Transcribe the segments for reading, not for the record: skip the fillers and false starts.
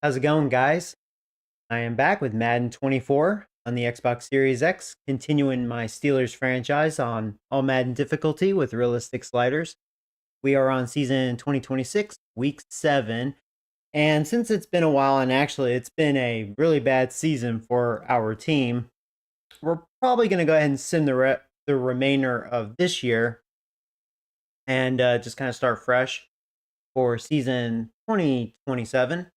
How's it going, guys? I am back with Madden 24 on the Xbox Series X, continuing my Steelers franchise on All-Madden difficulty with realistic sliders. We are on season 2026, week 7. And since it's been a while, and actually it's been a really bad season for our team, we're probably going to go ahead and sim the remainder of this year and just kind of start fresh for season 2027.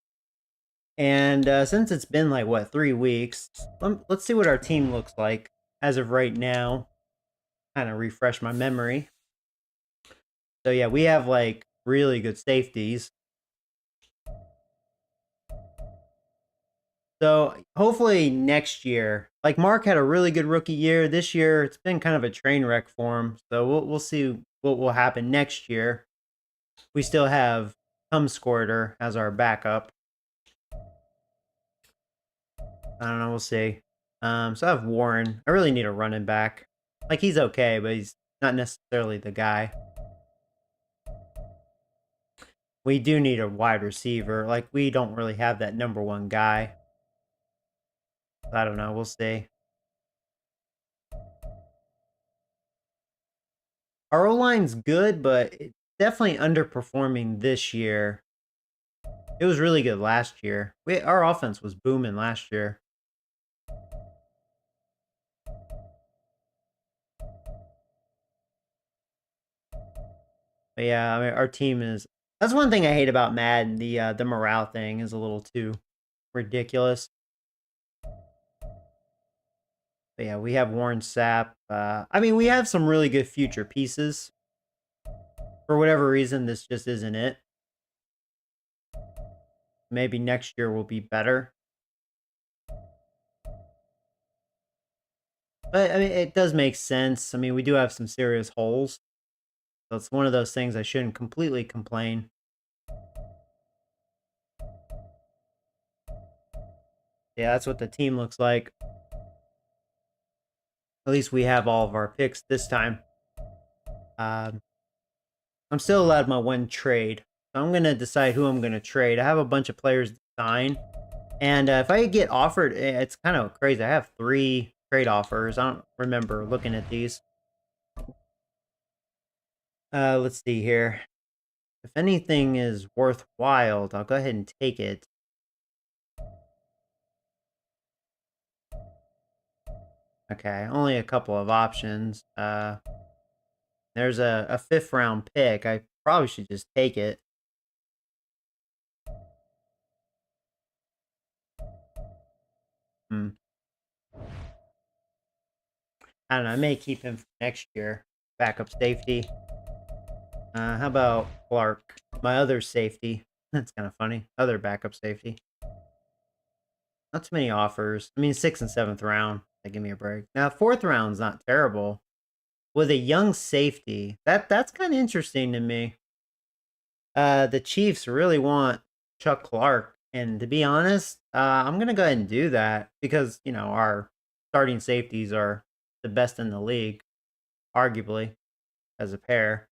And since it's been like, what, 3 weeks, let's see what our team looks like as of right now. Kind of refresh my memory. So, yeah, we have like really good safeties. So, hopefully next year, like Mark had a really good rookie year. This year, it's been kind of a train wreck for him. So, we'll see what will happen next year. We still have Squirter as our backup. I don't know. We'll see. So I have Warren. I really need a running back. Like, he's okay, but he's not necessarily the guy. We do need a wide receiver. Like, we don't really have that number one guy. I don't know. We'll see. Our O-line's good, but it's definitely underperforming this year. It was really good last year. Our offense was booming last year. But yeah, I mean, our team is. That's one thing I hate about Madden. The morale thing is a little too ridiculous. But yeah, we have Warren Sapp. I mean, we have some really good future pieces. For whatever reason, this just isn't it. Maybe next year will be better. But I mean, it does make sense. I mean, we do have some serious holes. So it's one of those things I shouldn't completely complain. Yeah, that's what the team looks like. At least we have all of our picks this time. I'm still allowed my one trade. So I'm going to decide who I'm going to trade. I have a bunch of players to sign. And if I get offered, it's kind of crazy. I have 3 trade offers. I don't remember looking at these. Let's see here. If anything is worthwhile, I'll go ahead and take it. Okay, only a couple of options. There's a 5th round pick. I probably should just take it. Hmm. I don't know. I may keep him for next year. Backup safety. How about Clark? My other safety. That's kind of funny. Other backup safety. Not too many offers. I mean, 6th and 7th round. They give me a break. Now, 4th round's not terrible. With a young safety, that's kind of interesting to me. The Chiefs really want Chuck Clark, and to be honest, I'm gonna go ahead and do that because our starting safeties are the best in the league, arguably, as a pair.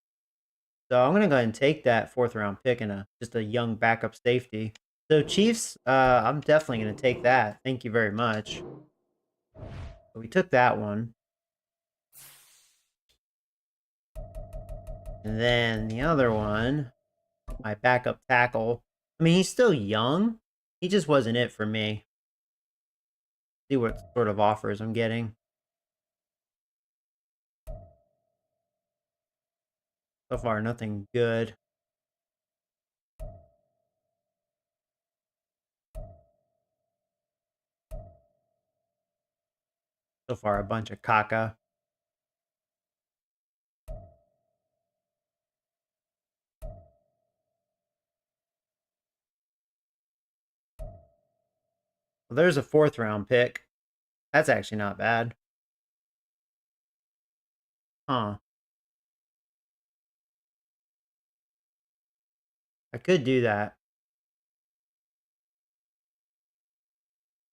So I'm gonna go ahead and take that 4th round pick and just a young backup safety. So Chiefs, I'm definitely gonna take that. Thank you very much. So we took that one. And then the other one, my backup tackle. I mean, he's still young. He just wasn't it for me. See what sort of offers I'm getting. So far, nothing good. So far, a bunch of caca. Well, there's a 4th round pick. That's actually not bad. Huh. I could do that.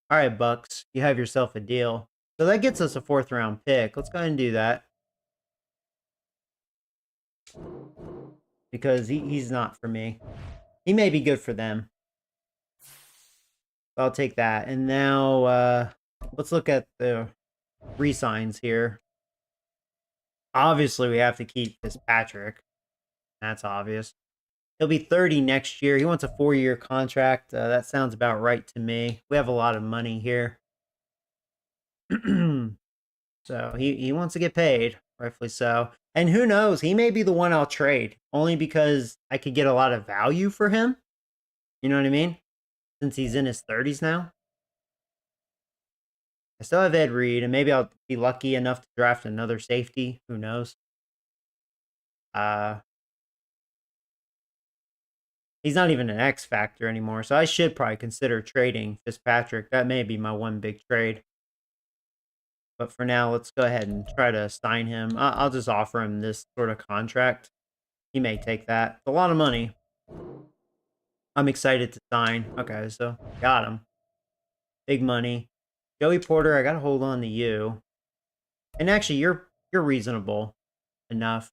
All right, Bucks. You have yourself a deal. So that gets us a 4th round pick. Let's go ahead and do that. Because he's not for me. He may be good for them. I'll take that. And now let's look at the re-signs here. Obviously, we have to keep Fitzpatrick. That's obvious. He'll be 30 next year. He wants a 4-year contract. That sounds about right to me. We have a lot of money here. So he wants to get paid, rightfully so. And who knows? He may be the one I'll trade, only because I could get a lot of value for him. You know what I mean? Since he's in his 30s now. I still have Ed Reed, and maybe I'll be lucky enough to draft another safety. Who knows? He's not even an X factor anymore, so I should probably consider trading Fitzpatrick. That may be my one big trade. But for now, let's go ahead and try to sign him. I'll just offer him this sort of contract. He may take that. It's a lot of money. I'm excited to sign. Okay, so got him. Big money. Joey Porter, I gotta hold on to you. And actually, you're reasonable enough.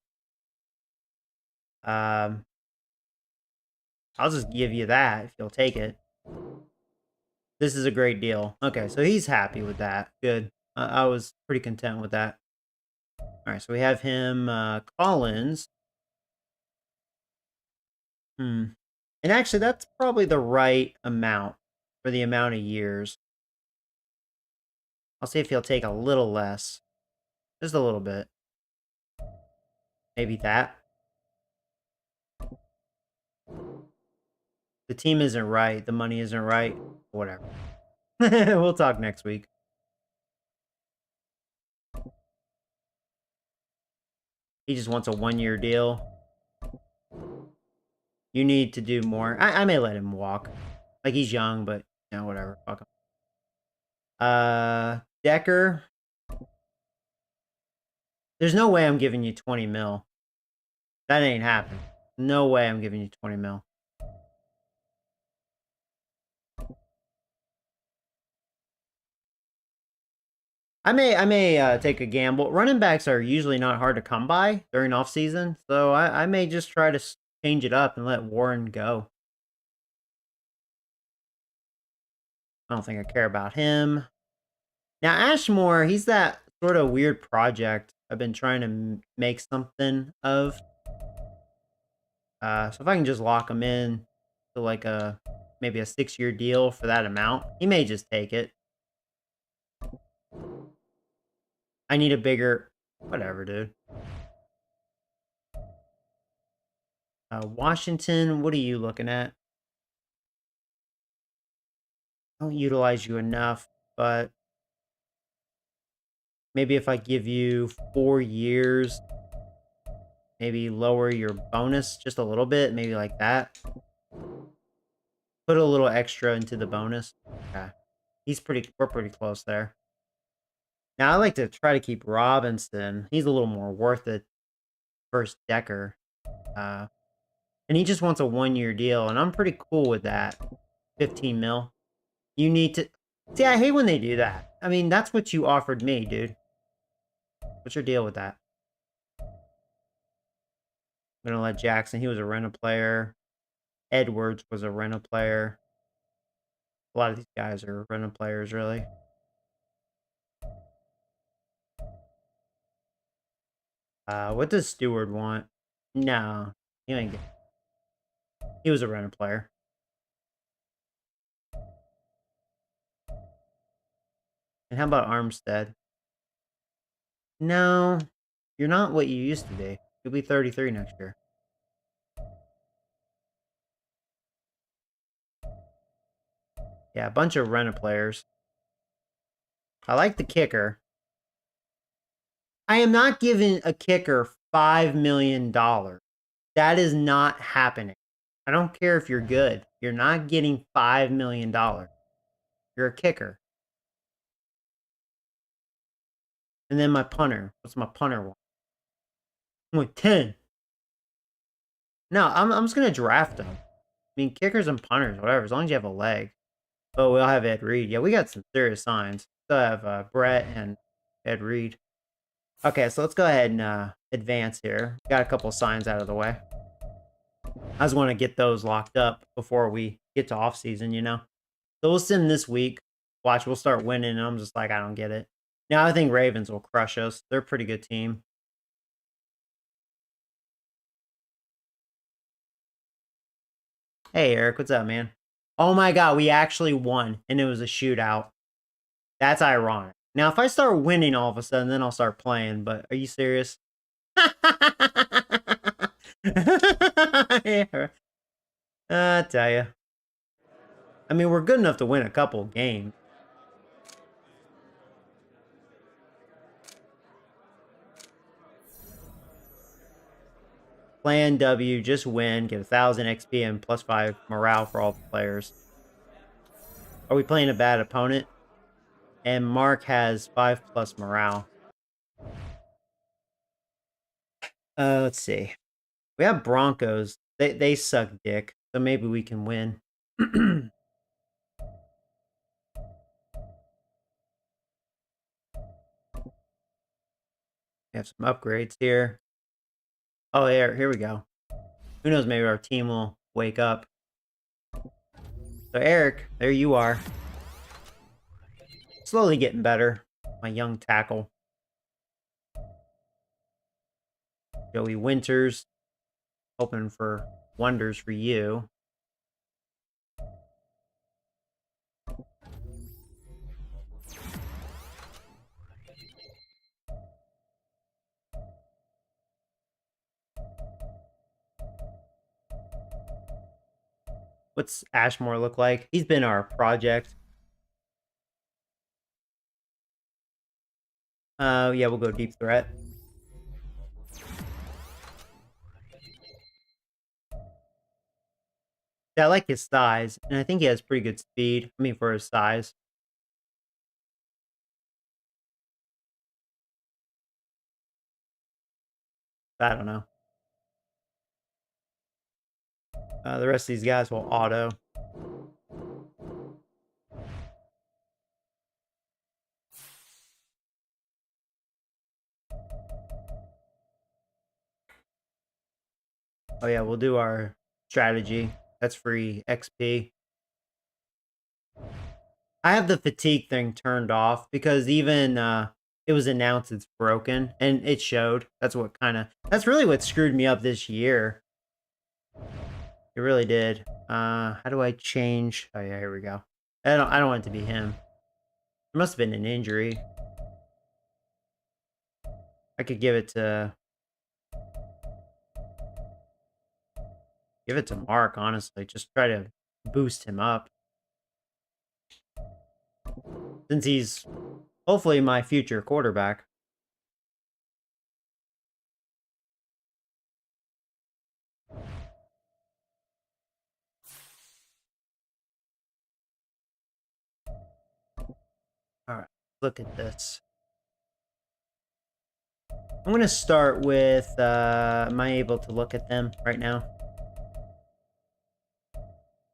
I'll just give you that if you'll take it. This is a great deal. Okay, so he's happy with that. Good. I was pretty content with that. All right, so we have him, Collins. And actually, that's probably the right amount for the amount of years. I'll see if he'll take a little less. Just a little bit. Maybe that. The team isn't right. The money isn't right. Whatever. We'll talk next week. He just wants a 1-year deal. You need to do more. I may let him walk. Like, he's young, but, you know, whatever. Fuck him. Decker. There's no way I'm giving you 20 mil. That ain't happening. No way I'm giving you 20 mil. I may take a gamble. Running backs are usually not hard to come by during off season, so I may just try to change it up and let Warren go. I don't think I care about him. Now Ashmore, he's that sort of weird project I've been trying to make something of. So if I can just lock him in to like maybe a 6-year deal for that amount, he may just take it. I need a bigger, whatever, dude. Washington, what are you looking at? I don't utilize you enough, but maybe if I give you 4 years, maybe lower your bonus just a little bit, maybe like that. Put a little extra into the bonus. Okay. We're pretty close there. Now I like to try to keep Robinson. He's a little more worth it versus Decker. And he just wants a 1-year deal, and I'm pretty cool with that. 15 mil. You need to... See, I hate when they do that. I mean, that's what you offered me, dude. What's your deal with that? I'm gonna let Jackson. He was a rental player. Edwards was a rental player. A lot of these guys are rental players, really. What does Stewart want? No, he ain't get. He was a rental player. And how about Armstead? No, you're not what you used to be. You'll be 33 next year. Yeah, a bunch of rental players. I like the kicker. I am not giving a kicker $5 million. That is not happening. I don't care if you're good. You're not getting $5 million. You're a kicker. And then my punter. What's my punter want? I'm like 10. No, I'm just gonna draft them. I mean, kickers and punters, whatever, as long as you have a leg. Oh, we'll have Ed Reed. Yeah, we got some serious signs. Still have Brett and Ed Reed. Okay, so let's go ahead and advance here. Got a couple signs out of the way. I just want to get those locked up before we get to off season, you know. So we'll sim this week. Watch, we'll start winning, and I'm just like, I don't get it. Now I think Ravens will crush us. They're a pretty good team. Hey, Eric, what's up, man? Oh my god, we actually won, and it was a shootout. That's ironic. Now, if I start winning all of a sudden, then I'll start playing, but are you serious? Yeah. I tell you. I mean, we're good enough to win a couple games. Plan W, just win, get 1,000 XP and +5 morale for all the players. Are we playing a bad opponent? And Mark has 5+ morale. Let's see. We have Broncos. They suck dick, so maybe we can win. We have some upgrades here. Oh, here we go. Who knows, maybe our team will wake up. So Eric, there you are. Slowly getting better. My young tackle. Joey Winters. Hoping for wonders for you. What's Ashmore look like? He's been our project. Yeah, we'll go deep threat. Yeah, I like his size, and I think he has pretty good speed. I mean, for his size. I don't know. The rest of these guys will auto. Oh yeah, we'll do our strategy. That's free XP. I have the fatigue thing turned off because even it was announced it's broken and it showed. That's really what screwed me up this year. It really did. How do I change? Oh yeah, here we go. I don't want it to be him. It must have been an injury. I could give it to Mark, honestly. Just try to boost him up. Since he's hopefully my future quarterback. All right, look at this. I'm going to start with, am I able to look at them right now?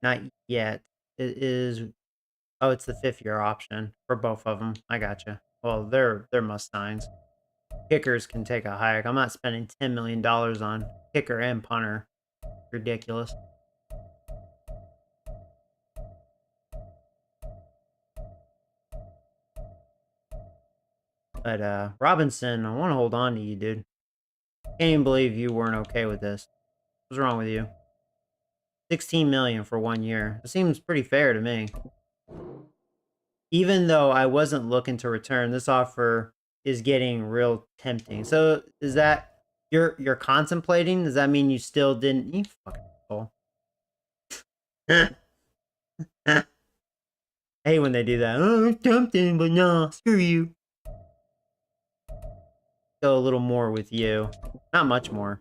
Not yet. It is, oh, it's the 5th-year option for both of them. I gotcha. Well, they're Mustangs. Kickers can take a hike. I'm not spending $10 million on kicker and punter. Ridiculous. But Robinson, I want to hold on to you, dude. Can't even believe you weren't okay with this. What's wrong with you? 16 million for 1 year. It seems pretty fair to me. Even though I wasn't looking to return, this offer is getting real tempting. So is that you're contemplating? Does that mean you still didn't? You fucking asshole. I hate when they do that. Oh, it's tempting, but no, screw you. Go a little more with you. Not much more.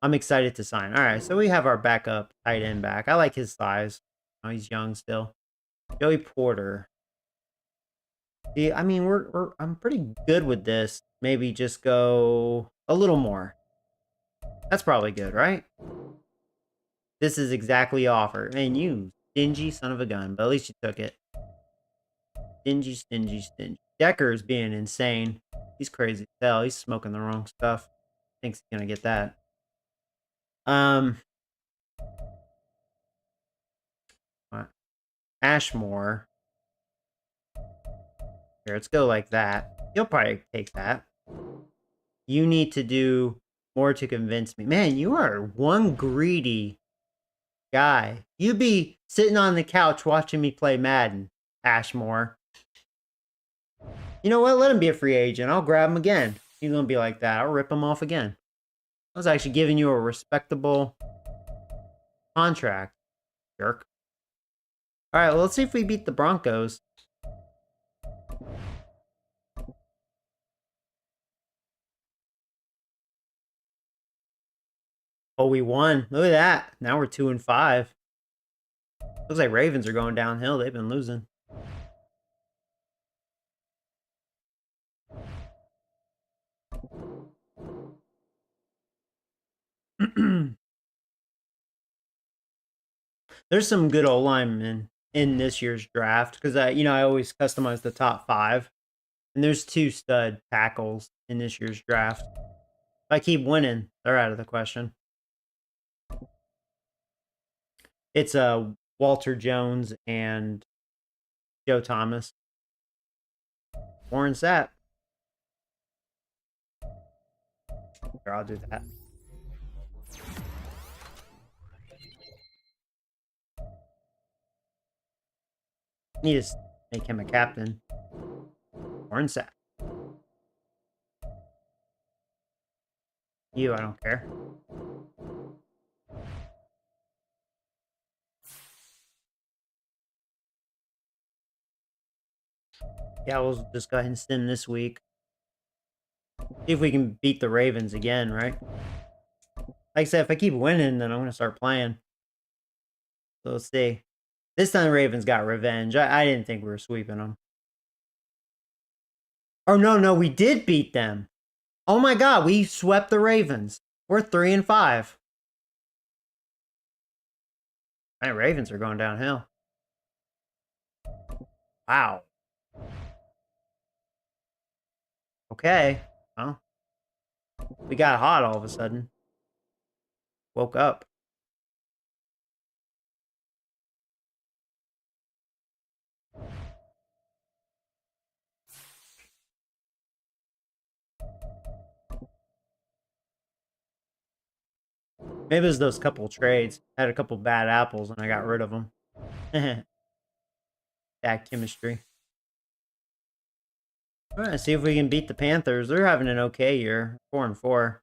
I'm excited to sign. All right, so we have our backup tight end back. I like his size. Oh, he's young still. Joey Porter. See, I mean, I'm pretty good with this. Maybe just go a little more. That's probably good, right? This is exactly offer. Man, you stingy son of a gun, but at least you took it. Stingy, stingy, stingy. Decker's being insane. He's crazy as hell. He's smoking the wrong stuff. Thinks he's gonna get that. What? Ashmore. Here, let's go like that. You'll probably take that. You need to do more to convince me. Man, you are one greedy guy. You be sitting on the couch watching me play Madden, Ashmore. You know what? Let him be a free agent. I'll grab him again. He's going to be like that. I'll rip him off again. I was actually giving you a respectable contract, jerk. All right, well, let's see if we beat the Broncos. Oh, we won. Look at that. Now we're 2-5. Looks like Ravens are going downhill. They've been losing. There's some good old linemen in this year's draft because I always customize the top 5, and there's 2 stud tackles in this year's draft. If I keep winning, they're out of the question. It's Walter Jones and Joe Thomas. Warren Sapp. Sure, I'll do that. Need to make him a captain. Warren Sapp. I don't care. Yeah, we'll just go ahead and stim this week. See if we can beat the Ravens again, right? Like I said, if I keep winning, then I'm going to start playing. So let's see. This time the Ravens got revenge. I didn't think we were sweeping them. Oh, no, we did beat them. Oh my God, we swept the Ravens. We're 3-5. Man, Ravens are going downhill. Wow. Okay. Well, we got hot all of a sudden. Woke up. Maybe it was those couple trades. I had a couple bad apples and I got rid of them. Bad chemistry. All right, see if we can beat the Panthers. They're having an okay year. 4-4.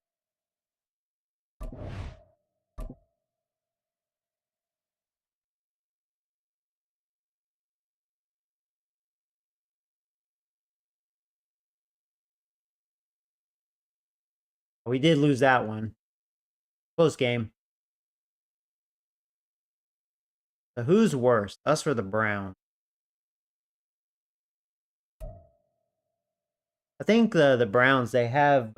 We did lose that one. Close game. So who's worse? Us or the Browns? I think the Browns, they have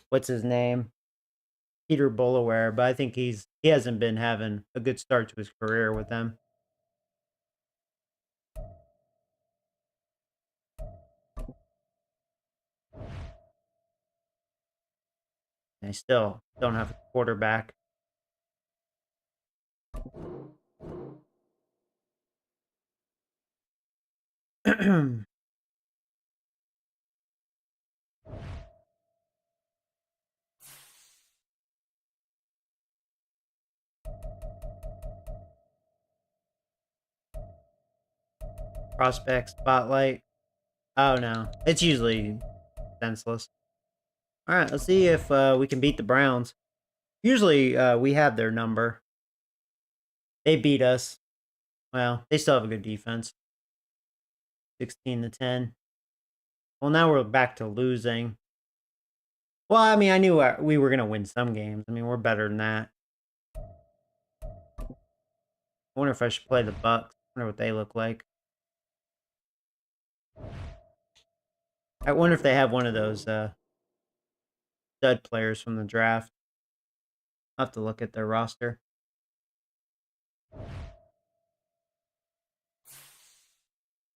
what's his name? Peter Bullaware, but I think he hasn't been having a good start to his career with them. They still don't have a quarterback. Prospect spotlight. Oh no, it's usually senseless. All right, let's see if we can beat the Browns. Usually we have their number. They beat us. Well, they still have a good defense. 16-10. Well, now we're back to losing. Well, I mean, I knew we were going to win some games. I mean, we're better than that. I wonder if I should play the Bucks. I wonder what they look like. I wonder if they have one of those stud players from the draft. I'll have to look at their roster.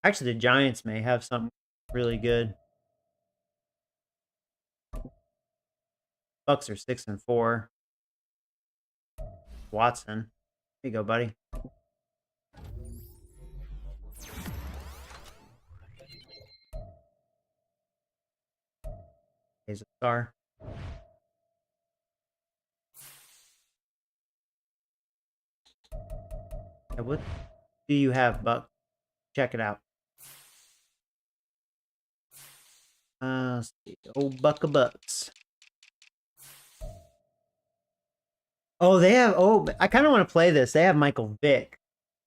Actually, the Giants may have something really good. Bucks are 6-4. Watson. There you go, buddy. He's a star. Yeah, what do you have, Buck? Check it out. Let's see. Old Buck of Bucks. Oh, they have. Oh, I kind of want to play this. They have Michael Vick.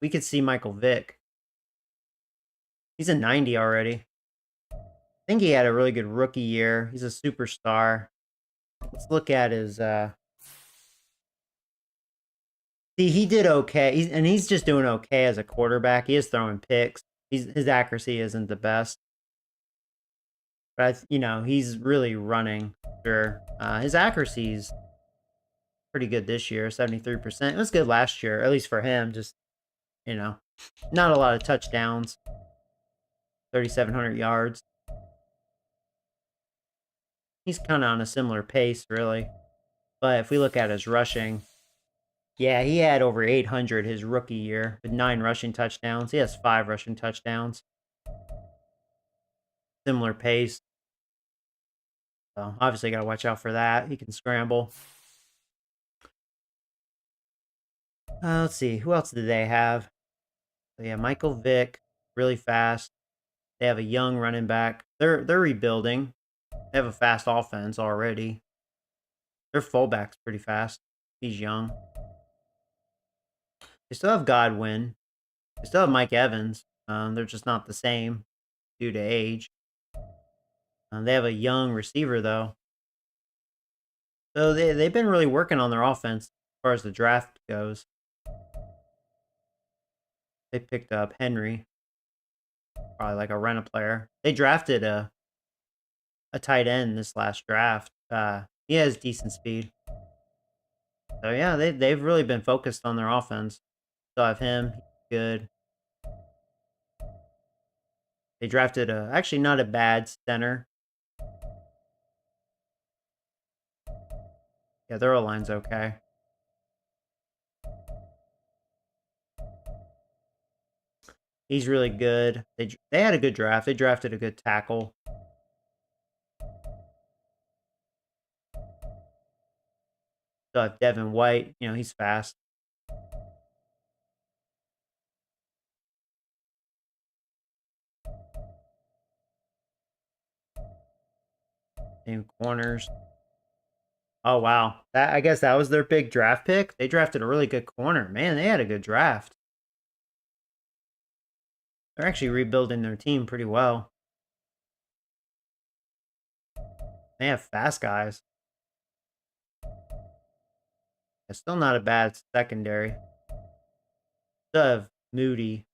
We could see Michael Vick. He's a 90 already. I think he had a really good rookie year. He's a superstar. Let's look at his. See, he did okay. He's just doing okay as a quarterback. He is throwing picks. His accuracy isn't the best, but he's really running. Sure, his accuracy's pretty good this year, 73%. It was good last year, at least for him. Just not a lot of touchdowns. 3,700 yards. He's kind of on a similar pace, really. But if we look at his rushing, yeah, he had over 800 his rookie year with 9 rushing touchdowns. He has 5 rushing touchdowns. Similar pace. So obviously, got to watch out for that. He can scramble. Let's see. Who else do they have? So yeah, Michael Vick, really fast. They have a young running back. They're rebuilding. They have a fast offense already. Their fullback's pretty fast. He's young. They still have Godwin. They still have Mike Evans. They're just not the same due to age. They have a young receiver, though. So they've been really working on their offense as far as the draft goes. They picked up Henry. Probably like a rent-a player. They drafted a tight end this last draft. He has decent speed. So yeah, they've really been focused on their offense. Still have him. He's good. They drafted actually not a bad center. Yeah, their O-line's okay. He's really good. They had a good draft. They drafted a good tackle. Still have Devin White. He's fast. Same corners. Oh, wow. I guess that was their big draft pick. They drafted a really good corner. Man, they had a good draft. They're actually rebuilding their team pretty well. They have fast guys. It's still not a bad secondary. Still have Moody.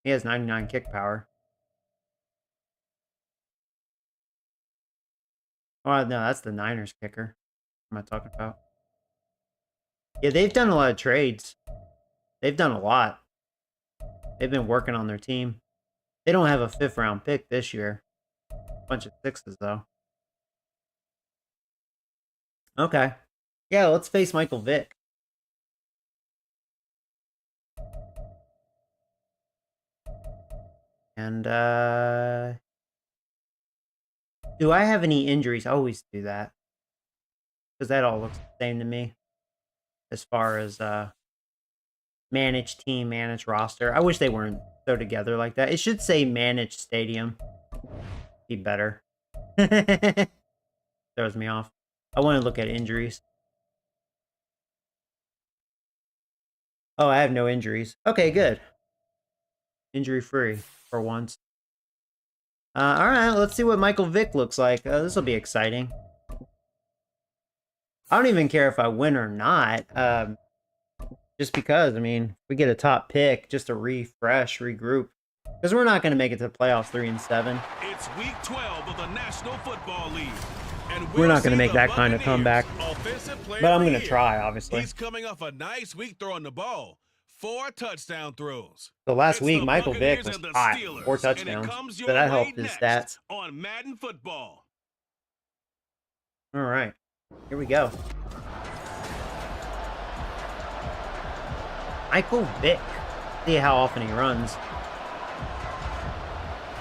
He has 99 kick power. Oh, no, that's the Niners kicker. What am I talking about? Yeah, they've done a lot of trades. They've done a lot. They've been working on their team. They don't have a 5th round pick this year. Bunch of 6s, though. Okay. Yeah, let's face Michael Vick. And, do I have any injuries? I always do that. Because that all looks the same to me. As far as, managed team, managed roster. I wish they weren't so together like that. It should say managed stadium. Be better. Throws me off. I want to look at injuries. Oh, I have no injuries. Okay, good. Injury free for once. All right, let's see what Michael Vick looks like. This will be exciting. I don't even care if I win or not. Just because, if we get a top pick, just to refresh, regroup. Because we're not going to make it to the playoffs 3-7. It's week 12 of the National Football League. And we're not going to make that kind of comeback. But I'm going to try, obviously. He's coming off a nice week throwing the ball. 4 touchdown throws. So last week, Michael Vick was hot. 4 touchdowns. So that helped his stats. On Madden Football. All right. Here we go. Michael Vick. See how often he runs.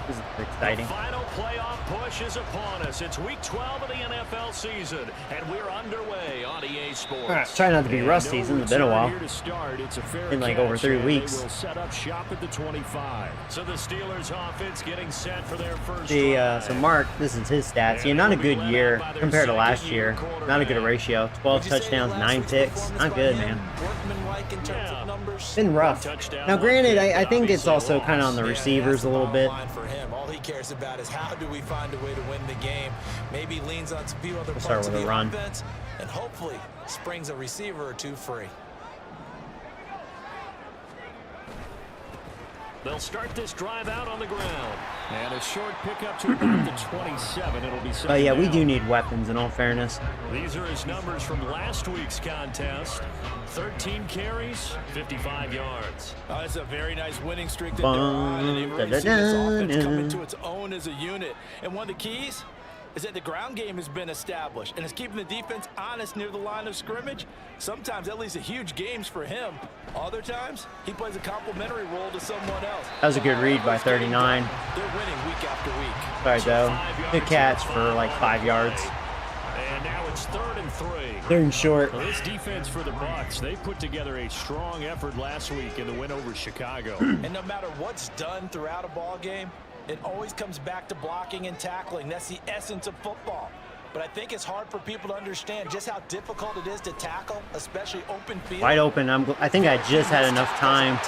This is The exciting. final playoff push is upon us. It's week 12 of the NFL season, and we're underway on EA Sports. All right, try not to be rusty. It's been a while. Been like over 3 weeks. They will set up shop at the 25. So the Steelers offense getting set for their first So Mark, this is his stats. Yeah, not a good year compared to last year. Not a good ratio. 12 touchdowns, 9 picks. Not good, man. Been rough. Now, granted, I think it's also kind of on the receivers a little bit. All he cares about is how do we find a way to win the game. Maybe leans on some few other We'll parts start of with the a run. offense, and hopefully springs a receiver or two free. They'll start this drive out on the ground. And a short pickup to about the 27. It'll be But yeah, we do need weapons in all fairness. These are his numbers from last week's contest. 13 carries, 55 yards. Oh, it's a very nice winning streak that they're on, and they've really seen this offense come into its own as a unit. And one of the keys is that the ground game has been established, and it's keeping the defense honest near the line of scrimmage. Sometimes that leads to huge games for him. Other times, he plays a complementary role to someone else. That was a good read by 39. They're winning week after week. Sorry, though. Good catch for like 5 yards. And now it's 3rd and 3. They're in short. Well, this defense for the Bucs, they put together a strong effort last week in the win over Chicago. And no matter what's done throughout a ball game, it always comes back to blocking and tackling. That's the essence of football. But I think it's hard for people to understand just how difficult it is to tackle, especially open field. Wide open. I think I just had enough time.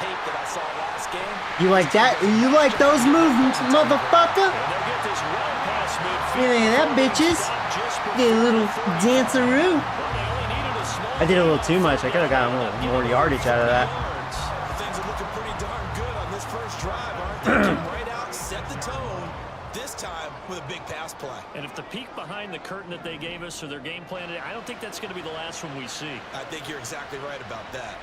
You like that? You like those movements, motherfucker? Yeah, that bitches. Get a little danceroo. I did a little too much. I could have gotten a little more yardage out of that. Things are looking pretty darn good on this first drive, aren't they? Came right out, set the tone, this time with a big pass play. And if the peek behind the curtain that they gave us or their game plan, I don't think that's going to be the last one we see. I think you're exactly right about that.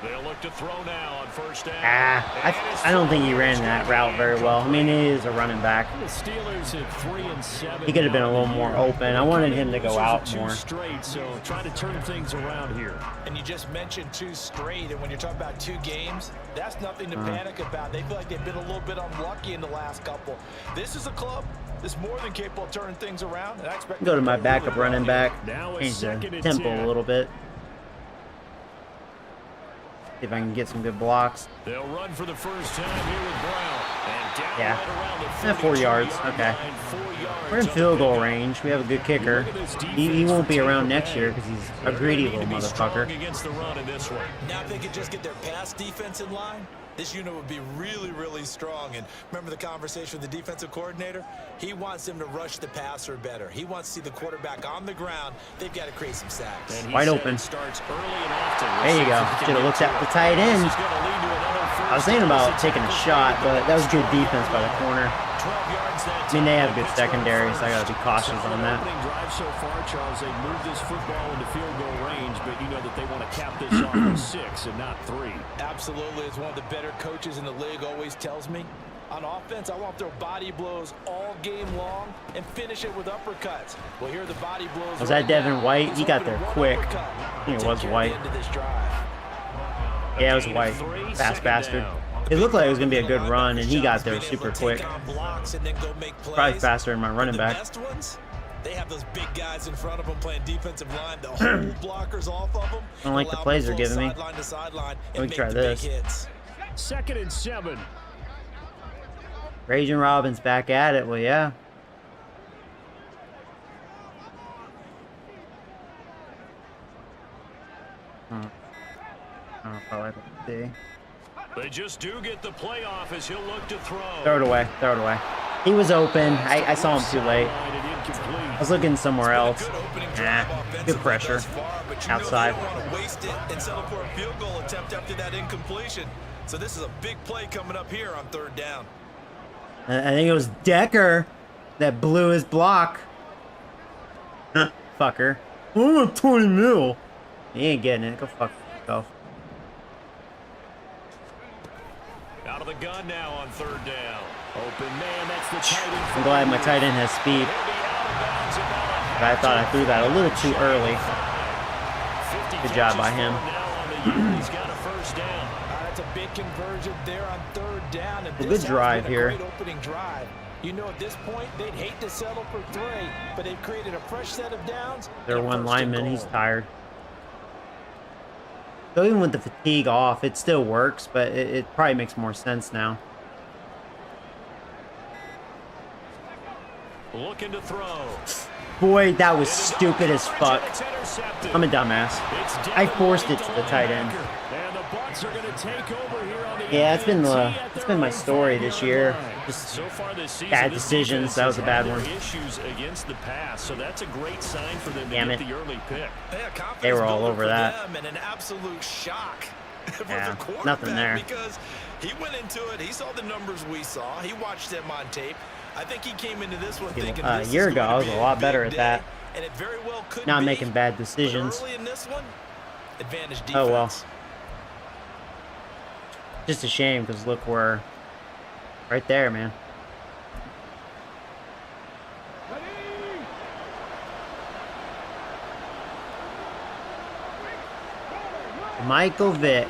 They'll look to throw now on first down. I don't think he ran that route very well. I mean, he is a running back. The Steelers at 3-7. He could have been a little more open. I wanted him to go out more. Straight, so trying to turn things around here. And you just mentioned 2 straight, and when you're talking about 2 games, that's nothing to panic about. They feel like they've been a little bit unlucky in the last couple. This is a club that's more than capable of turning things around. And I expect Go to my backup running back. Now Change the tempo a little bit. See if I can get some good blocks. They'll run for the first time here with Brown. And down Yeah. right around the 4 yards. Okay. We're in field goal range. We have a good kicker. He won't be around next year because he's a greedy little motherfucker. Against the run in this one. Now if they could just get their pass defense in line, this unit would be really, really strong. And remember the conversation with the defensive coordinator? He wants them to rush the passer better. He wants to see the quarterback on the ground. They've got to create some sacks. Wide open. Starts early and often. There you go. Should have looked at the tight end. I was thinking about taking a shot, but that was good defense by the corner. I mean, they have good secondary, so I got to be cautious on that. Drive so far, Charles, they moved this football into field goal range, but you know that they want to cap this off with 6 and not 3. Absolutely. As one of the better coaches in the league always tells me, on offense, I want to throw body blows all game long and finish it with uppercuts. Well, here are the body blows. Was that Devin White? He got there quick. I think it was White. Yeah, it was White. Fast bastard. It looked like it was going to be a good run, and he got there super quick. Probably faster than my running back. They have those big guys in front of them playing defensive line. The whole blockers off of them. I don't like the plays they're giving me. Let me try this. 2nd and 7. Raging Robin's back at it. Well, yeah. I don't know if I like what to see. They just do get the playoff as he'll look to throw. Throw it away. Throw it away. He was open. I saw him too late. I was looking somewhere else. Nah. Good pressure. Outside. So this is a big play coming up here on 3rd down. I think it was Decker that blew his block. Fucker. I want 20 mil. He ain't getting it. Go fuck yourself. Out of the gun now on 3rd down. Open man, that's the tight end. I'm glad my tight end has speed. But I thought I threw that a little too early. Good job by him. He's got a first down. I That's a big conversion there on 3rd down. And A good drive here. Great opening drive. You know, at this point, they'd hate to settle for 3, but they've created a fresh set of downs. Their one lineman, he's tired. So even with the fatigue off, it still works, but it probably makes more sense now. Looking to throw. Boy, that was stupid as fuck. I'm a dumbass. I forced it to the tight end. And the Bucs are going to take over here on the Yeah, it's been my story this year. Just so far this season, bad decisions. That was a bad one. Issues against the pass, so that's a great sign for them to Damn get it. the early pick. They were all over that. And an absolute shock. Yeah, nothing there. Because he went into it, he saw the numbers we saw, he watched them on tape. I think he came into this one thinking A year ago, I was a lot better at that. And it very well could Not be, making bad but decisions. early in this one, advantage defense. Oh well. Just a shame because look, we're right there, man. Michael Vick.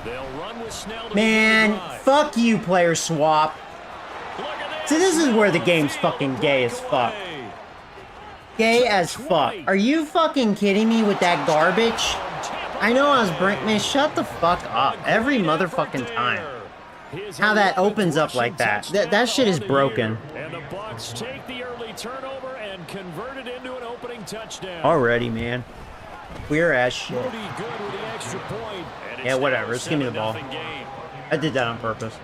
They'll run with Snell to Man, begin the drive. fuck you, player swap. Look at See, this is where the game's fucking gay as fuck. Gay as fuck. Are you fucking kidding me with that garbage? I know I was man, shut the fuck up. Every motherfucking time. How that opens up like that. That shit is broken. And the Bucs take the early turnover and convert it into an opening touchdown. Already, man. Queer ass shit. Pretty good with the extra point. And it's Yeah, whatever. now a Just give me the ball. 7-0 game. I did that on purpose.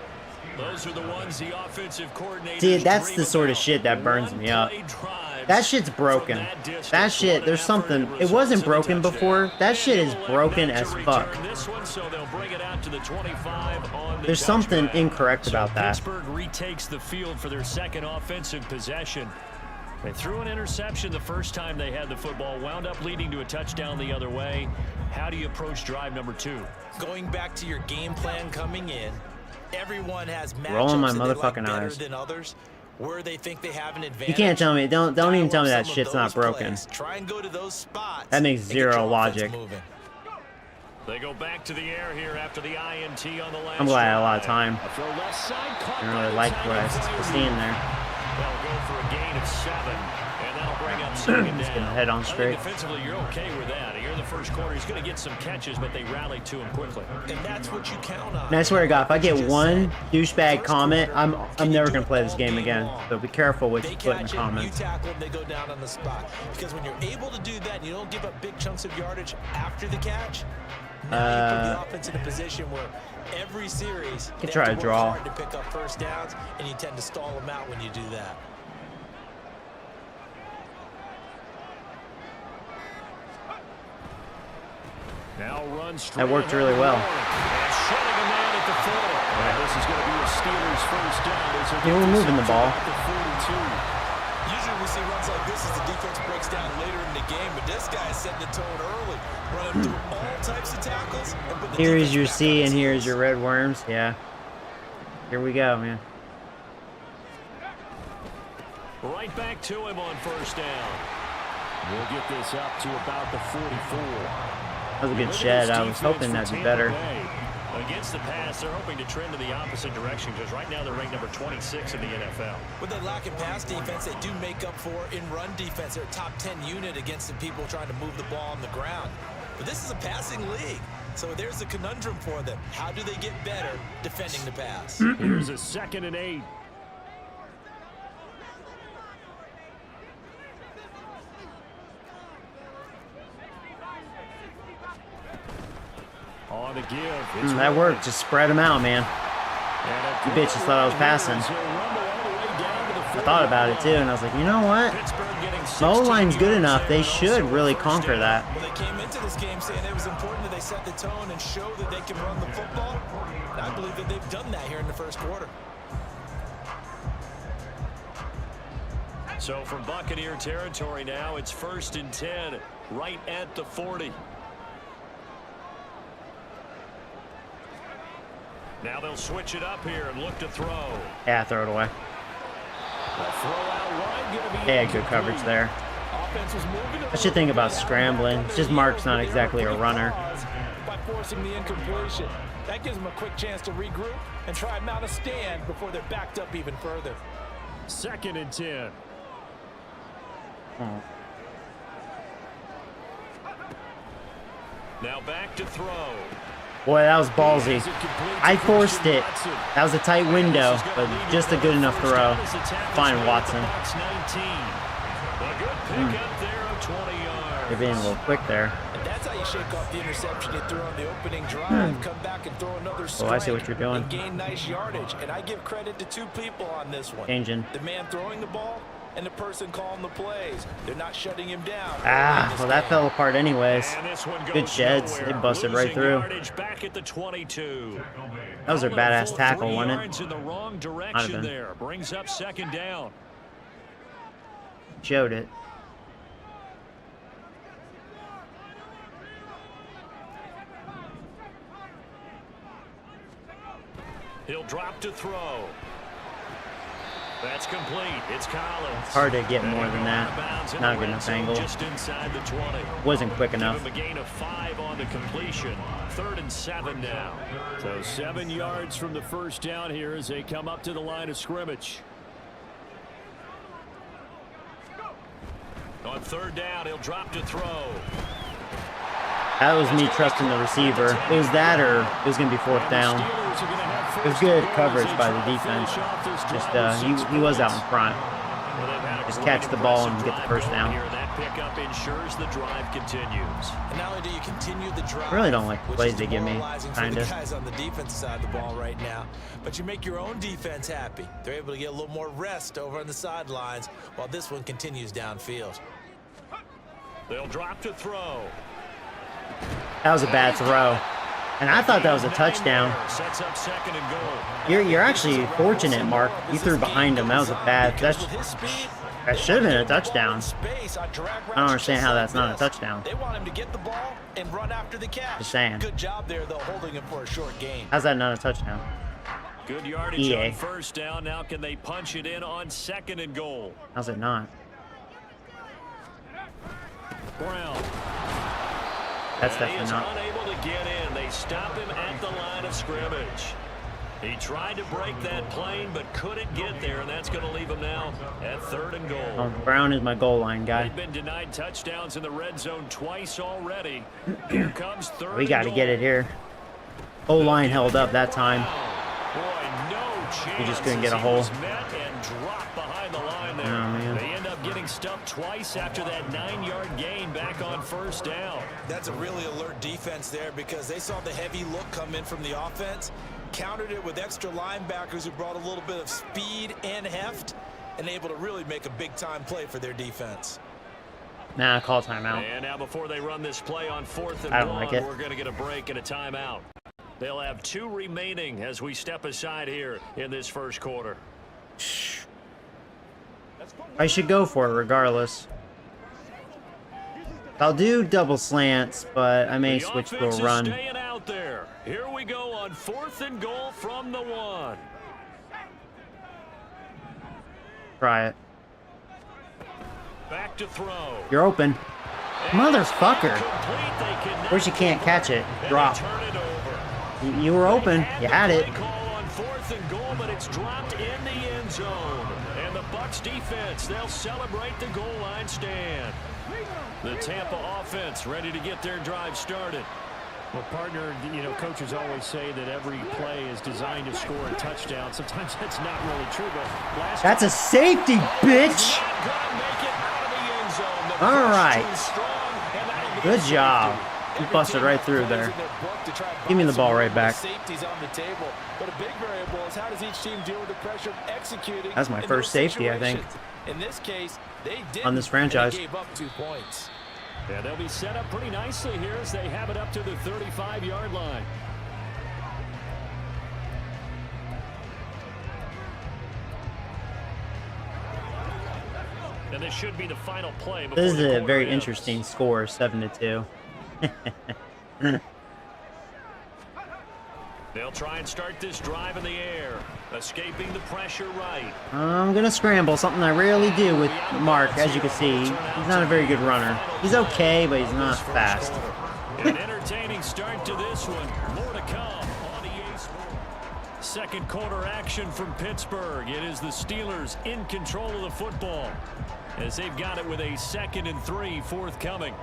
Those are the ones the offensive coordinators See, that's dream the sort of about. shit that burns me up. One-play drives That shit's broken. from that distance. That shit, What there's an something. effort and It wasn't results in the broken touchdown. before. That shit is And they'll broken elect as to fuck. return this one, so they'll bring it out to the 25 on the There's something touchback. incorrect So about that. Pittsburgh retakes the field for their second offensive possession. They threw an interception the first time they had the football, wound up leading to a touchdown the other way. How do you approach drive number 2? Going back to your game plan coming in, everyone has matchups Rolling my that they like motherfucking better eyes. than others, where they think they have an advantage. You can't tell me. Don't even tell me that Some of shit's not those broken. plays. Try and go to those spots. That makes and get zero your offense logic. moving. They go back to the air here after the INT on the last I'm glad I had a lot of drive. time. A throw left side, caught I by really the liked tight what I end was for seeing you. there. They'll go for a gain of 7, and that'll bring up second Just down. gonna head on I think straight. defensively, you're okay with that. Here in the first quarter, he's going to get some catches, but they rallied to him quickly. And that's what you count on. And I swear to God, if I get Just one said, douchebag first comment, quarter, I'm can you never do gonna it play this all game game again. long? So be careful what They you put in catch the it, you comments. tackle them, they go down on the spot. Because when you're able to do that, and you don't give up big chunks of yardage after the catch. Now you put the offense in a position where every series Could they try have to to work draw. hard to pick up first downs, and you tend to stall them out when you do that. Now runs That worked really well. And shutting a man at the 4. And this is going to be a Steelers first down. As They were moving the ball. at the 42. Usually we see runs like this as the defense breaks down later in the game, but this guy is setting the tone early, running through all types of tackles. And put the Here is defense your back C on and its here heels. is your red worms. Yeah. Here we go, man. Right back to him on first down. We'll get this up to about the 44. That was a good shed. I was hoping that'd be better. Against the pass, they're hoping to trend in the opposite direction because right now they're ranked number 26 in the NFL. With that lack of pass defense, they do make up for in run defense. They're a top 10 unit against the people trying to move the ball on the ground. But this is a passing league. So there's a conundrum for them. How do they get better defending the pass? Here's a 2nd and 8. On the give. That worked. Just spread them out, man. You bitches thought I was passing. I thought about it too, and I was like, you know what? The O-line's good enough. They should really conquer that. Well, they came into this game saying it was important that they set the tone and show that they can run the football. And I believe that they've done that here in the first quarter. So from Buccaneer territory now, it's 1st and 10, right at the 40. Now they'll switch it up here and look to throw. Yeah, throw it away. A throw out wide, gonna be They had good coverage there. Offense was moving I should think about scrambling. It's just Mark's not exactly a runner. by forcing the incompletion. That gives them a quick chance to regroup and try and mount a stand before they're backed up even further. 2nd and 10. Now back to throw. Boy, that was ballsy. I forced it. That was a tight window, but just a good enough throw. Fine, Watson. They're being a little quick there. And that's how you shake off the interception you threw on the opening drive. Come back and throw another strike. Oh, I see what you're doing. And gain nice yardage. And I give credit to 2 people on this one. Changing. The man throwing the ball and the person calling the plays. They're not shutting him down. Well, that fell apart anyways. Good sheds. They busted right through. Back at the 22. That was a badass tackle, wasn't it? In the wrong direction there. Brings up 2nd down. Showed it. He'll drop to throw. That's complete. It's Collins. It's hard to get more than that. Not a good enough angle. Just inside the 20. Wasn't quick enough. Give him a gain of 5 on the completion. 3rd and 7 now. So 7 yards from the first down here as they come up to the line of scrimmage. On 3rd down, he'll drop to throw. That was me trusting the receiver. It was that or it was going to be 4th down. It was good coverage by the defense. Just he was out in front. Just catch the ball and get the first down. That pickup ensures the drive continues. And not only do you continue the drive, I really don't like the plays they give me. Kinda. Guys on the defensive side of the ball right now, but you make your own defense happy. They're able to get a little more rest over on the sidelines while this one continues downfield. They'll drop to throw. That was a bad throw. And I thought that was a touchdown. Sets up 2nd and goal. You're actually fortunate, Mark. You threw behind him. That was a bad. That should have been a touchdown. I don't understand how that's not a touchdown. They want him to get the ball and run after the catch. Just saying. Good job there, though, holding him for a short gain. How's that not a touchdown? Good yardage on 1st down. Now can they punch it in on 2nd and goal? How's it not? Brown. That's definitely not. Unable to get in. They stop him at the line of scrimmage. He tried to break that plane, but couldn't get there, and that's going to leave him now at 3rd and goal. Oh, Brown is my goal line guy. They've been denied touchdowns in the red zone twice already. Here comes 3rd. We got to get it here. O-line held up that time. Boy, no chance. He just couldn't get a hole. And dropped behind the line there. Oh, man. They end up getting stumped twice after that 9-yard gain back on 1st down. That's a really alert defense there because they saw the heavy look come in from the offense, countered it with extra linebackers who brought a little bit of speed and heft, and able to really make a big-time play for their defense. Nah, call timeout. And now before they run this play on 4th and I don't 1, like it. we're going to get a break and a timeout. They'll have 2 remaining as we step aside here in this first quarter. I should go for it regardless. I'll do double slants, but I may switch to a run. Staying out there. Here we go on 4th and goal from the 1. Try it. Back to throw. You're open. Motherfucker. Where's you can't catch it? Drop. You were open. You had it. On 4th and goal, but it's dropped in the end zone. And the Bucs defense, they'll celebrate the goal line stand. The Tampa offense ready to get their drive started. Well, partner, you know, coaches always say that every play is designed to score a touchdown. Sometimes that's not really true, but that's a safety, bitch. All right. Good job. He busted right through there. Give me the ball right back. Safety's on the table, but a big variable is how does each team deal with the pressure of executing. That's my first safety, I think. In this case, they did on this franchise. Gave up 2 points. Yeah, they'll be set up pretty nicely here as they have it up to the 35-yard line. And this should be the final play. This is a very interesting score, 7-2. They'll try and start this drive in the air, escaping the pressure right. I'm going to scramble, something I rarely do with Mark. As you can see, he's not a very good runner. He's okay, but he's not fast. An entertaining start to this one. More to come on Second quarter action from Pittsburgh. It is the Steelers in control of the football as they've got it with a 2nd and 3 forthcoming.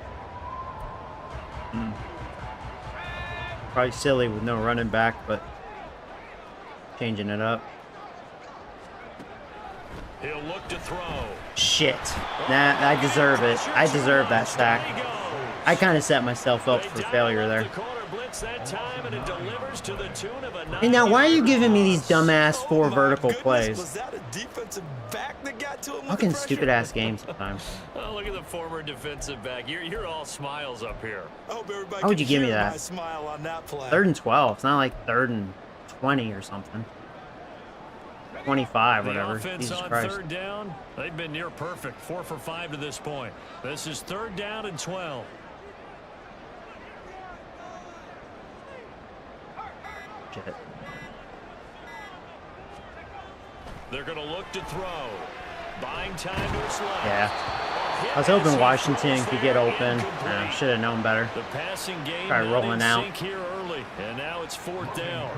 Probably silly with no running back, but changing it up. He'll look to throw. Shit. Nah, I deserve it. I deserve that sack. I kind of set myself up for failure there. Hey, now why are you giving me these dumbass 4 vertical plays? Was that a defensive back that got to him with Fucking the pressure? stupid ass game sometimes. Oh, look at the former defensive back. You're all smiles up here. I hope everybody How would can you give me hear that? my smile on that play. 3rd and 12. It's not like 3rd and 20 or something. 25, The whatever. offense Jesus on Christ. 3rd down, they've been near perfect. 4 for 5 to this point. This is 3rd down and 12. Shit. They're going to look to throw. Buying time to his left. Yeah. I was hoping Washington could get open. Should have known better. The passing game Try rolling in out. sync here early, and now it's 4th down.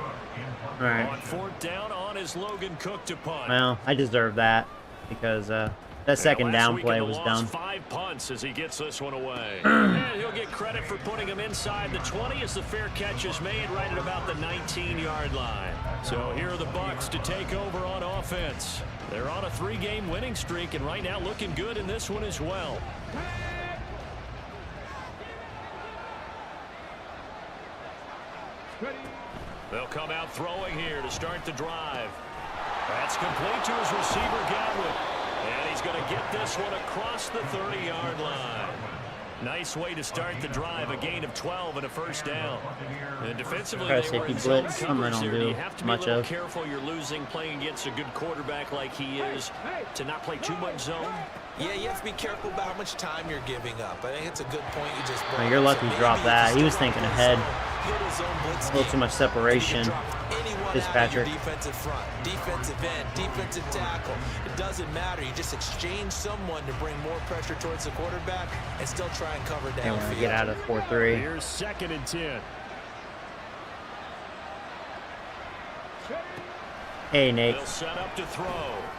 All right. On 4th down, on is Logan Cook to punt. Well, I deserve that because that second down play was dumb. 5 punts as he gets this one away. And he'll get credit for putting him inside the 20 as the fair catch is made right at about the 19-yard line. So here are the Bucs to take over on offense. They're on a 3-game winning streak and right now looking good in this one as well. They'll come out throwing here to start the drive. That's complete to his receiver, Godwin. And he's going to get this one across the 30-yard line. Nice way to start the drive, a gain of 12 and a 1st down. And defensively, Try they to were in safety zone blitz, something coverage I don't there. do You have to be a much little of. careful. You're losing playing against a good quarterback like he is to not play too much zone. Yeah, you have to be careful about how much time you're giving up. I think it's a good point you just brought. Well, you're lucky So he dropped maybe if that. you He was step thinking up ahead. hit a zone blitz A little game, too much and you separation. can drop anyone out of Fitzpatrick. your defensive front, defensive end, defensive tackle. It doesn't matter. You just exchange someone to bring more pressure towards the quarterback and still try and cover They want to downfield. get out of 4-3. Here's 2nd and 10. Hey, Nate. They'll set up to throw.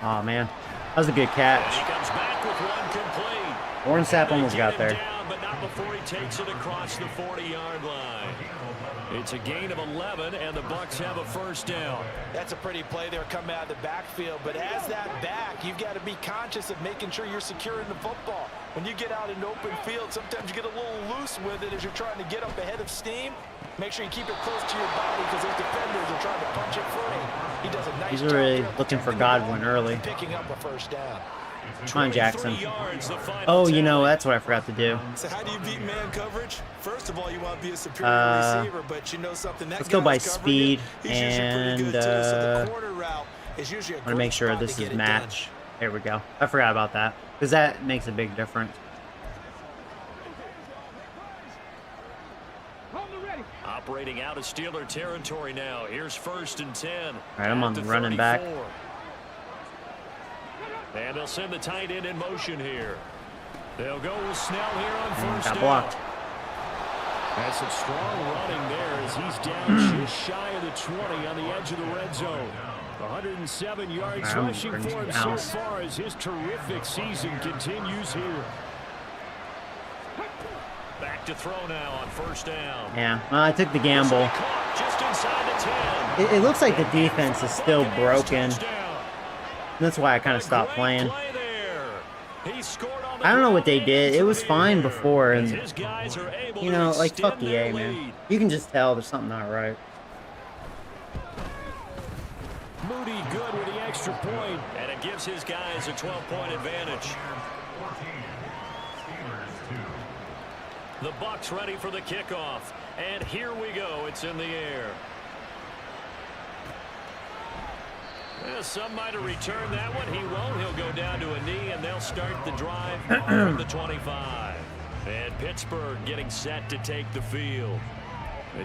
Oh, man. That was a good And catch. he comes back with one complete. Warren Sapp almost They got get him there. down, but not before he takes it across the 40-yard line. It's a gain of 11, and the Bucs have a 1st down. That's a pretty play there coming out of the backfield. But as that back, you've got to be conscious of making sure you're securing the football. When you get out in open field, sometimes you get a little loose with it as you're trying to get up ahead of steam. Make sure you keep it close to your body because those defenders are trying to punch it free. He does a nice He's job really there looking for protecting the Godwin ball early. and picking up a 1st down. Come on, Jackson. 23 yards, the final Oh, you know, tally. that's what I forgot to do. So how do you beat man coverage? First of all, you want to be a superior receiver, but you know something that Let's go by guy's covering you, speed he's usually pretty good and, too. So the corner route is usually a I want to great make sure spot this to is get it match. There we go. I forgot about that because that makes a big difference. Operating out of Steeler territory now. Here's 1st and 10. All right, I'm on the running back. And they'll send the tight end in motion here. They'll go with Snell here on And 1st got down. blocked. That's some strong running there as he's down just shy of the 20 on the edge of the red zone. 107 yards I'm rushing bringing for him down. so far as his terrific season continues here. Back to throw now on 1st down. Yeah, well, I took the gamble. Caught just inside the 10. It looks like the defense is still broken. Touchdown. That's why I kind of stopped Great playing. play there. He scored on the I don't know what they ground did. It was and fine through before, as and his guys are able you to know, like extend fuck EA, their man. lead. You can just tell there's something not right. Moody good with the extra point. And it gives his guys a 12-point advantage. The Bucs ready for the kickoff. And here we go. It's in the air. Well, some might have returned that one. He won't. He'll go down to a knee, and they'll start the drive from the 25. And Pittsburgh getting set to take the field.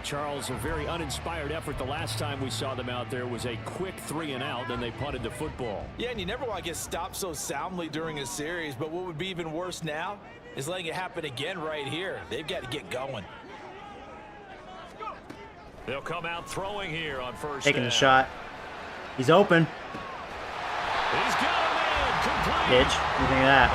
Charles, a very uninspired effort. The last time we saw them out there was a quick 3-and-out, then they punted the football. Yeah, and you never want to get stopped so soundly during a series, but what would be even worse now is letting it happen again right here. They've got to get going. They'll come out throwing here on 1st Taking down. the shot. He's open. He's got a man complete. Pitch. What do you think of that?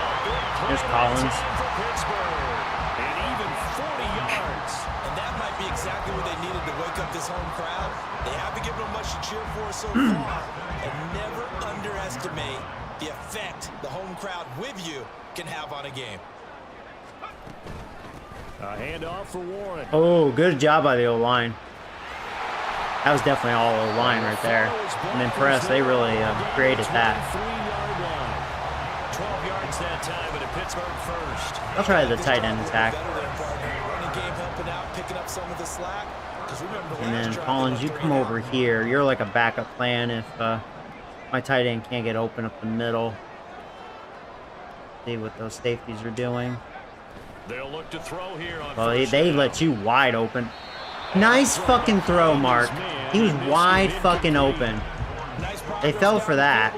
There's Collins. For Pittsburgh. And even 40 yards. And that might be exactly what they needed to wake up this home crowd. They haven't given them much to cheer for so far. And never underestimate the effect the home crowd with you can have on a game. A handoff for Warren. Oh, good job by the O-line. That was definitely all O-line right there. I'm impressed. They really created that. 12 yards that time, and a Pittsburgh first. I'll try the tight end attack. And then Collins, you come over here. You're like a backup plan if my tight end can't get open up the middle. See what those safeties are doing. They'll look to throw here on Well, they let you wide open. Nice fucking throw, Mark. He was wide fucking open. They fell for that.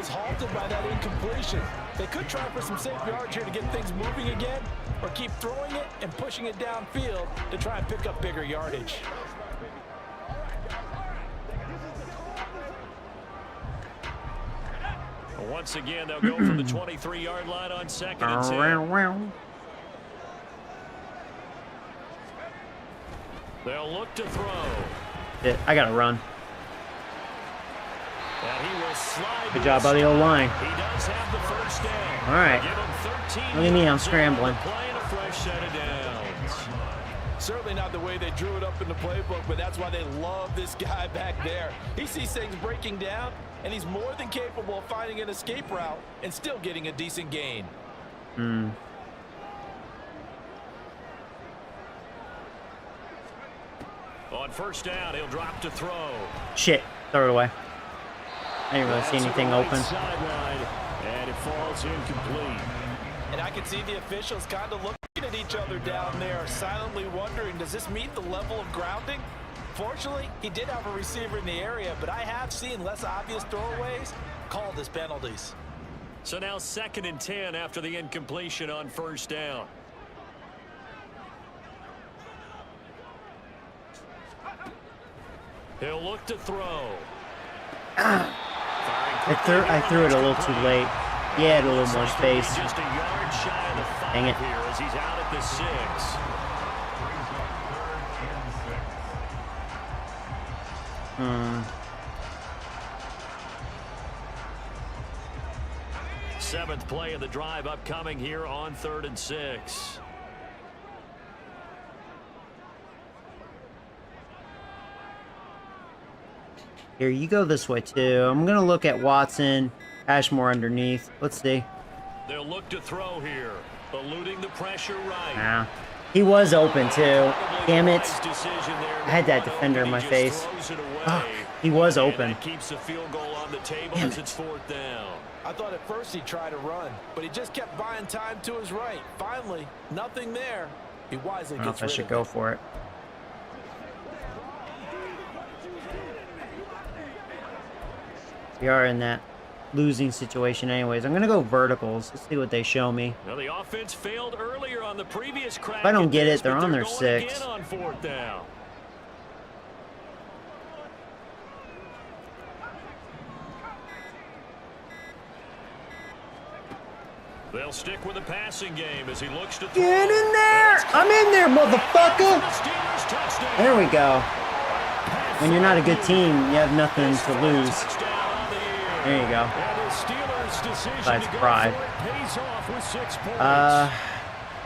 They could try for some safe yards here to get things moving again, or keep throwing it and pushing it downfield to try and pick up bigger yardage. Once again, they'll go from the 23-yard line on 2nd and 10. They'll look to throw. I gotta run. And he will slide. Good job by the O-line. He does have the first down. All right. Give him 13 Look at me, I'm yards scrambling. Playing a fresh set of downs. Certainly not the way they drew it up in the playbook, but that's why they love this guy back there. He sees things breaking down, and he's more than capable of finding an escape route and still getting a decent gain. On first down, he'll drop to throw. Shit. Throw it away. I didn't really see anything open. Sideline, and it falls incomplete. And I can see the officials kind of looking at each other down there, silently wondering, does this meet the level of grounding? Fortunately, he did have a receiver in the area, but I have seen less obvious throwaways called as penalties. So now 2nd and 10 after the incompletion on first down. He'll look to throw. I threw it a little too late. He had a little more space. Just a yard shy of the 5 Dang it. here as he's out at the 6. Seventh play of the drive upcoming here on 3rd and 6. Here, you go this way too. I'm gonna look at Watson, Ashmore underneath. Let's see. They'll look to throw here, eluding the pressure right. Nah. He was open too. Damn it. I had that defender in my face. Fuck. He was open. Keeps the field goal on the table Damn as it's 4th down. I thought at first he'd try to run, but he just kept buying time to his right. Finally, nothing there. He wisely I don't know gets if I rid should of go it. for it. We are in that losing situation anyways. I'm gonna go verticals. Let's see what they show me. Now the offense failed earlier on the previous crack. If I don't at get this, it, they're but on their going 6. again on 4th down. They'll stick with the passing game as he looks to throw. Get in there! I'm in there, motherfucker! Steelers touchdown. There we go. When you're not a good team, you have nothing to lose. Touchdown on the year. There you go. And the Steelers' decision Besides to go pride. for it pays off with 6 points.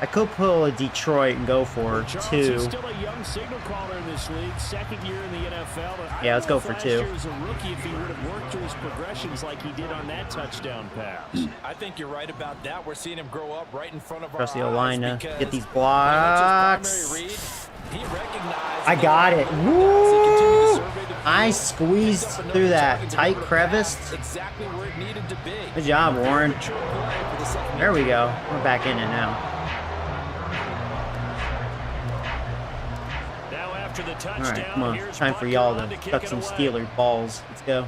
I could pull a Detroit and go for Charles 2. is still a young signal caller in this league, 2nd year in the NFL. Yeah, let's go for 2. Last year as a rookie, if he would have worked through his progressions like he did on that touchdown pass. I think you're right about that. We're seeing him grow up right in front of our Trust the eyes O-line to because get these when blocks. Mitchell's primary read, he recognized I that got it. as he continued to Woo! survey the field, I he squeezed picked up through another that target to tight put a crevice. pass exactly where it needed to be. Good job, Warren. Mature play for the second There we go. We're back in it now. Now after the touchdown, Alright, come on. here's Time for Buck y'all on to kick tuck it some away. Steeler balls. Let's go.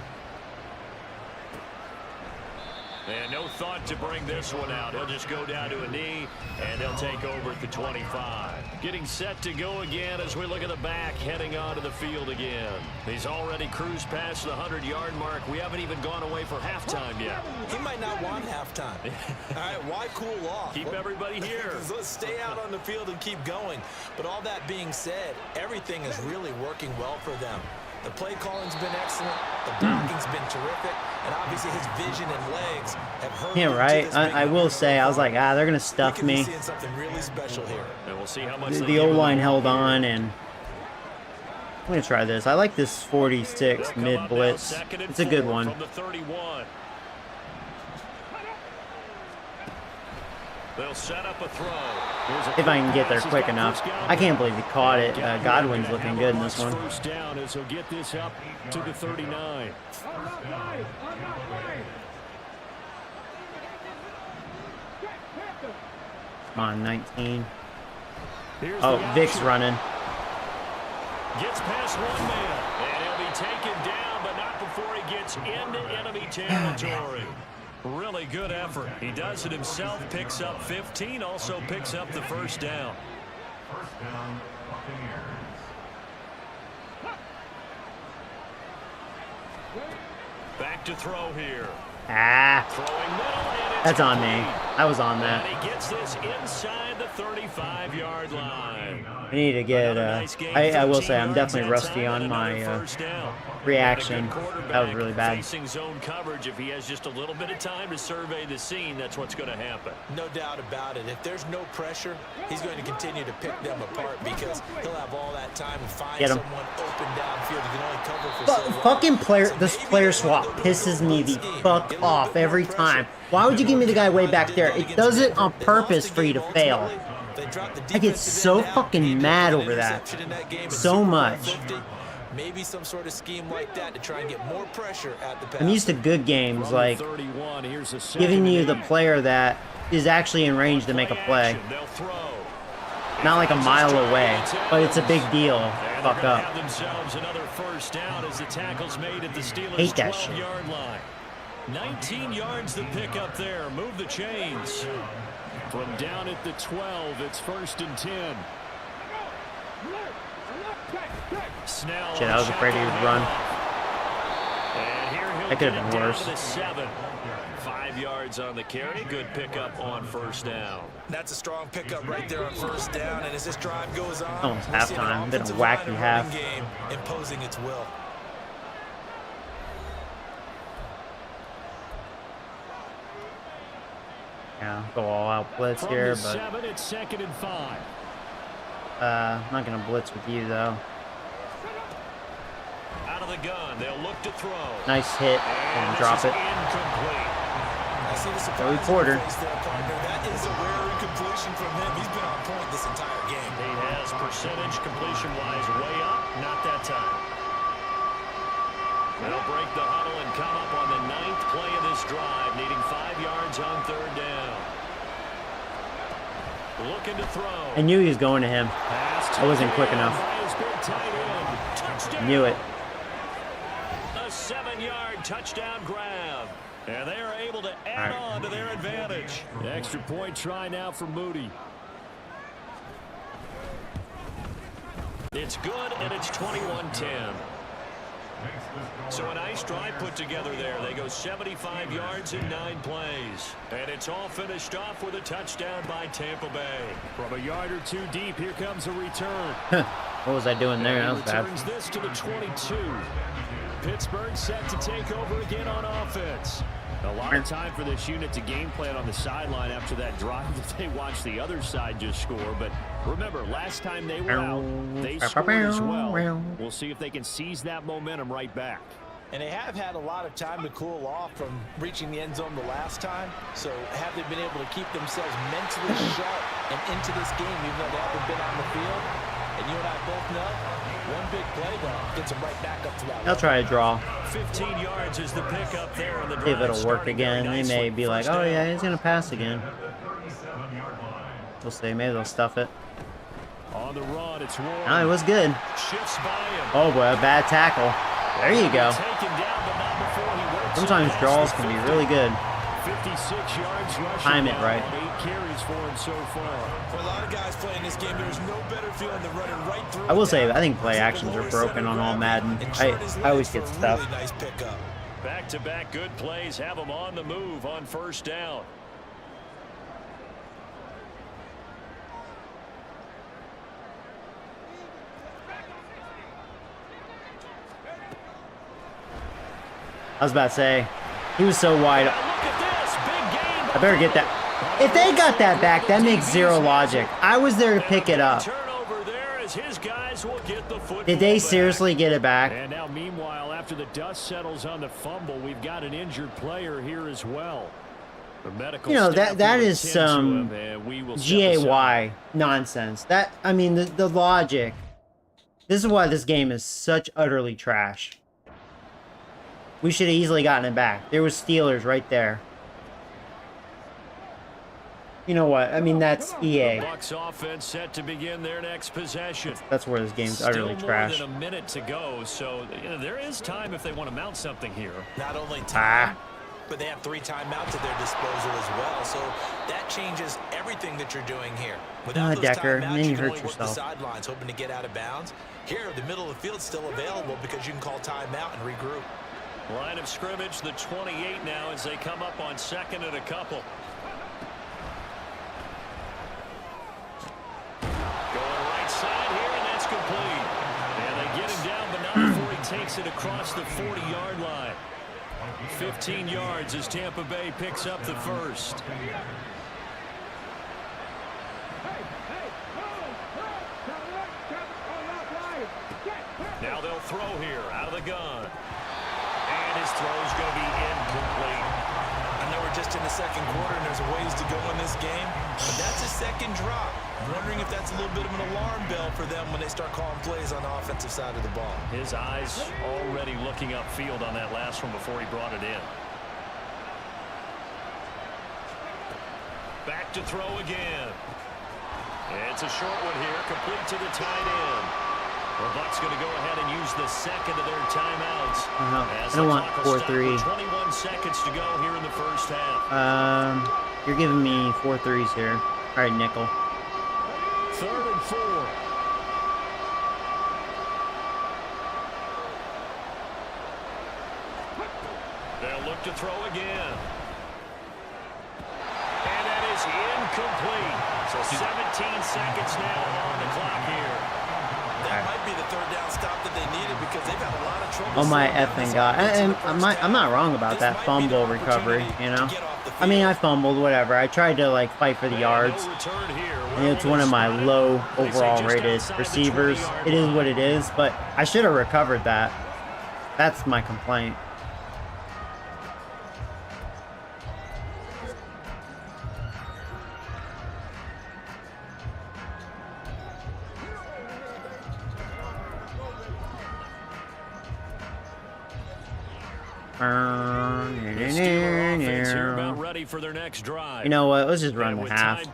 And no thought to bring this one out. He'll just go down to a knee, and they'll take over at the 25. Getting set to go again as we look at the back, heading onto the field again. He's already cruised past the 100-yard mark. We haven't even gone away for halftime yet. He might not want halftime. All right, why cool off? Keep everybody here. Let's stay out on the field and keep going. But all that being said, everything is really working well for them. The play calling's been excellent. The blocking's been terrific. And obviously his vision and legs have hurt. Yeah, right. I will say, I was like, they're going to stuff me. Seeing something really special here. And we'll see how much The O-line held on, and I'm going to try this. I like this 46 mid blitz. It's a good one. From the 31. They'll set up a throw. If I can get there quick enough. I can't believe he caught it. Godwin's looking good in this one. First down as he'll get this up to the 39. Come on, 19. Oh, Vic's running. Gets past one man, and he'll be taken down, but not before he gets into enemy territory. Really good effort. He does it himself, picks up 15, also picks up the first down. Back to throw here. Throwing middle, that's on me. I was on that. And he gets this inside the 35-yard line. I need to get, I will say, I'm definitely rusty on my reaction. That was really bad. Facing zone coverage, if he has just a little bit of time to survey the scene, that's what's going to happen. No doubt about it. If there's no pressure, he's going to continue to pick them apart because he'll have all that time to find someone open downfield. He can only cover for so long. Fucking this player swap pisses me the fuck off every time. Why would you give me the guy way back there? It does it on purpose for you to fail. I get so fucking mad over that. So much. Maybe some sort of scheme like that to try and get more pressure at the pass. I'm used to good games, like giving you the player that is actually in range to make a play. Not like a mile away, but it's a big deal. Fuck up. Hate that shit. 19 yards the pickup there. Move the chains. From down at the 12, it's 1st and 10. Snell. Shit, I was afraid he would run. That could have been worse. 5 yards on the carry. Good pickup on first down. That's a strong pickup right there on first down. And as this drive goes on, almost halftime. Been a wacky half. Game imposing its will. Yeah, go all out blitz here, but 7, it's 2nd and 5. I'm not gonna blitz with you though. Out of the gun, they'll look to throw. Nice hit and drop it. Joey Porter. That is a rare incompletion from him. He's been on point this entire game. He has percentage completion-wise way up. Not that time. They'll break the huddle and come up on the 9th play of this drive, needing 5 yards on 3rd down. Looking to throw. I knew he was going to him. I wasn't quick enough. Knew it. A 7-yard touchdown grab. And they are able to add on to their advantage. Extra point try now for Moody. It's good, and it's 21-10. So a nice drive put together there. They go 75 yards in 9 plays. And it's all finished off with a touchdown by Tampa Bay. From a yard or two deep, here comes a return. What was I doing there? That was bad. Returns this to the 22. Pittsburgh set to take over again on offense. A lot of time for this unit to game plan on the sideline after that drive that they watched the other side just score. But remember, last time they were out, they scored as well. We'll see if they can seize that momentum right back. And they have had a lot of time to cool off from reaching the end zone the last time. So have they been able to keep themselves mentally sharp and into this game, even though they haven't been on the field? And you and I both know, one big play, though, gets them right back up to that. They'll try to draw. 15 yards is the pickup there on the drive. See if it'll work again. They may be like, oh yeah, he's gonna pass again. We'll see. Maybe they'll stuff it. On the run, it's Warren. No, it was good. Shifts by him. Oh boy, a bad tackle. There you go. Sometimes draws can be really good. 56 yards rushing. Time it right. 8 carries for him so far. For a lot of guys playing this game, there's no better feeling than running right through. I will say, I think play actions are broken on All-Madden. I always get stuff. Really nice pickup. Back-to-back good plays have them on the move on first down. I was about to say, he was so wide. Look at this, big game. I better get that. If they got that back, that makes zero logic. I was there to pick it up. Turnover there as his guys will get the football Did they back. seriously get it back? And now, meanwhile, after the dust settles on the fumble, we've got an injured player here as well. The medical You know, staff that will is attend to some him, and we will step aside. GAY nonsense. That, I mean, the logic. This is why this game is such utterly trash. We should have easily gotten it back. There was Steelers right there. You know what? I mean, that's EA. Bucks offense set to begin their next possession. That's where this game's utterly trash. Still more than a minute to go, so there is time if they want to mount something here. Not only time, but they have 3 timeouts at their disposal as well. So that changes everything that you're doing here. Without those Decker, timeouts, then you you can hurt only work the yourself. sidelines, hoping to get out of bounds. Here, the middle of the field's still available because you can call timeout and regroup. Line of scrimmage, the 28 now as they come up on second and a couple. Going right side here, and that's complete. And they get him down, but not before he takes it across the 40-yard line. 15 yards as Tampa Bay picks up the first. Now they'll throw here out of the gun. And his throw's going to be incomplete. I know we're just in the second quarter and there's a ways to go in this game, but that's a second drop. I'm wondering if that's a little bit of an alarm bell for them when they start calling plays on the offensive side of the ball. His eyes already looking upfield on that last one before he brought it in. Back to throw again. It's a short one here, complete to the tight end. The Bucks going to go ahead and use the second of their timeouts. I don't want 4-3. 21 seconds to go here in the first half. You're giving me 4 threes here. All right, nickel. 3rd and 4. They'll look to throw again. And that is incomplete. So 17 seconds now on the clock here. That might be the third down stop that they needed because they've had a lot of trouble. Oh my effing god! And I'm not wrong about that fumble recovery. You know, I mean, I fumbled, whatever. I tried to like fight for the yards. And it's one of my low overall rated receivers. It is what it is, but I should have recovered that. That's my complaint. For their next drive. You know what? Let's just run the half. As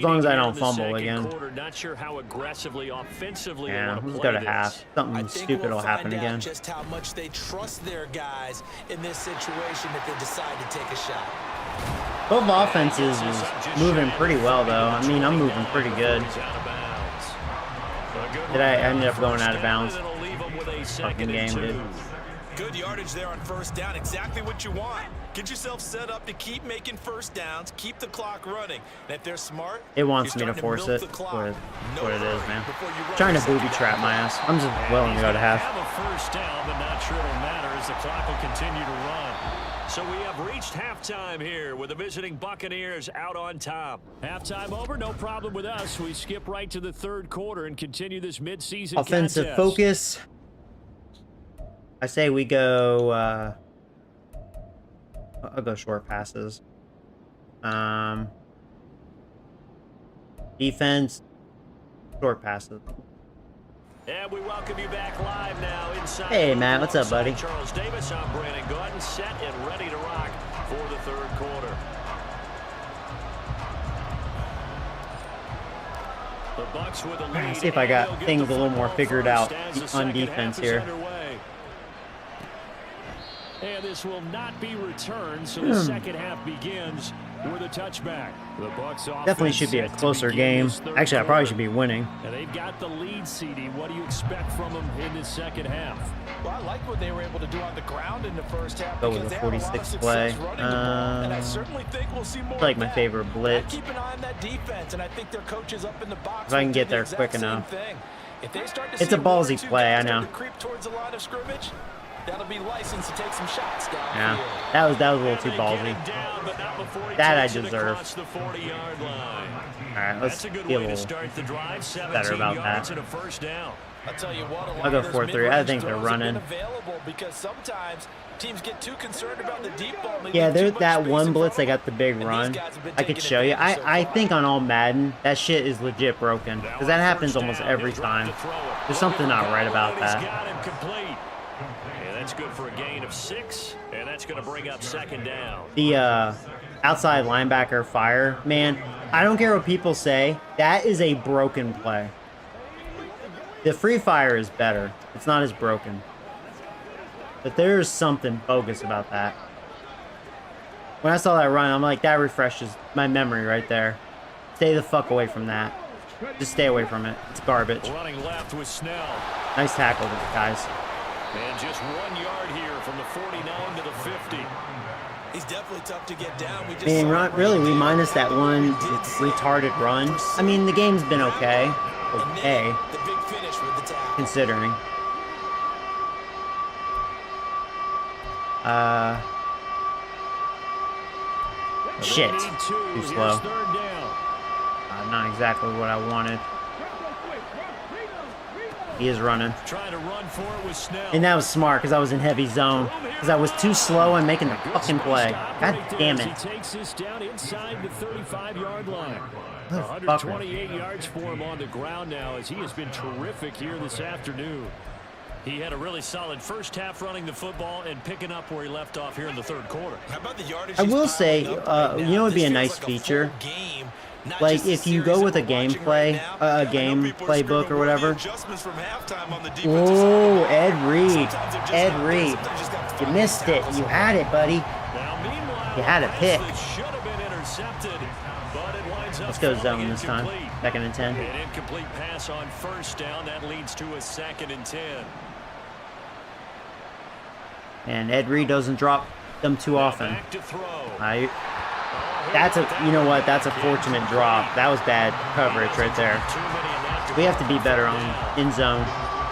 long as I don't fumble again. Quarter, not sure how aggressively, offensively Yeah, let's go to half. Something stupid will happen again. Just how much they trust their guys in this situation if they decide to take a shot. Both offenses is moving pretty well, though. I mean, I'm moving pretty good. Did I end up going out of bounds? Fucking game, dude. Good yardage there on first down. Exactly what you want. Get yourself set up to keep making first downs, keep the clock running. And if they're smart, it wants me to force it. That's what it is, man. Trying to booby trap my ass. I'm just willing to go to half. Have a first down, but not sure it'll matter as the clock will continue to run. So we have reached halftime here with the visiting Buccaneers out on top. Halftime over, no problem with us. We skip right to the third quarter and continue this midseason offensive contest. Focus. I say we go, I'll go short passes. Defense, short passes. And we welcome you back live now inside. Hey, Matt, what's up, buddy? Charles Davis, I'm Brandon Gordon, set and ready to rock for the third quarter. The Bucks with a lead. See if I got things a little more figured out on defense here. And And this will not be returned, so the second half begins with a touchback. The Bucs Definitely should be a closer game. Actually, I probably should be winning. And they've got the lead, CD. What do you expect from them in the second half? Well, I like what they were able to do on the ground in the first half. Go with a 46 play. And I certainly think we'll see more. Like my favorite blitz. Keep an eye on that defense, and I think their coaches up in the box. If I can get there quick enough. It's a ballsy play, I know. That'll be licensed to take some shots down. Yeah, that was a little too ballsy. That I deserve. All right, let's be a little better about that. I'll tell you what, I'll go 4-3. I think they're running. Because sometimes teams get too concerned about the deep ball. Yeah, there's that one blitz. They got the big run. I could show you. I think on All-Madden, that shit is legit broken. Because that happens almost every time. There's something not right about that. That's good for a gain of 6, and that's going to bring up second down. The outside linebacker fire, man, I don't care what people say. That is a broken play. The free fire is better. It's not as broken. But there's something bogus about that. When I saw that run, I'm like, that refreshes my memory right there. Stay the fuck away from that. Just stay away from it. It's garbage. Running left with Snell. Nice tackle, guys. And just 1 yard here from the 49 to the 50. He's definitely tough to get down. Man, really, we minus that one retarded run. I mean, the game's been okay. Okay. Considering. Shit. Too slow. Not exactly what I wanted. He is running. Trying to run for it with Snell. And that was smart because I was in heavy zone. Because I was too slow and making the fucking play. God damn it. He takes this down inside the 35-yard line. 128 128 yards for him on the ground now as he has been terrific here this afternoon. He had a really solid first half running the football and picking up where he left off here in the third quarter. How about the yardage? I will say, you know what would be a nice feature? Like if you go with a gameplay book or whatever. Oh, Ed Reed. Ed Reed. You missed it. You had it, buddy. You had a pick. Let's go zone this time. 2nd and 10. An incomplete pass on first down. That leads to a 2nd and 10. And Ed Reed doesn't drop them too often. You know what? That's a fortunate drop. That was bad coverage right there. We have to be better on in zone.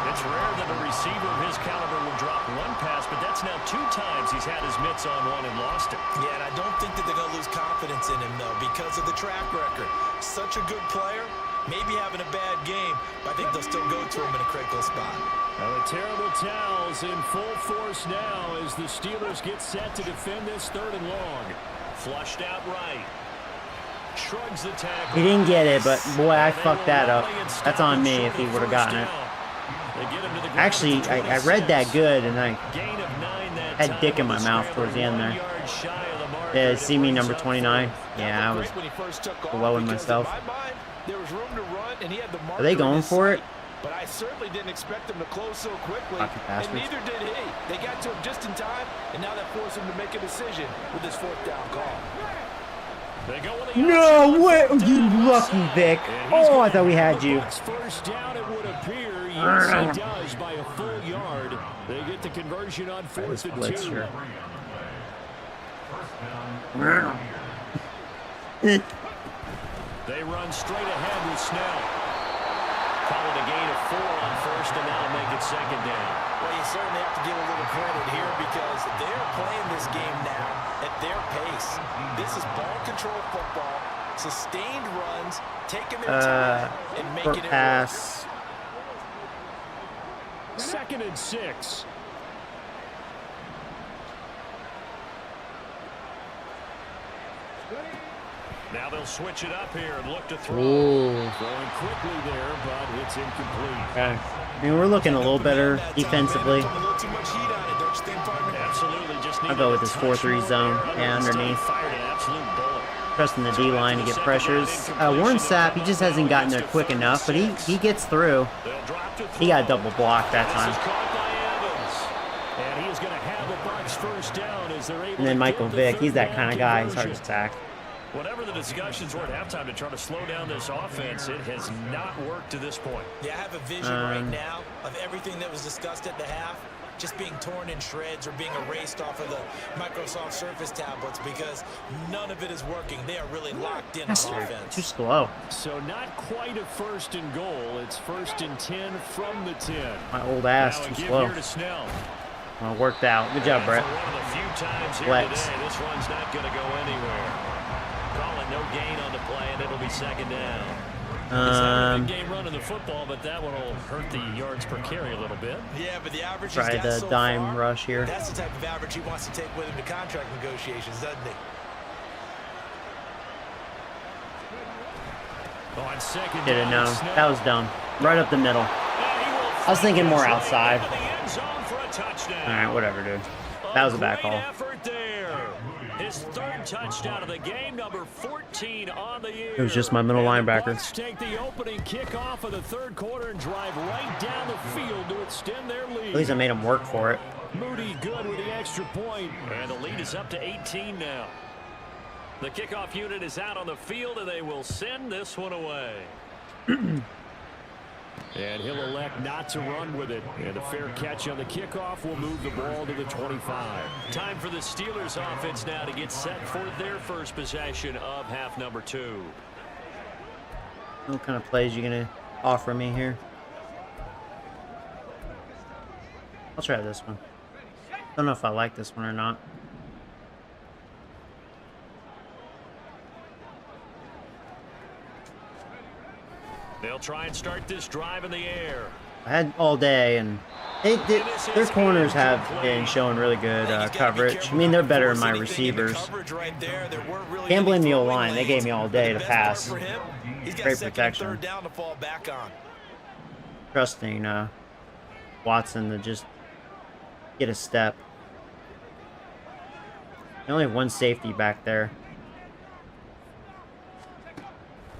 It's rare that a receiver of his caliber will drop one pass, but that's now 2 times he's had his mitts on one and lost it. Yeah, and I don't think that they're going to lose confidence in him, though, because of the track record. Such a good player, maybe having a bad game, but I think they'll still go to him in a critical spot. Now the terrible towels in full force now as the Steelers get set to defend this 3rd and long. Flushed out right. Shrugs the tackle. He didn't get it, but boy, I fucked that up. That's on me if he would have gotten it. Actually, I read that good, and I had dick in my mouth towards the end there. Yeah, see me number 29? Yeah, I was blowing myself. Are they going for it? But I certainly didn't expect them to close so quickly, and neither did he. They got to him just in time, and now that forced him to make a decision with this 4th down call. No way! You lucky Vic. Oh, I thought we had you. First down, it would appear. Yes, he does by a full yard. They get the conversion on 4th and 2. They run straight ahead with Snell. Call it a gain of 4 on first, and that'll make it 2nd down. Well, you certainly have to give a little credit here because they're playing this game now at their pace. This is ball control football, sustained runs, taking their time, and making it pass. Work. 2nd and 6. Now they'll switch it up here and look to throw. Throwing quickly there, but it's incomplete. Okay. I mean, we're looking a little better defensively. I'll go with this 4-3 zone. Yeah, underneath. Trusting the D-line to get pressures. Warren Sapp, he just hasn't gotten there quick enough, but he gets through. He got double blocked that time. And he is going to have a Bucs first down. able And then to Michael get the Vick, he's third that kind of down guy. He's hard to conversion. sack. Whatever the discussions were at halftime to try to slow down this offense, it has not worked to this point. Yeah, I have a vision right now of everything that was discussed at the half just being torn in shreds or being erased off of the Microsoft Surface tablets because none of it is working. They are really locked in on offense. Too slow. So not quite a 1st and goal. It's 1st and 10 from the 10. My old ass Now a too give slow. here to Snell. Well, worked out. Good job, Brett. For one of the few times here Flex. today, this one's not going to go anywhere. Calling no gain on the play, and it'll be 2nd down. He's having a big game running the football, but that one will hurt the yards per carry a little bit. Yeah, but the average Try he's got the so dime far, rush here. that's the type of average he wants to take with him to contract negotiations, doesn't he? On 2nd Did it down, know. Snell. That was dumb. Right up the middle. I was thinking more outside. All right, whatever, dude. That was a bad call. Effort there. His 3rd touchdown of the game, number 14 on the year. It was just my middle And the linebacker. Bucs take the opening kickoff of the 3rd quarter and drive right down the field to extend their lead. At least I made him work for it. Moody good with the extra point, and the lead is up to 18 now. The kickoff unit is out on the field, and they will send this one away. And he'll elect not to run with it. And a fair catch on the kickoff will move the ball to the 25. Time for the Steelers offense now to get set for their first possession of half number 2. What kind of plays you gonna offer me here? I'll try this one. Don't know if I like this one or not. They'll try and start this drive in the air. I had all day, and their corners have been showing really good coverage. I mean, they're better than my receivers. Can't blame the O-line. They gave me all day to pass. Great protection. Trusting Watson to just get a step. They only have one safety back there.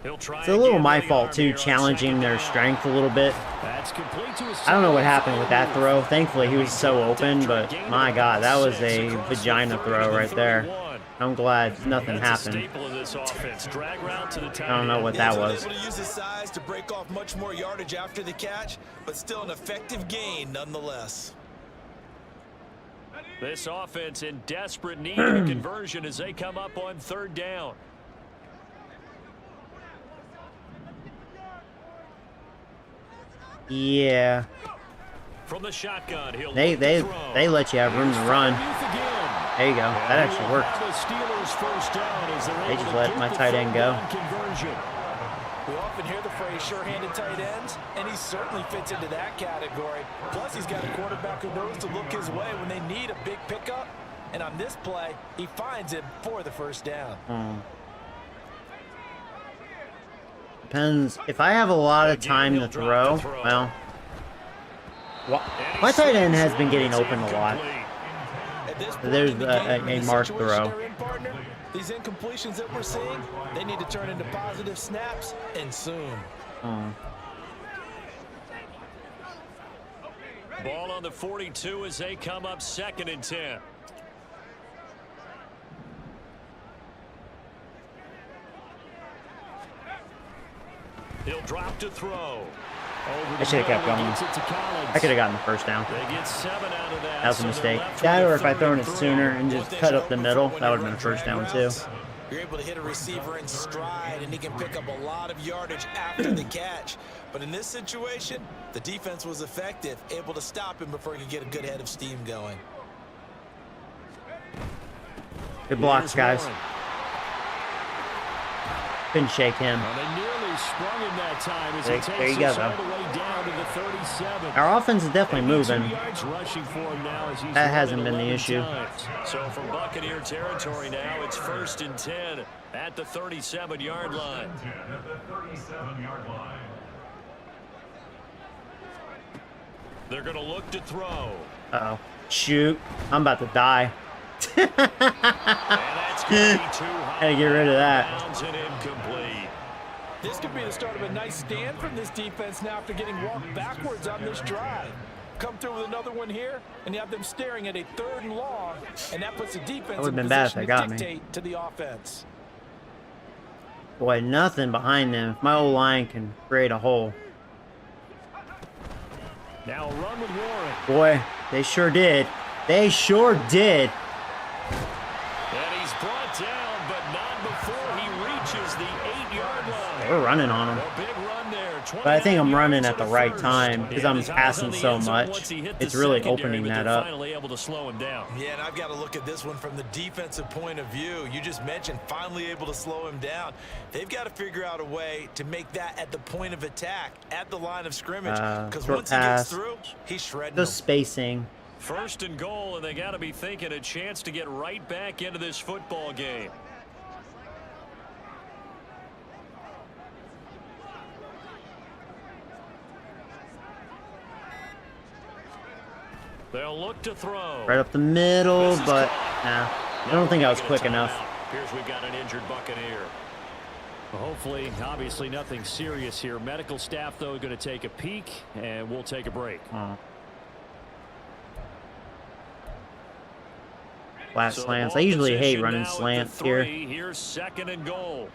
It's a little my fault, too, challenging their strength a little bit. I don't know what happened with that throw. Thankfully, he was so open, but my God, that was a vagina throw right there. I'm glad nothing happened. I don't know what that was. Able to use his size to break off much more yardage after the catch, but still an effective gain nonetheless. This offense in desperate need of a conversion as they come up on 3rd down. Yeah. From the shotgun, They let you have room to run. There you go. That actually worked. They just let my tight end go. We often hear the phrase sure-handed tight ends, and he certainly fits into that category. Plus, he's got a quarterback who knows to look his way when they need a big pickup. And on this play, he finds it for the 1st down. Depends. If I have a lot of time to throw, well, my tight end has been getting open a lot. There's a marked throw. These incompletions that we're seeing, they need to turn into positive snaps, and soon. Ball on the 42 as they come up 2nd and 10. He'll drop to throw. I should have kept going. I could have gotten the 1st down. They get 7 out of that. That was a mistake. That, or if I thrown it sooner and just cut up the middle, that would have been a 1st down too. You're able to hit a receiver in stride, and he can pick up a lot of yardage after the catch. But in this situation, the defense was effective, able to stop him before he could get a good head of steam going. Good blocks, guys. Couldn't shake him. There you go, though. Our offense is definitely moving. That hasn't been the issue. So from Buccaneer territory now, it's 1st and 10 at the 37-yard line. They're going to look to throw. Uh-oh. Shoot. I'm about to die. Gotta get rid of that. This could be the start of a nice stand from this defense now after getting walked backwards on this drive. come through with another one here, and you have them staring at a 3rd and long, and that puts the defense would've in been bad if position they to got me. dictate to the offense. Boy, nothing behind them. If my O-line can create a hole. Now a run with Warren. Boy, they sure did. They sure did. And he's brought down, but not before he reaches the 8-yard line. We're running on them. A big run there. But I think I'm 29 running yards at the to right first. time because I'm And his eyes passing on the so end zone much. once he hit the It's really secondary, opening but that they're up. finally able to slow him down. Yeah, and I've got to look at this one from the defensive point of view. You just mentioned finally able to slow him down. They've got to figure out a way to make that at the point of attack, at the line of scrimmage. Because Short once he gets pass. through, he's shredding The them. spacing. 1st and goal, and they got to be thinking a chance to get right back into this football game. They'll look to throw. Right up the middle, This is but caught. nah. I don't think I was quick enough. Here's we've got an injured Buccaneer. Well, hopefully, obviously nothing serious here. Medical staff, though, going to take a peek, and we'll take a break. Oh. Flat So the slants. ball I usually hate position running now at the slants 3. here. Here's 2nd and goal.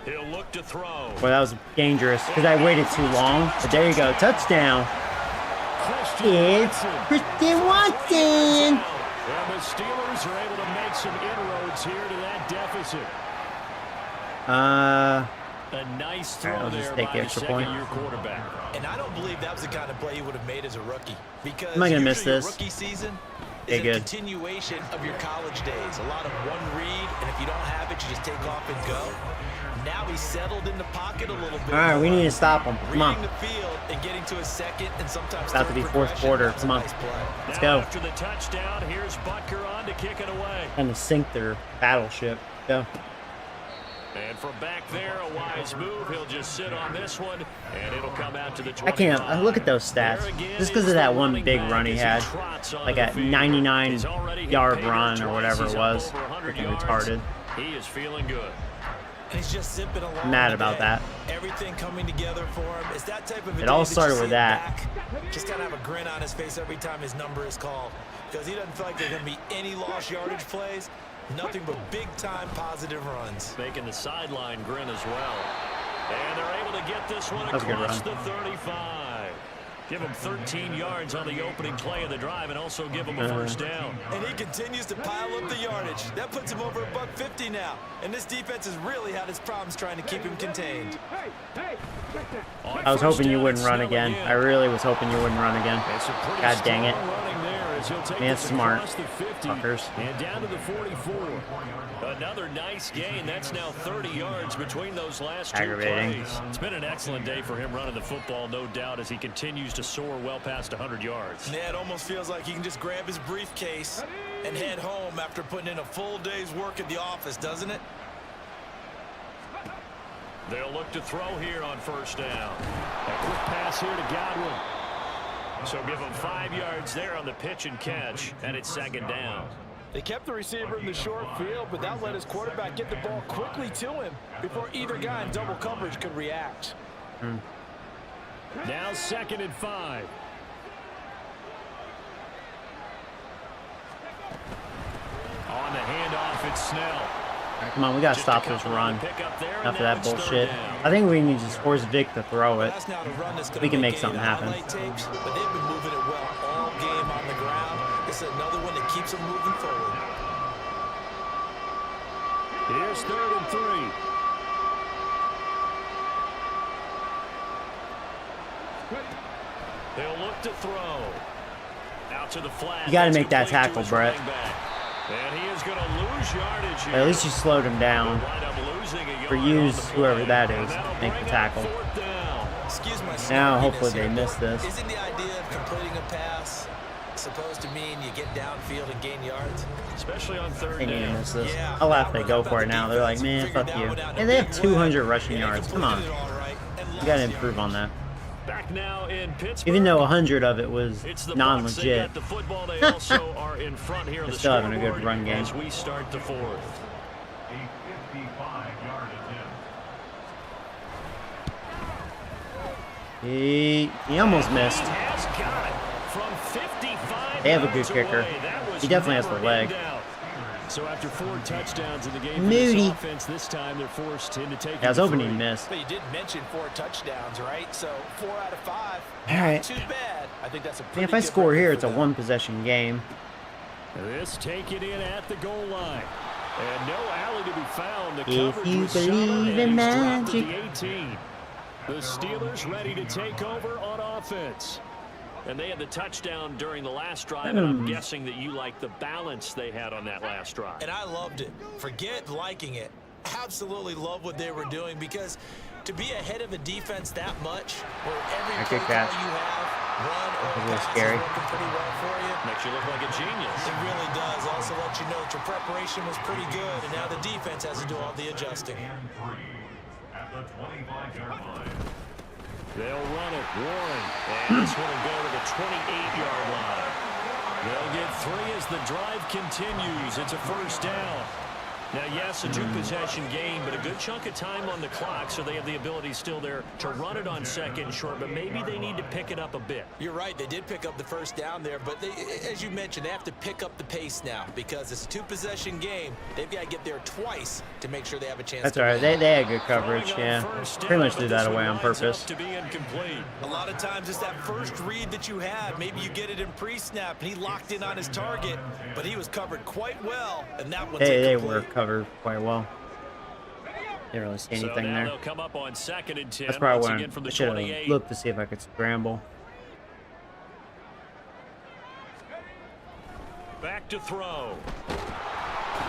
He'll look to throw. Boy, that was dangerous because I waited too long. But there you go. Touchdown. It's Christian Watson. And the Steelers are able to make some inroads here to that deficit. A nice throw I'll there just take by the the extra point. second-year quarterback. And I don't believe that was the kind of play he would have made as a rookie. Because Am I gonna miss usually your this? rookie season Okay, is a good. continuation of your college days. A lot of one read, and if you don't have it, you just take off and go. Now he's settled in the pocket a little bit. All right, we more. need to stop him. Come on. Reading the field and getting to his second and sometimes About to third be fourth progression. quarter. That's a Come on. nice play. Let's Now go. after the touchdown, here's Butker on to kick it away. Trying to sink their battleship. Go. And from back there, a wise move. He'll just sit on this one, and it'll come out to the 25. I can't. Look at those stats. There again Just because is of that the one running big back run he as had. trots onto Like the a field. 99-yard He's already hit run pay or dirt whatever twice. it He's was. up over 100 Freaking yards. retarded. He is feeling good. And he's just zipping along. Mad about today. that. Everything coming together for him. It's that type of a It day all that you started with sit that. back, just kind of have a grin on his face every time his number is called. Because he doesn't feel like there's going to be any lost yardage plays. Nothing but big-time positive runs. Making the sideline grin as well. And they're able to get this one That was a good across run. the 35. Give him 13 yards on the opening play of the drive and also give him a Uh-huh. first down. And he continues to pile up the yardage. That puts him over $150 now. And this defense has really had its problems trying to keep him contained. On I was first hoping you down, wouldn't it's run Snell again. I really was hoping you wouldn't run again. And some pretty God dang it. strong running there as he'll take Man, this smart. across the 50 Fuckers. and down to the 44. Another nice gain. That's now 30 yards between those last two Aggravating. plays. It's been an excellent day for him running the football, no doubt, as he continues to soar well past 100 yards. Yeah, it almost feels like he can just grab his briefcase and head home after putting in a full day's work at the office, doesn't it? They'll look to throw here on first down. A quick pass here to Godwin. So give him 5 yards there on the pitch and catch, and it's second down. They kept the receiver in the short field, but that let his quarterback get the ball quickly to him before either guy in double coverage could react. Now 2nd and 5. On the handoff, it's Snell. Come on, we gotta Just stop a this couple on run. the pickup there, and Enough of now that it's third bullshit. down. I think we need to just force Vic to throw it. That's not a run that's gonna We can make any something of the happen. highlight Tapes, but they've been moving it well all game on the ground. It's another one that keeps them moving forward. Here's 3rd and 3. They'll look to throw. Out to the flat. You gotta That's make that complete to tackle, his Brett. running back. And he is going to lose yardage here. At least you slowed him down. Wind up losing a yard For on use the whoever play. that And is, that'll make bring the up tackle. fourth down. Excuse my Now, snarkiness hopefully they here, miss but this. Isn't the idea of completing a pass supposed to mean you get downfield and gain yards? Especially on third They need to down. miss this. Yeah, I laugh that they one, go how for about it the now. They're like, defense man, figured fuck that you. one out in And a they have big 200 way, rushing and they yards. Come on. completed it all right and You gotta lost improve on that. Back now in Pittsburgh. Even though 100 of it was It's the Bucs. They non-legit. got the football. They also are in front here on They're the still having a good scoreboard run game. as we start the fourth. He almost missed. He has got it from 55 They have a good yards kicker. away. That was He definitely has the never leg. in doubt. So after 4 touchdowns in the game for Moody. this offense, this time they're forced into taking Yeah, I was the hoping he 3. missed. But you did mention 4 touchdowns, right? So 4 out of 5. All right. Not too bad. I think that's a Man, pretty if I good score record here, for it's a them. one-possession game. This taken in at the goal line. And no alley to be found. The If coverage you was solid, believe and in he's dropped at magic. the 18. The Steelers ready to take over on offense. And they had the touchdown during the last drive, and I'm guessing that you like the balance they had on that last drive. And I loved it. Forget liking it. Absolutely love what they were doing, because to be ahead of a defense that much, where every I play kick call that. you have, run or That's a little pass, scary. is working pretty well for you. Makes you look like a genius. It really does. Also let you know that your preparation was pretty good, and now the defense has to do all the adjusting. They'll run it. Warren. And this one will go to the 28-yard line. They'll get 3 as the drive continues. It's a first down. Now, yes, a 2-possession game, but a good chunk of time on the clock, so they have the ability still there to run it on second and short, but maybe they need to pick it up a bit. You're right. They did pick up the first down there, but they, as you mentioned, they have to pick up the pace now, because it's a 2-possession game. They've got to get there twice to make sure they have a chance. That's to all right. win. They had good coverage, Throwing on yeah. first Pretty down, much but threw this that one away on winds up purpose. to be incomplete. A lot of times it's that first read that you have. Maybe you get it in pre-snap, and he locked in on his target, but he was covered quite well, and that one's They incomplete. were covered quite well. Didn't really see So anything now there. they'll come up on 2nd and 10. That's probably once when again from I the should 28. have looked to see if I could scramble. Back to throw.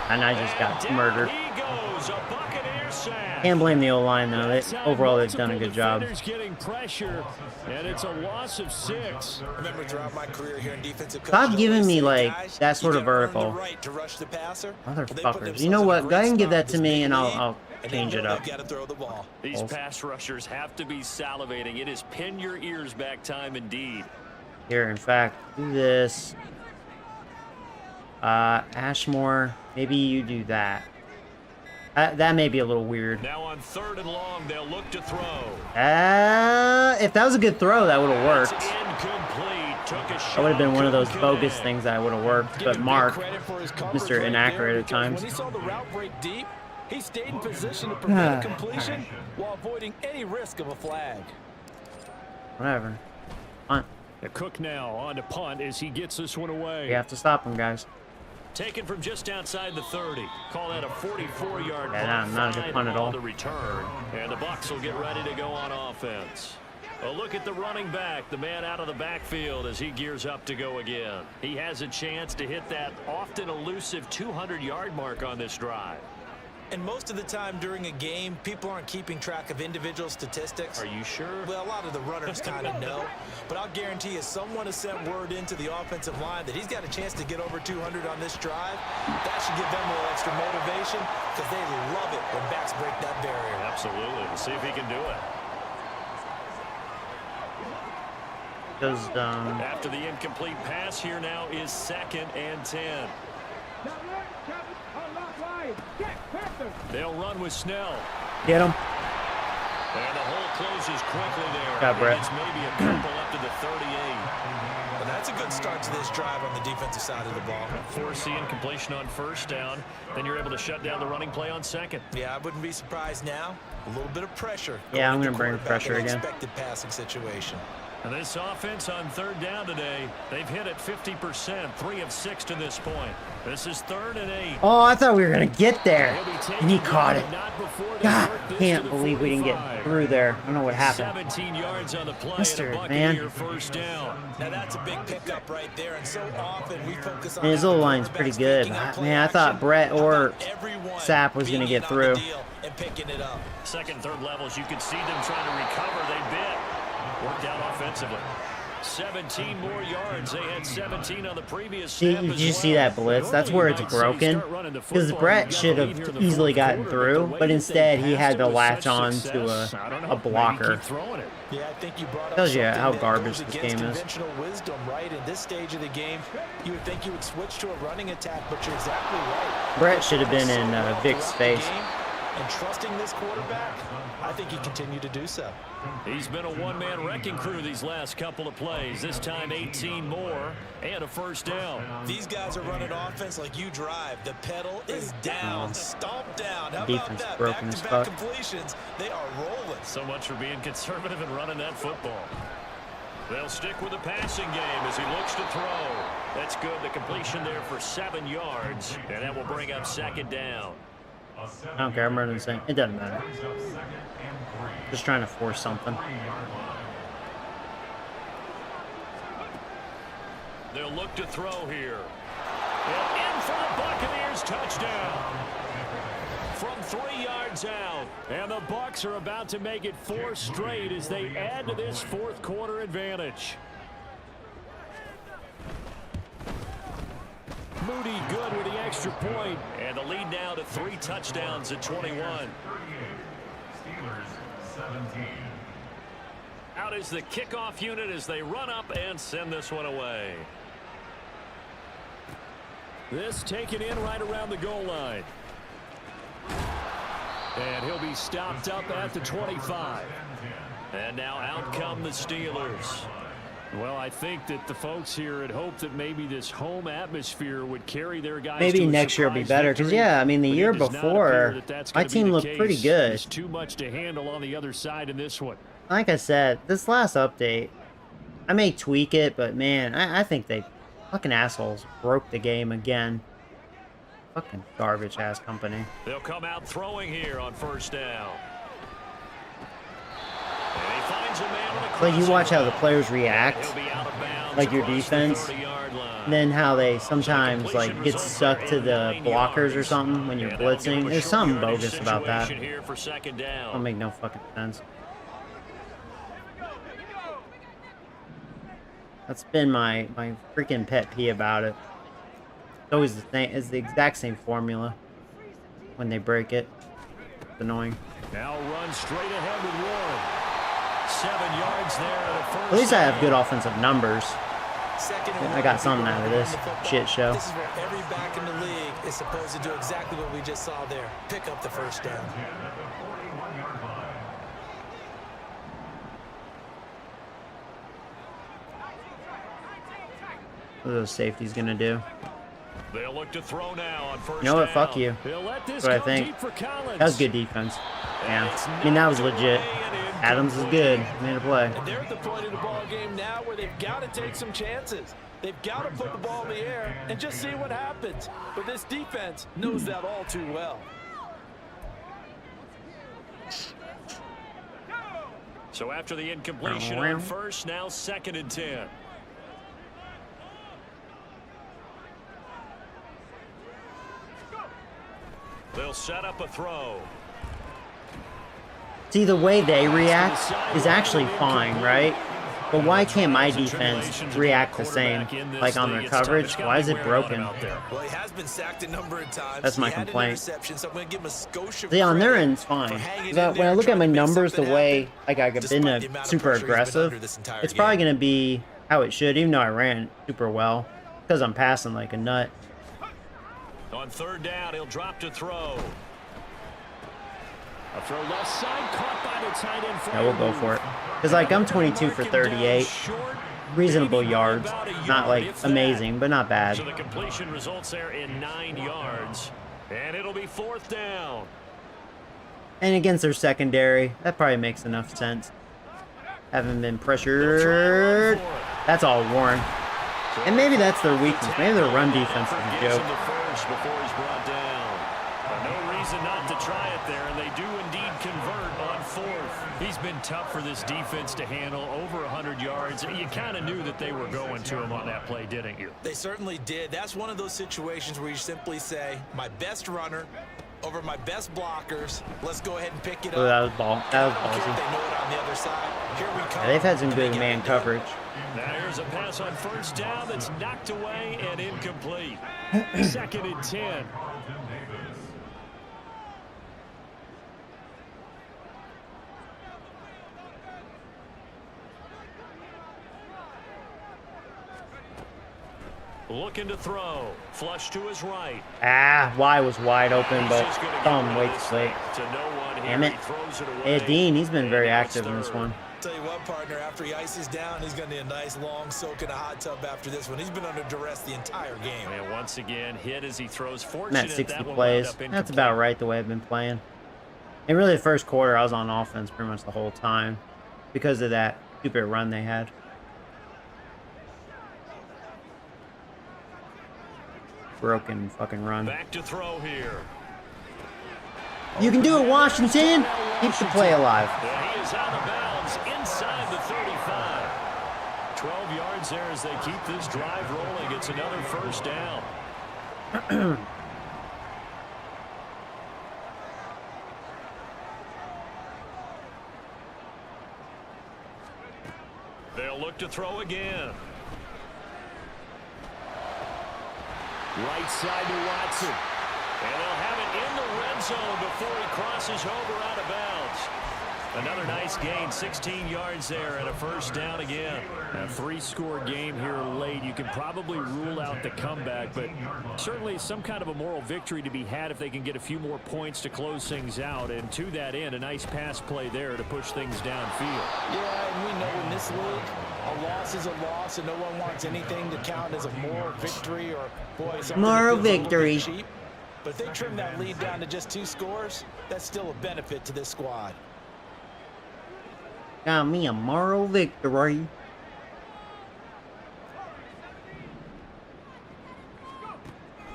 And I just got Down murdered. he goes, a Buccaneer sack. Can't blame the O-line, though. That's how Overall, they've done a multiple good job. defenders getting pressure, and it's a loss of 6. I remember throughout my career here in defensive Stop coaching, giving always me, say, like, guys, that sort you of gotta earn vertical. the right to rush the passer. Motherfuckers. You know what? Go ahead and give that to me, and I'll change it up. Got to throw the ball. These pass rushers have to be salivating. It is pin your ears back time indeed. Here, in fact, do this. Ashmore, maybe you do that. That may be a little weird. Now on 3rd and long, they'll look to throw. If that was a good throw, that would have It's worked. incomplete. Took a shot. That would have been one of those couldn't bogus connect. things that would have worked. Give But him big Mark, credit for his coverage Mr. right Inaccurate there, at because times. When he saw the route break deep, he stayed in position to prevent a completion while avoiding any risk of a flag. Whatever. Punt. The Cook now on to punt as he gets this one away. We have to stop him, guys. Taken from just outside the 30. Call that a 44-yard Yeah, punt. not a good punt at all. The return. And the Bucs will get ready to go on offense. A look at the running back, the man out of the backfield as he gears up to go again. He has a chance to hit that often elusive 200-yard mark on this drive. And most of the time during a game, people aren't keeping track of individual statistics. Are you sure? Well, a lot of the runners kind of know. But I'll guarantee you, someone has sent word into the offensive line that he's got a chance to get over 200 on this drive. That should give them a little extra motivation, because they love it when backs break that barrier. Absolutely. We'll see if he can do it. Goes down. After the incomplete pass, here now is 2nd and 10. They'll run with Snell. Get him. And the hole closes quickly there. Got Brett. It's maybe a couple up to the 38. But that's a good start to this drive on the defensive side of the ball. Force the incompletion on 1st down. Then you're able to shut down the running play on 2nd. Yeah, I wouldn't be surprised now. A little bit of pressure. Yeah, I'm going gonna bring quarterback pressure in an again. Expected passing situation. And this offense on 3rd down today, they've hit it 50%, 3 of 6 to this point. This is 3rd and 8. Oh, I thought we were going to get there. He'll be taken And he caught it. down, not before they God, work this can't to the believe we didn't get 45. through there. I don't know what happened. 17 yards on the play Mustard, and a man. Buccaneer first down. Now that's a big pickup right there, and so often we focus on And his having O-line's pretty quarterbacks good. picking up play Man, I thought action. Brett How or about everyone Sapp was gonna being get in on the through. deal and picking it up. 2nd, 3rd levels, you could see them trying to recover. They bit. Worked out offensively. 17 more yards. They had 17 on the previous snap Did as you see well. that blitz? That's where it's broken. Because Brett should have easily gotten through, but instead he had to latch on to a blocker. Yeah, I think you brought up Tells you something how that garbage goes this against game is. conventional wisdom, right? In this stage of the game, you would think you would switch to a running attack, but you're exactly right. Brett should have been in Vic's Throughout the face. game, And trusting this quarterback, I think he continued to do so. He's been a one-man wrecking crew these last couple of plays. This time 18 more and a first down. These guys are running offense like you drive. The pedal is down, stomped down. How about that? Back-to-back completions. They are rolling. So much for being conservative and running that football. They'll stick with the passing game as he looks to throw. That's good. The completion there for 7 yards, and that will bring up second down. I don't care. I'm running the same. It doesn't matter. Just trying to force something. They'll look to throw here. And in for the Buccaneers touchdown. From 3 yards out. And the Bucs are about to make it 4 straight as they add to this fourth quarter advantage. Moody good with the extra point. And the lead now to 3 touchdowns at 21. Out is the kickoff unit as they run up and send this one away. This taken in right around the goal line. And he'll be stopped up at the 25. And now out come the Steelers. Well, I think that the folks here had hoped that maybe this home atmosphere would carry their guys. Maybe next year will be better because, yeah, I mean, the year before, my team looked pretty good. There's too much to handle on the other side in this one. Like I said, this last update, I may tweak it, but man, I think they fucking assholes broke the game again. Fucking garbage ass company. They'll come out throwing here on first down. And he finds a man on the Like you watch how the players react, like your defense, and then how they sometimes like get stuck to the blockers or something when you're blitzing. There's something bogus about that. Don't make no fucking sense. That's been my freaking pet peeve about it. It's always the same. It's the exact same formula when they break it. It's annoying. Now run straight ahead with Warren. 7 yards there at the first. At least I have good offensive numbers. I got something out of this shit show. This is where every back in the league is supposed to do exactly what we just saw there. Pick up the first down. What are those safeties gonna do? They'll look to throw now on first You know what? down. Fuck you. That's what I think. That was good defense. Yeah. I mean, that was legit. Adams is good. Made a play. And they're at the point of the ball game now where they've got to take some chances. They've got to put the ball in the air and just see what happens. But this defense knows that all too well. So after the incompletion on first, now 2nd and 10. They'll set up a throw. See, the way they react is actually fine, right? But why can't my defense react the same, like on their coverage? Why is it broken? Well, he has been sacked a number of times. That's my complaint. So I'm going to give him a skosh of See, on their end, it's fine. But when I look at my numbers, the way like I've been super aggressive, it's probably going to be how it should, even though I ran super well, because I'm passing like a nut. On 3rd down, he'll drop to throw. A throw left side, caught by the tight end. Yeah, we'll go for it. Because, like, I'm 22 for 38. Reasonable yards. Not, like, amazing, but not bad. So the completion results there in 9 yards. And it'll be 4th down. And against their secondary, that probably makes enough sense. Haven't been pressured. That's all Warren. And maybe that's their weakness. Maybe their run defense is a joke. Before he's brought down. No reason not to try it there, and they do indeed convert on 4th. He's been tough for this defense to handle, over 100 yards. You kind of knew that they were going to him on that play, didn't you? They certainly did. That's one of those situations where you simply say, my best runner over my best blockers. Let's go ahead and pick it up. Oh, that was ballsy. They know it on the other side. Here we come. Yeah, they've had some good man coverage. Now here's a pass on 1st down that's knocked away and incomplete. 2nd and 10. Looking to throw. Flush to his right. Ah, Y was wide open, but He's just gonna thumb get way rid of too late. this to no one here. Damn it. He throws it away. Hey, Dean, he's been And very now it's active in this third. one. Tell you what, partner, after he ices down, he's going to need a nice long soak in a hot tub after this one. He's been under duress the entire game. And once again, hit as he throws. I'm Fortunate at 60 that one plays. wound up That's incomplete. about right the way I've been playing. And really, the first quarter, I was on offense pretty much the whole time because of that stupid run they had. Broken fucking run. Back to throw here. You can do it, Washington! Keep the play alive. And he is out of bounds inside the 35. 12 yards there as they keep this drive rolling. It's another first down. They'll look to throw again. Right side to Watson. And they'll have it in the red zone before he crosses over out of bounds. Another nice gain, 16 yards there and a first down again. A 3-score game here late. You can probably rule out the comeback, but certainly some kind of a moral victory to be had if they can get a few more points to close things out. And to that end, a nice pass play there to push things downfield. Yeah, and we know in this league, a loss is a loss, and no one wants anything to count as a moral victory or, boy, something Moral that feels a little bit victory. cheap. But if they trim that lead down to just 2 scores, that's still a benefit to this squad. Got me a moral victory.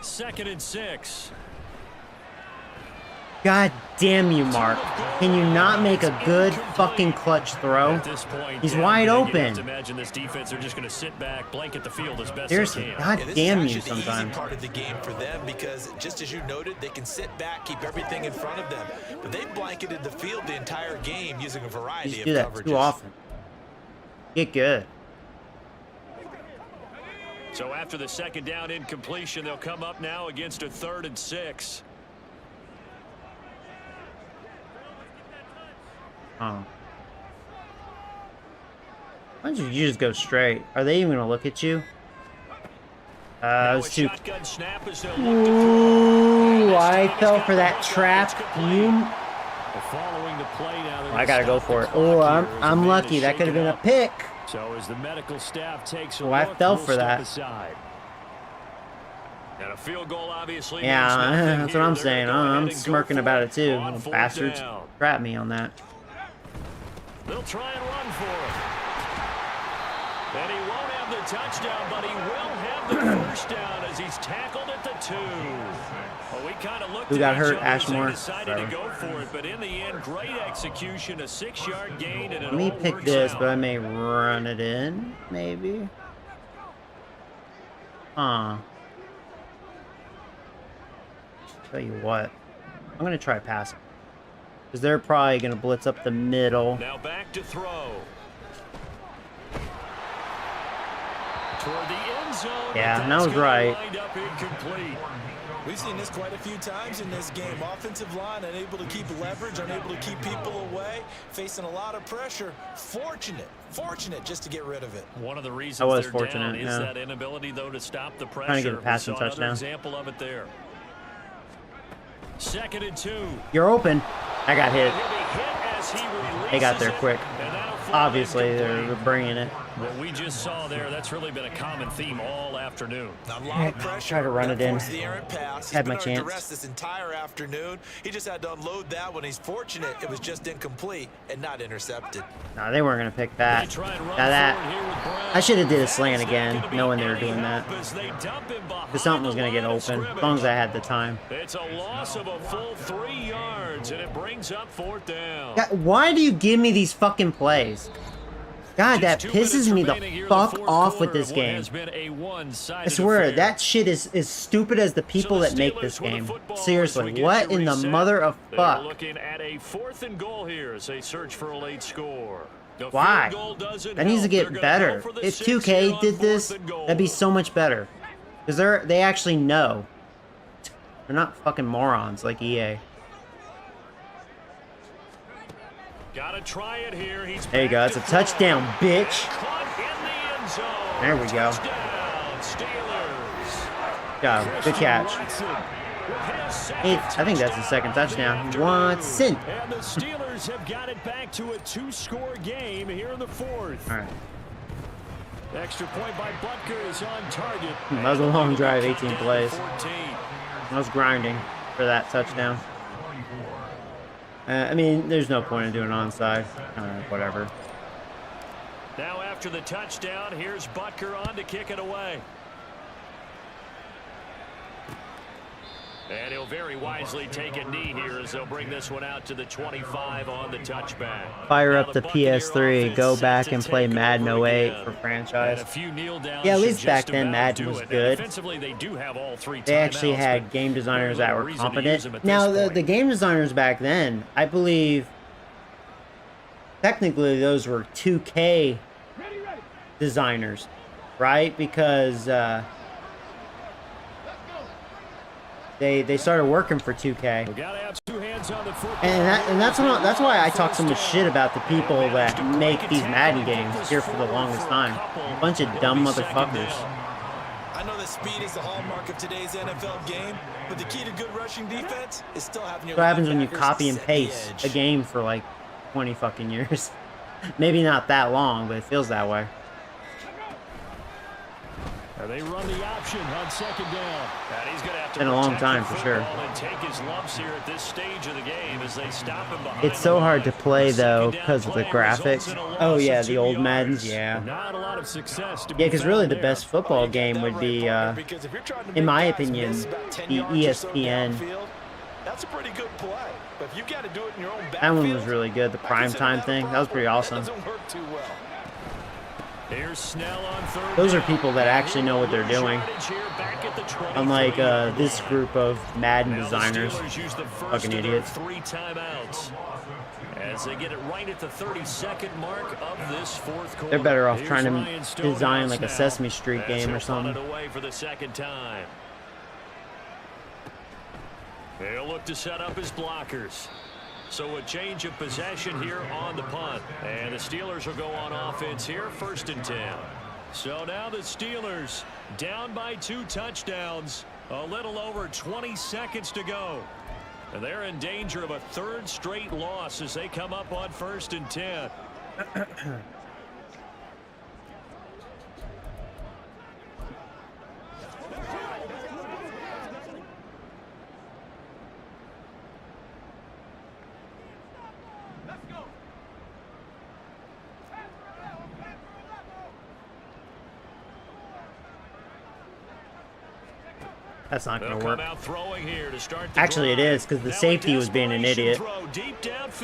Second and 6. God damn you, Mark. Can you not make a good fucking clutch throw? At this point, He's yeah, wide you have to open. imagine this defense, they're just going to sit back, blanket the field as best Seriously, they can. god Yeah, this damn is you actually the sometimes. easy part of the game for them because, just as you noted, they can sit back, keep everything in front of them. But they blanketed the field the entire game using a variety You of do that coverages. too often. Get good. So after the second down incompletion, they'll come up now against a 3rd and 6. Oh. Why don't you just go straight? Are they even gonna look at you? Now It's a too. shotgun snap as they'll look to throw. Ooh, I fell for that trap. You. Following the play now, they're I gotta gonna go stop for the it. clock Oh, here as the I'm man lucky. is That could have shaken been a up. pick. So as the medical staff takes a Oh, I look, fell we'll for step that. aside. And a field goal obviously Yeah, means nothing that's what here. I'm They're saying. gonna go ahead I'm and go smirking for about it too. on You 4th bastards down. trapped me on that. They'll try and run for it. And he won't have the touchdown, but he will have the first down as he's tackled at the 2. Well, we kind of looked Who at got each hurt? other as they Ashmore? decided to Sorry. go for it, but in the end, great execution, a 6-yard gain, and it Let me all pick works this, out. but I may run it in, maybe. Huh. Tell you what, I'm gonna try passing because they're probably gonna blitz up the middle. Now back to throw. Toward the end zone. Yeah, but and I that's was gonna right. wind up incomplete. We've seen this quite a few times in this game. Offensive line unable to keep leverage, unable to keep people away, facing a lot of pressure. Fortunate just to get rid of it. One of the reasons I was they're fortunate, down is yeah. that inability, though, to stop the pressure. Trying to get a passing We saw another touchdown. example of it there. 2nd and 2. You're open. I got hit. He'll be hit as he releases They got there it, quick. and that'll fall Obviously, incomplete. they're bringing it. What we just saw there, that's really been a common theme all afternoon. A lot of pressure. Try to run it in. The errant pass. Had He's my been under chance. duress this entire afternoon. He just had to unload that one. He's fortunate it was just incomplete and not intercepted. No, they weren't gonna pick They that. try and run Now forward here with Brown. I should have did a That slant is not again, gonna be knowing they were any doing that. help as they dump him behind Because something was the gonna get line of open, as long as I had the time. It's a loss of a full 3 yards, and it brings up 4th down. God, why do you give me these fucking plays? God, that Just 2 minutes pisses me the remaining here in fuck fourth off with quarter this of what game. has been a I one-sided swear, affair. that shit is as stupid as the people So that the make Steelers this with the game. football as we Seriously, get what you in the reset. mother of They're fuck? looking at a 4th and goal here as they search for a late score. The Why? field goal doesn't That needs to help. They're get gonna better. go for the If 6 here 2K on did 4th this, and goal. that'd be so much better. Because they actually know. They're not fucking morons like E EA. Gotta try it here. He's There you go. back It's a to throw. touchdown, bitch. Caught in the end zone. There we go. Touchdown. Steelers. Yeah, good catch. I think that's the second touchdown. Watson. And the Steelers have got it back to a 2-score game here in the fourth. All right. Extra point by Butker is on target. That was a long drive, 18 plays. I was grinding for that touchdown. I mean, there's no point in doing onside. Whatever. Now after the touchdown, here's Butker on to kick it away. And he'll very wisely take a knee here as they'll bring this one out to the 25 on the touchback. Fire up the PS3, go back and play Madden 08 for franchise. Yeah, at least back then Madden was good. They actually had game designers that were competent. Now, the game designers back then, I believe, technically those were 2K designers, right? Because they started working for 2K, and that's why I talk so much shit about the people that make these Madden games here for the longest time. A bunch of dumb motherfuckers. I know that speed is the hallmark of today's NFL game, but the key to good rushing defense is still having your. What happens when you copy and paste a game for like 20 fucking years? Maybe not that long, but it feels that way. They run the option on second down. And he's going to have to been a long time for sure. And take his lumps here at this stage of the game as they stop him behind. It's so hard to play though because of the graphics. Oh yeah, the old Maddens, yeah. Not a lot of success. Yeah, because really the best football game would be, in my opinion, the ESPN. That's a pretty good play. But if you got to do it in your own backfield, that one was really good. The primetime thing, that was pretty awesome. Doesn't work too well. Here's Snell on third. Those are people that actually know what they're doing. Unlike this group of Madden designers. Fucking idiots. 3 timeouts. As they get it right at the 32nd mark of this fourth quarter. They're better off trying to design like a Sesame Street game or something. Away for the second time. They'll look to set up his blockers. So a change of possession here on the punt. And the Steelers will go on offense here, 1st and 10. So now the Steelers down by 2 touchdowns. A little over 20 seconds to go. And they're in danger of a 3rd straight loss as they come up on 1st and 10. That's not going to work. Actually, it is, because the safety was being an idiot.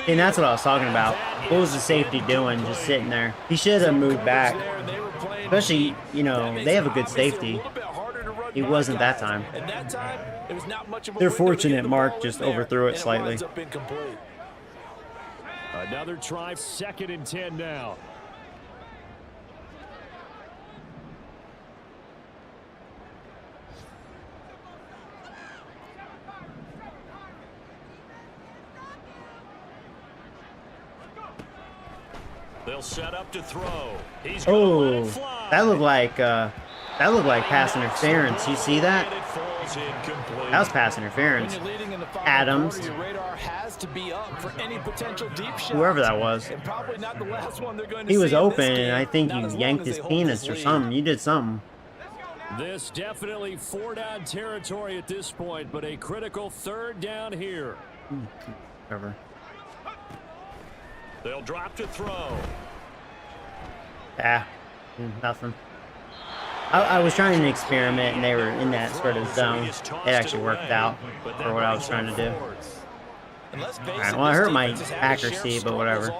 And that's what I was talking about. What was the safety doing, just sitting there? He should have moved back. Especially, you know, they have a good safety. He wasn't that time. They're fortunate Mark just overthrew it slightly. Another try, 2nd and 10 now. They'll set up to throw. He's oh, that looked like pass interference. You see that? That was pass interference. Adams, whoever that was, he was open, and I think you yanked his penis or something. You did something. This definitely 4-down territory at this point, but a critical 3rd down here. Whatever. They'll drop to throw. Nothing. I was trying to experiment, and they were in that sort of zone. It actually worked out for what I was trying to do. Alright, well, I hurt my accuracy, but whatever.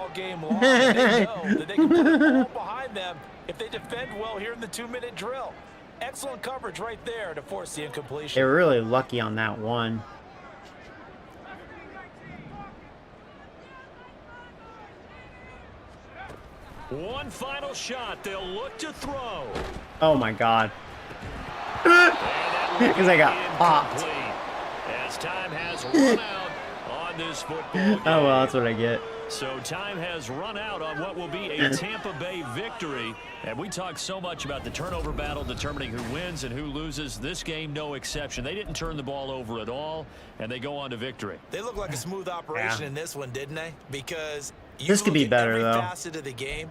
If they defend well here in the 2-minute drill. Excellent coverage right there to force the incompletion. They were really lucky on that one. One final shot. They'll look to throw. Oh my god. Because I got popped. As time has run out on this football game. Oh well, that's what I get. So time has run out on what will be a Tampa Bay victory. And we talk so much about the turnover battle determining who wins and who loses. This game, no exception. They didn't turn the ball over at all, and they go on to victory. They look like a smooth operation in this one, didn't they? Because this could be better, every though. facet of the game,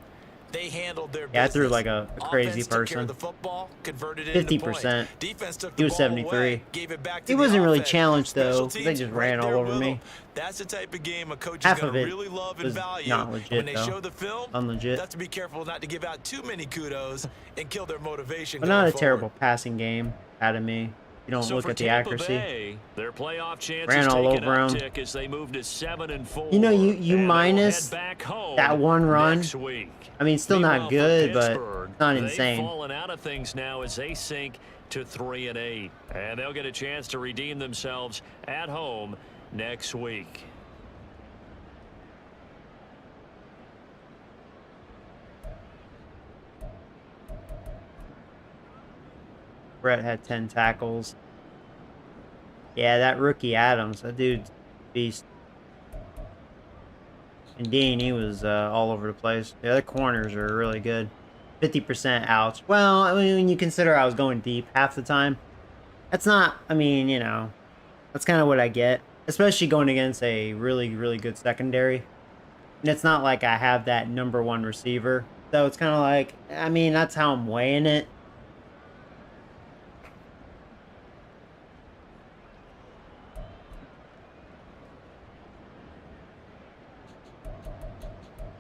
they handled their Yeah, I business. threw like a crazy Offense took care of person. the football, converted it 50%. Defense took He the was ball 73. away, gave it back to He the wasn't really offense. challenged, though. Special They teams just right ran all there over with me. them. That's the type of game a coach Half is going of to it really love and was value. not legit, When they though. show the film, Unlegit. have to be careful not to give out too many kudos and kill their motivation. But not a going forward. terrible passing game out of me. You don't So look for at the Tampa accuracy. Bay, their playoff chances Ran all take an over 'em. uptick as they move to 7-4. You know, you and they'll minus head back home that one run. next week. I mean, still Meanwhile, not for good, but Pittsburgh, not they've insane. fallen out of things now as they sink to 3-8, and they'll get a chance to redeem themselves at home next week. Brett had 10 tackles. Yeah, that rookie Adams, that dude's a beast. And Dean, he was all over the place. The other corners are really good. 50% outs. Well, I mean, when you consider I was going deep half the time, that's not, I mean, you know, that's kind of what I get. Especially going against a really, really good secondary. And it's not like I have that #1 receiver. So it's kind of like, I mean, that's how I'm weighing it.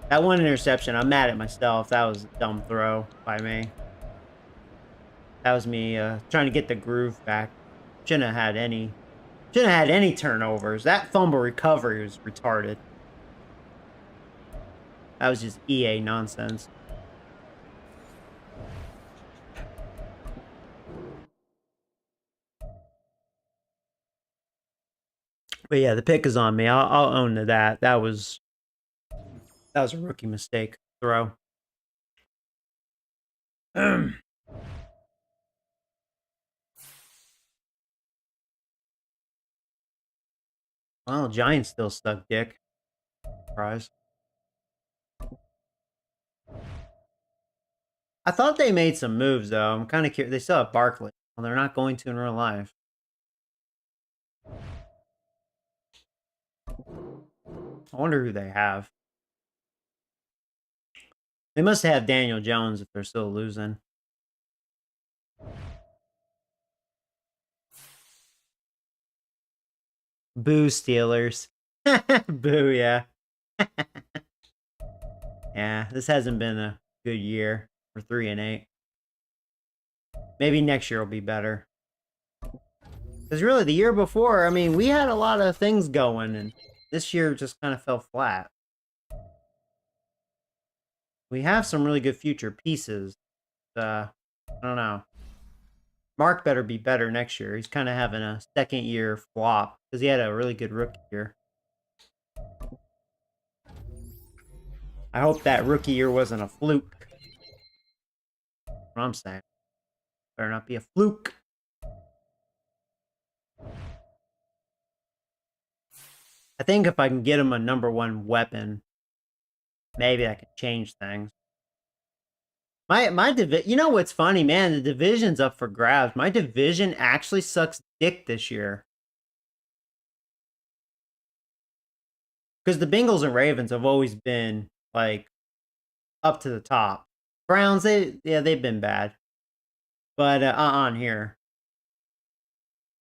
That one interception, I'm mad at myself. That was a dumb throw by me. That was me trying to get the groove back. Shouldn't have had any turnovers. That fumble recovery was retarded. That was just EA nonsense. But yeah, the pick is on me. I'll own to that. That was a rookie mistake throw. Well, Giants still stuck dick. Surprise. I thought they made some moves, though. I'm kind of curious. They still have Barkley. Well, they're not going to in real life. I wonder who they have. They must have Daniel Jones if they're still losing. Boo, Steelers. Boo, yeah. Yeah, this hasn't been a good year for 3-8. Maybe next year will be better. Because really, the year before, I mean, we had a lot of things going, and this year just kind of fell flat. We have some really good future pieces. I don't know. Mark better be better next year. He's kind of having a second-year flop because he had a really good rookie year. I hope that rookie year wasn't a fluke. That's what I'm saying. Better not be a fluke. I think if I can get him a #1 weapon, maybe I could change things. My division, you know what's funny, man? The division's up for grabs. My division actually sucks dick this year. Because the Bengals and Ravens have always been, like, up to the top. Browns, they've been bad. But on here.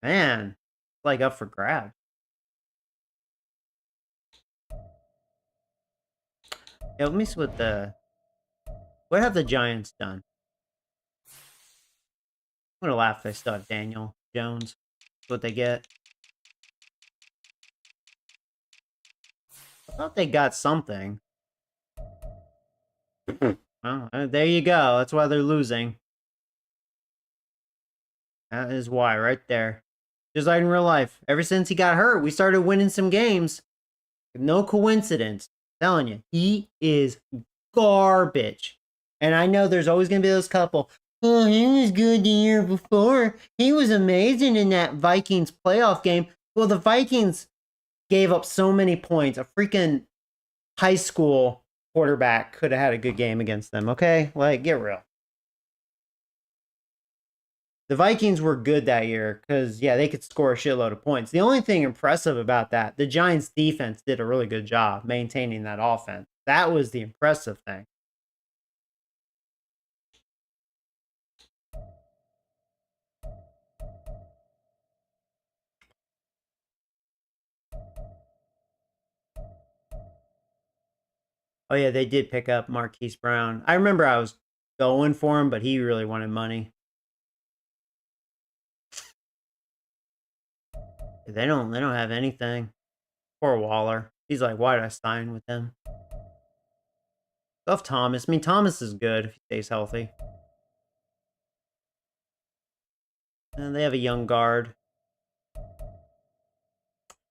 Man, it's like up for grabs. Yeah, let me see what have the Giants done? I'm gonna laugh if they still have Daniel Jones. That's what they get. I thought they got something. Well, there you go. That's why they're losing. That is why, right there. Just like in real life. Ever since he got hurt, we started winning some games. No coincidence. I'm telling you, he is garbage. And I know there's always going to be those couple, oh, he was good the year before. He was amazing in that Vikings playoff game. Well, the Vikings gave up so many points. A freaking high school quarterback could have had a good game against them, okay? Like, get real. The Vikings were good that year because, yeah, they could score a shitload of points. The only thing impressive about that, the Giants' defense did a really good job maintaining that offense. That was the impressive thing. Oh, yeah, they did pick up Marquise Brown. I remember I was going for him, but he really wanted money. They don't have anything. Poor Waller. He's like, why did I sign with them? Love Thomas. I mean, Thomas is good if he stays healthy. And they have a young guard.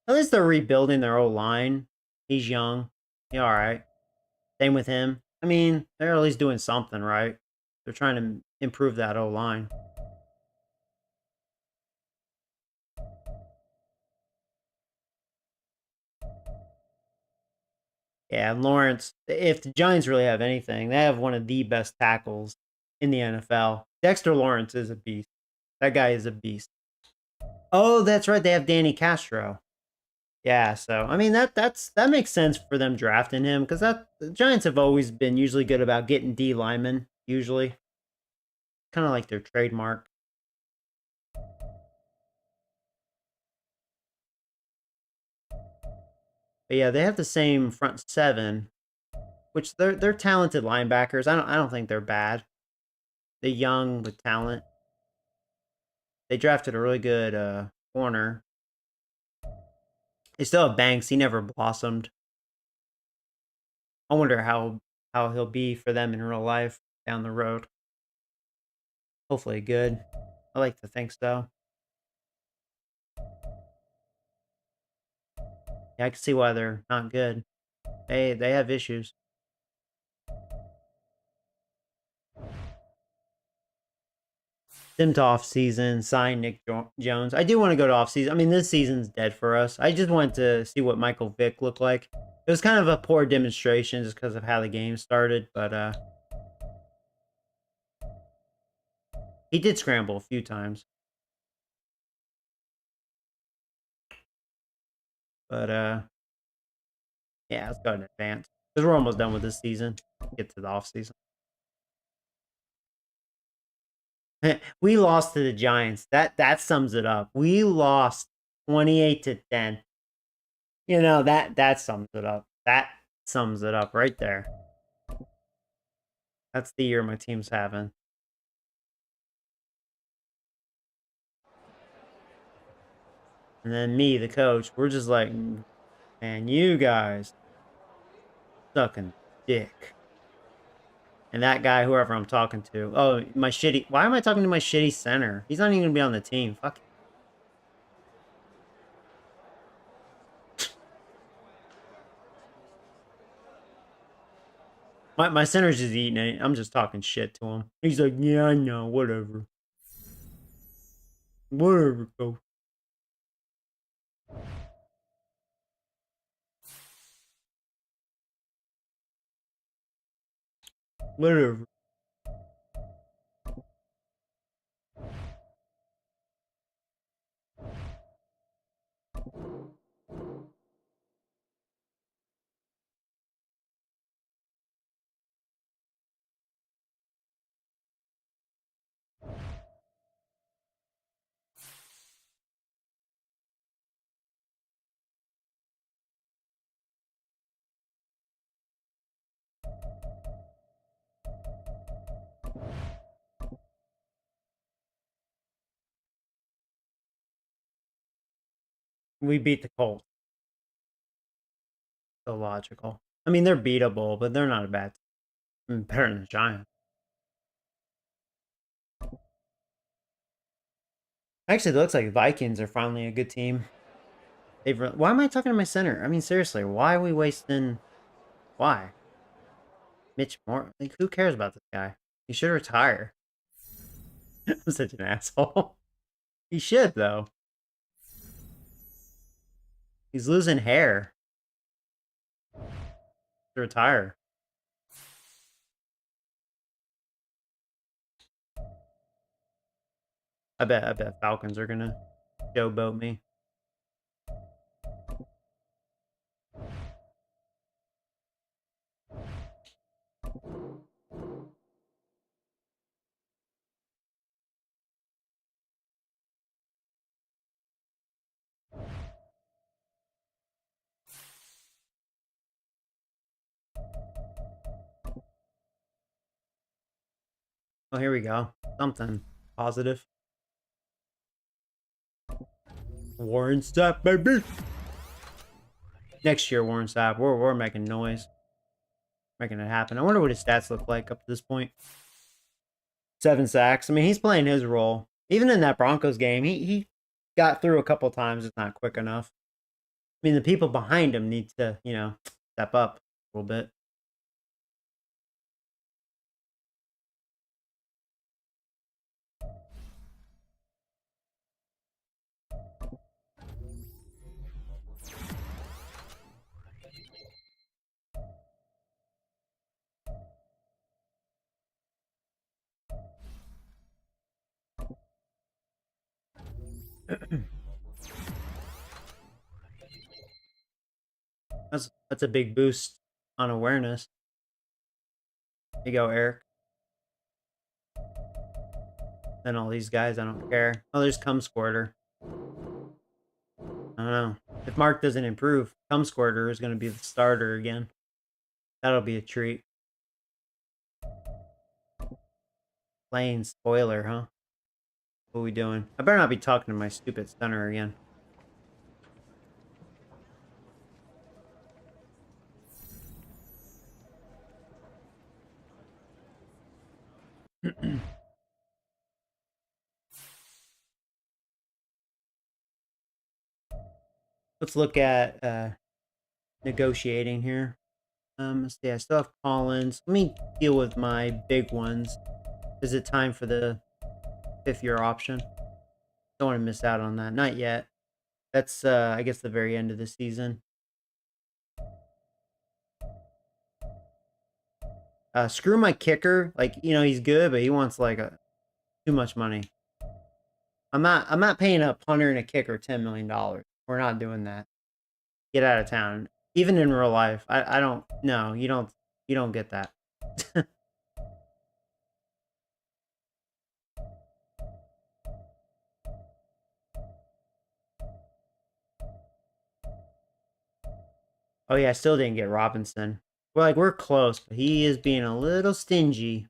At least they're rebuilding their old line. He's young. Yeah, all right. Same with him. I mean, they're at least doing something, right? They're trying to improve that old line. Yeah, and Lawrence, if the Giants really have anything, they have one of the best tackles in the NFL. Dexter Lawrence is a beast. That guy is a beast. Oh, that's right. They have Danny Castro. Yeah, so I mean that makes sense for them drafting him because the Giants have always been usually good about getting D linemen, usually. Kind of like their trademark. But yeah, they have the same front seven, which they're talented linebackers. I don't think they're bad. They're young with talent. They drafted a really good corner. They still have Banks. He never blossomed. I wonder how he'll be for them in real life down the road. Hopefully good. I like to think so. Yeah, I can see why they're not good. They have issues. Them to off season, sign Nick Jones. I do want to go to off season. I mean, this season's dead for us. I just wanted to see what Michael Vick looked like. It was kind of a poor demonstration just because of how the game started, but he did scramble a few times. But yeah, let's go in advance because we're almost done with this season. Get to the off season. We lost to the Giants. That sums it up. We lost 28-10. You know, that sums it up. That sums it up right there. That's the year my team's having. And then me, the coach, we're just like, man, you guys sucking dick. And that guy, whoever I'm talking to, oh, my shitty, why am I talking to my shitty center? He's not even gonna be on the team. Fuck. My center's just eating it. I'm just talking shit to him. He's like, yeah, I know, whatever. Whatever, coach. Whatever. We beat the Colts. So logical. I mean, they're beatable, but they're not a bad team. Better than the Giants. Actually, it looks like Vikings are finally a good team. Why am I talking to my center? I mean, seriously, why are we wasting? Why? Mitch Moore? Like, who cares about this guy? He should retire. I'm such an asshole. He should, though. He's losing hair. to retire. I bet Falcons are gonna showboat me. Oh, here we go. Something positive. Warren Sapp, baby. Next year, Warren Sapp. We're making noise. Making it happen. I wonder what his stats look like up to this point. 7 sacks. I mean, he's playing his role. Even in that Broncos game, he got through a couple times. It's not quick enough. I mean, the people behind him need to, step up a little bit. That's a big boost on awareness. There you go, Eric. Then all these guys, I don't care. Oh, there's Cum Squirter. I don't know. If Mark doesn't improve, Cum Squirter is going to be the starter again. That'll be a treat. Playing spoiler, huh? What are we doing? I better not be talking to my stupid stunner again. Let's look at negotiating here. Let's see. I still have Collins. Let me deal with my big ones. Is it time for the 5th-year option? Don't want to miss out on that. Not yet. That's I guess the very end of the season. Screw my kicker. Like, he's good, but he wants like too much money. I'm not paying a punter and a kicker $10 million. We're not doing that. Get out of town. Even in real life, I don't. No, you don't get that. Oh yeah, I still didn't get Robinson. We're close, but he is being a little stingy.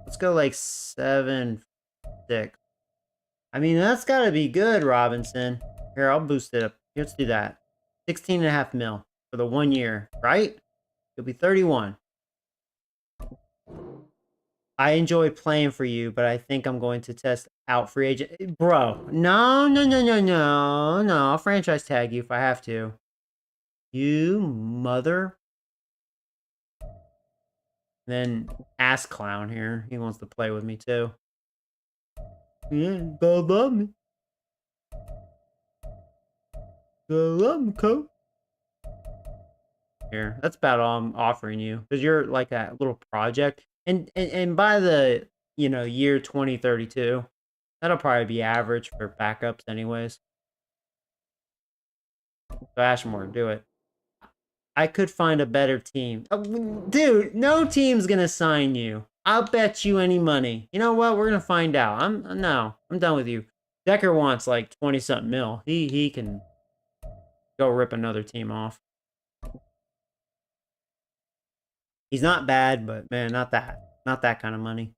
Let's go like 7-6. I mean, that's gotta be good, Robinson. Here, I'll boost it up. Let's do that. 16.5 mil for the 1 year, right? It'll be 31. I enjoy playing for you, but I think I'm going to test out free agent. Bro, no. I'll franchise tag you if I have to. You mother. Then ass clown here. He wants to play with me too. Yeah, go love me. Go love me, coach. Here, that's about all I'm offering you, because you're like a little project, and by the year 2032, that'll probably be average for backups, anyways. So Ashmore, do it. I could find a better team. Dude, no team's gonna sign you. I'll bet you any money. You know what? We're gonna find out. I'm done with you. Decker wants like 20-something mil. He can go rip another team off. He's not bad, but man, not that kind of money.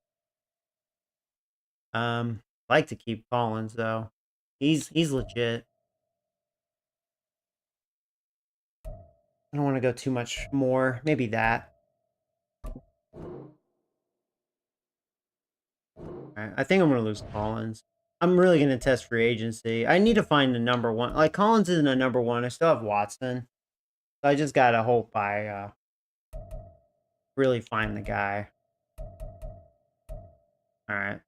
Like to keep Collins though. He's legit. I don't want to go too much more. Maybe that. Alright, I think I'm going to lose Collins. I'm really going to test free agency. I need to find the number one. Like, Collins isn't a number one. I still have Watson. So I just got to hope I really find the guy. Alright.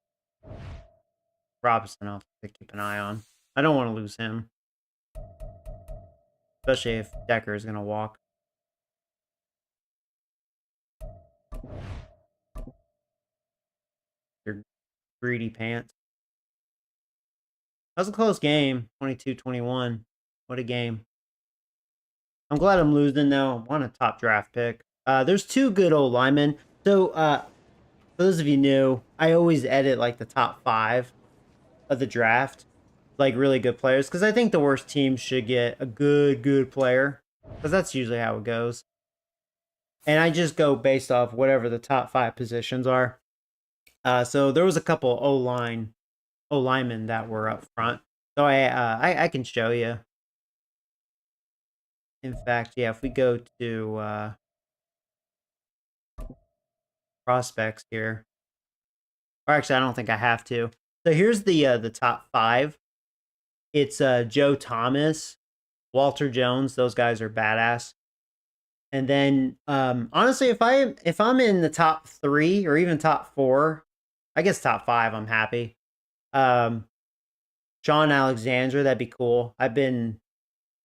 Robinson, I'll have to keep an eye on. I don't want to lose him. Especially if Decker is going to walk. Greedy pants. That was a close game. 22-21. What a game. I'm glad I'm losing though. I want a top draft pick. There's two good old linemen. So, for those of you new, I always edit like the top 5 of the draft, like really good players, because I think the worst teams should get a good player, because that's usually how it goes. And I just go based off whatever the top 5 positions are. So there was a couple O linemen that were up front. So I can show you. In fact, yeah, if we go to prospects here, or actually, I don't think I have to. So here's the top 5. It's Joe Thomas, Walter Jones. Those guys are badass. And then honestly, if I'm in the top 3 or even top 4, I guess top 5, I'm happy. John Alexander, that'd be cool. I've been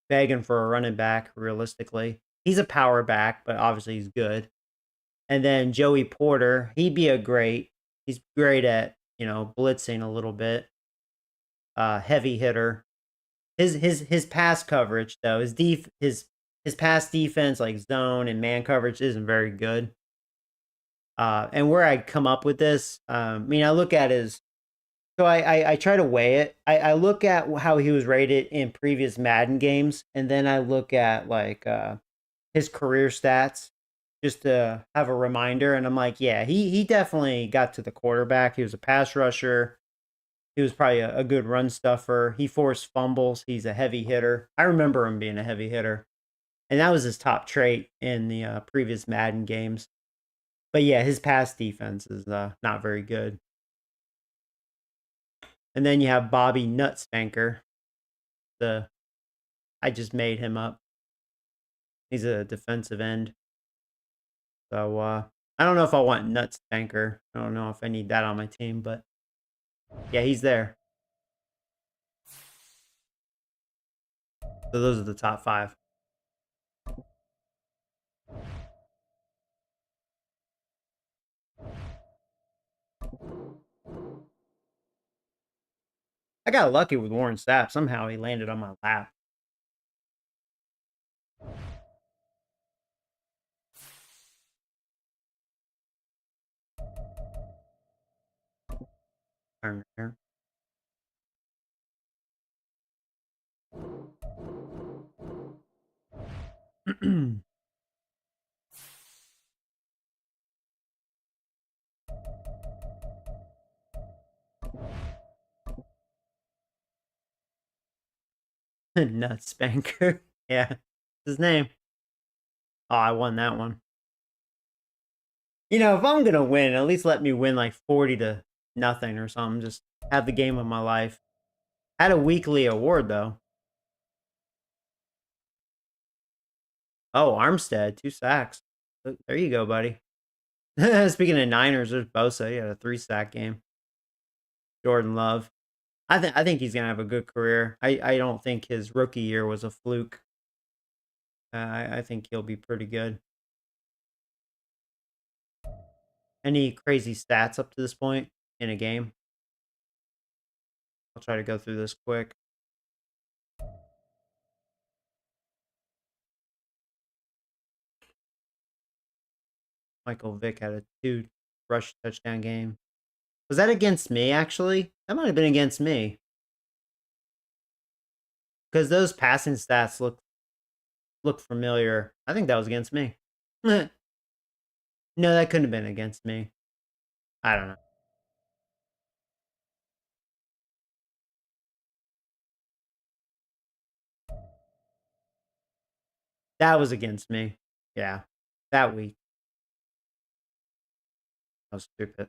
begging for a running back, realistically. He's a power back, but obviously he's good. And then Joey Porter, he's great at, blitzing a little bit. Heavy hitter. His pass coverage though, his pass defense, like zone and man coverage, isn't very good. And where I come up with this, I look at I try to weigh it. I look at how he was rated in previous Madden games, and then I look at like his career stats just to have a reminder. And I'm like, yeah, he definitely got to the quarterback. He was a pass rusher. He was probably a good run stuffer. He forced fumbles. He's a heavy hitter. I remember him being a heavy hitter. And that was his top trait in the previous Madden games. But yeah, his pass defense is not very good. And then you have Bobby Nutspanker. I just made him up. He's a defensive end. So I don't know if I want Nutspanker. I don't know if I need that on my team, but yeah, he's there. So those are the top 5. I got lucky with Warren Sapp. Somehow he landed on my lap. Turner. Nutspanker. Yeah, his name. Oh, I won that one. If I'm gonna win, at least let me win like 40-0 or something. Just have the game of my life. Had a weekly award though. Oh, Armstead, 2 sacks. There you go, buddy. Speaking of Niners, there's Bosa. He had a 3-sack game. Jordan Love. I think he's gonna have a good career. I don't think his rookie year was a fluke. I think he'll be pretty good. Any crazy stats up to this point in a game? I'll try to go through this quick. Michael Vick had a 2 rush touchdown game. Was that against me, actually? That might have been against me. Because those passing stats look familiar. I think that was against me. No, that couldn't have been against me. I don't know. That was against me. Yeah. That week. That was stupid.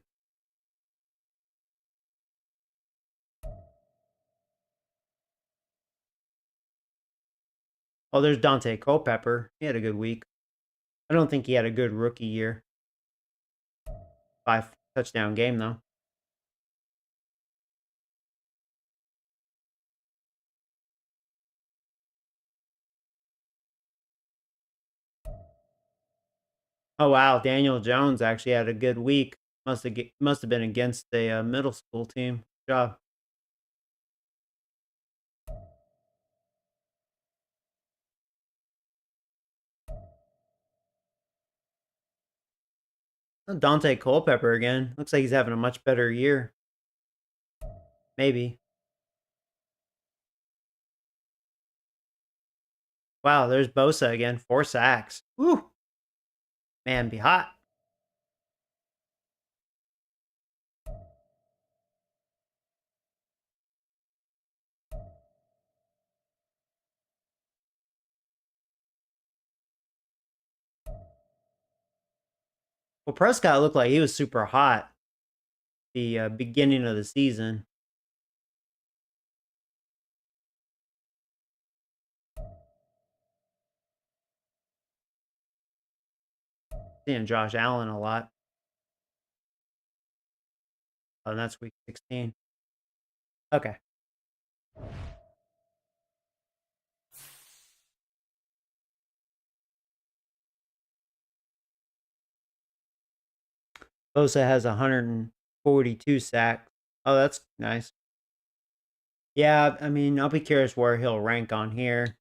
Oh, there's Dante Culpepper. He had a good week. I don't think he had a good rookie year. 5 touchdown game, though. Oh, wow. Daniel Jones actually had a good week. Must have been against a middle school team. Good job. Oh, Dante Culpepper again. Looks like he's having a much better year. Maybe. Wow, there's Bosa again. 4 sacks. Woo! Man, be hot. Well, Prescott looked like he was super hot the beginning of the season. Seeing Josh Allen a lot. Oh, and that's week 16. Okay. Bosa has 142 sacks. Oh, that's nice. Yeah, I mean, I'll be curious where he'll rank on here.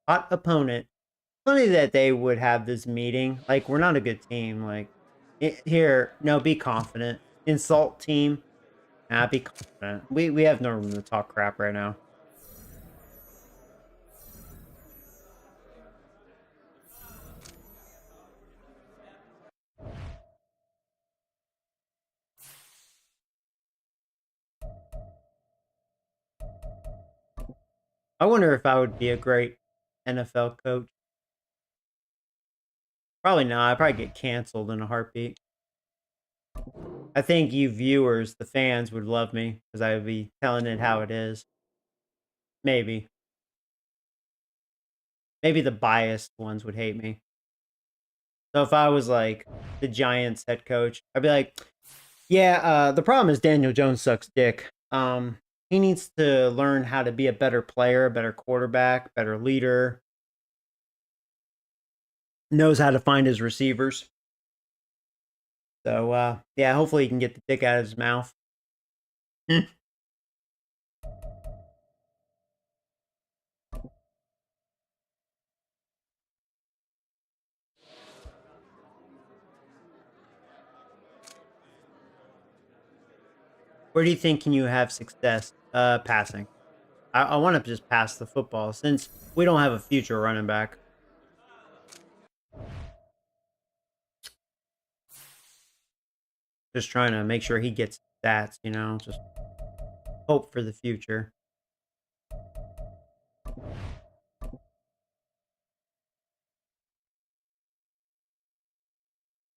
Hot opponent. Funny that they would have this meeting. Like, we're not a good team. Like, here, no, be confident. Insult team. Nah, be confident. We have no room to talk crap right now. I wonder if I would be a great NFL coach. Probably not. I'd probably get canceled in a heartbeat. I think you viewers, the fans, would love me because I would be telling it how it is. Maybe. Maybe the biased ones would hate me. So if I was like the Giants head coach, I'd be like, yeah, the problem is Daniel Jones sucks dick. He needs to learn how to be a better player, a better quarterback, better leader. Knows how to find his receivers. So, yeah, hopefully he can get the dick out of his mouth. Where do you think can you have success? Passing. I want to just pass the football since we don't have a future running back. Just trying to make sure he gets stats, you know, just hope for the future.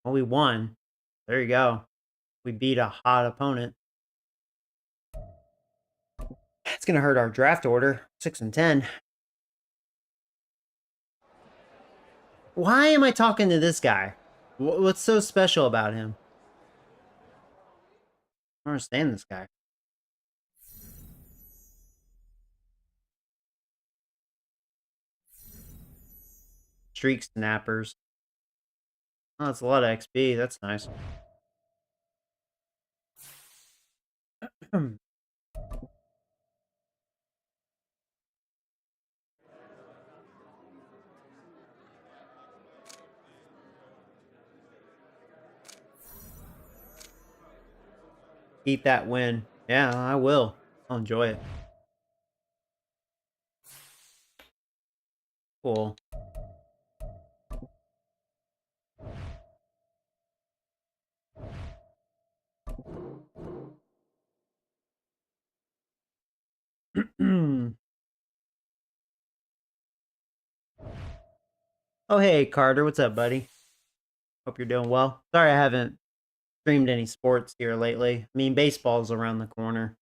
Well, we won. There you go. We beat a hot opponent. It's going to hurt our draft order. 6 and 10. Why am I talking to this guy? What's so special about him? I don't understand this guy. Streak snappers. Oh, that's a lot of XP. That's nice. Keep that win. Yeah, I will. I'll enjoy it. Cool. Oh, hey, Carter. What's up, buddy? Hope you're doing well. Sorry I haven't streamed any sports here lately. I mean, baseball's around the corner.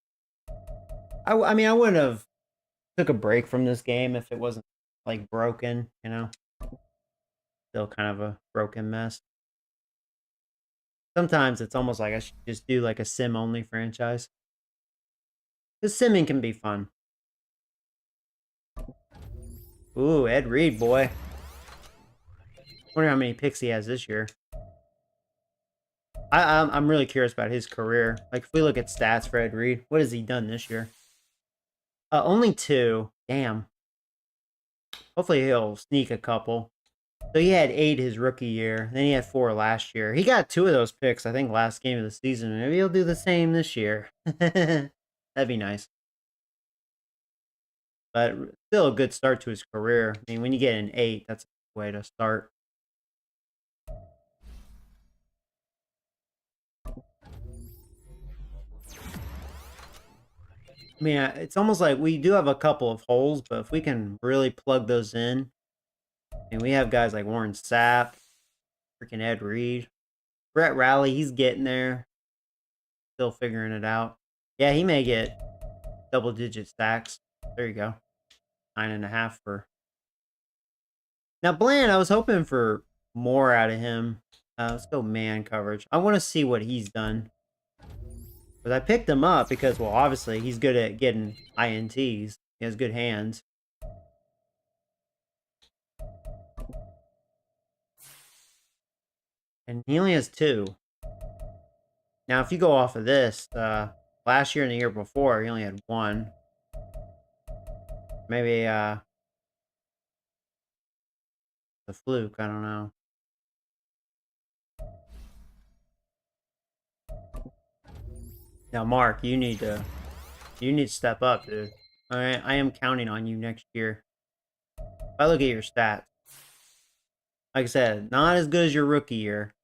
I mean, I wouldn't have took a break from this game if it wasn't, like, broken, you know? Still kind of a broken mess. Sometimes it's almost like I should just do, like, a sim-only franchise. Because simming can be fun. Ooh, Ed Reed, boy. Wonder how many picks he has this year. I'm really curious about his career. Like, if we look at stats for Ed Reed, what has he done this year? Only 2. Damn. Hopefully he'll sneak a couple. So he had 8 his rookie year. Then he had 4 last year. He got 2 of those picks, I think, last game of the season. Maybe he'll do the same this year. That'd be nice. But still a good start to his career. I mean, when you get an 8, that's a way to start. I mean, it's almost like we do have a couple of holes, but if we can really plug those in, and we have guys like Warren Sapp, freaking Ed Reed, Brett Rowley, he's getting there, still figuring it out. Yeah, he may get double-digit stacks. There you go, 9.5 for. Now Bland, I was hoping for more out of him. Let's go man coverage. I want to see what he's done. But I picked him up because, well, obviously he's good at getting INTs. He has good hands. And he only has 2. Now, if you go off of this, last year and the year before, he only had 1. Maybe, the fluke, I don't know. Now, Mark, you need to step up, dude. All right, I am counting on you next year. If I look at your stats, like I said, not as good as your rookie year.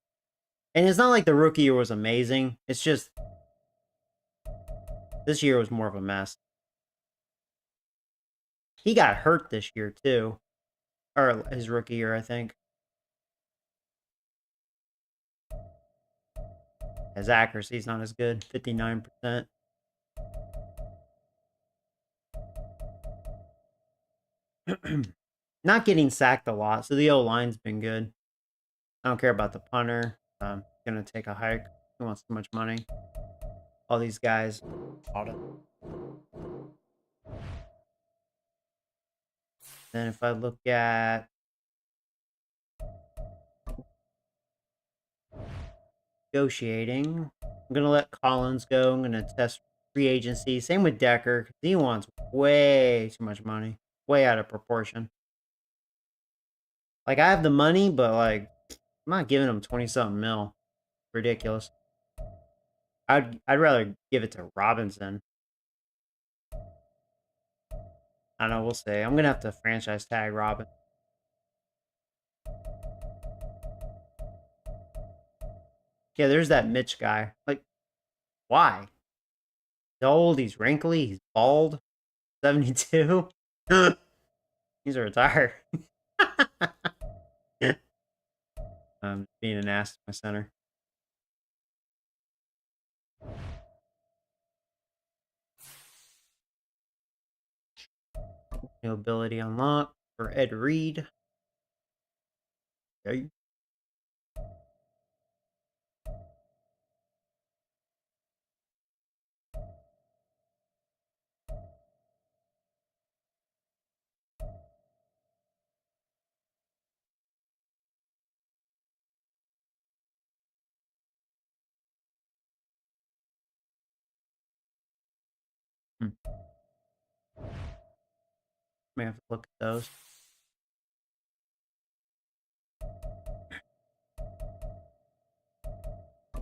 And it's not like the rookie year was amazing. It's just this year was more of a mess. He got hurt this year, too. Or his rookie year, I think. His accuracy's not as good, 59%. Not getting sacked a lot, so the O-line's been good. I don't care about the punter. Gonna take a hike. He wants too much money. All these guys. Then if I look at negotiating, I'm gonna let Collins go. I'm gonna test free agency. Same with Decker. He wants way too much money. Way out of proportion. Like, I have the money, but like, I'm not giving him 20-something mil. Ridiculous. I'd rather give it to Robinson. I don't know, we'll see. I'm gonna have to franchise tag Robin. Yeah, there's that Mitch guy. Like, why? He's old, he's wrinkly, he's bald. 72. He's a retire. Being an ass to my center. New ability unlocked for Ed Reed. Okay. May have to look at those.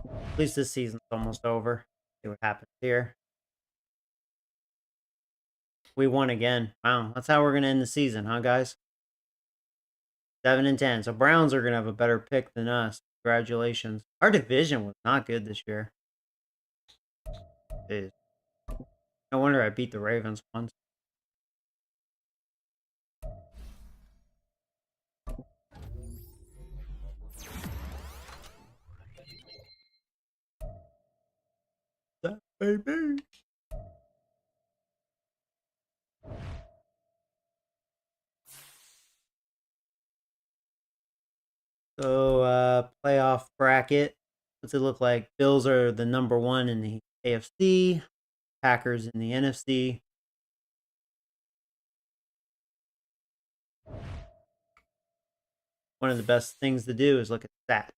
At least this season's almost over. See what happens here. We won again. Wow, that's how we're gonna end the season, huh, guys? 7-10. So Browns are gonna have a better pick than us. Congratulations. Our division was not good this year. Jeez. No wonder I beat the Ravens once. That baby. So, playoff bracket. What's it look like? Bills are the number 1 in the AFC. Packers in the NFC. One of the best things to do is look at stats.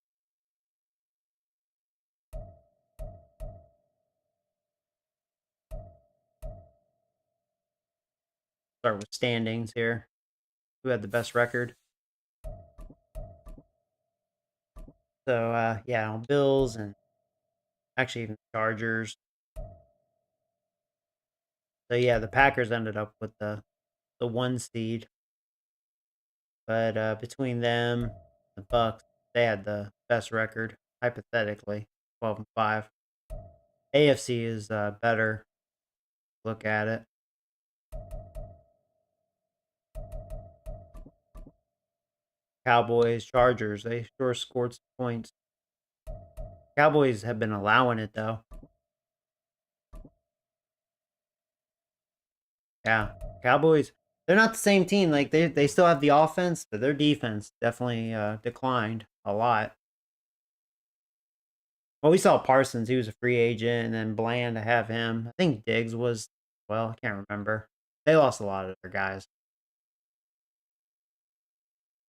Start with standings here. Who had the best record? So, yeah, Bills and actually even Chargers. So, yeah, the Packers ended up with the 1 seed. But between them, the Bucks, they had the best record, hypothetically, 12-5. AFC is better. Look at it. Cowboys, Chargers, they sure scored some points. Cowboys have been allowing it, though. Yeah, Cowboys, they're not the same team. Like, they still have the offense, but their defense definitely declined a lot. Well, we saw Parsons. He was a free agent, and then Bland to have him. I think Diggs was, well, I can't remember. They lost a lot of their guys.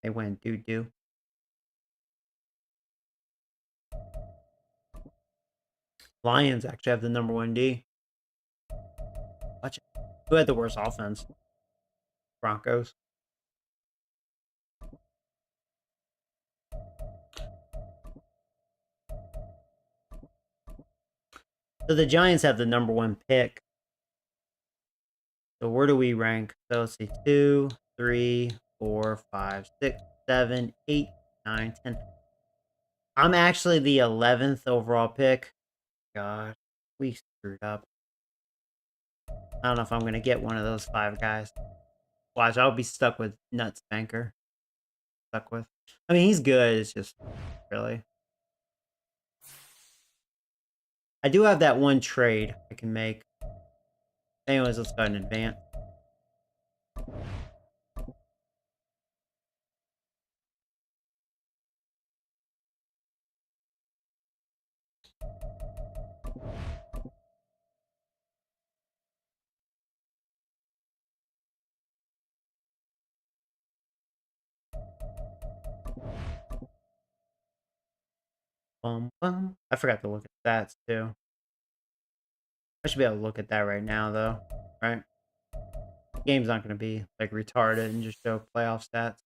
They went doo-doo. Lions actually have the number 1 D. Watch it. Who had the worst offense? Broncos. So the Giants have the number 1 pick. So where do we rank? So let's see. 2, 3, 4, 5, 6, 7, 8, 9, 10. I'm actually the 11th overall pick. God, we screwed up. I don't know if I'm going to get one of those 5 guys. Watch, I'll be stuck with Nuts Banker. Stuck with. I mean, he's good. It's just really. I do have that 1 trade I can make. Anyways, let's go ahead and advance. I forgot to look at stats too. I should be able to look at that right now, though. Right? The game's not going to be like retarded and just show playoff stats.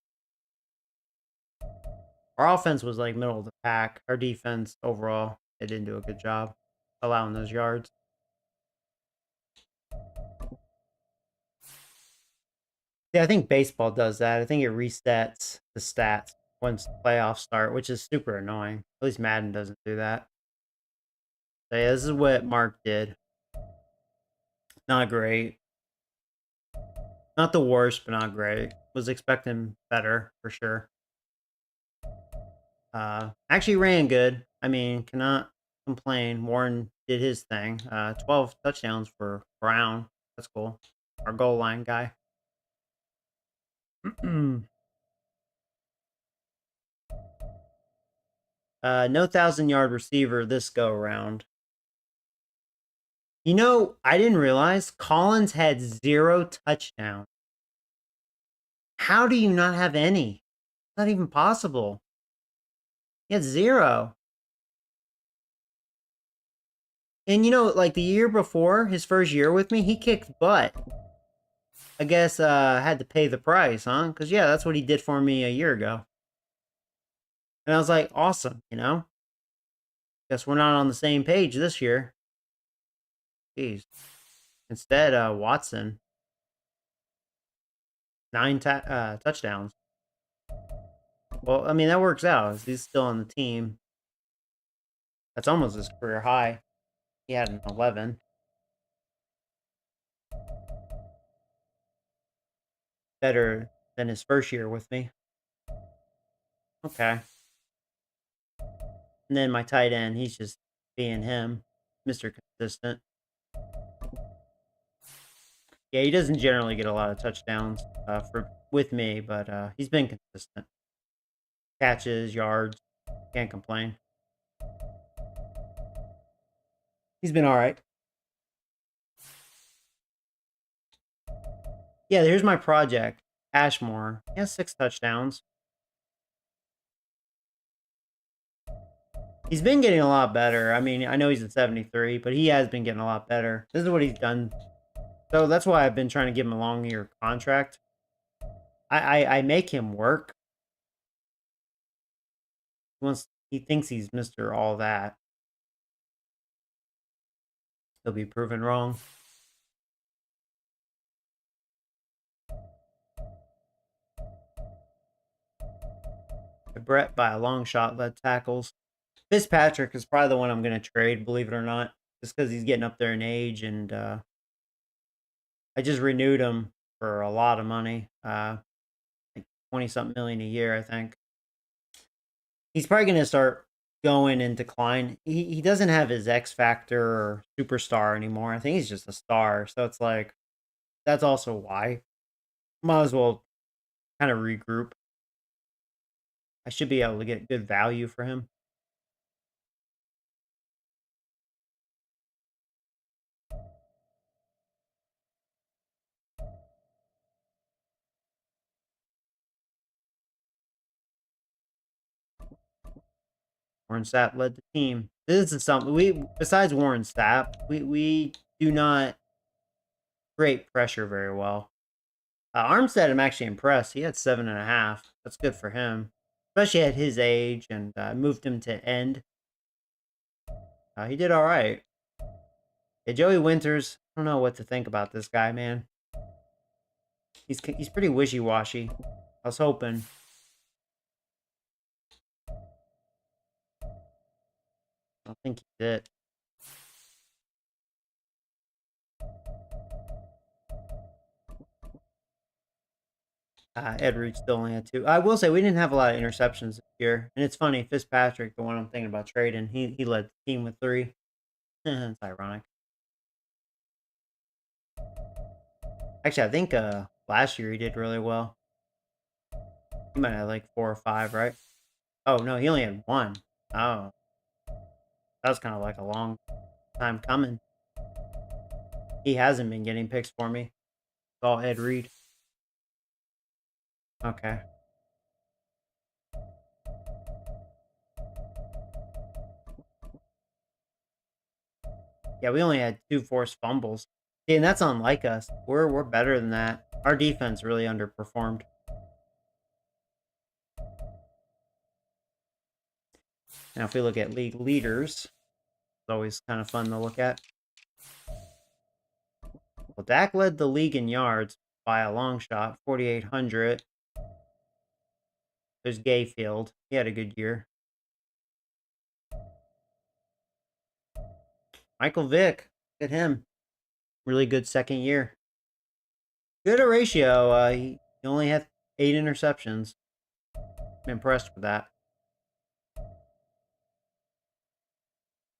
Our offense was like middle of the pack. Our defense overall, they didn't do a good job allowing those yards. Yeah, I think baseball does that. I think it resets the stats once the playoffs start, which is super annoying. At least Madden doesn't do that. So yeah, this is what Mark did. Not great. Not the worst, but not great. Was expecting better for sure. Actually ran good. I mean, cannot complain. Warren did his thing. 12 touchdowns for Brown. That's cool. Our goal line guy. No 1,000-yard receiver this go around. You know, I didn't realize Collins had 0 touchdowns. How do you not have any? It's not even possible. He had 0. And you know, like the year before, his first year with me, he kicked butt. I guess had to pay the price, huh? Because yeah, that's what he did for me a year ago. And I was like, awesome, you know? Guess we're not on the same page this year. Jeez. Instead, Watson. 9 touchdowns. Well, I mean, that works out. He's still on the team. That's almost his career high. He had an 11. Better than his first year with me. Okay. And then my tight end, he's just being him. Mr. Consistent. Yeah, he doesn't generally get a lot of touchdowns with me, but he's been consistent. Catches, yards, can't complain. He's been all right. Yeah, here's my project. Ashmore. He has 6 touchdowns. He's been getting a lot better. I mean, I know he's at 73, but he has been getting a lot better. This is what he's done So that's why I've been trying to give him a long-year contract. I make him work. He thinks he's Mr. All That. He'll be proven wrong. Brett, by a long shot, led tackles. Fitzpatrick is probably the one I'm going to trade, believe it or not, just because he's getting up there in age, and I just renewed him for a lot of money, like 20-something million a year, I think. He's probably going to start going in decline. He doesn't have his X factor or superstar anymore. I think he's just a star, so it's like that's also why. Might as well kind of regroup. I should be able to get good value for him. Warren Sapp led the team. This is something besides Warren Sapp, we do not create pressure very well. Armstead, I'm actually impressed. He had 7.5. That's good for him, especially at his age, and moved him to end. He did all right. Yeah, Joey Winters, I don't know what to think about this guy, man. He's pretty wishy-washy. I was hoping. I don't think he did. Ed Reed still only had 2. I will say we didn't have a lot of interceptions this year, and it's funny. Fitzpatrick, the one I'm thinking about trading, he led the team with 3. It's ironic. Actually, I think last year he did really well. He might have like 4 or 5, right? Oh no, he only had 1. Oh, that was kind of like a long time coming. He hasn't been getting picks for me. It's all Ed Reed. Okay. Yeah, we only had 2 forced fumbles. See, and that's unlike us. We're better than that. Our defense really underperformed. Now, if we look at league leaders, it's always kind of fun to look at. Well, Dak led the league in yards by a long shot, 4,800. There's Gayfield. He had a good year. Michael Vick, look at him. Really good second year. Good at ratio. He only had 8 interceptions. I'm impressed with that.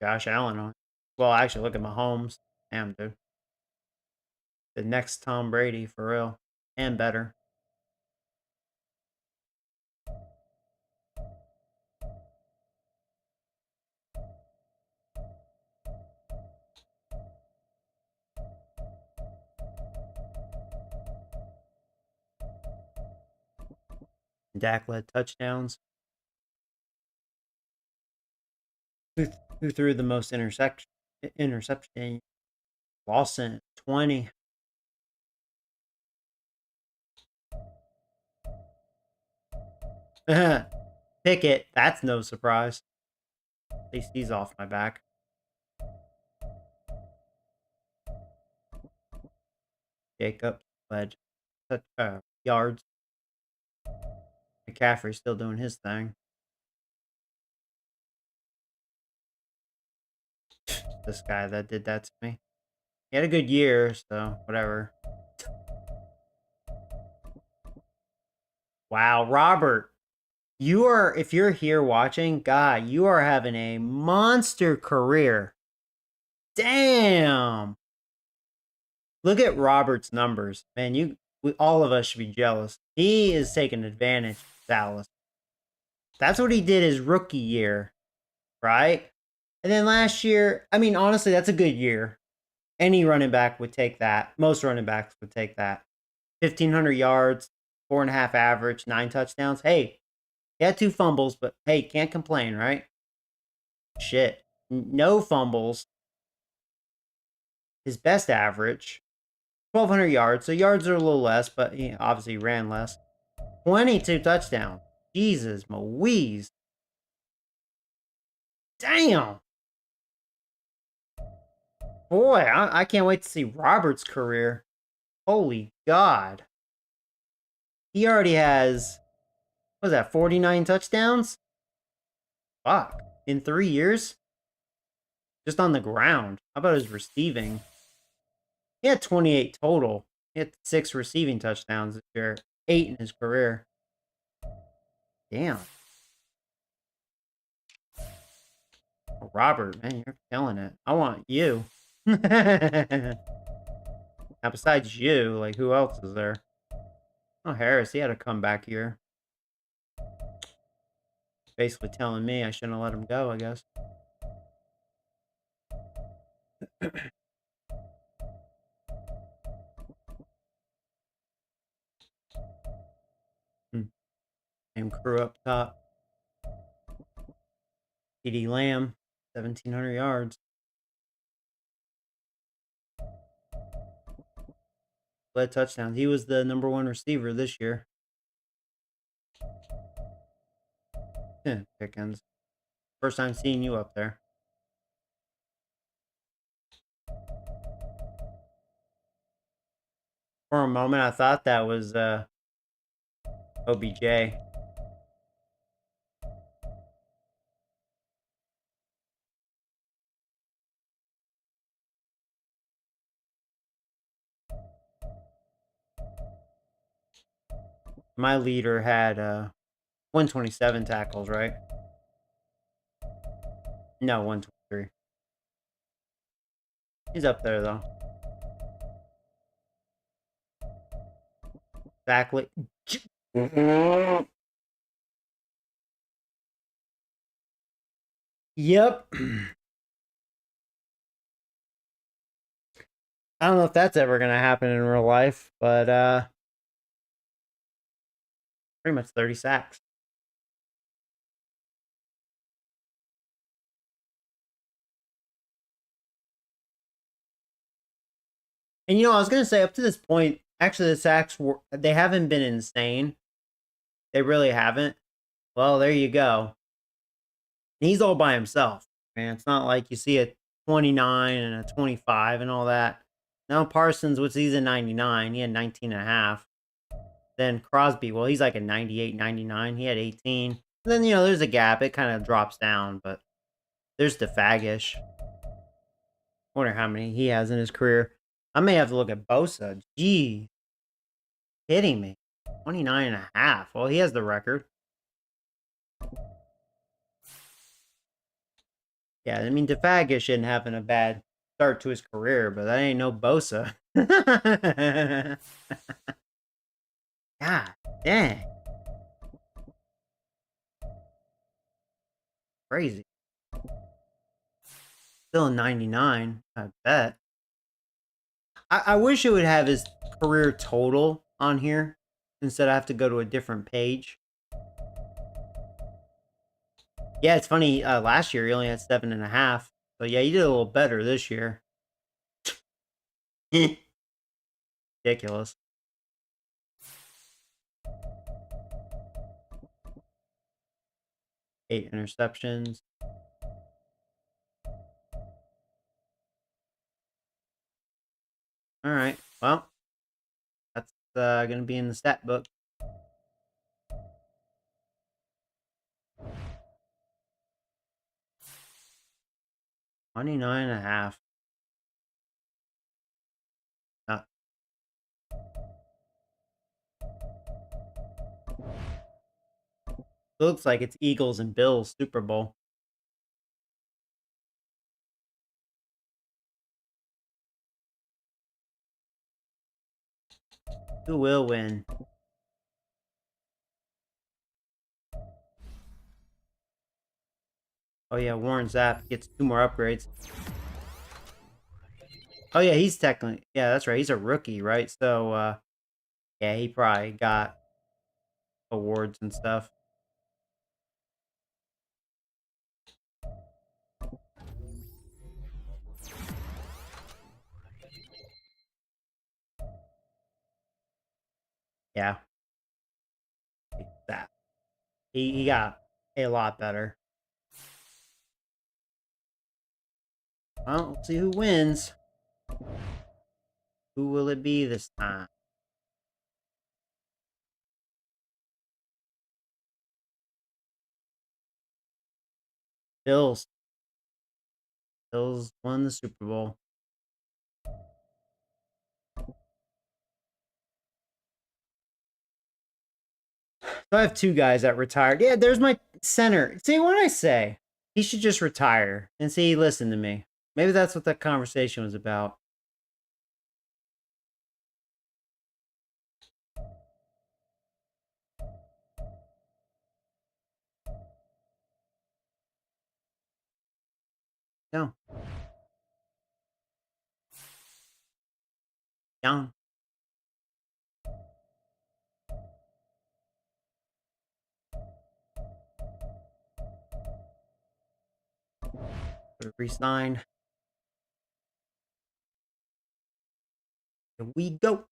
Josh Allen. Well, actually, look at Mahomes. Damn, dude. The next Tom Brady, for real. And better. Dak led touchdowns. Who threw the most interception? Lawson, 20. Pickett, that's no surprise. At least he's off my back. Jacob led yards. McCaffrey's still doing his thing. This guy that did that to me. He had a good year, so whatever. Wow, Robert. If you're here watching, God, you are having a monster career. Damn. Look at Robert's numbers. Man, all of us should be jealous. He is taking advantage of Dallas. That's what he did his rookie year, right? And then last year, I mean, honestly, that's a good year. Any running back would take that. Most running backs would take that. 1,500 yards, 4.5 average, 9 touchdowns. Hey, he had 2 fumbles, but hey, can't complain, right? Shit. No fumbles. His best average 1,200 yards. So yards are a little less, but he obviously ran less. 22 touchdowns. Jesus, Louise. Damn. Boy, I can't wait to see Robert's career. Holy God. He already has, what was that, 49 touchdowns? Fuck. In 3 years? Just on the ground. How about his receiving? He had 28 total. He had 6 receiving touchdowns this year. 8 in his career. Damn. Robert, man, you're killing it. I want you. Now, besides you, like, who else is there? Oh, Harris, he had to come back here. Basically telling me I shouldn't have let him go, I guess. Same crew up top. CeeDee Lamb, 1,700 yards. Led touchdowns. He was the #1 receiver this year. Pickens. First time seeing you up there. For a moment, I thought that was OBJ. My leader had 127 tackles, right? No, 123. He's up there, though. Exactly. Yep. I don't know if that's ever going to happen in real life, but pretty much 30 sacks. And I was going to say up to this point, actually the sacks they haven't been insane. They really haven't. Well, there you go. He's all by himself, man. It's not like you see a 29 and a 25 and all that. Now Parsons, which he's a 99, he had 19 and a half. Then Crosby, well, he's like a 98, 99. He had 18. And then, there's a gap. It kind of drops down, but there's DeFagish. Wonder how many he has in his career. I may have to look at Bosa. Gee. Kidding me. 29 and a half. Well, he has the record. Yeah, I mean, DeFagish isn't having a bad start to his career, but that ain't no Bosa. God dang. Crazy. Still a 99, I bet. I wish it would have his career total on here instead I have to go to a different page. Yeah, it's funny. Last year he only had 7.5. So yeah, you did a little better this year. Ridiculous. Eight interceptions. All right. Well, that's going to be in the stat book. $29.5. Looks like it's Eagles and Bills Super Bowl. Who will win? Oh yeah, Warren Zapp gets 2 more upgrades. Oh yeah, he's technically, yeah, that's right. He's a rookie, right? So yeah, he probably got awards and stuff. Yeah. That. He got a lot better. Well, let's see who wins. Who will it be this time? Bills. Bills won the Super Bowl. So I have two guys that retired. Yeah, there's my center. See, what did I say? He should just retire. And see, listen to me. Maybe that's what that conversation was about. No. Down. Resign. Here we go.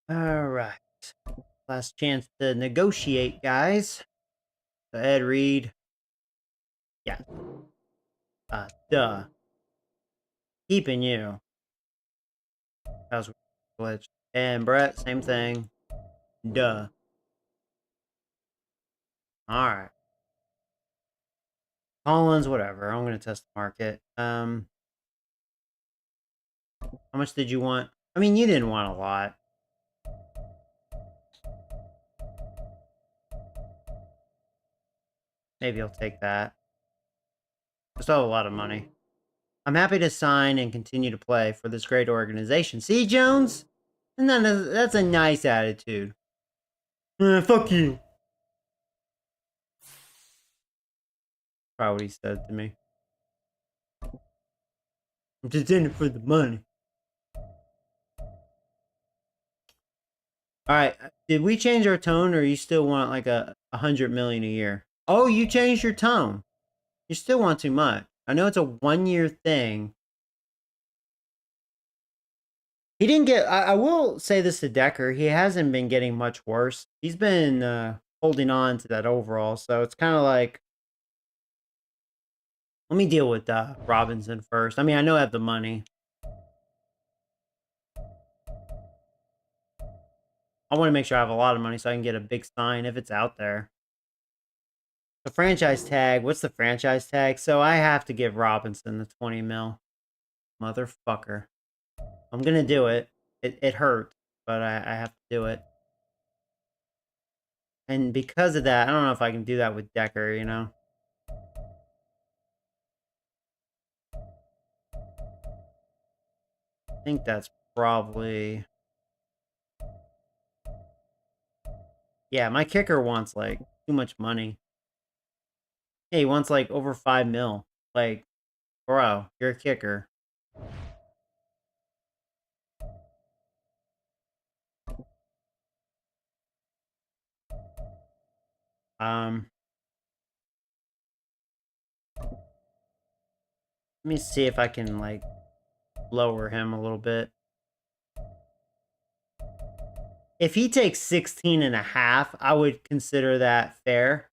All right. Last chance to negotiate, guys. So Ed Reed. Yeah. Duh. Keeping you. That was glitch. And Brett, same thing. Duh. All right. Collins, whatever. I'm gonna test the market. How much did you want? I mean, you didn't want a lot. Maybe I'll take that. I still have a lot of money. I'm happy to sign and continue to play for this great organization. See, Jones? And that's a nice attitude. Fuck you. Probably what he said to me. I'm just in it for the money. Alright, did we change our tone or you still want like 100 million a year? Oh, you changed your tone. You still want too much. I know it's a 1-year thing. He didn't get, I will say this to Decker, he hasn't been getting much worse. He's been holding on to that overall, so it's kind of like, let me deal with Robinson first. I mean, I know I have the money. I want to make sure I have a lot of money so I can get a big sign if it's out there. The franchise tag. What's the franchise tag? So I have to give Robinson the 20 mil. Motherfucker. I'm going to do it. It hurts, but I have to do it. And because of that, I don't know if I can do that with Decker, you know? I think that's probably... Yeah, my kicker wants, like, too much money. Yeah, he wants, like, over 5 mil. Like, bro, you're a kicker. Let me see if I can, like, lower him a little bit. If he takes 16 and a half, I would consider that fair.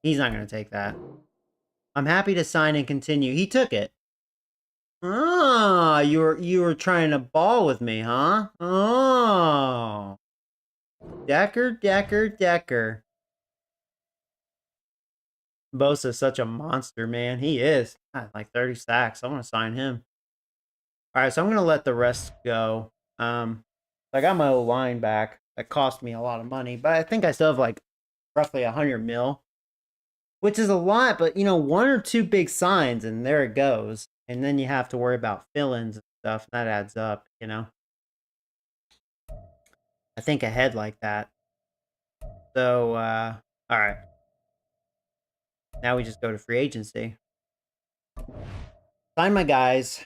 He's not going to take that. I'm happy to sign and continue. He took it. Ah, you were trying to ball with me, huh? Oh. Decker. Bosa's such a monster, man. He is. God, like 30 sacks. I want to sign him. All right, so I'm going to let the rest go. I got my old line back. That cost me a lot of money, but I think I still have like roughly 100 mil, which is a lot, but you know, 1 or 2 big signs and there it goes. And then you have to worry about fill-ins and stuff. That adds up, you know? I think ahead like that. So, all right. Now we just go to free agency. Sign my guys.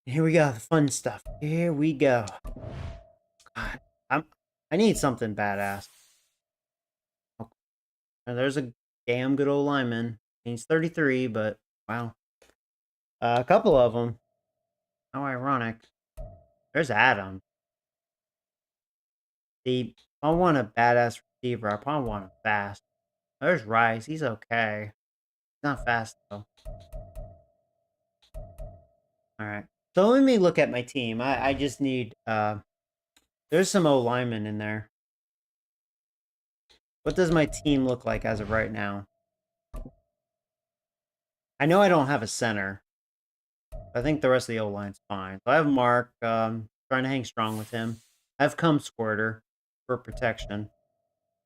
Here we go, the fun stuff. Here we go. God, I need something badass. Oh, there's a damn good old lineman. He's 33, but wow. A couple of them. How ironic. There's Adam. See, if I want a badass receiver, I probably want him fast. There's Rice. He's okay. He's not fast, though. Alright. So let me look at my team. I just need... there's some O-linemen in there. What does my team look like as of right now? I know I don't have a center. I think the rest of the O-line's fine. So I have Mark, trying to hang strong with him. I have Cum Squirter for protection.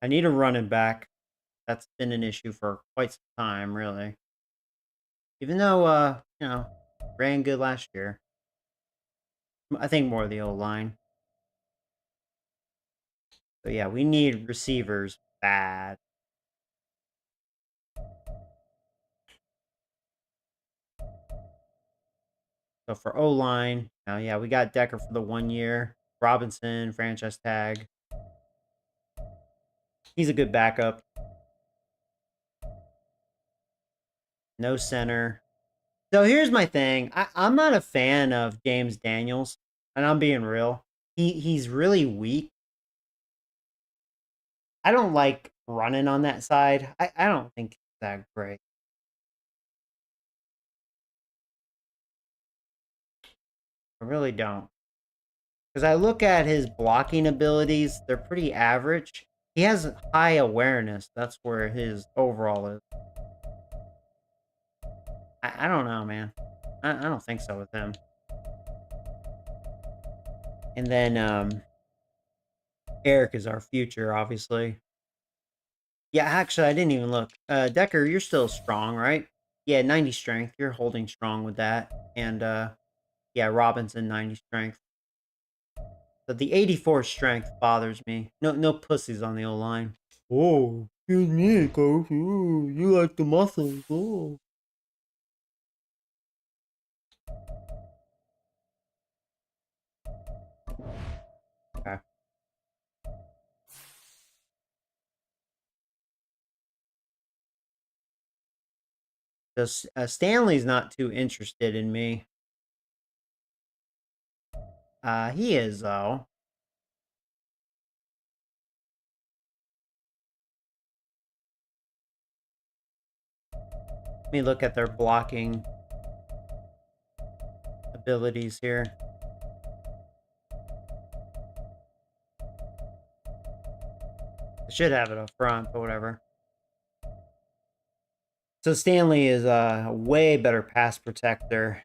I need a running back. That's been an issue for quite some time, really. Even though, you know, ran good last year. I think more of the O-line. So yeah, we need receivers bad. So for O-line, now yeah, we got Decker for the 1 year. Robinson, franchise tag. He's a good backup. No center. So here's my thing. I'm not a fan of James Daniels, and I'm being real. He's really weak. I don't like running on that side. I don't think it's that great. I really don't. Because I look at his blocking abilities, they're pretty average. He has high awareness. That's where his overall is. I don't know, man. I don't think so with him. And then Eric is our future, obviously. Yeah, actually, I didn't even look. Decker, you're still strong, right? Yeah, 90 strength. You're holding strong with that. And yeah, Robinson, 90 strength. But the 84 strength bothers me. No pussies on the old line. Oh, excuse me, coach. Ooh, you like the muscles. Oh. Okay. So, Stanley's not too interested in me. He is, though. Let me look at their blocking abilities here. I should have it up front, but whatever. So Stanley is a way better pass protector.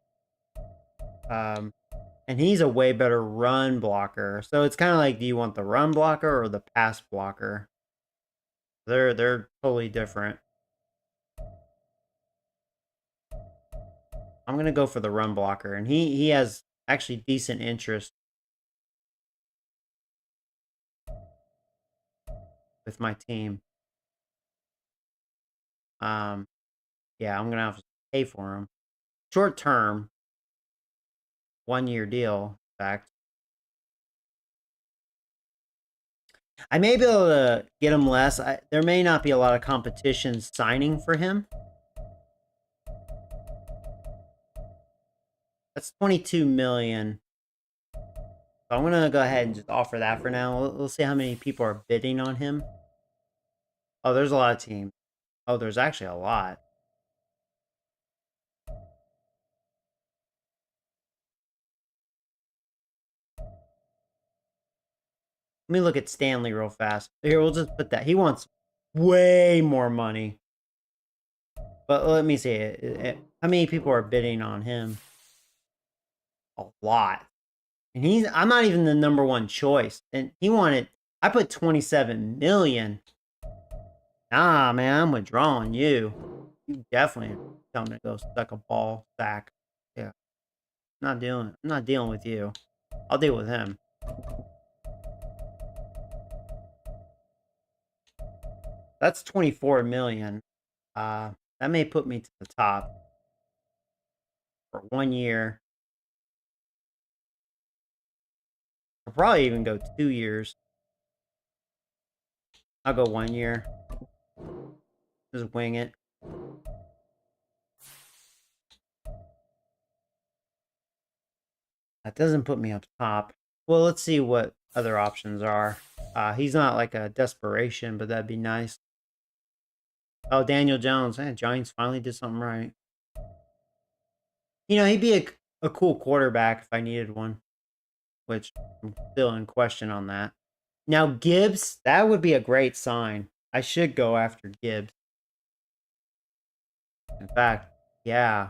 And he's a way better run blocker. So it's kind of like, do you want the run blocker or the pass blocker? They're totally different. I'm gonna go for the run blocker, and he has actually decent interest with my team. Yeah, I'm gonna have to pay for him. Short term, 1 year deal, in fact. I may be able to get him less. There may not be a lot of competition signing for him. That's 22 million. So I'm gonna go ahead and just offer that for now. We'll see how many people are bidding on him. Oh, there's a lot of teams. Oh, there's actually a lot. Let me look at Stanley real fast. Here, we'll just put that. He wants way more money. But let me see. How many people are bidding on him? A lot. And I'm not even the number one choice. And he wanted, I put 27 million. Nah, man, I'm withdrawing you. You definitely tell me to go suck a ball sack. Yeah. I'm not dealing with you. I'll deal with him. That's 24 million. That may put me to the top for 1 year. I'll probably even go 2 years. I'll go 1 year. Just wing it. That doesn't put me up top. Well, let's see what other options are. He's not like a desperation, but that'd be nice. Oh, Daniel Jones. Giants finally did something right. You know, he'd be a cool quarterback if I needed one, which I'm still in question on that. Now, Gibbs, that would be a great sign. I should go after Gibbs. In fact, yeah.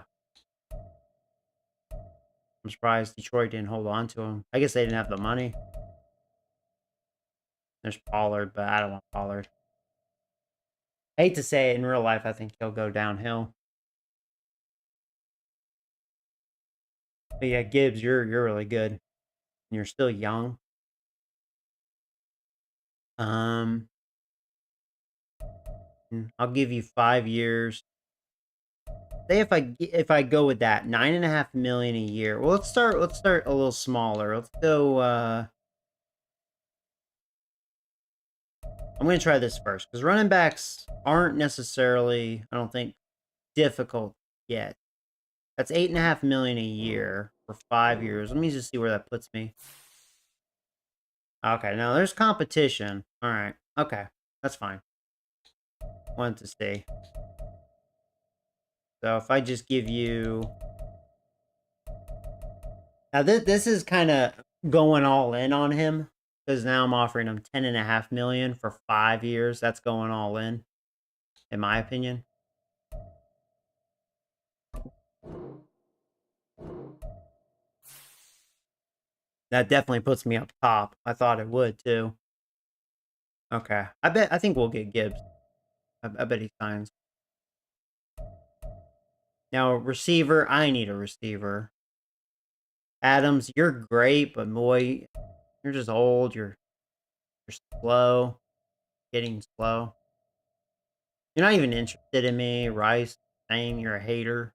I'm surprised Detroit didn't hold on to him. I guess they didn't have the money. There's Pollard, but I don't want Pollard. I hate to say it, in real life, I think he'll go downhill. But yeah, Gibbs, you're really good. And you're still young. I'll give you 5 years. Say if I go with that, 9.5 million a year. Well, let's start a little smaller. Let's go I'm gonna try this first, because running backs aren't necessarily, I don't think, difficult yet. That's 8.5 million a year for 5 years. Let me just see where that puts me. Okay, now there's competition. Alright. Okay. That's fine. Wanted to see. So if I just give you... Now this is kind of going all in on him, because now I'm offering him 10.5 million for 5 years. That's going all in my opinion. That definitely puts me up top. I thought it would too. Okay. I think we'll get Gibbs. I bet he signs. Now, receiver, I need a receiver. Adams, you're great, but boy, you're just old. You're slow. Getting slow. You're not even interested in me. Rice, same. You're a hater.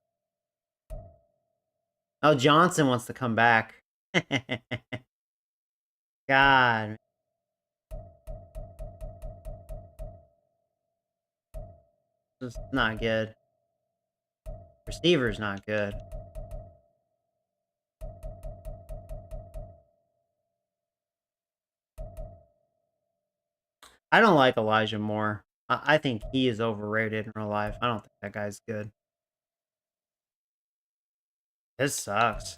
Oh, Johnson wants to come back. God. This is not good. Receiver's not good. I don't like Elijah Moore. I think he is overrated in real life. I don't think that guy's good. This sucks.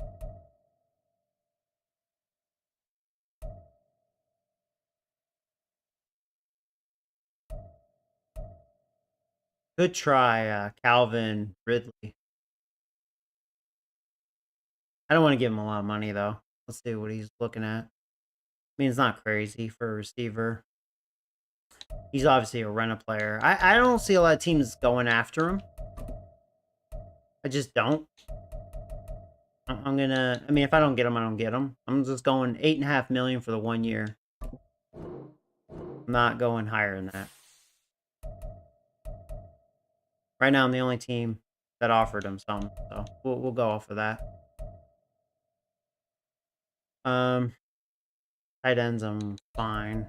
Good try, Calvin Ridley. I don't want to give him a lot of money, though. Let's see what he's looking at. I mean, it's not crazy for a receiver. He's obviously a rental player. I don't see a lot of teams going after him. I just don't. I'm gonna... I mean, if I don't get him, I don't get him. I'm just going 8.5 million for the 1 year. I'm not going higher than that. Right now, I'm the only team that offered him something, so we'll go off of that. Tight ends, I'm fine.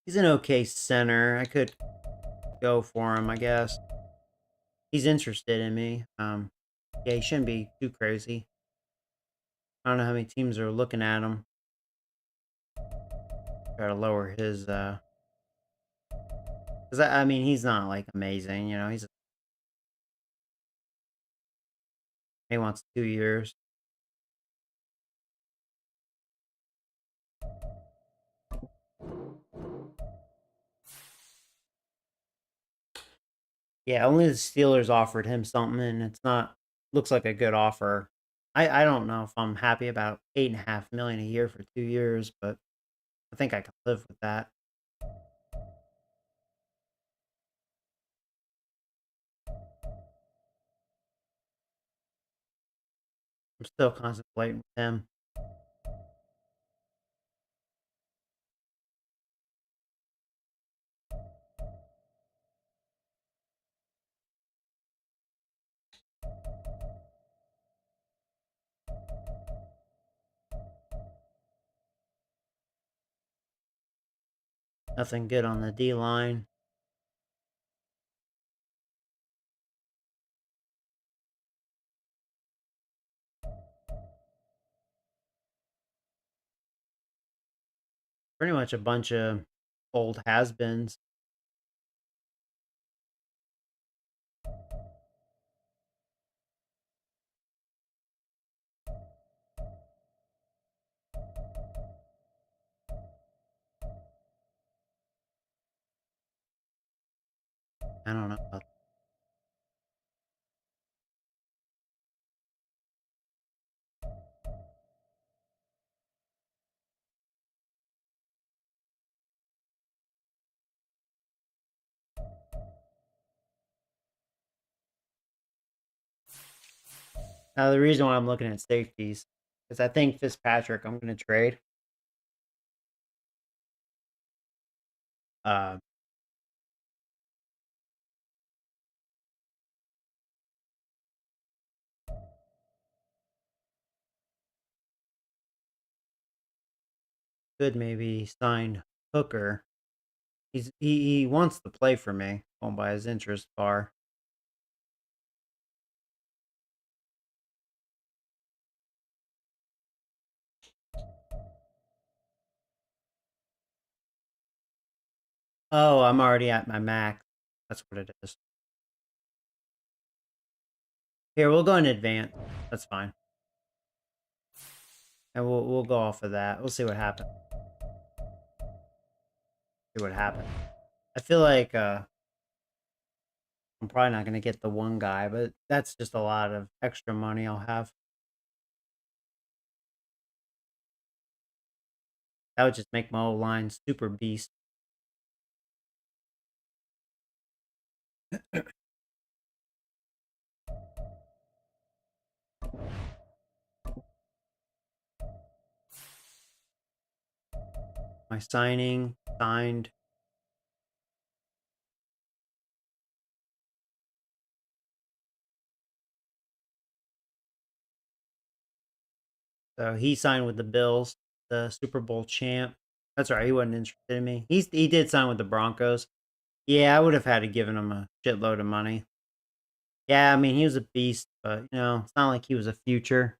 He's an okay center. I could go for him, I guess. He's interested in me. Yeah, he shouldn't be too crazy. I don't know how many teams are looking at him. Try to lower his, because I mean, he's not, like, amazing, you know, he wants 2 years. Yeah, only the Steelers offered him something, and it's not, looks like a good offer. I don't know if I'm happy about 8.5 million a year for 2 years, but I think I can live with that. I'm still contemplating with him. Nothing good on the D line. Pretty much a bunch of old has-beens. I don't know about now, the reason why I'm looking at safeties is I think Fitzpatrick I'm going to trade. Uh, could maybe sign Hooker. He wants to play for me, going by his interest bar. Oh, I'm already at my max. That's what it is. Here, we'll go in advance. That's fine. And we'll go off of that. We'll see what happens. See what happens. I feel like I'm probably not gonna get the one guy, but that's just a lot of extra money I'll have. That would just make my whole line super beast. My signed. So he signed with the Bills, the Super Bowl champ. That's right. He wasn't interested in me. He did sign with the Broncos. Yeah, I would have had to given him a shitload of money. Yeah, I mean he was a beast, but it's not like he was a future.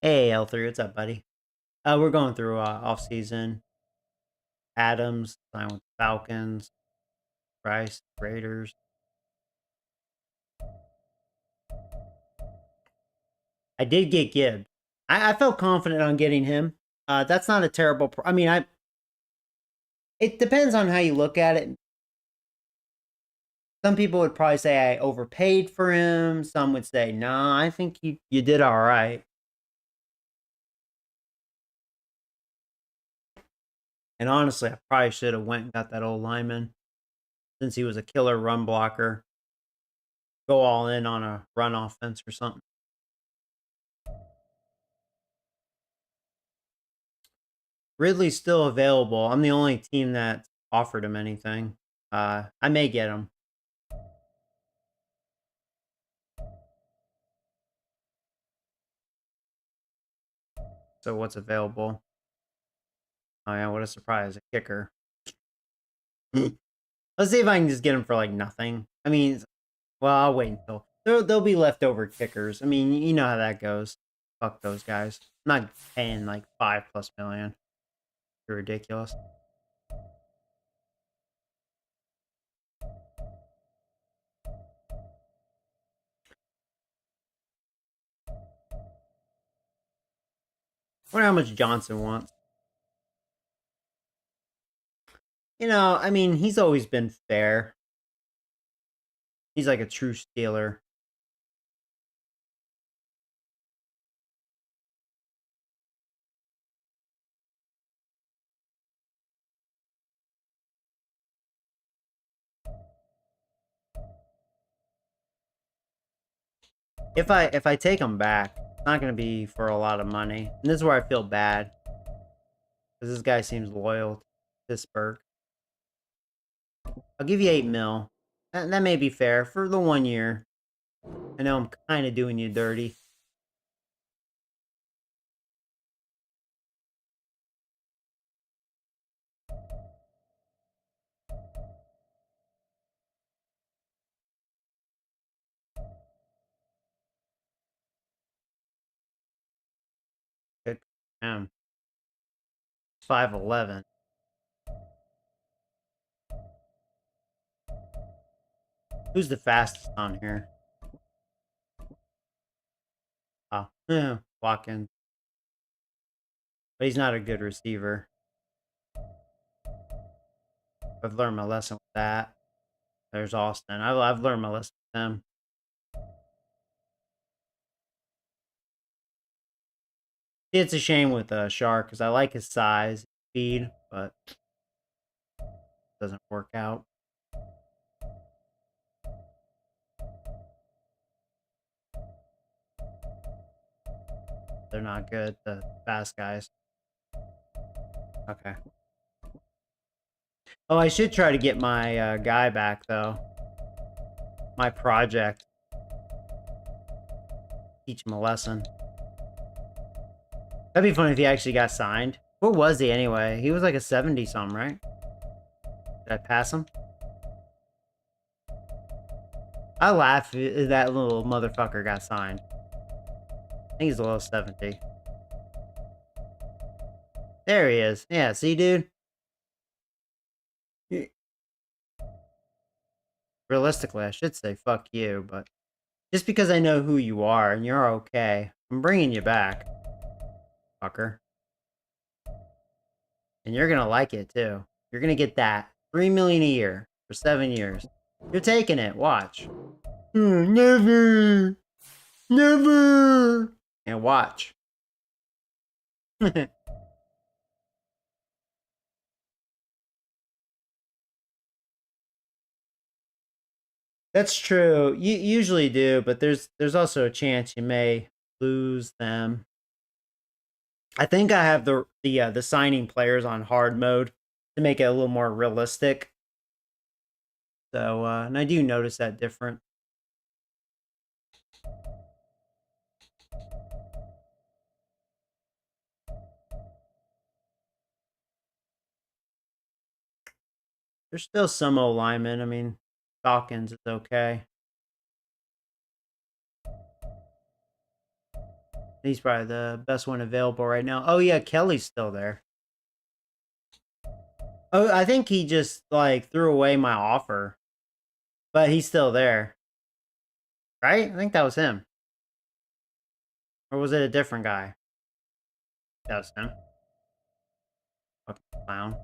Hey, L3, what's up, buddy? We're going through off season. Adams signed with the Falcons. Rice, Raiders. I did get Gibbs. I felt confident on getting him. That's not a terrible. I mean, it depends on how you look at it. Some people would probably say I overpaid for him. Some would say, no, I think you did all right. And honestly, I probably should have went and got that old lineman since he was a killer run blocker. Go all in on a run offense or something. Ridley's still available. I'm the only team that offered him anything. I may get him. So what's available? Oh yeah, what a surprise. A kicker. Let's see if I can just get him for like nothing. I mean, well, I'll wait until there'll be leftover kickers. I mean, you know how that goes. Fuck those guys. I'm not paying like $5+ million. You're ridiculous. Wonder how much Johnson wants. I mean, he's always been fair. He's like a true Steeler. If I take him back, it's not gonna be for a lot of money. And this is where I feel bad. Because this guy seems loyal to Pittsburgh. I'll give you 8 mil. That may be fair for the 1 year. I know I'm kind of doing you dirty. him. 5'11". Who's the fastest on here? Oh, yeah, Watkins. But he's not a good receiver. I've learned my lesson with that. There's Austin. I've learned my lesson with him. It's a shame with Shark because I like his size, speed, but it doesn't work out. They're not good, the fast guys. Okay. Oh, I should try to get my guy back, though. My project. Teach him a lesson. That'd be funny if he actually got signed. What was he, anyway? He was like a 70-something, right? Did I pass him? I laugh if that little motherfucker got signed. I think he's a little 70. There he is. Yeah, see, dude? Realistically, I should say fuck you, but just because I know who you are and you're okay, I'm bringing you back, fucker. And you're gonna like it, too. You're gonna get that. $3 million a year for 7 years. You're taking it. Watch. Never. Never. And watch. That's true. You usually do, but there's also a chance you may lose them. I think I have the signing players on hard mode to make it a little more realistic. So, and I do notice that different. There's still some old linemen. I mean, Dawkins is okay. He's probably the best one available right now. Oh, yeah, Kelly's still there. Oh, I think he just, like, threw away my offer. But he's still there. Right? I think that was him. Or was it a different guy? That was him. Fucking clown.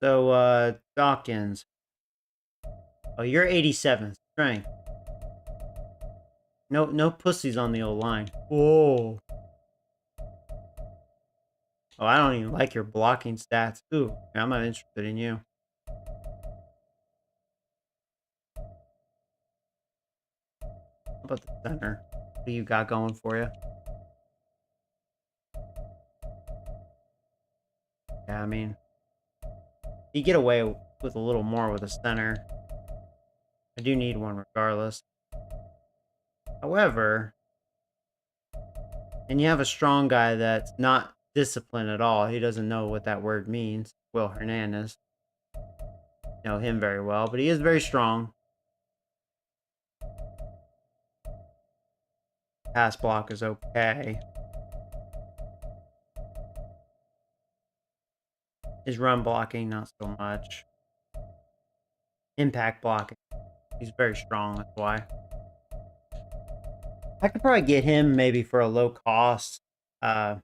So, Dawkins. Oh, you're 87th strength. No pussies on the old line. Whoa. Oh, I don't even like your blocking stats. Ooh, I'm not interested in you. How about the center? What do you got going for you? Yeah, I mean, you get away with a little more with a center. I do need one regardless. However, and you have a strong guy that's not disciplined at all. He doesn't know what that word means. Will Hernandez. Know him very well, but he is very strong. Pass block is okay. His run blocking, not so much. Impact blocking. He's very strong, that's why. I could probably get him maybe for a low cost. Have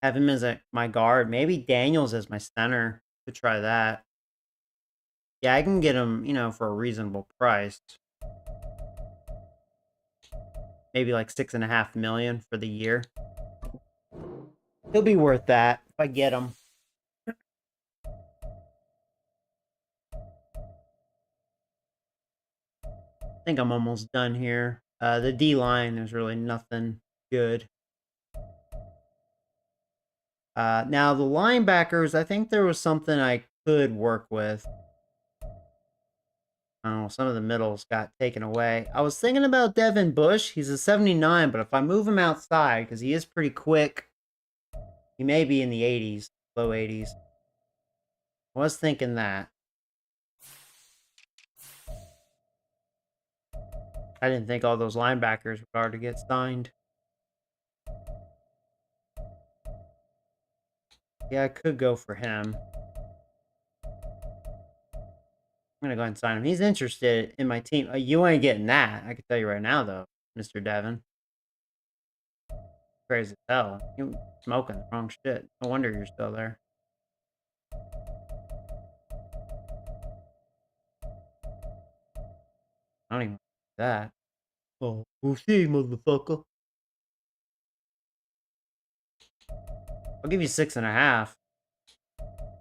him as my guard. Maybe Daniels as my center. Could try that. Yeah, I can get him, for a reasonable price. Maybe like $6.5 million for the year. He'll be worth that if I get him. I think I'm almost done here. The D-line, there's really nothing good. Now, the linebackers, I think there was something I could work with. Oh, some of the middles got taken away. I was thinking about Devin Bush. He's a 79, but if I move him outside, because he is pretty quick, He may be in the 80s, low 80s. I was thinking that. I didn't think all those linebackers would already get signed. Yeah, I could go for him. I'm going to go ahead and sign him. He's interested in my team. You ain't getting that. I can tell you right now, though, Mr. Devin. Crazy as hell. You're smoking the wrong shit. No wonder you're still there. I don't even do that. Oh, we'll see, motherfucker. I'll give you 6.5.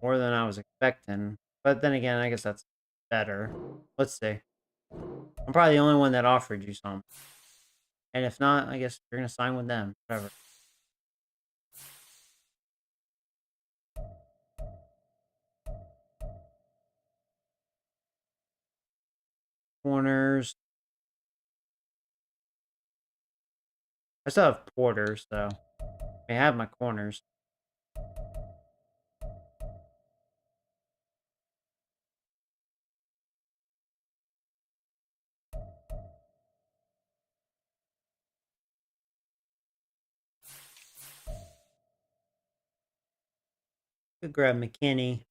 More than I was expecting. But then again, I guess that's better. Let's see. I'm probably the only one that offered you something. And if not, I guess you're going to sign with them. Whatever. Corners. I still have Porter, so I have my corners. Could grab McKinney.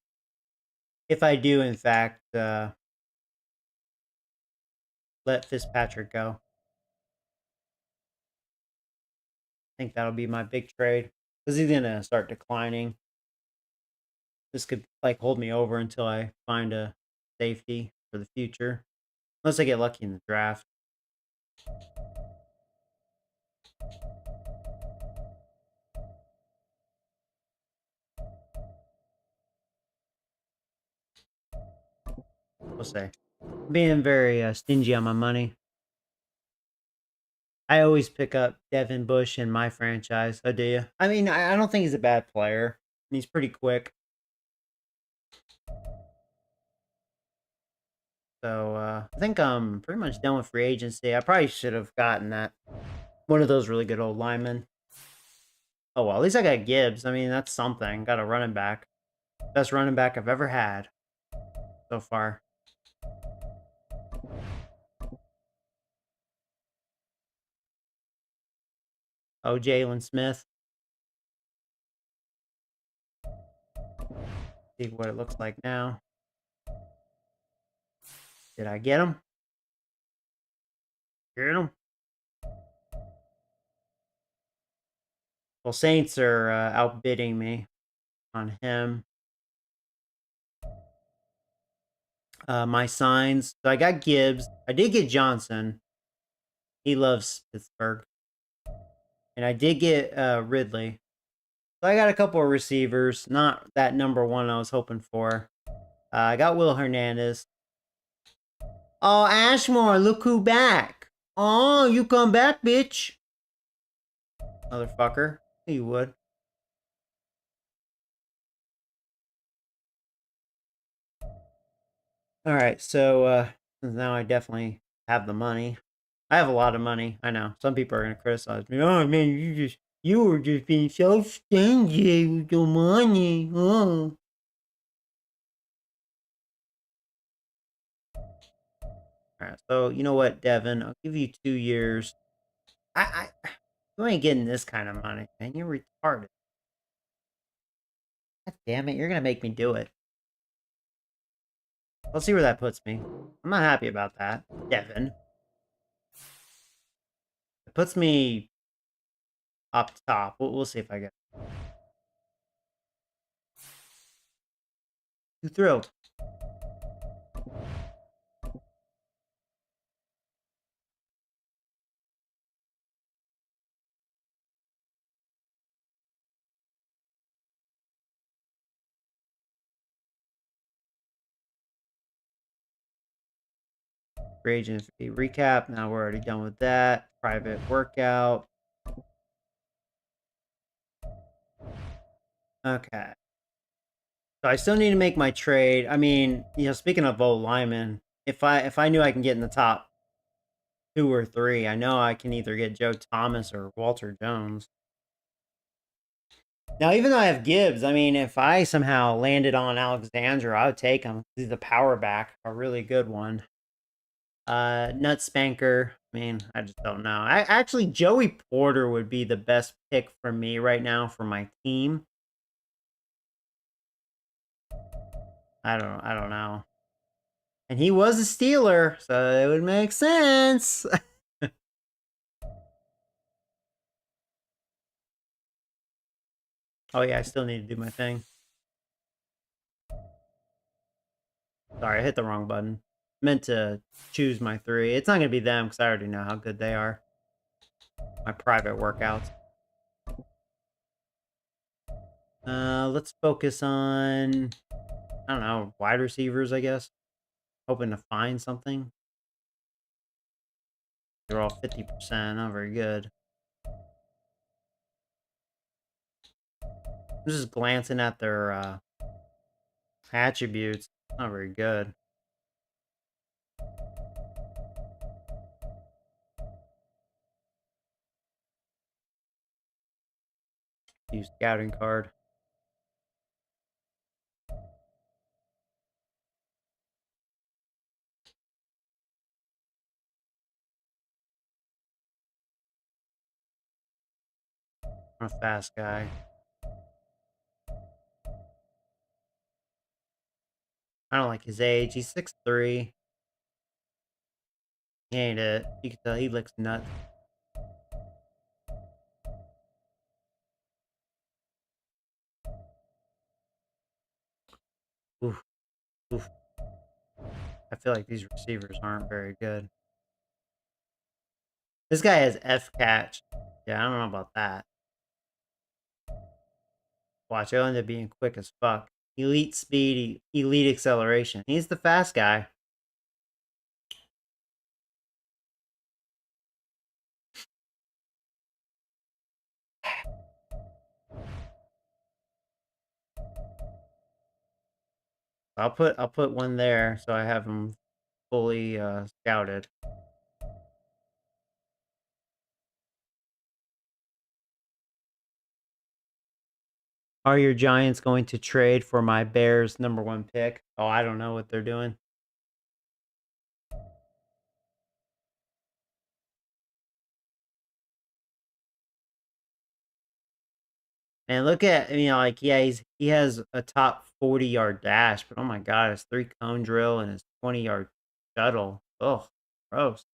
If I do, in fact, let Fitzpatrick go. I think that'll be my big trade. Because he's going to start declining. This could, like, hold me over until I find a safety for the future. Unless I get lucky in the draft. We'll say. Being very stingy on my money. I always pick up Devin Bush in my franchise. Oh, do you? I mean, I don't think he's a bad player. He's pretty quick. So, I think I'm pretty much done with free agency. I probably should have gotten that. One of those really good old linemen. Oh, well, at least I got Gibbs. I mean, that's something. Got a running back. Best running back I've ever had so far. Oh, Jalen Smith. See what it looks like now. Did I get him? Get him? Well, Saints are outbidding me on him. My signs. So I got Gibbs. I did get Johnson. He loves Pittsburgh. And I did get Ridley. So I got a couple of receivers. Not that number one I was hoping for. I got Will Hernandez. Oh, Ashmore, look who back. Oh, you come back, bitch. Motherfucker. You would. Alright, so now I definitely have the money. I have a lot of money. I know. Some people are gonna criticize me. Oh man, you were just being so stingy with your money. Oh. Alright, so you know what, Devin? I'll give you 2 years. You ain't getting this kind of money, man. You're retarded. God damn it, you're gonna make me do it. Let's see where that puts me. I'm not happy about that, Devin. It puts me up top. We'll see if I get too thrilled. Free agency recap. Now we're already done with that. Private workout. Okay. So I still need to make my trade. I mean, you know, speaking of old linemen, if I knew I can get in the top 2 or 3, I know I can either get Joe Thomas or Walter Jones. Now, even though I have Gibbs, I mean, if I somehow landed on Alexander, I would take him. He's the power back, a really good one. Nut Spanker. I mean, I just don't know. Actually, Joey Porter would be the best pick for me right now for my team. I don't know. And he was a Steeler, so it would make sense. Oh yeah, I still need to do my thing. Sorry, I hit the wrong button. Meant to choose my 3. It's not going to be them because I already know how good they are. My private workouts. Let's focus on, I don't know, wide receivers, I guess. Hoping to find something. They're all 50%, not very good. I'm just glancing at their attributes. Not very good. Use scouting card. I'm a fast guy. I don't like his age. He's 6'3". He ain't it. You can tell he licks nuts. Oof. Oof. I feel like these receivers aren't very good. This guy has F catch. Yeah, I don't know about that. Watch, he'll end up being quick as fuck. Elite speed, elite acceleration. He's the fast guy. I'll put one there so I have him fully scouted. Are your Giants going to trade for my Bears #1 pick? Oh, I don't know what they're doing. Man, look at, like, yeah, he has a top 40-yard dash, but oh my god, his 3-cone drill and his 20-yard shuttle. Ugh, gross.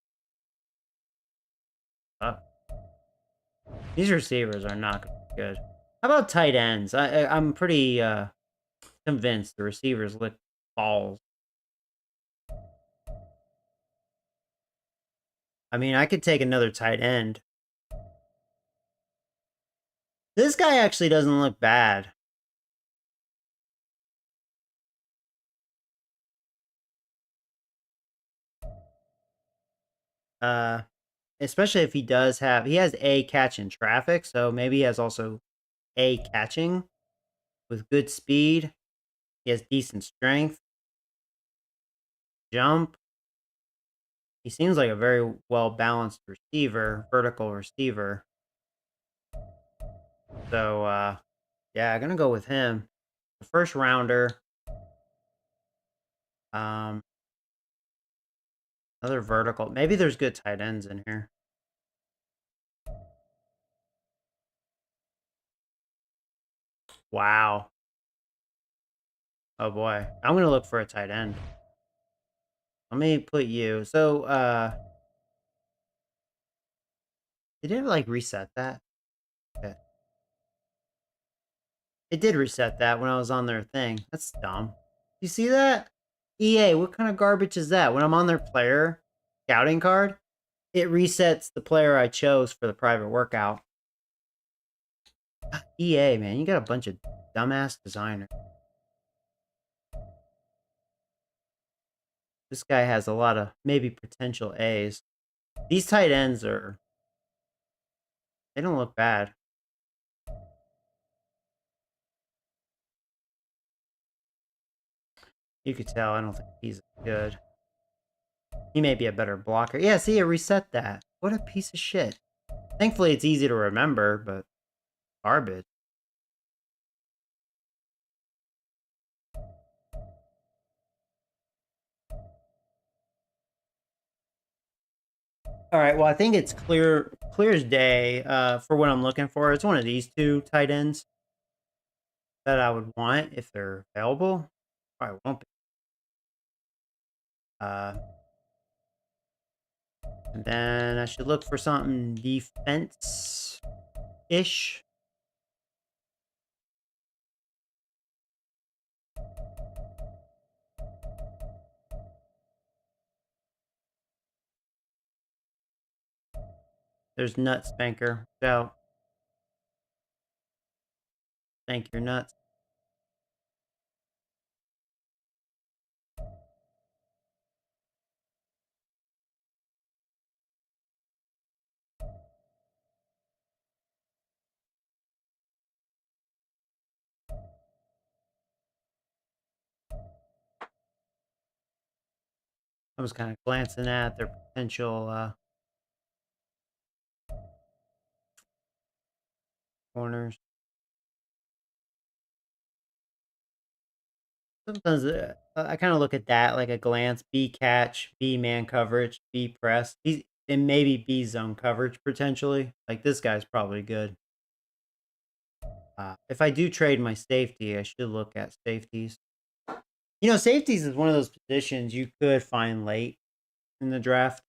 These receivers are not good. How about tight ends? I'm pretty convinced the receivers lick balls. I mean, I could take another tight end. This guy actually doesn't look bad. Especially if he has A catch in traffic, so maybe he has also A catching with good speed. He has decent strength. Jump. He seems like a very well-balanced receiver, vertical receiver. So, yeah, I'm going to go with him. The first rounder. Another vertical. Maybe there's good tight ends in here. Wow. Oh boy. I'm going to look for a tight end. Let me put you. So, did it like reset that? Okay. It did reset that when I was on their thing. That's dumb. You see that? EA, what kind of garbage is that? When I'm on their player scouting card, it resets the player I chose for the private workout. EA, man, you got a bunch of dumbass designers. This guy has a lot of maybe potential A's. These tight ends they don't look bad. You could tell I don't think he's good. He may be a better blocker. Yeah, see, it reset that. What a piece of shit. Thankfully, it's easy to remember, but garbage. All right. Well, I think it's clear as day for what I'm looking for. It's one of these two tight ends that I would want if they're available. Probably won't be. And then I should look for something defense-ish. There's Nut Spanker. So, thank your nuts. I was kind of glancing at their potential corners. Sometimes I kind of look at that like a glance: B catch, B man coverage, B press. He's and maybe B zone coverage potentially. Like this guy's probably good. If I do trade my safety, I should look at safeties. You know, safeties is one of those positions you could find late in the draft.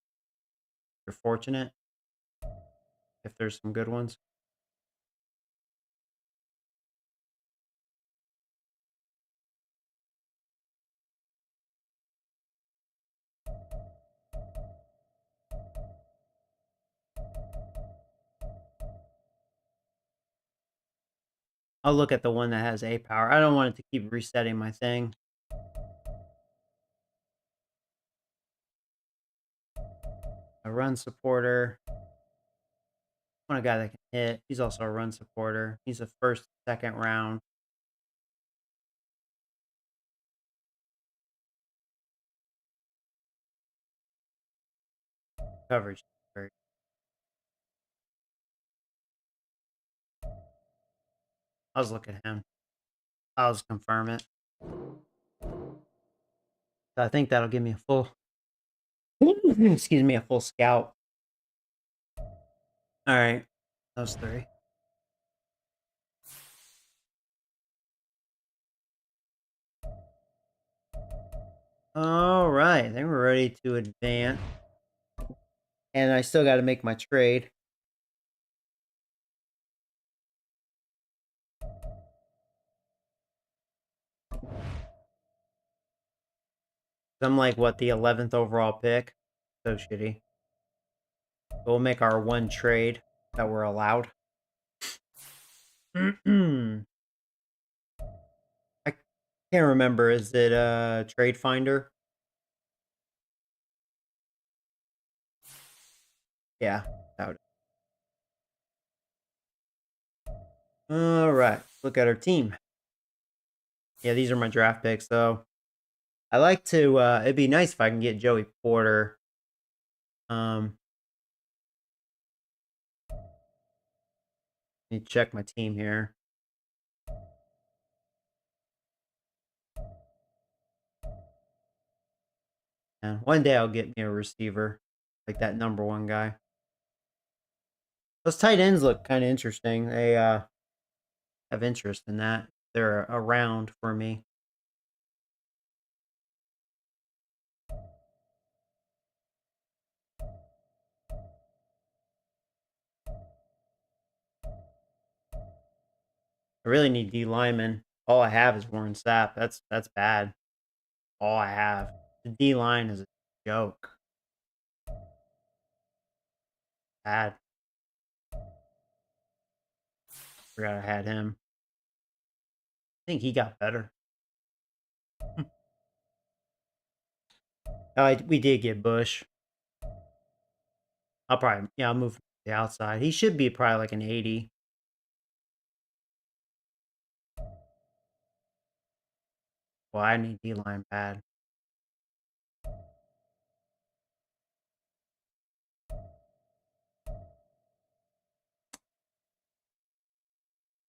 You're fortunate if there's some good ones. I'll look at the one that has A power. I don't want it to keep resetting my thing. A run supporter. I want a guy that can hit. He's also a run supporter. He's a first, second round. Coverage. I'll just look at him. I'll just confirm it. So I think that'll give me a full, excuse me, a full scout. All right. Those three. All right. Then we're ready to advance. And I still got to make my trade. I'm like, what, the 11th overall pick? So shitty. We'll make our one trade that we're allowed. I can't remember. Is it Trade Finder? Yeah. That All right. Look at our team. Yeah, these are my draft picks. So I like to. It'd be nice if I can get Joey Porter. Let me check my team here. And one day I'll get me a receiver, like that number one guy. Those tight ends look kind of interesting. They have interest in that. They're around for me. I really need D lineman. All I have is Warren Sapp. That's bad. All I have. The D line is a joke. Bad. Forgot I had him. I think he got better. We did get Bush. I'll move to the outside. He should be probably like an 80. Well, I need D line bad.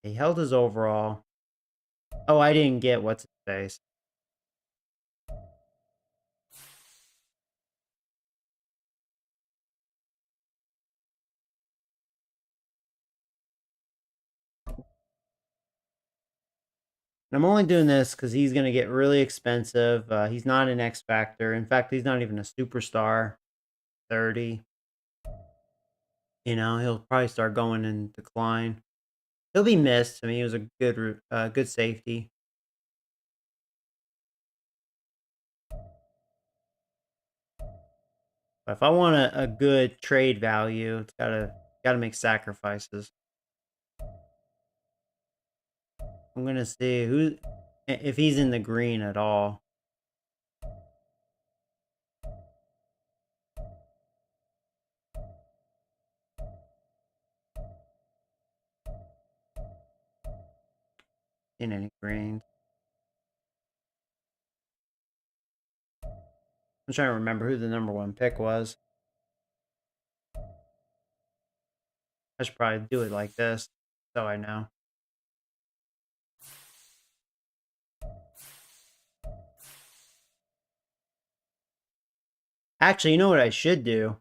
He held his overall. Oh, I didn't get what's his face. I'm only doing this because he's going to get really expensive. He's not an X Factor. In fact, he's not even a superstar. 30. You know, he'll probably start going in decline. He'll be missed. I mean, he was a good safety. But if I want a good trade value, it's gotta make sacrifices. I'm gonna see if he's in the green at all. In any greens. I'm trying to remember who the #1 pick was. I should probably do it like this, so I know. Actually, you know what I should do?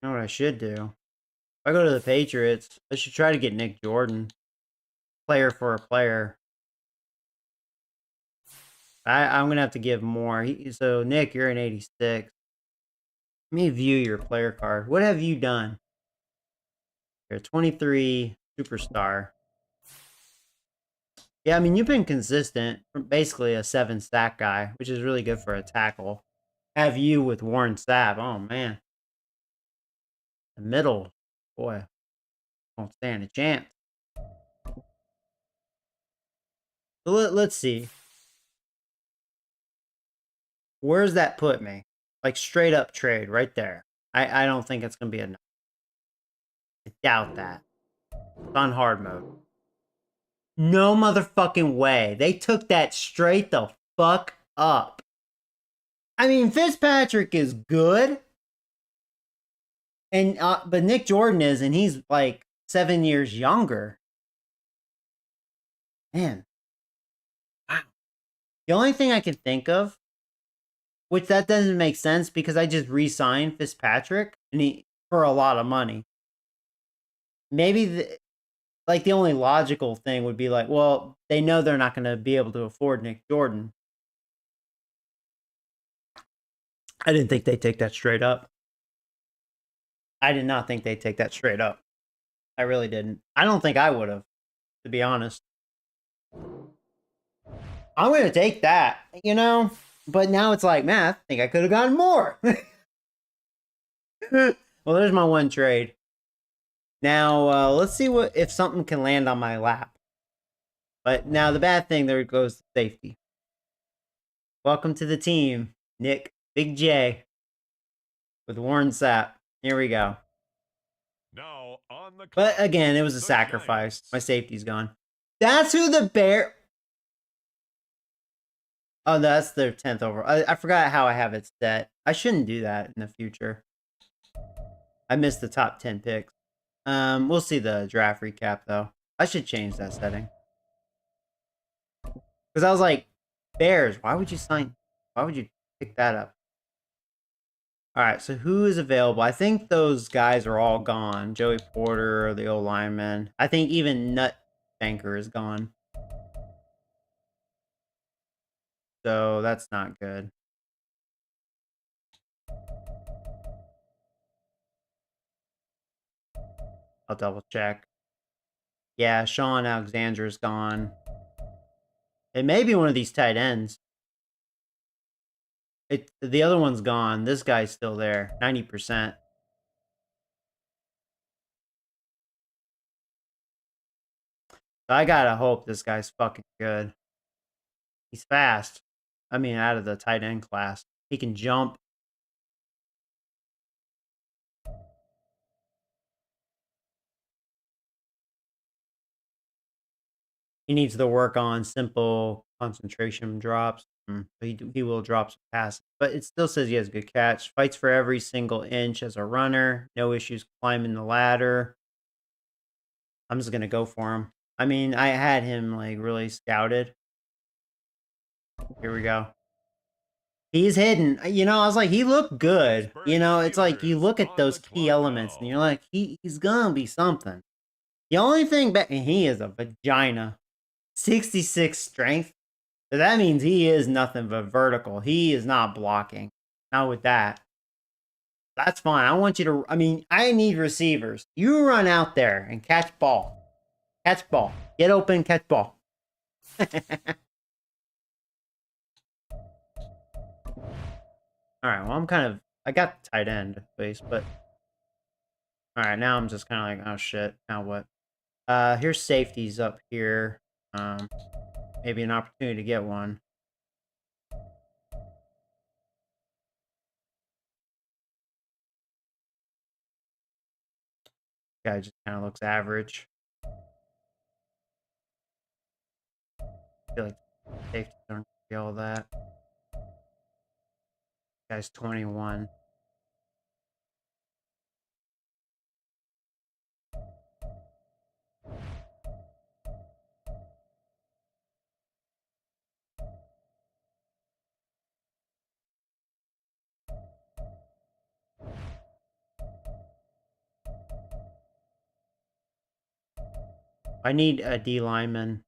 You know what I should do? If I go to the Patriots, I should try to get Nick Jordan. Player for a player. I'm gonna have to give more. So Nick, you're an 86. Let me view your player card. What have you done? You're a 23 superstar. Yeah, I mean you've been consistent. Basically a 7 sack guy, which is really good for a tackle. Have you with Warren Sapp? Oh man, the middle, boy, won't stand a chance. So let's see. Where's that put me? Like straight up trade right there. I don't think it's gonna be enough. I doubt that. It's on hard mode. No motherfucking way. They took that straight the fuck up. I mean, Fitzpatrick is good. And but Nick Jordan is, and he's like 7 years younger. Man. Wow. The only thing I can think of, which that doesn't make sense because I just re-signed Fitzpatrick and for a lot of money. Maybe the only logical thing would be like, well, they know they're not going to be able to afford Nick Jordan. I didn't think they'd take that straight up. I did not think they'd take that straight up. I really didn't. I don't think I would have, to be honest. I'm going to take that, you know? But now it's like, man, I think I could have gotten more. Well, there's my one trade. Now, let's see if something can land on my lap. But now the bad thing, there goes safety. Welcome to the team, Nick Big J with Warren Sapp. Here we go. Now on the But again, it was a sacrifice. My safety's gone. That's who the Bear. Oh, that's their 10th overall. I forgot how I have it set. I shouldn't do that in the future. I missed the top 10 picks. We'll see the draft recap though. I should change that setting. Because I was like, Bears, why would you pick that up? Alright, so who is available? I think those guys are all gone. Joey Porter, the old lineman. I think even Nut Banker is gone. So that's not good. I'll double check. Yeah, Sean Alexander's gone. It may be one of these tight ends. The other one's gone. This guy's still there. 90%. So I gotta hope this guy's fucking good. He's fast. I mean, out of the tight end class. He can jump. He needs to work on simple concentration drops. He will drop some passes. But it still says he has a good catch. Fights for every single inch as a runner. No issues climbing the ladder. I'm just going to go for him. I mean, I had him like really scouted. Here we go. He's hidden. You know, I was like, he looked good. You know, it's like you look at those key elements and you're like, he's gonna be something. The only thing, and he is a vagina. 66 strength. So that means he is nothing but vertical. He is not blocking. Not with that. That's fine. I want you to, I mean, I need receivers. You run out there and catch ball. Catch ball. Get open, catch ball. Alright, well, I got tight end, at least, but... Alright, now I'm just kind of like, oh shit, now what? Here's safeties up here. Maybe an opportunity to get one. Guy just kind of looks average. I feel like safeties aren't be all that. Guy's 21. I need a D lineman.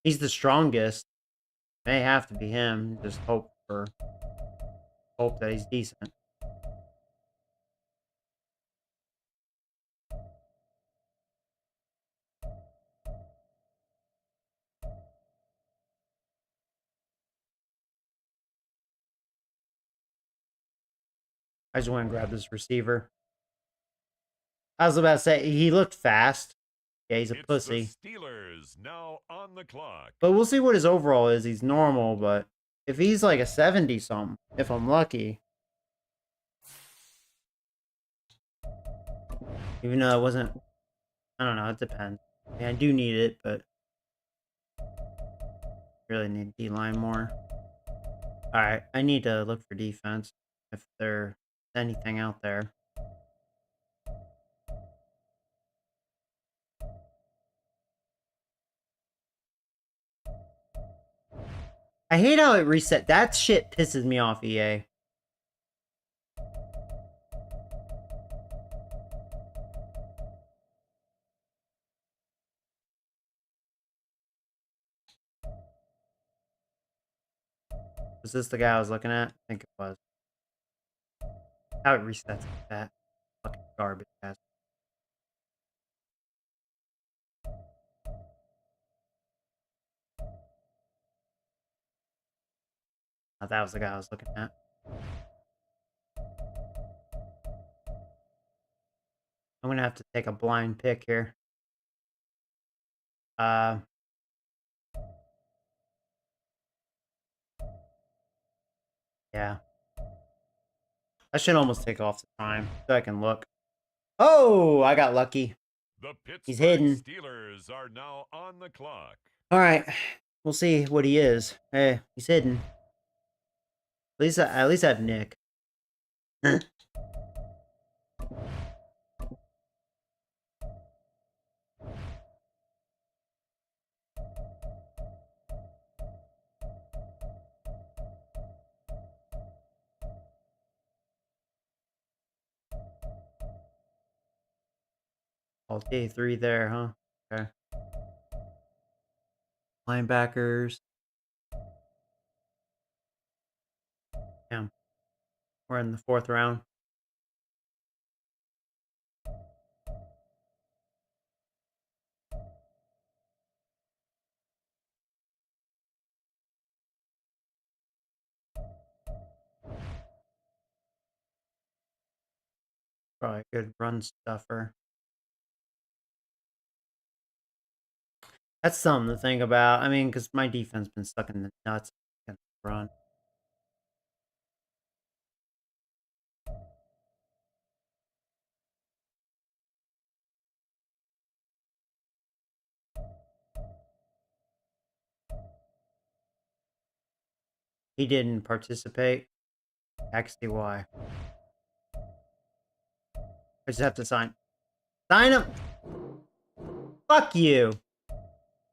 He's the strongest. May have to be him. Just hope that he's decent. I just want to grab this receiver. I was about to say, he looked fast. Yeah, he's a pussy. The Steelers now on the clock. But we'll see what his overall is. He's normal, but if he's like a 70-something, if I'm lucky. Even though it wasn't... I don't know, it depends. Yeah, I do need it, but... really need D-line more. Alright, I need to look for defense. If there's anything out there. I hate how it reset. That shit pisses me off, EA. Was this the guy I was looking at? I think it was. How it resets like that. Fucking garbage ass. Oh, that was the guy I was looking at. I'm gonna have to take a blind pick here. Yeah. I should almost take off the time so I can look. Oh, I got lucky. The He's Pittsburgh hidden. Steelers are now on the clock. All right, we'll see what he is. Hey, he's hidden. At least I have Nick. All day 3 there, huh? Okay. Linebackers. Damn. We're in the 4th round. Probably a good run stuffer. That's something to think about. I mean, because my defense been stuck in the nuts against the run. He didn't participate. I can see why. I just have to sign. Sign him! Fuck you!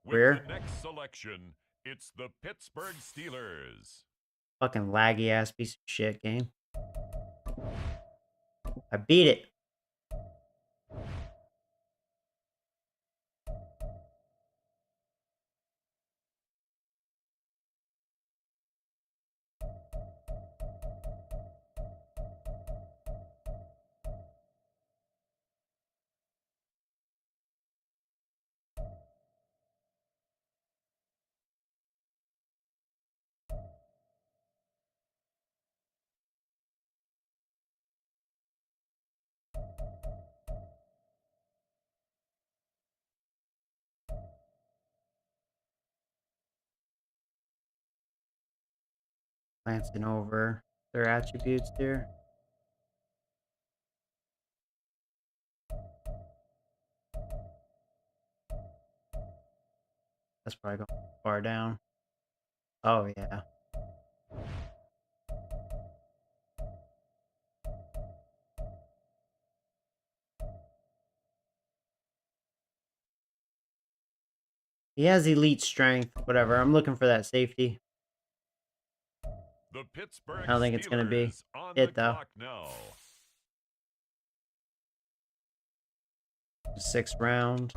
With Rear. the next selection, it's the Pittsburgh Steelers. Fucking laggy ass piece of shit game. I beat it. Glancing over their attributes here. That's probably going far down. Oh, yeah. He has elite strength. Whatever. I'm looking for that safety. The Pittsburgh I don't think it's going to be Steelers on it, the though. clock now. 6th round.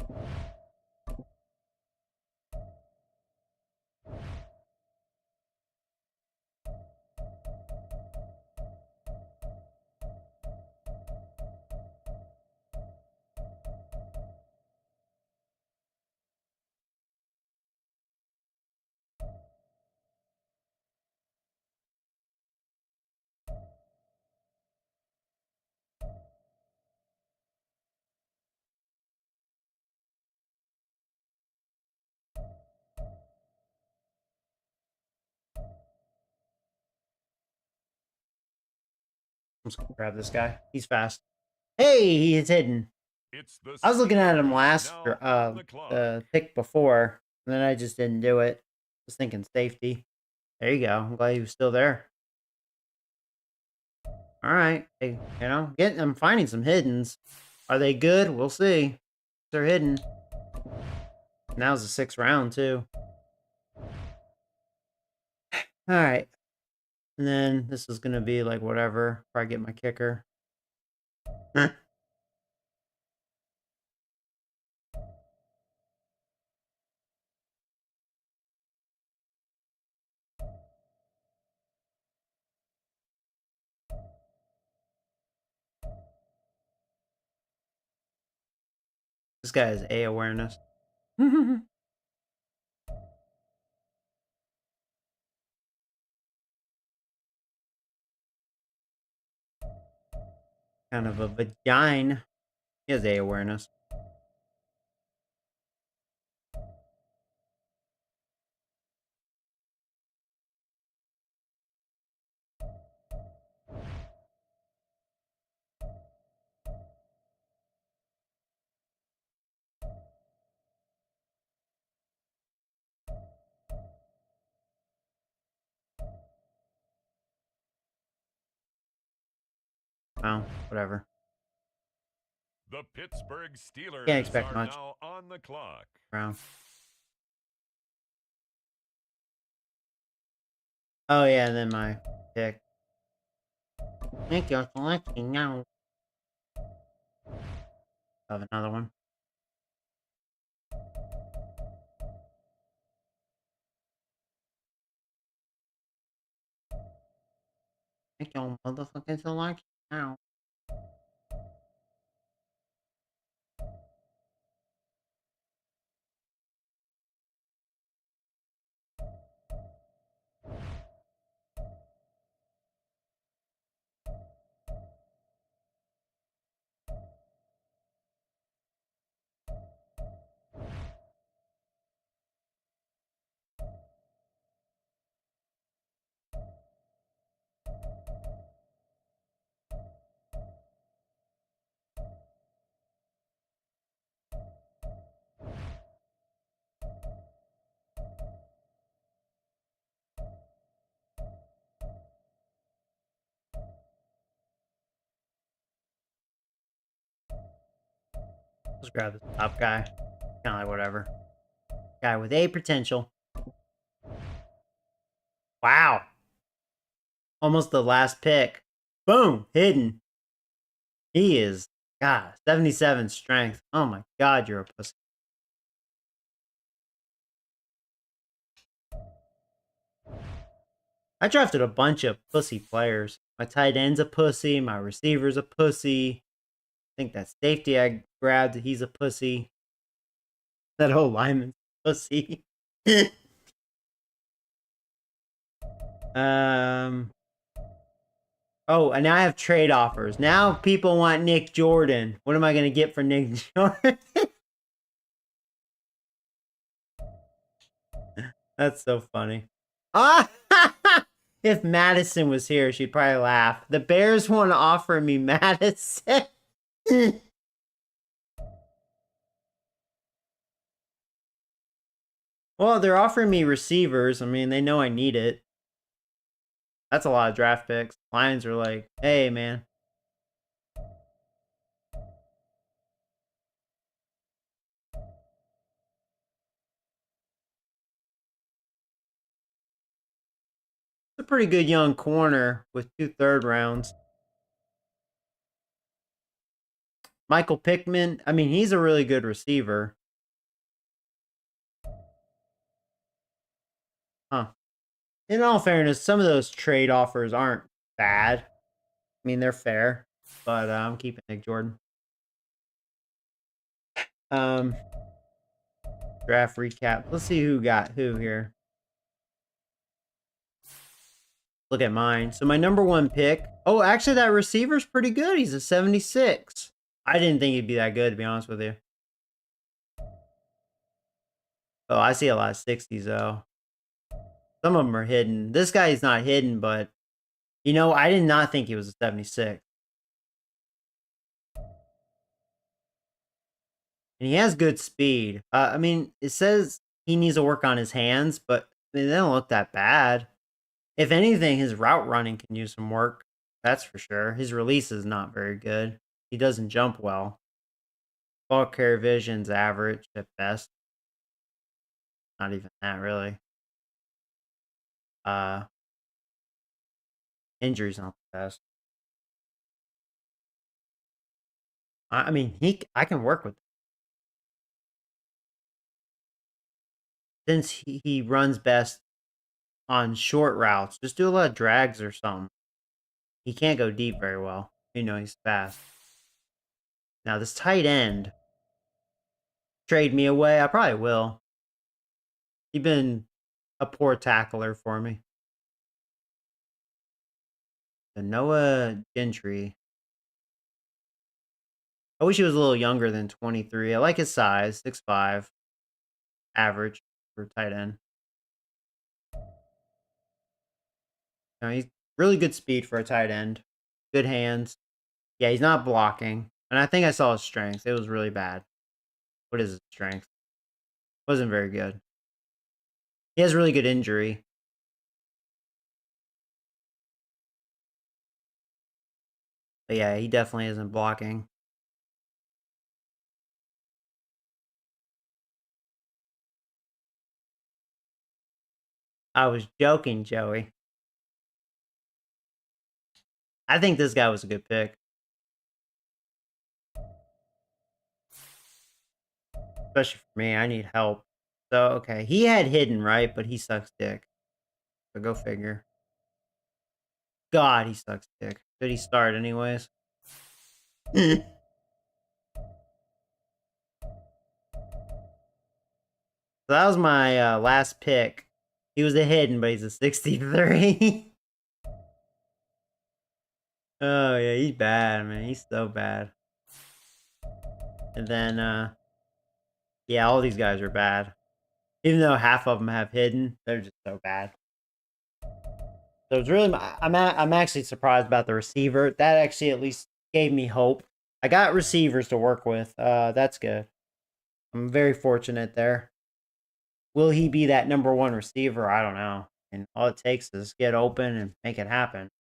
I'm just going to grab this guy. He's fast. Hey, he is hidden. It's the I was looking at him Steelers last now on the clock. pick before, and then I just didn't do it. Just thinking safety. There you go. I'm glad he was still there. All right. Hey, you know, I'm finding some hiddens. Are they good? We'll see. They're hidden. Now's the 6th round too. All right. And then this is gonna be like whatever. Probably get my kicker. This guy has A awareness. Kind of a vagina. He has A awareness. Well, whatever. The Pittsburgh Steelers expect are much. now on the clock. Round. Oh yeah, and then my pick. Make your selection now. Have another one. Make your motherfucking selection now. Let's grab the top guy. Kind of like whatever. Guy with A potential. Wow. Almost the last pick. Boom. Hidden. He is, God, 77 strength. Oh my God, you're a pussy. I drafted a bunch of pussy players. My tight end's a pussy. My receiver's a pussy. I think that safety I grabbed, he's a pussy. That whole lineman's a pussy. Oh, and now I have trade offers. Now people want Nick Jordan. What am I going to get for Nick Jordan? That's so funny. Ah! If Madison was here, she'd probably laugh. The Bears want to offer me Madison. Well, they're offering me receivers. I mean, they know I need it. That's a lot of draft picks. Lions are like, hey, man. It's a pretty good young corner with 2 third rounds. Michael Pittman, I mean, he's a really good receiver. Huh. In all fairness, some of those trade offers aren't bad. I mean, they're fair, but I'm keeping Nick Jordan. Draft recap. Let's see who got who here. Look at mine. So my number 1 pick. Oh, actually, that receiver's pretty good. He's a 76. I didn't think he'd be that good, to be honest with you. Oh, I see a lot of 60s, though. Some of them are hidden. This guy is not hidden, but, you know, I did not think he was a 76. And he has good speed. I mean, it says he needs to work on his hands, but they don't look that bad. If anything, his route running can use some work. That's for sure. His release is not very good. He doesn't jump well. Ball carrier vision's average at best. Not even that, really. Injury's not the best. I mean, I can work with him. Since he runs best on short routes. Just do a lot of drags or something. He can't go deep very well. You know, he's fast. Now, this tight end, trade me away? I probably will. He's been a poor tackler for me. The Noah Gentry. I wish he was a little younger than 23. I like his size, 6'5", average for tight end. He's really good speed for a tight end. Good hands. Yeah, he's not blocking. And I think I saw his strength. It was really bad. What is his strength? Wasn't very good. He has really good injury. But yeah, he definitely isn't blocking. I was joking, Joey. I think this guy was a good pick. Especially for me, I need help. So, okay, he had hidden, right? But he sucks dick. So go figure. God, he sucks dick. Did he start anyways? So that was my last pick. He was a hidden, but he's a 63. Oh, yeah, he's bad, man. He's so bad. And then, yeah, all these guys are bad. Even though half of them have hidden, they're just so bad. So it's really, I'm actually surprised about the receiver. That actually at least gave me hope. I got receivers to work with. That's good. I'm very fortunate there. Will he be that number 1 receiver? I don't know. And all it takes is get open and make it happen.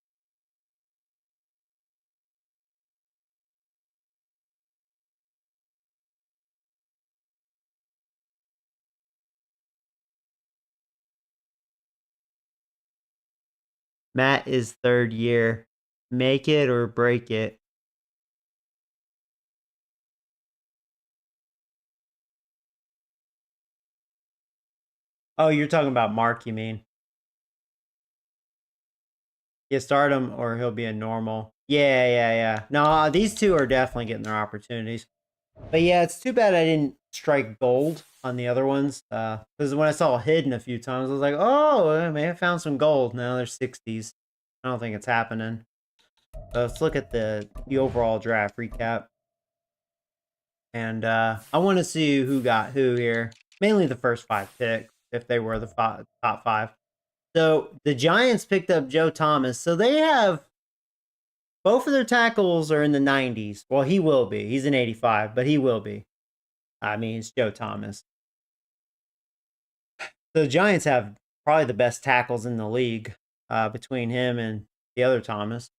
Matt is third year. Make it or break it. Oh, you're talking about Mark, you mean? Yeah, start him or he'll be a normal. Yeah. No, these two are definitely getting their opportunities. But yeah, it's too bad I didn't strike gold on the other ones. Because when I saw hidden a few times, I was like, oh, I may have found some gold. Now they're 60s. I don't think it's happening. Let's look at the overall draft recap. And I want to see who got who here. Mainly the first 5 picks, if they were the top 5. So the Giants picked up Joe Thomas. So they have both of their tackles are in the 90s. Well, he will be. He's an 85, but he will be. I mean, it's Joe Thomas. The Giants have probably the best tackles in the league between him and the other Thomas.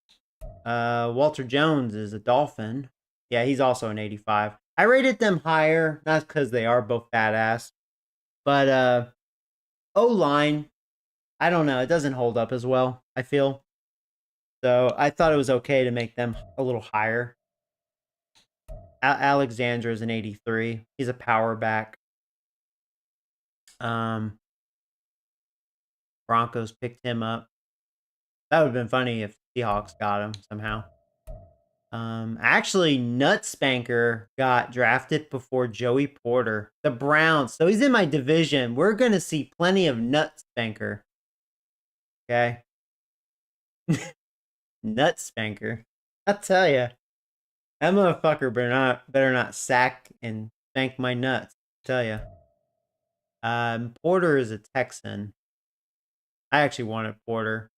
Walter Jones is a Dolphin. Yeah, he's also an 85. I rated them higher, not because they are both badass, but O-line, I don't know. It doesn't hold up as well, I feel. So I thought it was okay to make them a little higher. Alexander is an 83. He's a power back. Broncos picked him up. That would have been funny if Seahawks got him somehow. Actually, Nutspanker got drafted before Joey Porter. The Browns. So he's in my division. We're going to see plenty of Nutspanker. Okay. Nutspanker. I'll tell you. That motherfucker better not sack and spank my nuts. I'll tell you. Porter is a Texan. I actually wanted Porter.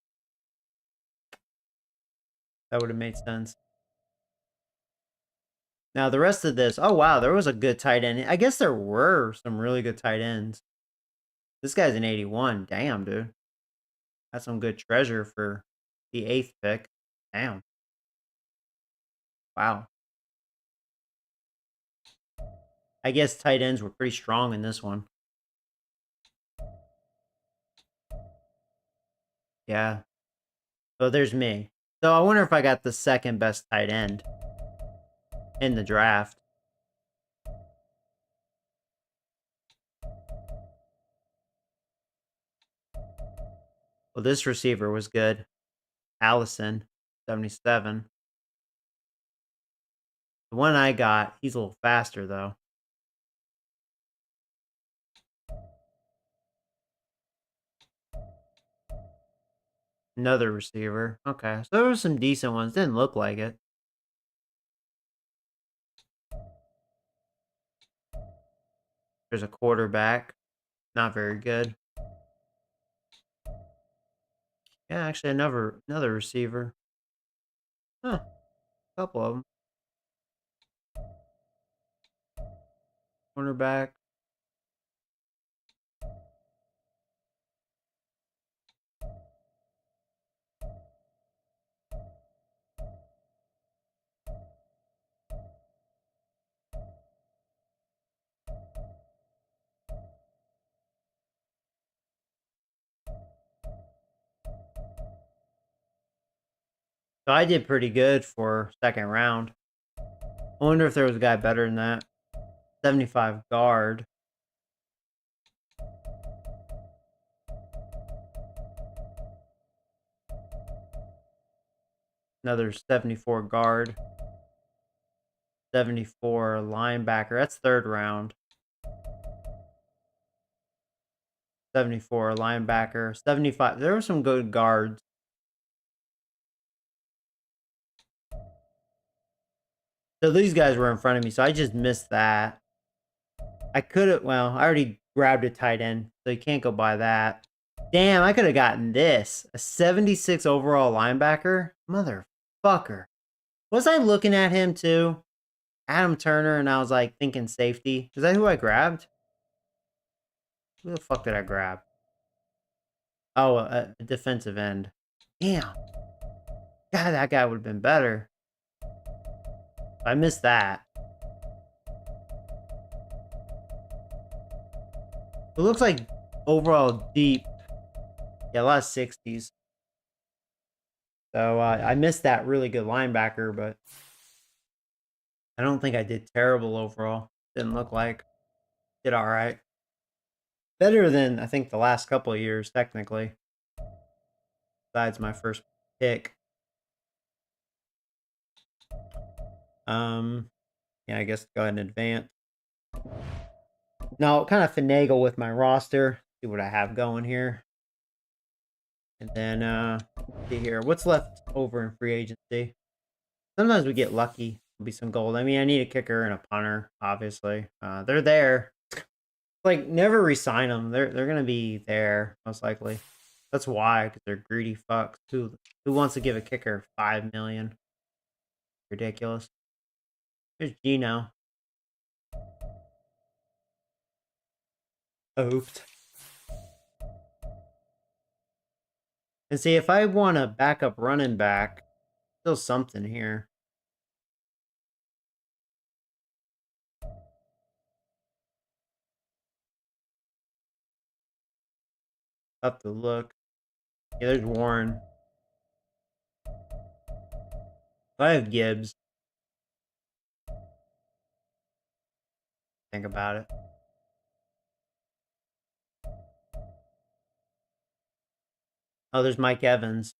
That would have made sense. Now, the rest of this, oh, wow, there was a good tight end. I guess there were some really good tight ends. This guy's an 81. Damn, dude. That's some good treasure for the 8th pick. Damn. Wow. I guess tight ends were pretty strong in this one. Yeah. So there's me. So I wonder if I got the second best tight end in the draft. Well, this receiver was good. Allison, 77. The one I got, he's a little faster, though. Another receiver. Okay, so there were some decent ones. Didn't look like it. There's a quarterback. Not very good. Yeah, actually another receiver. Huh. A couple of them. Cornerback. So I did pretty good for second round. I wonder if there was a guy better than that. 75 guard. Another 74 guard. 74 linebacker. That's third round. 74 linebacker. 75. There were some good guards. So these guys were in front of me, so I just missed that. I could have, well, I already grabbed a tight end, so you can't go by that. Damn, I could have gotten this. A 76 overall linebacker? Motherfucker. Was I looking at him too? Adam Turner, and I was like thinking safety. Is that who I grabbed? Who the fuck did I grab? Oh, a defensive end. Damn. God, that guy would have been better. I missed that. It looks like overall deep. Yeah, a lot of 60s. So I missed that really good linebacker, but I don't think I did terrible overall. Didn't look like. Did all right. Better than I think the last couple of years, technically. Besides my first pick. Yeah, I guess go ahead and advance. Now, kind of finagle with my roster. See what I have going here. And then, see here. What's left over in free agency? Sometimes we get lucky. There'll be some gold. I mean, I need a kicker and a punter, obviously. They're there. Like, never resign them. They're gonna be there, most likely. That's why, because they're greedy fucks. Who wants to give a kicker $5 million? Ridiculous. Here's Gino. Oops. And see, if I want a backup running back, still something here. Up to look. Yeah, there's Warren. I have Gibbs. Think about it. Oh, there's Mike Evans.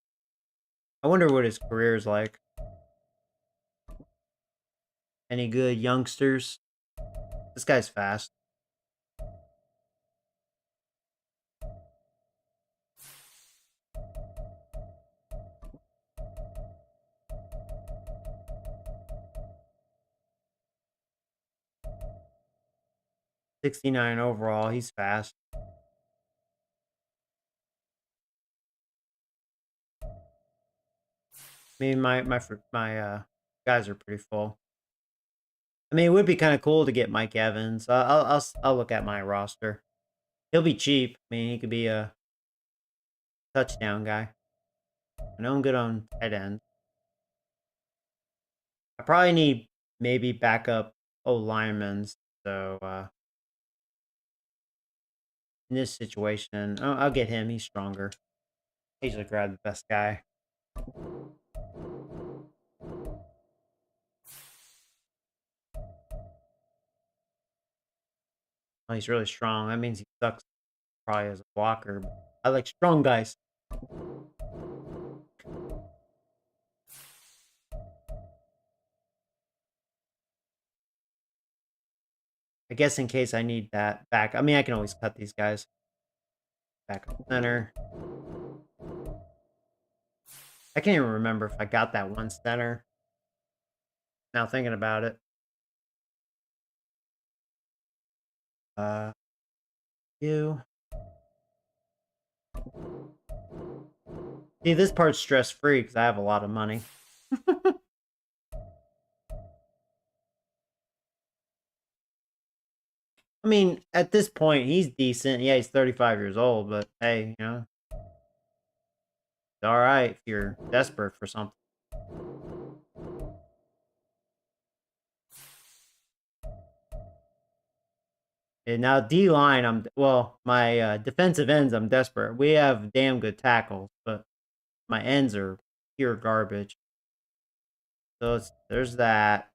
I wonder what his career is like. Any good youngsters? This guy's fast. '69 overall. He's fast. I mean, my guys are pretty full. I mean, it would be kind of cool to get Mike Evans. I'll look at my roster. He'll be cheap. I mean, he could be a touchdown guy. I know I'm good on tight end. I probably need maybe backup linemen. So in this situation, I'll get him. He's stronger. I usually grab the best guy. Oh, he's really strong. That means he sucks probably as a blocker. But I like strong guys. I guess in case I need that back. I mean, I can always cut these guys. Back up center. I can't even remember if I got that one center. Now thinking about it. You. See, this part's stress-free because I have a lot of money. I mean, at this point, he's decent. Yeah, he's 35 years old, but hey, you know, it's all right if you're desperate for something. And now D-line, my defensive ends, I'm desperate. We have damn good tackles, but my ends are pure garbage. So there's that.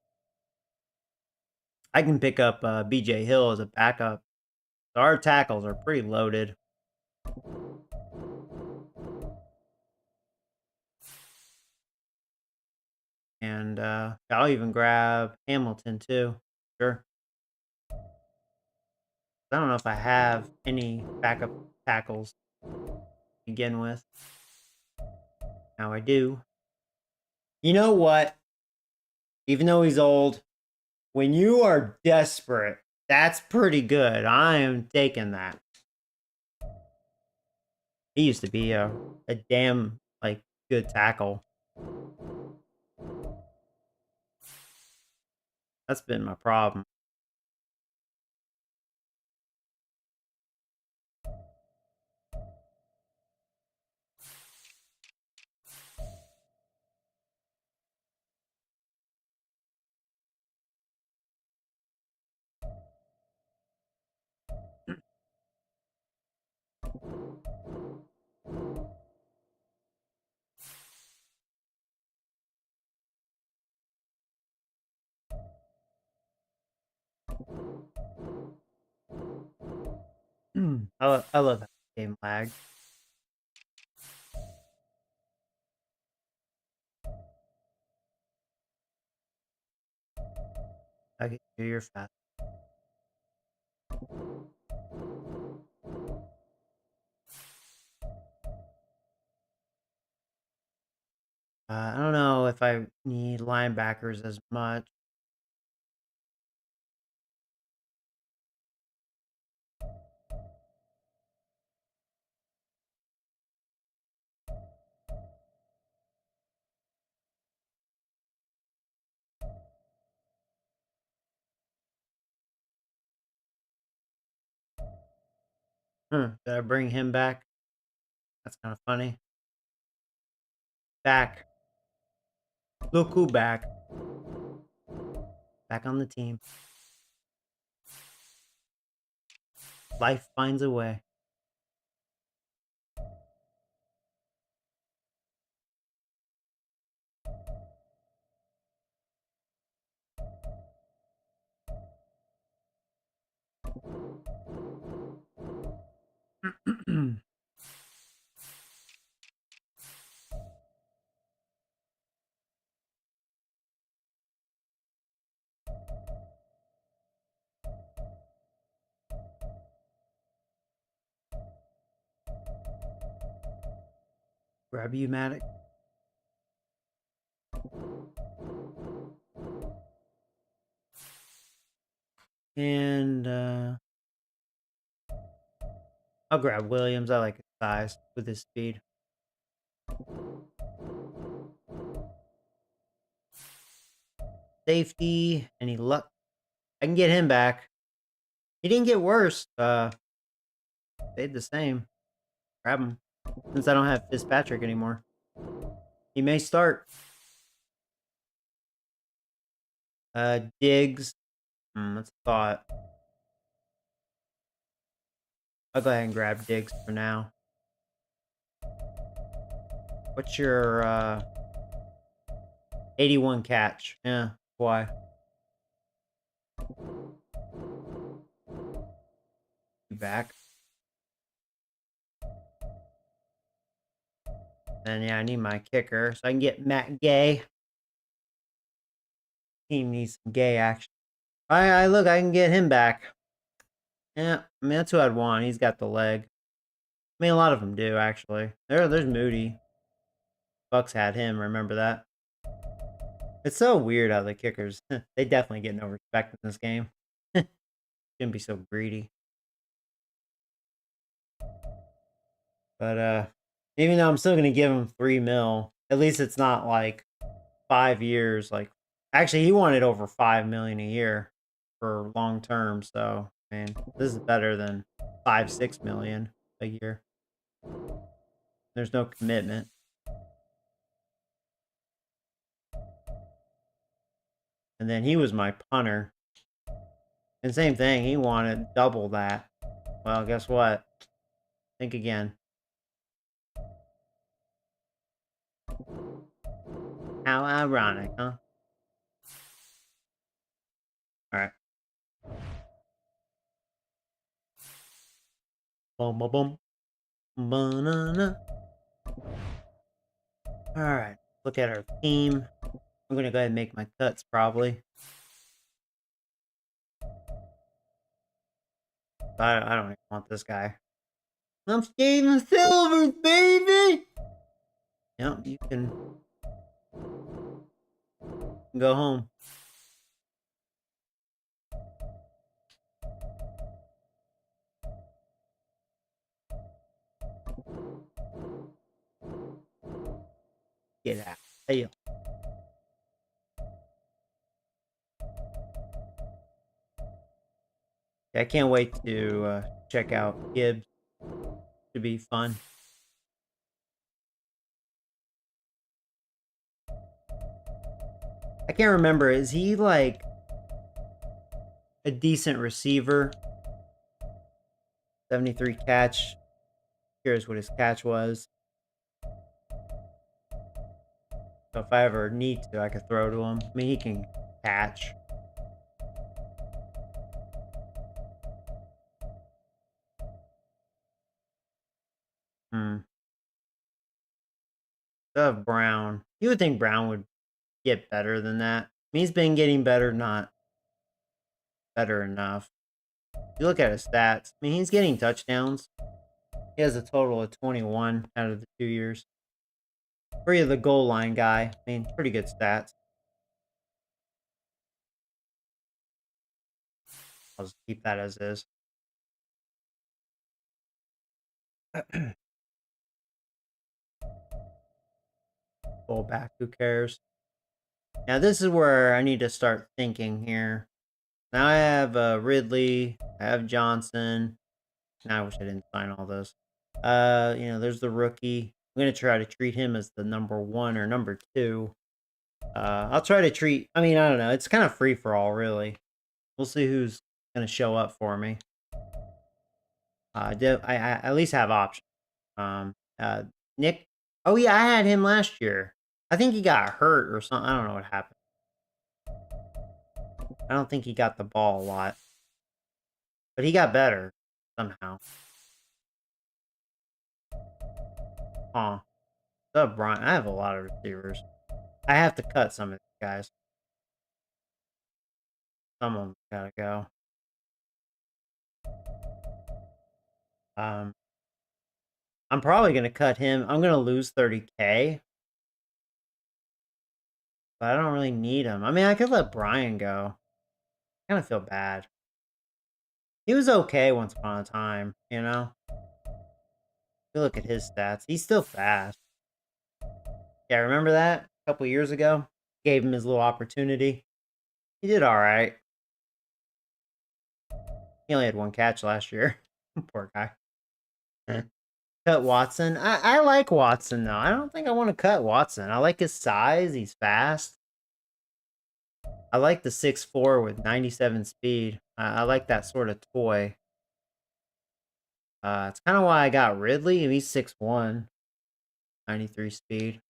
I can pick up BJ Hill as a backup. So our tackles are pretty loaded. And I'll even grab Hamilton too. Sure. I don't know if I have any backup tackles to begin with. Now I do. You know what? Even though he's old, when you are desperate, that's pretty good. I am taking that. He used to be a damn like good tackle. That's been my problem. I love how the game lag. I can do your fast. I don't know if I need linebackers as much. Did I bring him back? That's kind of funny. Back. Look who back. Back on the team. Life finds a way. Grab you, Matic. And I'll grab Williams. I like his size with his speed. Safety. Any luck? I can get him back. He didn't get worse. Stayed the same. Grab him. Since I don't have Fitzpatrick anymore. He may start. Diggs. That's a thought. I'll go ahead and grab Diggs for now. What's your 81 catch? Yeah, why? You back? And yeah, I need my kicker so I can get Matt Gay. Team needs some Gay action. I look, I can get him back. Yeah, I mean that's who I'd want. He's got the leg. I mean, a lot of them do actually. There's Moody. Bucks had him. Remember that? It's so weird how the kickers. They definitely get no respect in this game. Shouldn't be so greedy. But even though I'm still gonna give him $3 million, at least it's not like 5 years. Like, actually, he wanted over $5 million a year for long term. So, man, this is better than 5-6 million a year. There's no commitment. And then he was my punter. And same thing, he wanted double that. Well, guess what? Think again. How ironic, huh? Alright. Boom, boom, boom. Banana. Alright. Look at our team. I'm gonna go ahead and make my cuts, probably. I don't even want this guy. I'm Steven Silvers, baby! Yep, you can go home. Get out. Hey, I can't wait to check out Gibbs. Should be fun. I can't remember. Is he like a decent receiver? 73 catch. Here's what his catch was. So if I ever need to, I could throw to him. I mean, he can catch. have Brown. You would think Brown would get better than that. I mean, he's been getting better, not better enough. You look at his stats. I mean, he's getting touchdowns. He has a total of 21 out of the 2 years. For the goal line guy, I mean, pretty good stats. I'll just keep that as is. Fullback, who cares? Now, this is where I need to start thinking here. Now I have Ridley, I have Johnson. Now I wish I didn't sign all this. There's the rookie. I'm gonna try to treat him as the number 1 or number 2. I'll try to treat. I mean, I don't know. It's kind of free for all, really. We'll see who's gonna show up for me. I at least have options. Nick. Oh yeah, I had him last year. I think he got hurt or something. I don't know what happened. I don't think he got the ball a lot, but he got better somehow. Huh. What's up, Brian? I have a lot of receivers. I have to cut some of these guys. Some of them gotta go. I'm probably gonna cut him. I'm gonna lose 30K. But I don't really need him. I mean, I could let Brian go. I kind of feel bad. He was okay once upon a time, you know? You look at his stats. He's still fast. Yeah, remember that? A couple years ago? Gave him his little opportunity. He did alright. He only had 1 catch last year. Poor guy. Cut Watson. I like Watson, though. I don't think I want to cut Watson. I like his size. He's fast. I like the 6'4" with 97 speed. I like that sort of toy. It's kind of why I got Ridley. He's 6'1", 93 speed.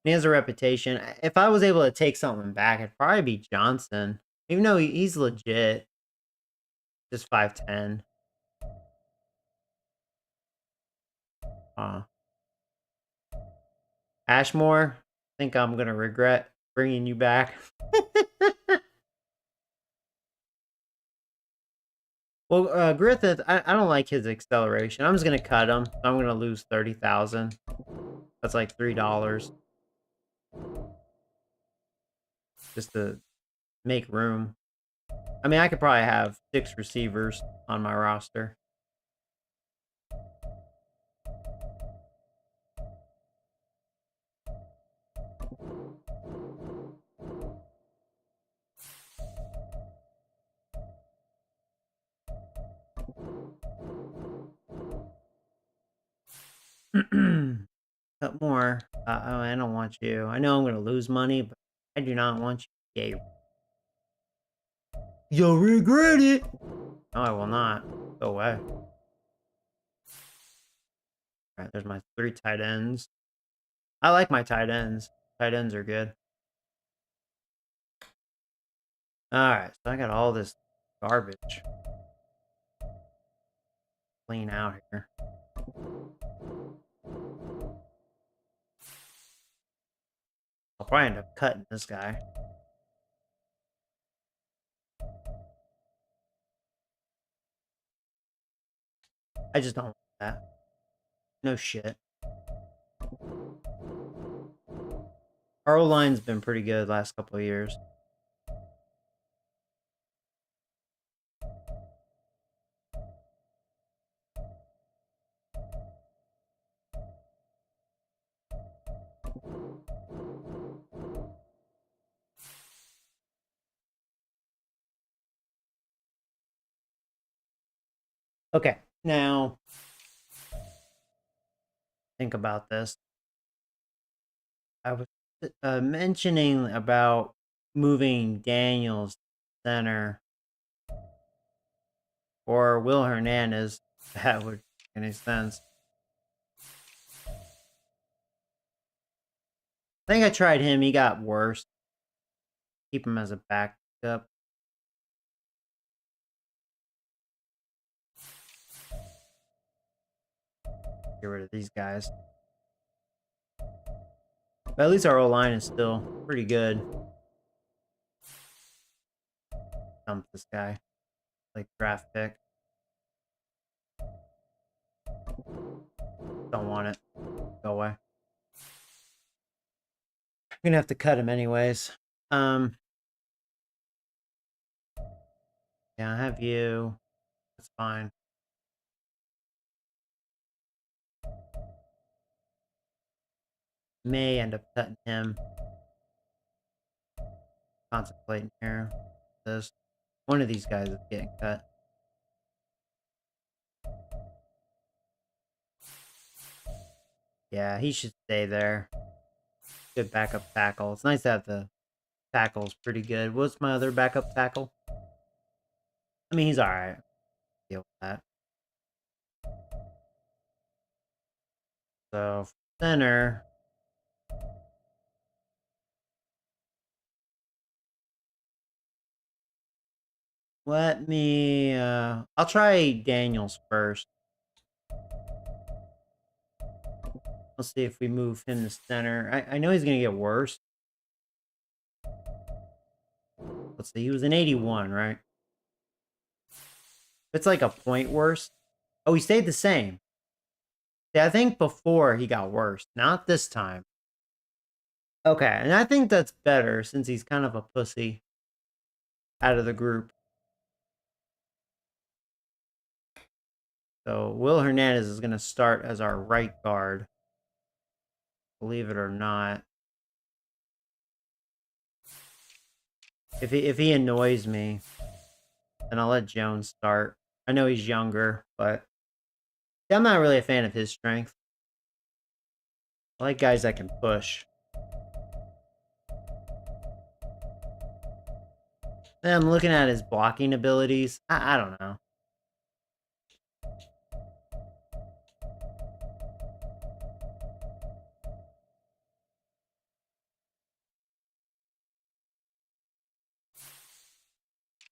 He has a reputation. If I was able to take something back, it'd probably be Johnson. Even though he's legit. Just 5'10". Ashmore, I think I'm going to regret bringing you back. Well, Griffith, I don't like his acceleration. I'm just going to cut him. I'm going to lose 30,000. That's like $3. Just to make room. I mean, I could probably have 6 receivers on my roster. Cut more. I don't want you. I know I'm going to lose money, but I do not want you. Yeah. You'll regret it. No, I will not. Go away. Alright, there's my 3 tight ends. I like my tight ends. Tight ends are good. Alright, so I got all this garbage. Clean out here. I'll probably end up cutting this guy. I just don't want that. No shit. Our O-line's been pretty good last couple of years. Okay, now think about this. I was mentioning about moving Daniels center or Will Hernandez. That would make any sense. I think I tried him. He got worse. Keep him as a backup. Get rid of these guys. But at least our O-line is still pretty good. Dump this guy. Like draft pick. Don't want it. Go away. I'm gonna have to cut him anyways. Yeah, I have you. That's fine. May end up cutting him. Contemplating here. This one of these guys is getting cut. Yeah, he should stay there. Good backup tackle. It's nice to have the tackles pretty good. What's my other backup tackle? I mean, he's alright. Deal with that. So, center. Let me, I'll try Daniels first. Let's see if we move him to center. I know he's going to get worse. Let's see, he was an 81, right? It's like a point worse. Oh, he stayed the same. Yeah, I think before he got worse. Not this time. Okay, and I think that's better since he's kind of a pussy out of the group. So Will Hernandez is going to start as our right guard. Believe it or not. If he annoys me, then I'll let Jones start. I know he's younger, but I'm not really a fan of his strength. I like guys that can push. Then I'm looking at his blocking abilities. I don't know.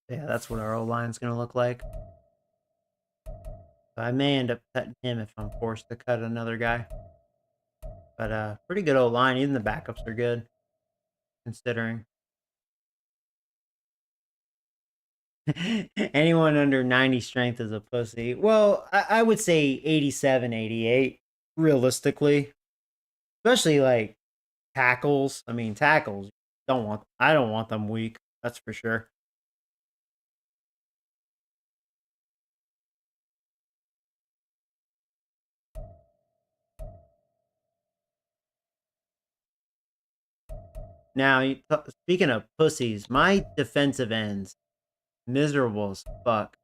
Yeah, that's what our O-line's going to look like. So I may end up cutting him if I'm forced to cut another guy. But pretty good O-line. Even the backups are good, considering. Anyone under 90 strength is a pussy. Well, I would say 87, 88, realistically. Especially, like, tackles. I mean, tackles. I don't want them weak. That's for sure. Now, speaking of pussies, my defensive ends, miserable as fuck.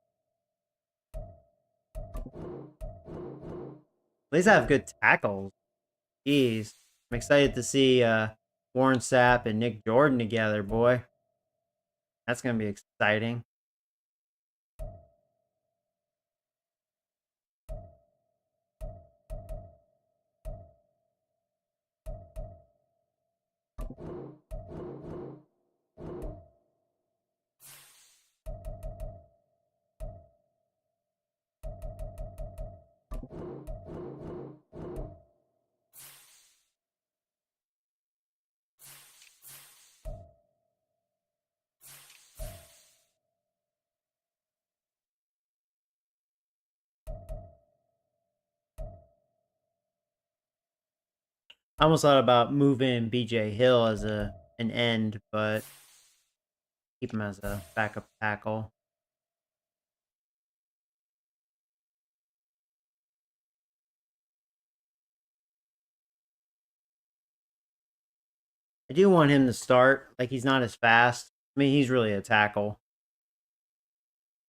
At least I have good tackles. Jeez. I'm excited to see Warren Sapp and Nick Jordan together, boy. That's going to be exciting. I almost thought about moving BJ Hill as an end, but keep him as a backup tackle. I do want him to start. Like, he's not as fast. I mean, he's really a tackle.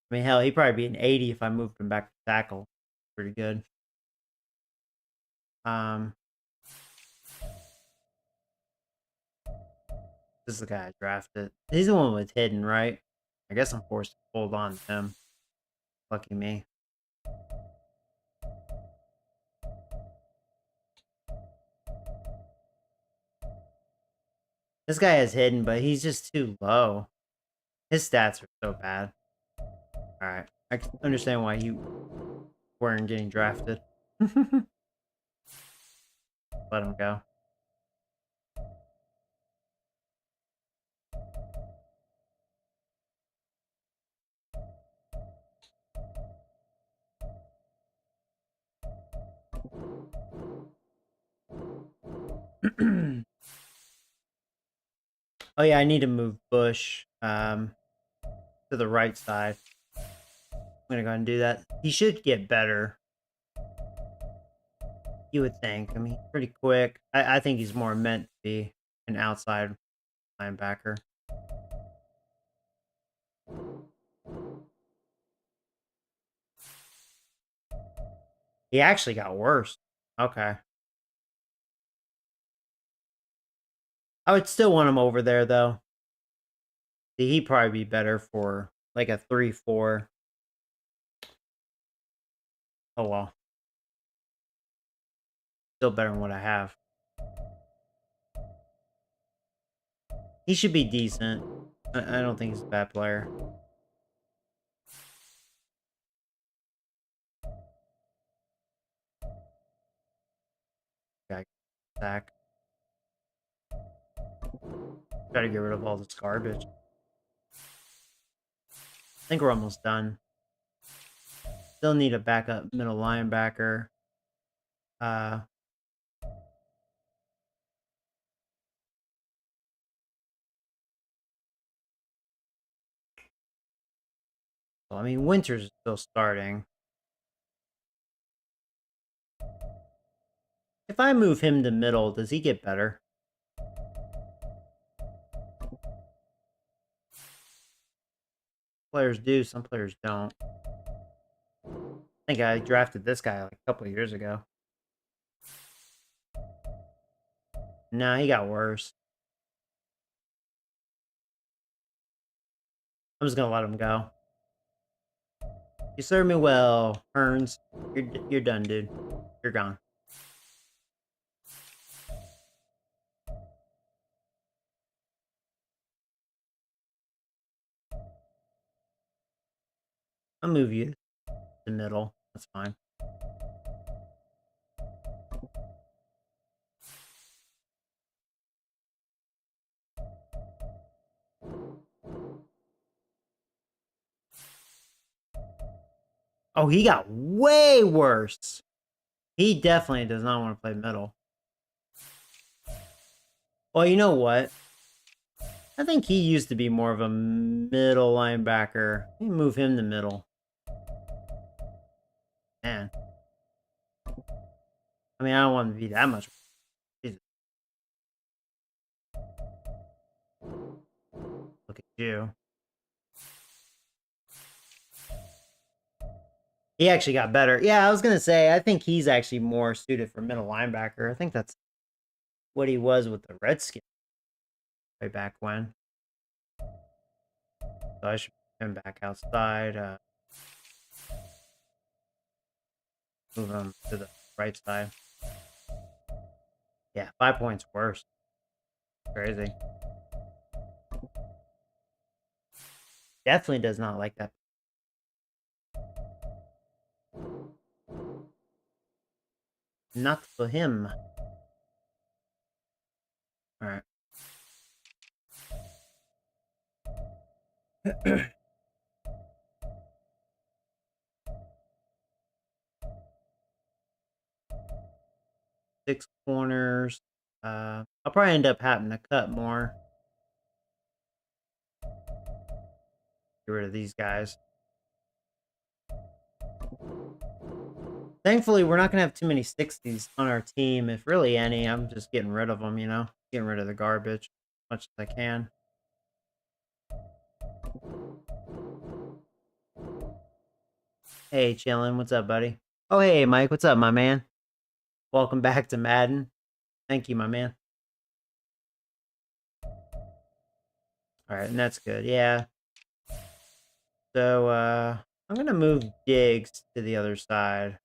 I mean, hell, he'd probably be an 80 if I moved him back to tackle. Pretty good. This is the guy I drafted. He's the one with hidden, right? I guess I'm forced to hold on to him. Lucky me. This guy has hidden, but he's just too low. His stats are so bad. Alright. I can understand why you weren't getting drafted. Let him go. Oh yeah, I need to move Bush to the right side. I'm gonna go ahead and do that. He should get better. You would think. I mean, he's pretty quick. I think he's more meant to be an outside linebacker. He actually got worse. Okay. I would still want him over there, though. He'd probably be better for like a 3-4. Oh, well. Still better than what I have. He should be decent. I don't think he's a bad player. Guy sack. Try to get rid of all this garbage. I think we're almost done. Still need a backup middle linebacker. Well, I mean, Winter's still starting. If I move him to middle, does he get better? Players do, some players don't. I think I drafted this guy like a couple of years ago. Nah, he got worse. I'm just gonna let him go. You served me well, Hearns. You're done, dude. You're gone. I'll move you to the middle. That's fine. Oh, he got way worse. He definitely does not want to play middle. Well, you know what? I think he used to be more of a middle linebacker. Let me move him to middle. Man. I mean, I don't want him to be that much. Jesus. Look at you. He actually got better. Yeah, I was going to say, I think he's actually more suited for middle linebacker. I think that's what he was with the Redskins way back when. So I should put him back outside. Move him to the right side. Yeah, 5 points worse. Crazy. Definitely does not like that. Not for him. All right. 6 corners. I'll probably end up having to cut more. Get rid of these guys. Thankfully, we're not going to have too many 60s on our team. If really any, I'm just getting rid of them, you know? Getting rid of the garbage as much as I can. Hey, chillin'. What's up, buddy? Oh, hey, Mike. What's up, my man? Welcome back to Madden. Thank you, my man. All right, and that's good. Yeah. So, I'm going to move Diggs to the other side.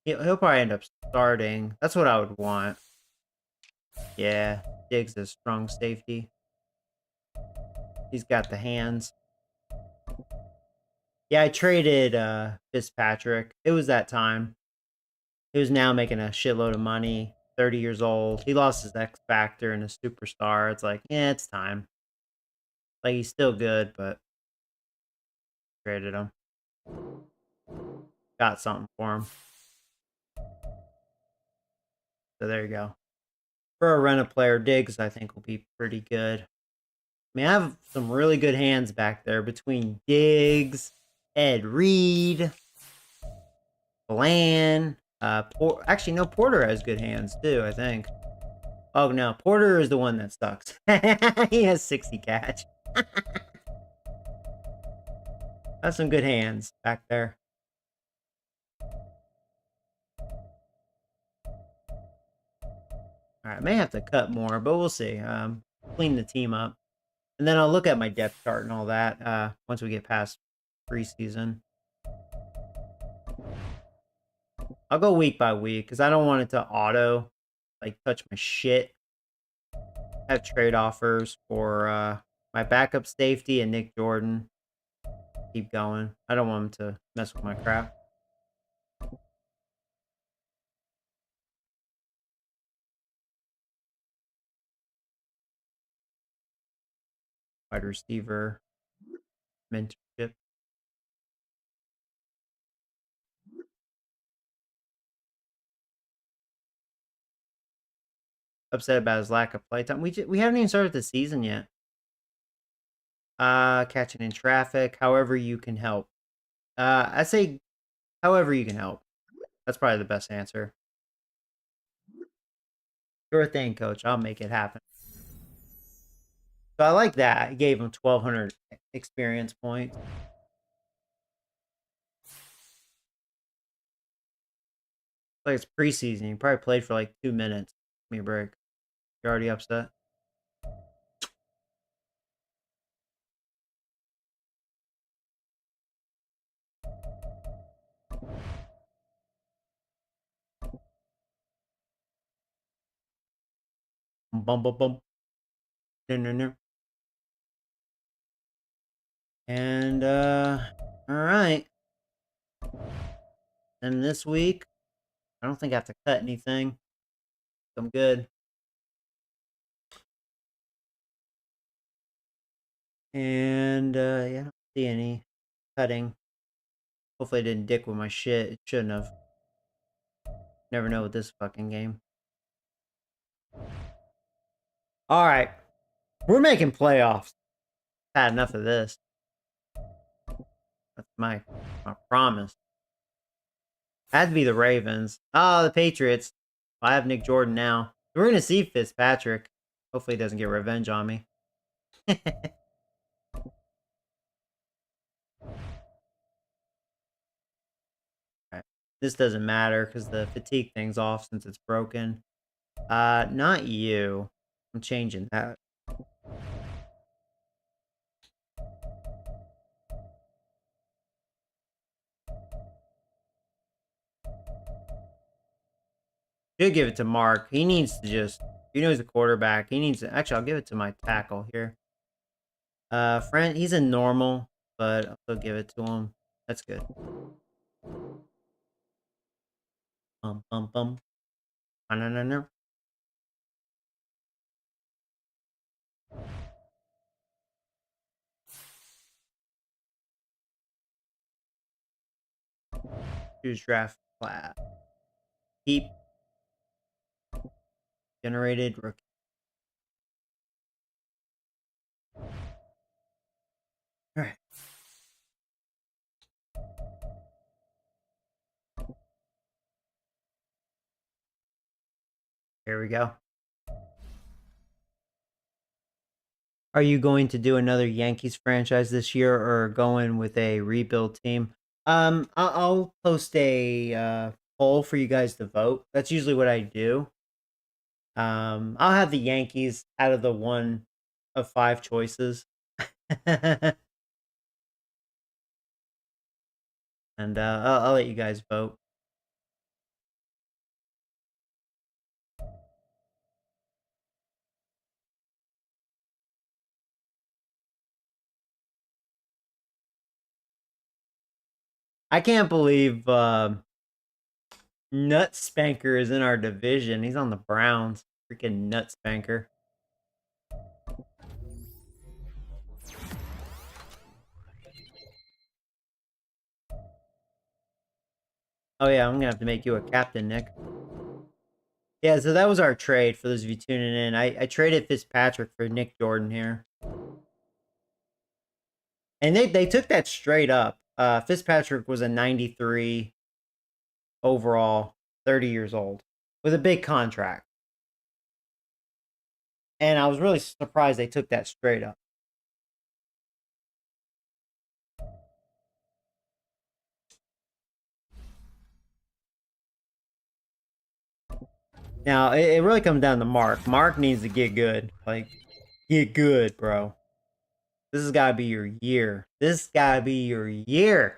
He'll probably end up starting. That's what I would want. Yeah, Diggs is strong safety. He's got the hands. Yeah, I traded Fitzpatrick. It was that time. He was now making a shitload of money. 30 years old. He lost his X factor and a superstar. It's like, yeah, it's time. Like, he's still good, but traded him. Got something for him. So there you go. For a rent-a-player, Diggs, I think, will be pretty good. I mean, I have some really good hands back there between Diggs, Ed Reed, Bland. Actually, no, Porter has good hands too, I think. Oh, no, Porter is the one that sucks. He has 60 catch. That's some good hands back there. All right, I may have to cut more, but we'll see. Clean the team up. And then I'll look at my depth chart and all that once we get past preseason. I'll go week by week because I don't want it to auto, like, touch my shit. I have trade offers for my backup safety and Nick Jordan. Keep going. I don't want him to mess with my crap. Wide receiver. Mentorship. Upset about his lack of playtime. We haven't even started the season yet. Catching in traffic. However you can help. I say however you can help. That's probably the best answer. Sure thing, coach. I'll make it happen. So I like that. I gave him 1,200 experience points. Like it's preseason. You probably played for like 2 minutes. Give me a break. You're already upset. Bum bum bum. No no no. And all right. And this week, I don't think I have to cut anything. I'm good. And yeah, I don't see any cutting. Hopefully I didn't dick with my shit. It shouldn't have. Never know with this fucking game. Alright. We're making playoffs. Had enough of this. That's my promise. Had to be the Ravens. Oh, the Patriots. I have Nick Jordan now. We're gonna see Fitzpatrick. Hopefully he doesn't get revenge on me. Alright. This doesn't matter because the fatigue thing's off since it's broken. Not you. I'm changing that. Should give it to Mark. He needs to just, you know, he's a quarterback. He needs to, actually, I'll give it to my tackle here. Friend, he's a normal, but I'll still give it to him. That's good. Bum, bum, bum. No, no, no, no. Choose draft class. Keep. Generated rookie. Alright. Here we go. Are you going to do another Yankees franchise this year or going with a rebuild team? I'll post a poll for you guys to vote. That's usually what I do. I'll have the Yankees out of the 1 of 5 choices. And I'll let you guys vote. I can't believe Nut Spanker is in our division. He's on the Browns. Freaking Nut Spanker. Oh yeah, I'm gonna have to make you a captain, Nick. Yeah, so that was our trade for those of you tuning in. I traded Fitzpatrick for Nick Jordan here. And they took that straight up. Fitzpatrick was a 93 overall, 30 years old, with a big contract. And I was really surprised they took that straight up. Now, it really comes down to Mark. Mark needs to get good. Like, get good, bro. This has got to be your year. This got to be your year.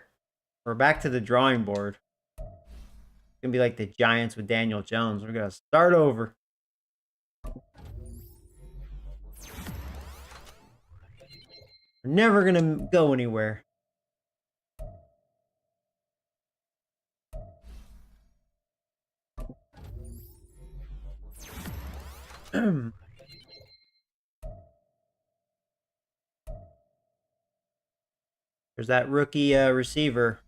We're back to the drawing board. It's going to be like the Giants with Daniel Jones. We're going to start over. We're never going to go anywhere. There's that rookie receiver.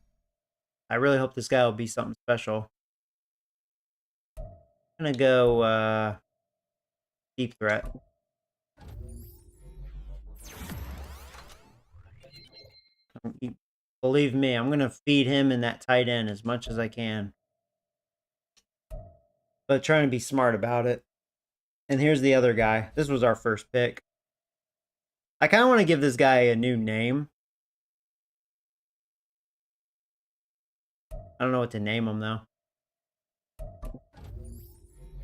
I really hope this guy will be something special. I'm going to go deep threat. Believe me, I'm going to feed him and that tight end as much as I can. But trying to be smart about it. And here's the other guy. This was our first pick. I kind of want to give this guy a new name. I don't know what to name him, though.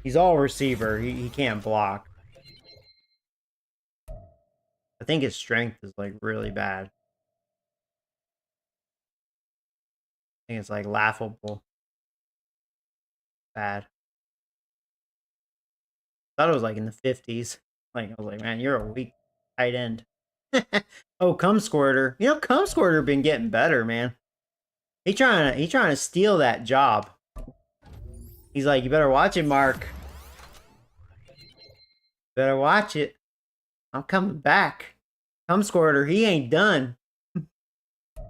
He's all receiver. He can't block. I think his strength is, like, really bad. I think it's, like, laughable. Bad. Thought it was, like, in the 50s. Like, I was like, man, you're a weak tight end. Oh, Cum Squirter. You know, Cum Squirter been getting better, man. He trying to steal that job. He's like, you better watch it, Mark. Better watch it. I'm coming back. Cum Squirter, he ain't done.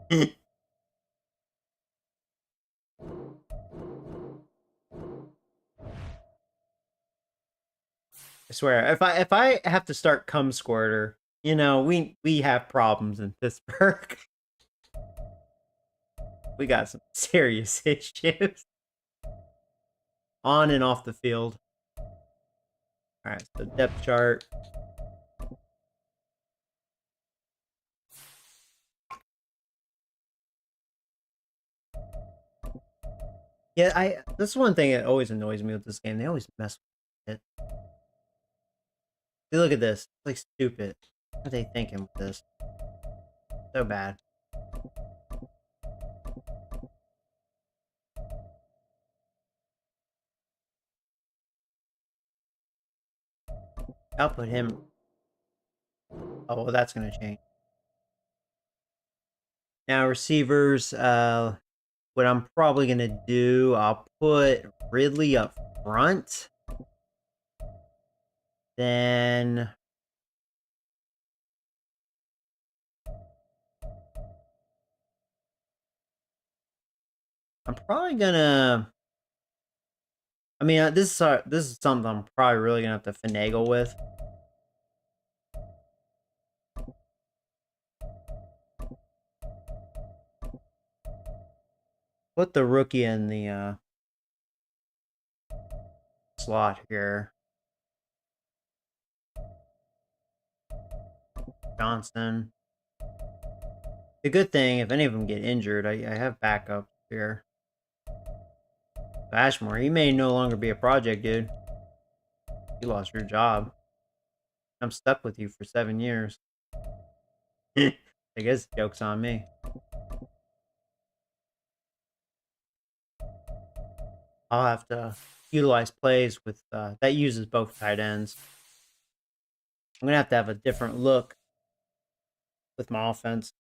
I swear, if I have to start Cum Squirter, you know, we have problems in Pittsburgh. We got some serious issues. On and off the field. Alright, so depth chart. Yeah, this is one thing that always annoys me with this game. They always mess with it. See, look at this. It's like stupid. What are they thinking with this? So bad. I'll put him. Oh, well, that's gonna change. Now receivers, what I'm probably gonna do, I'll put Ridley up front. Then I'm probably gonna. I mean, this is something I'm probably really gonna have to finagle with. Put the rookie in the slot here. Johnson. The good thing, if any of them get injured, I have backups here. Ashmore, he may no longer be a project, dude. You lost your job. I'm stuck with you for 7 years. I guess the joke's on me. I'll have to utilize plays with that uses both tight ends. I'm gonna have a different look with my offense.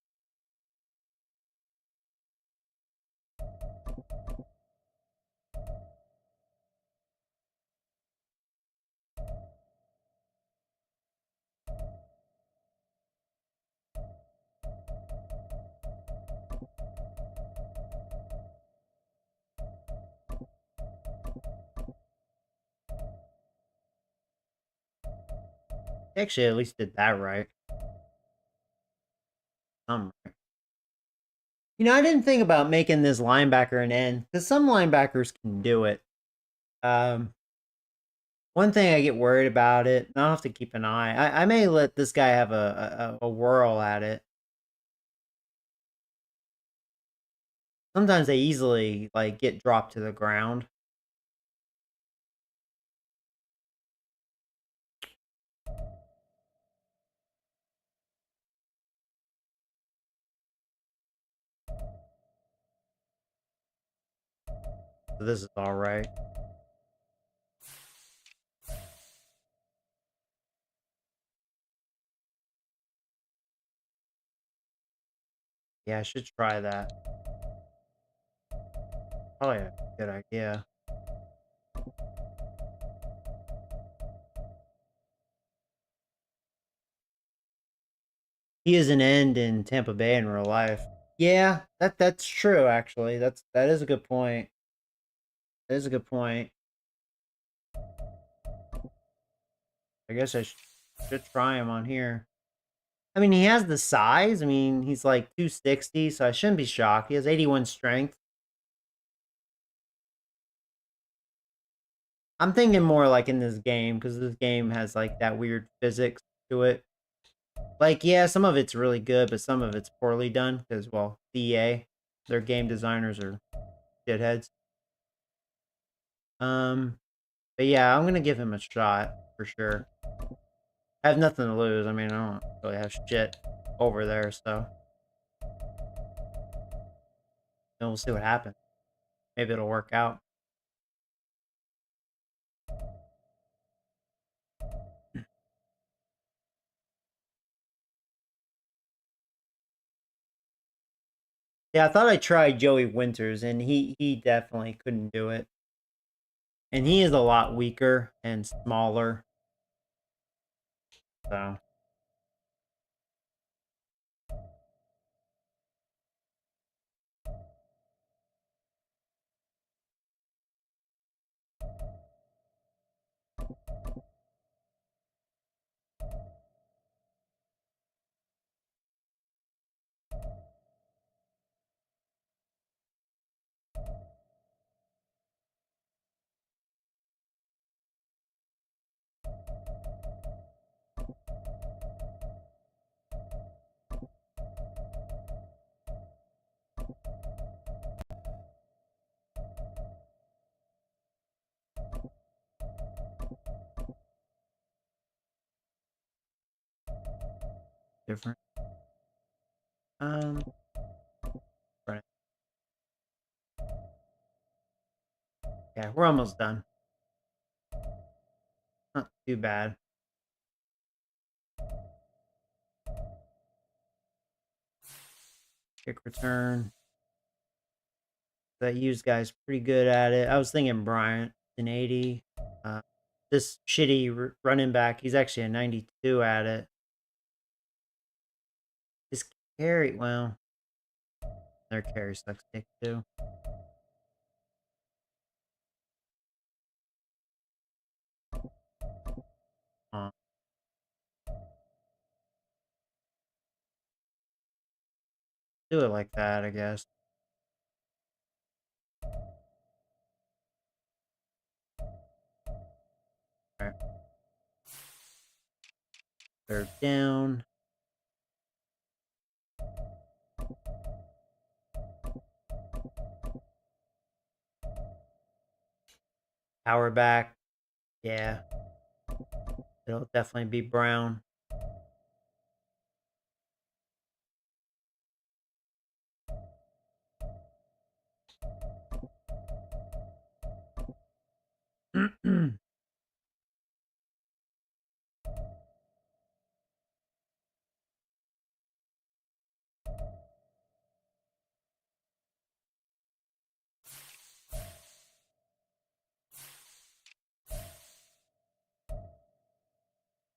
Actually, at least did that right. Right. You know, I didn't think about making this linebacker an end because some linebackers can do it. One thing I get worried about it, and I'll have to keep an eye. I may let this guy have a whirl at it. Sometimes they easily like get dropped to the ground. So this is all right. Yeah, I should try that. Probably a good idea. He is an end in Tampa Bay in real life. Yeah, that's true. Actually, that is a good point. That is a good point. I guess I should try him on here. I mean, he has the size. I mean, he's like 260, so I shouldn't be shocked. He has 81 strength. I'm thinking more like in this game because this game has like that weird physics to it. Like, yeah, some of it's really good, but some of it's poorly done because, well, EA, their game designers are shitheads. But yeah, I'm gonna give him a shot for sure. I have nothing to lose. I mean, I don't really have shit over there, so then we'll see what happens. Maybe it'll work out. Yeah, I thought I tried Joey Winters, and he definitely couldn't do it. And he is a lot weaker and smaller, so. Different. Right. Yeah, we're almost done. Not too bad. Kick return. That used guy's pretty good at it. I was thinking Bryant, an 80. This shitty running back, he's actually a 92 at it. His carry, well, their carry sucks dick too. Do it like that, I guess. Alright. Third down. Power back. Yeah. It'll definitely be Brown.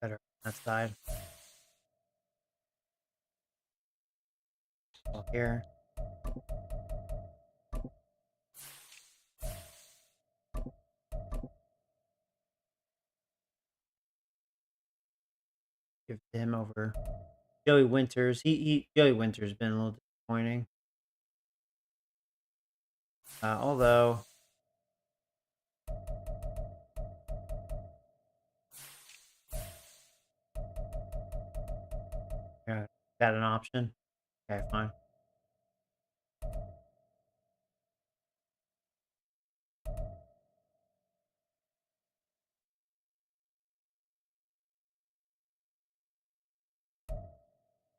Better on that side. Ball here. give him over Joey Winters. Joey Winters been a little disappointing. Although yeah, got an option. Okay, fine.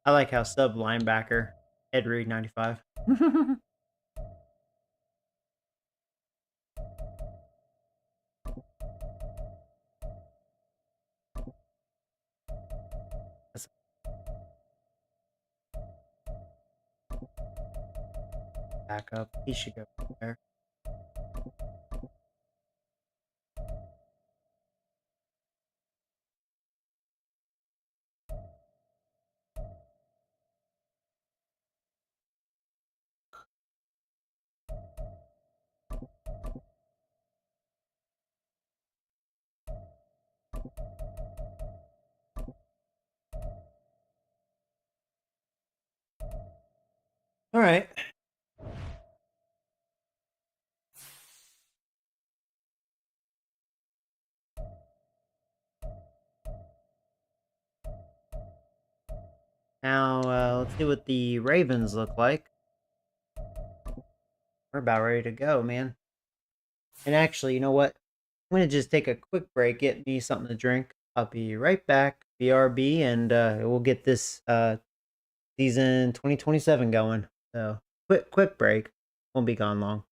I like how sub linebacker Ed Reed 95. That's backup. He should go there. All right. Now, let's see what the Ravens look like. We're about ready to go, man. And actually, you know what? I'm going to just take a quick break, get me something to drink. I'll be right back, BRB, and we'll get this season 2027 going. So, quick break. Won't be gone long.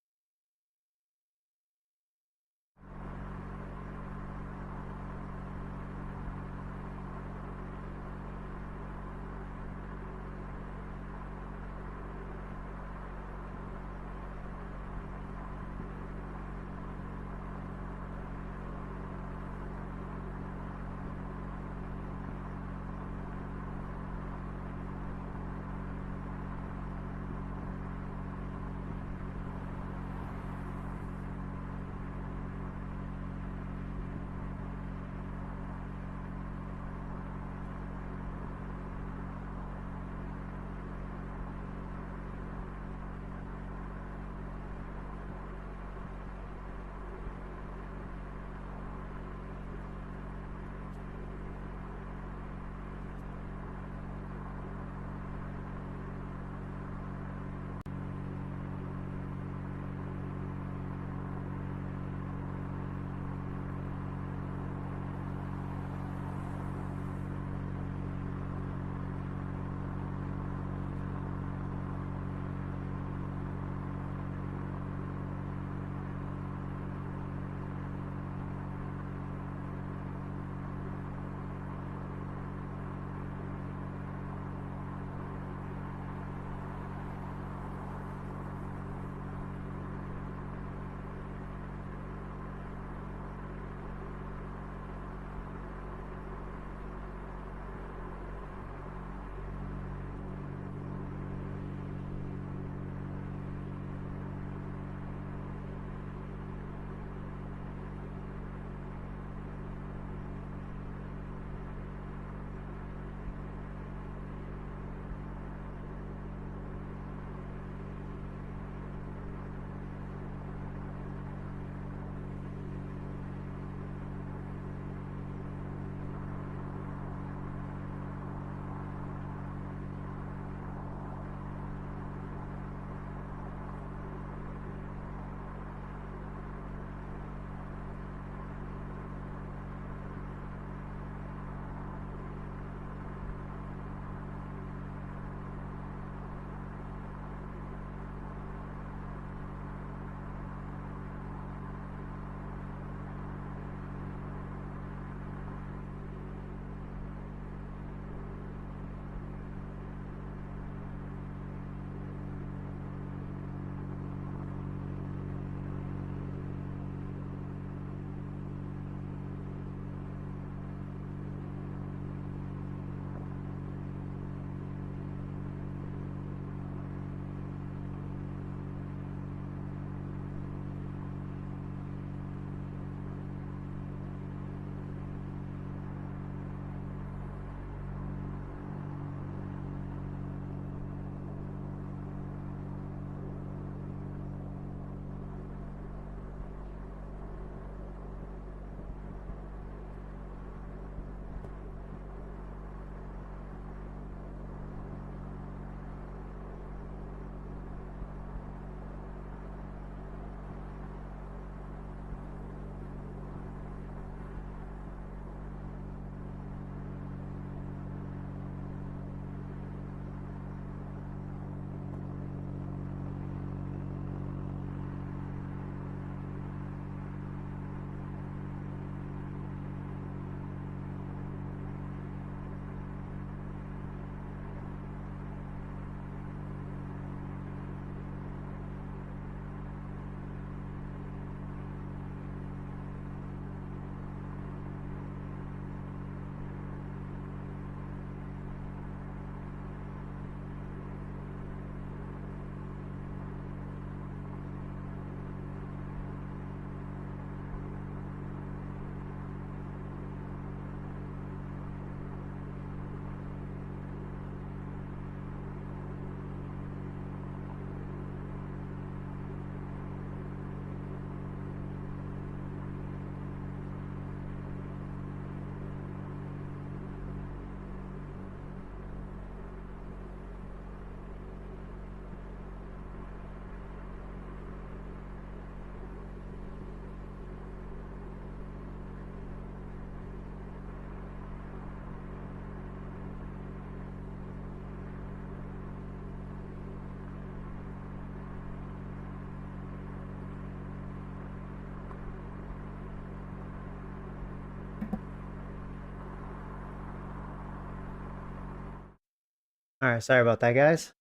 All right, sorry about that, guys.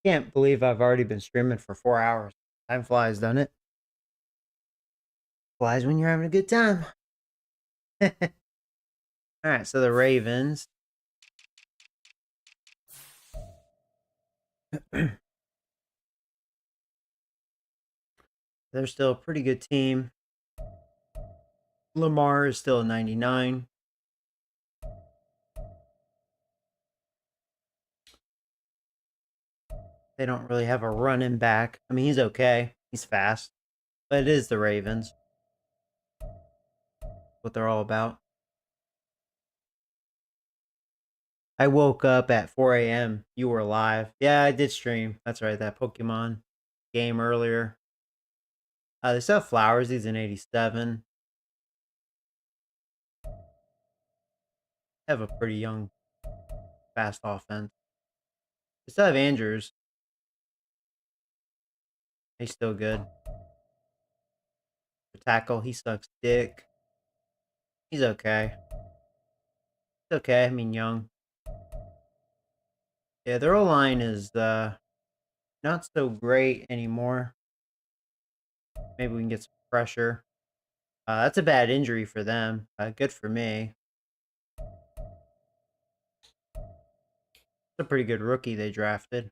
Can't believe I've already been streaming for 4 hours. Time flies, doesn't it? Flies when you're having a good time. All right, so the Ravens. They're still a pretty good team. Lamar is still a 99. They don't really have a running back. I mean, he's okay. He's fast. But it is the Ravens. What they're all about. I woke up at 4 a.m. You were live. Yeah, I did stream. That's right, that Pokemon game earlier. They still have Flowers. He's an 87. Have a pretty young, fast offense. They still have Andrews. He's still good. The tackle, he sucks dick. He's okay. It's okay. I mean, young. Yeah, their O-line is not so great anymore. Maybe we can get some pressure. That's a bad injury for them. Good for me. It's a pretty good rookie they drafted.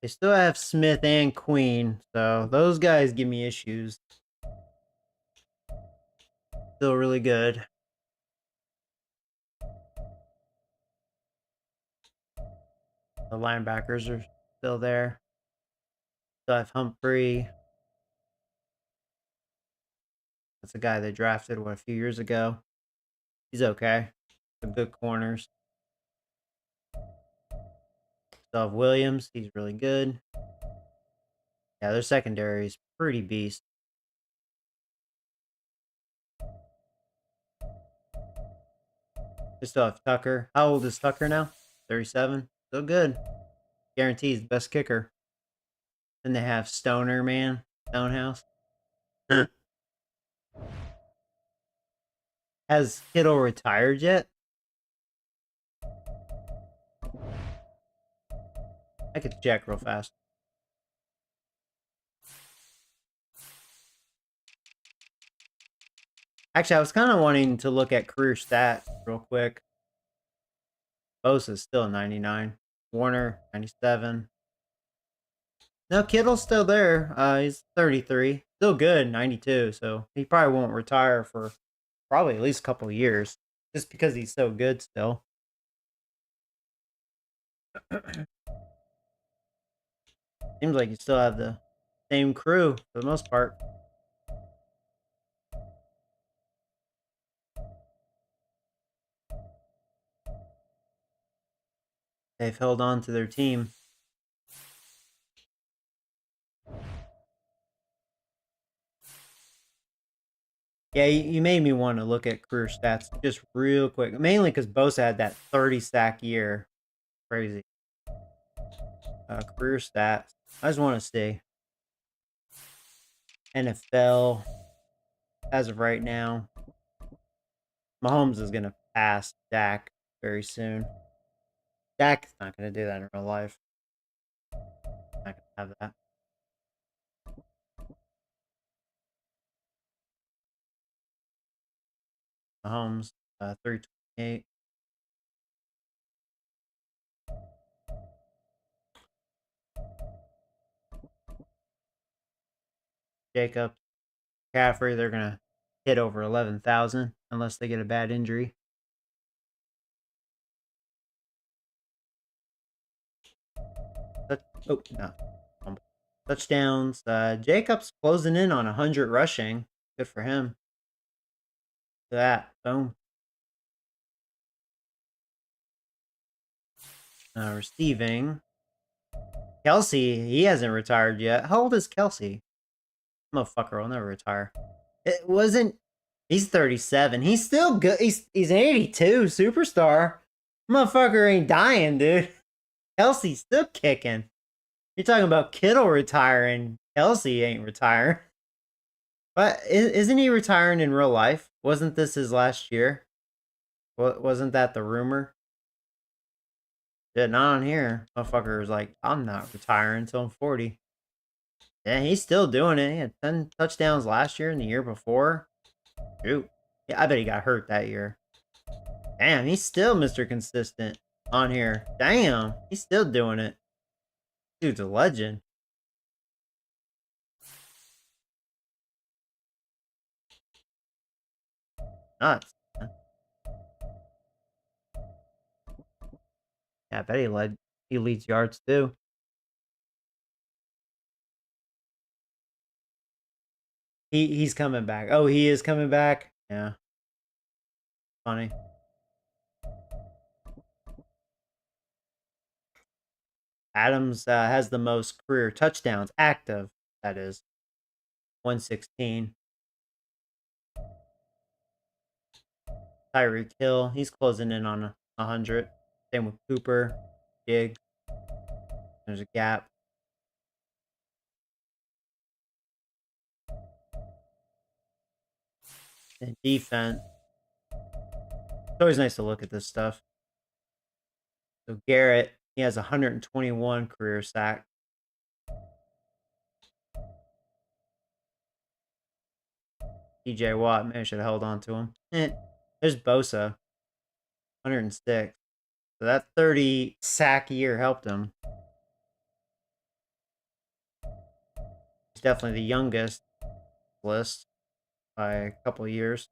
They still have Smith and Queen, so those guys give me issues. Still really good. The linebackers are still there. Still have Humphrey. That's a guy they drafted, a few years ago. He's okay. Some good corners. Still have Williams. He's really good. Yeah, their secondary is pretty beast. They still have Tucker. How old is Tucker now? 37. Still good. Guarantees best kicker. Then they have Stoner, man. Stonehouse. Has Kittle retired yet? I could check real fast. Actually, I was kind of wanting to look at career stats real quick. Bosa's still 99. Warner, 97. No, Kittle's still there. He's 33. Still good, 92. So he probably won't retire for probably at least a couple of years. Just because he's so good still. Seems like you still have the same crew for the most part. They've held on to their team. Yeah, you made me want to look at career stats just real quick. Mainly because Bosa had that 30 sack year. Crazy. Career stats. I just want to see. NFL. As of right now. Mahomes is going to pass Dak very soon. Dak's not going to do that in real life. Not going to have that. Mahomes, 328. Jacobs, McCaffrey, they're going to hit over 11,000 unless they get a bad injury. Oh, no. Touchdowns. Jacobs closing in on 100 rushing. Good for him. Look at that. Boom. Receiving. Kelsey, he hasn't retired yet. How old is Kelsey? Motherfucker will never retire. It wasn't. He's 37. He's still good. He's an 82 superstar. Motherfucker ain't dying, dude. Kelsey's still kicking. You're talking about Kittle retiring. Kelsey ain't retiring. But isn't he retiring in real life? Wasn't this his last year? Wasn't that the rumor? Yeah, not on here. Motherfucker was like, I'm not retiring until I'm 40. Yeah, he's still doing it. He had 10 touchdowns last year and the year before. Shoot. Yeah, I bet he got hurt that year. Damn, he's still Mr. Consistent on here. Damn, he's still doing it. Dude's a legend. Nuts. Yeah, I bet he leads yards too. He's coming back. Oh, he is coming back? Yeah. Funny. Adams has the most career touchdowns active, that is. 116. Tyreek Hill, he's closing in on 100. Same with Cooper, Diggs. There's a gap. And defense. It's always nice to look at this stuff. So Garrett, he has 121 career sacks. TJ Watt, maybe I should have held on to him. There's Bosa, 106. So that 30 sack year helped him. He's definitely the youngest list by a couple of years.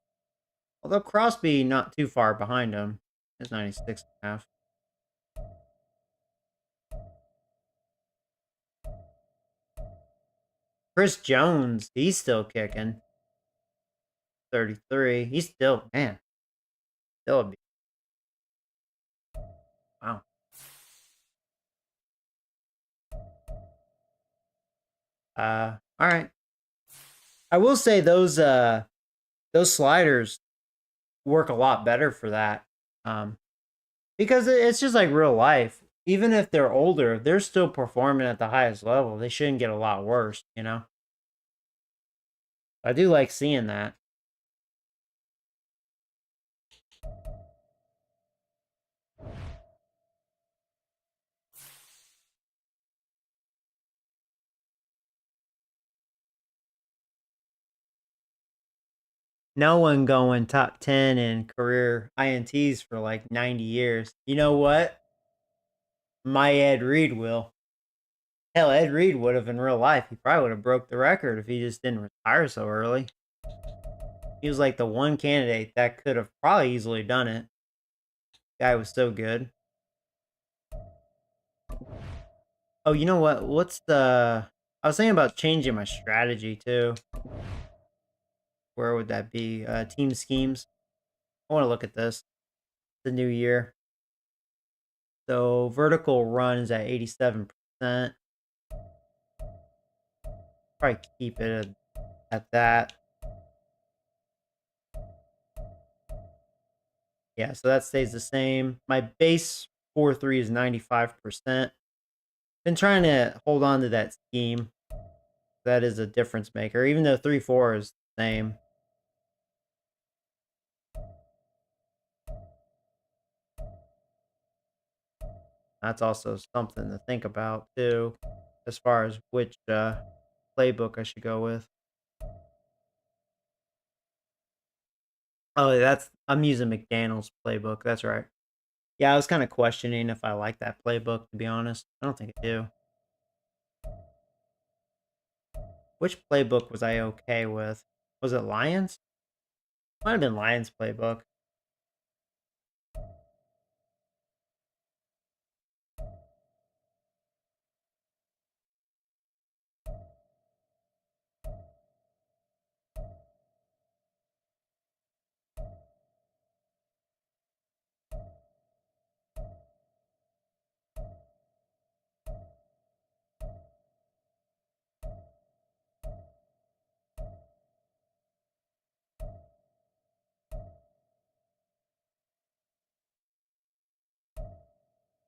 Although Crosby not too far behind him. He's 96.5. Chris Jones, he's still kicking. 33. He's still, man. Still a wow. All right. I will say those sliders work a lot better for that. Because it's just like real life. Even if they're older, they're still performing at the highest level. They shouldn't get a lot worse, you know? I do like seeing that. No one going top 10 in career INTs for like 90 years. You know what? My Ed Reed will. Hell, Ed Reed would have in real life. He probably would have broke the record if he just didn't retire so early. He was like the one candidate that could have probably easily done it. Guy was so good. Oh, you know what? I was thinking about changing my strategy too. Where would that be? Team schemes. I want to look at this. The new year. So vertical run is at 87%. Probably keep it at that. Yeah, so that stays the same. My base 4-3 is 95%. Been trying to hold on to that scheme. That is a difference maker, even though 3-4 is the same. That's also something to think about too, as far as which playbook I should go with. Oh, I'm using McDaniel's playbook. That's right. Yeah, I was kind of questioning if I like that playbook, to be honest. I don't think I do. Which playbook was I okay with? Was it Lions? Might have been Lions playbook.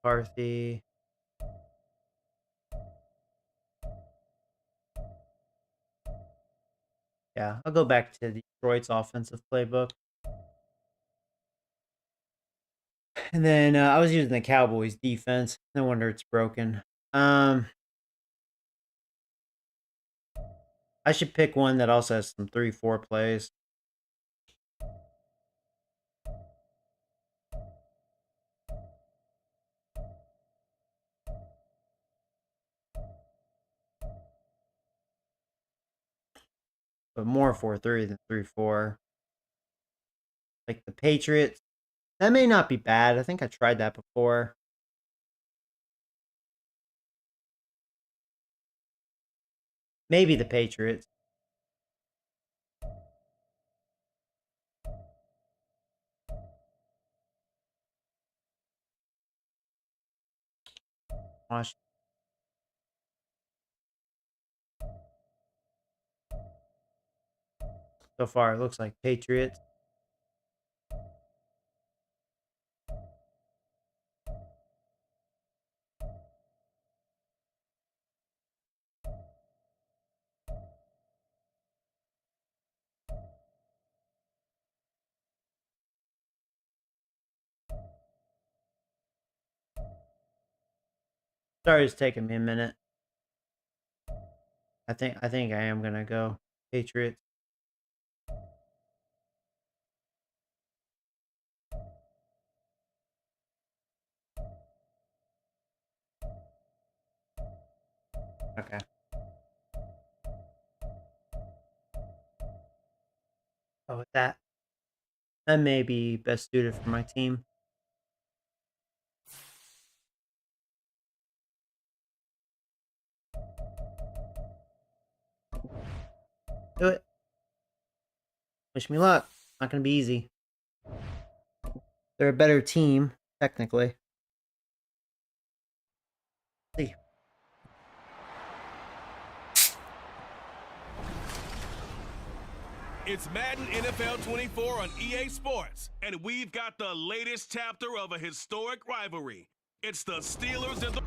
McCarthy. Yeah, I'll go back to Detroit's offensive playbook. And then I was using the Cowboys defense. No wonder it's broken. I should pick one that also has some 3-4 plays. But more 4-3 than 3-4. Like the Patriots. That may not be bad. I think I tried that before. Maybe the Patriots. Washington. So far, it looks like Patriots. Sorry, it's taking me a minute. I think I am gonna go Patriots. Okay. Oh, with that may be best suited for my team. Do it. Wish me luck. Not gonna be easy. They're a better team, technically. Let's see. It's Madden NFL 24 on EA Sports, and we've got the latest chapter of a historic rivalry. It's the Steelers and the...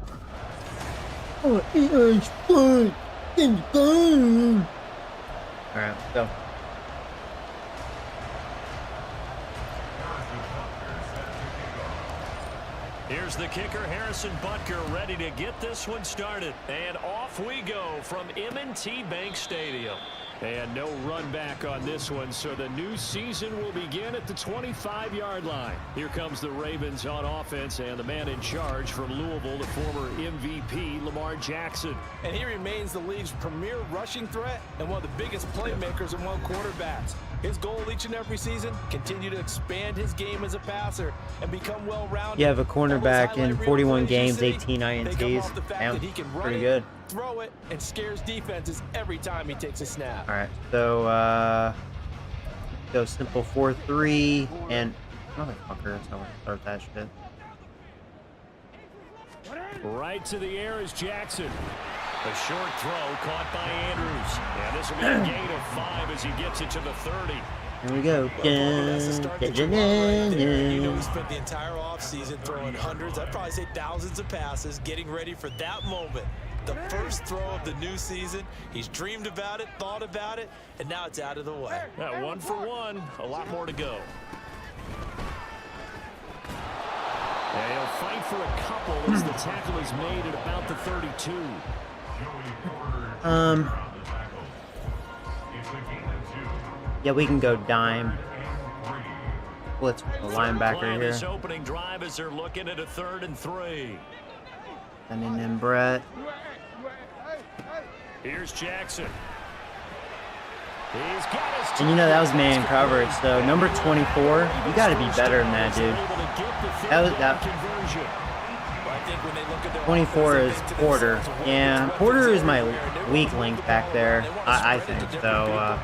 Oh, EA Sports! Alright, let's go. Here's the kicker, Harrison Butker, ready to get this one started. And off we go from M&T Bank Stadium. And no run back on this one, so the new season will begin at the 25-yard line. Here comes the Ravens on offense, and the man in charge from Louisville, the former MVP, Lamar Jackson. And he remains the league's premier rushing threat and one of the biggest playmakers among quarterbacks. His goal each and every season, continue to expand his game as a passer and become well-rounded. You have a cornerback in 41 games, 18 INTs. Damn, pretty good. Throw it, and scares defenses every time he takes a snap. All right, so go simple 4-3 and motherfucker. That's how I start that shit. Right to the air is Jackson. A short throw caught by Andrews. And this will be a gain of 5 as he gets it to the 30. Here we go. You know, we spent the entire offseason throwing hundreds, I'd probably say thousands of passes, getting ready for that moment. The first throw of the new season. He's dreamed about it, thought about it, and now it's out of the way. 1 for 1, a lot more to go. And he'll fight for a couple as the tackle is made at about the 32. Yeah, we can go dime. Blitz with the linebacker here. This opening drive as they're looking at a 3rd and 3. And then Brett. Here's Jackson. He's got his, and you know that was man coverage, so number 24, you got to be better than that, dude. That 24 is Porter. Yeah, Porter is my weak link back there, I think. So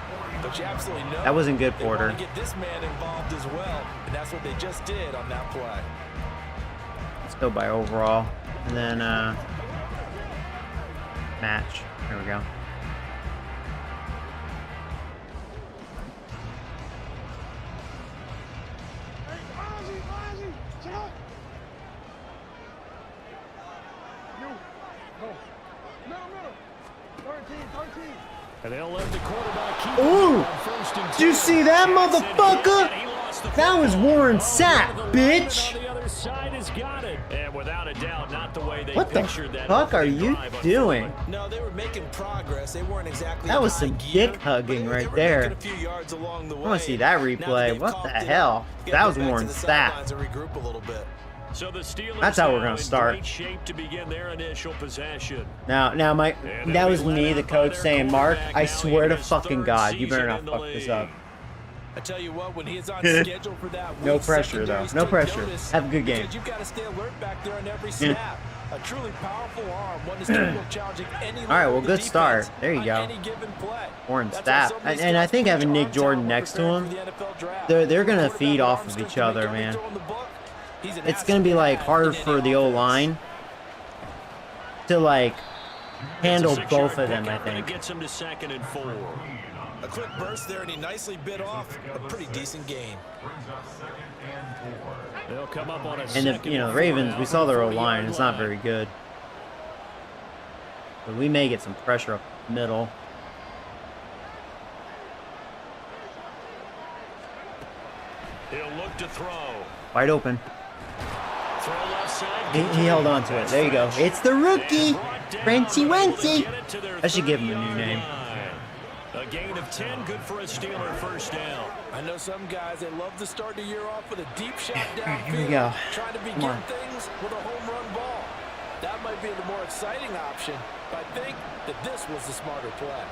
that wasn't good, Porter. Get this man involved as well, and that's what they just did on that play. Let's go by overall, and then match. There we go. And they'll let the quarterback keep Ooh! it on 1st and 10. Did you see that, motherfucker? He lost the That was football. Warren Over Sapp, the line, bitch. and on the other side has got it. And without a doubt, not the way they What the pictured that fuck are opening you drive doing? No, they were making progress. They weren't exactly. That was in some high gear, dick hugging but right they were there. making a few yards along the I want to way. see that Now replay. they've What the coughed it hell? up, That gotta was get back to Warren the Sapp. sidelines and regroup a little bit. So the Steelers That's how we're now gonna in start. great shape to begin their initial possession. Now, that was me, the coach, saying, Mark, I swear to fucking God, you better not fuck this up. I tell you what, when he's on schedule for that No week, pressure, though. secondaries No take pressure. notice Have a good game. because you've got to stay alert back there on every snap. A truly powerful arm, one that's capable of challenging any All right, well, level of good the start. defense there you on go. any given play. Warren That's why Sapp. so many And I scouts think having preach Nick arm Jordan talent next to preparing him, for the NFL draft. they're going to Quarterback feed off arm of strength each to make other, every man. throw in the book. He's an It's asset going to be, to like, have hard in for any the offense. O-line to, like, handle It's a 6-yard both of them, I pickup, and it think. gets him to 2nd and 4. A quick burst there, and he nicely bit off a pretty decent gain. They'll come up on a And, second the and Ravens, four we now saw from the their 40-yard O-line. It's not line. very good. But we may get some pressure up the middle. He'll look to throw. Wide open. Throw left side. He held on to it. There you go. It's the rookie, Brought down, Frenchy able to Wency. get it to their I should give him a new 30-yard name. line. A gain of 10, good for a Steeler first down. I know some guys, they love to start the year off with a deep shot downfield. Here we go. Trying to Come begin on. things with a home run ball. That might be the more exciting option, but I think that this was the smarter play.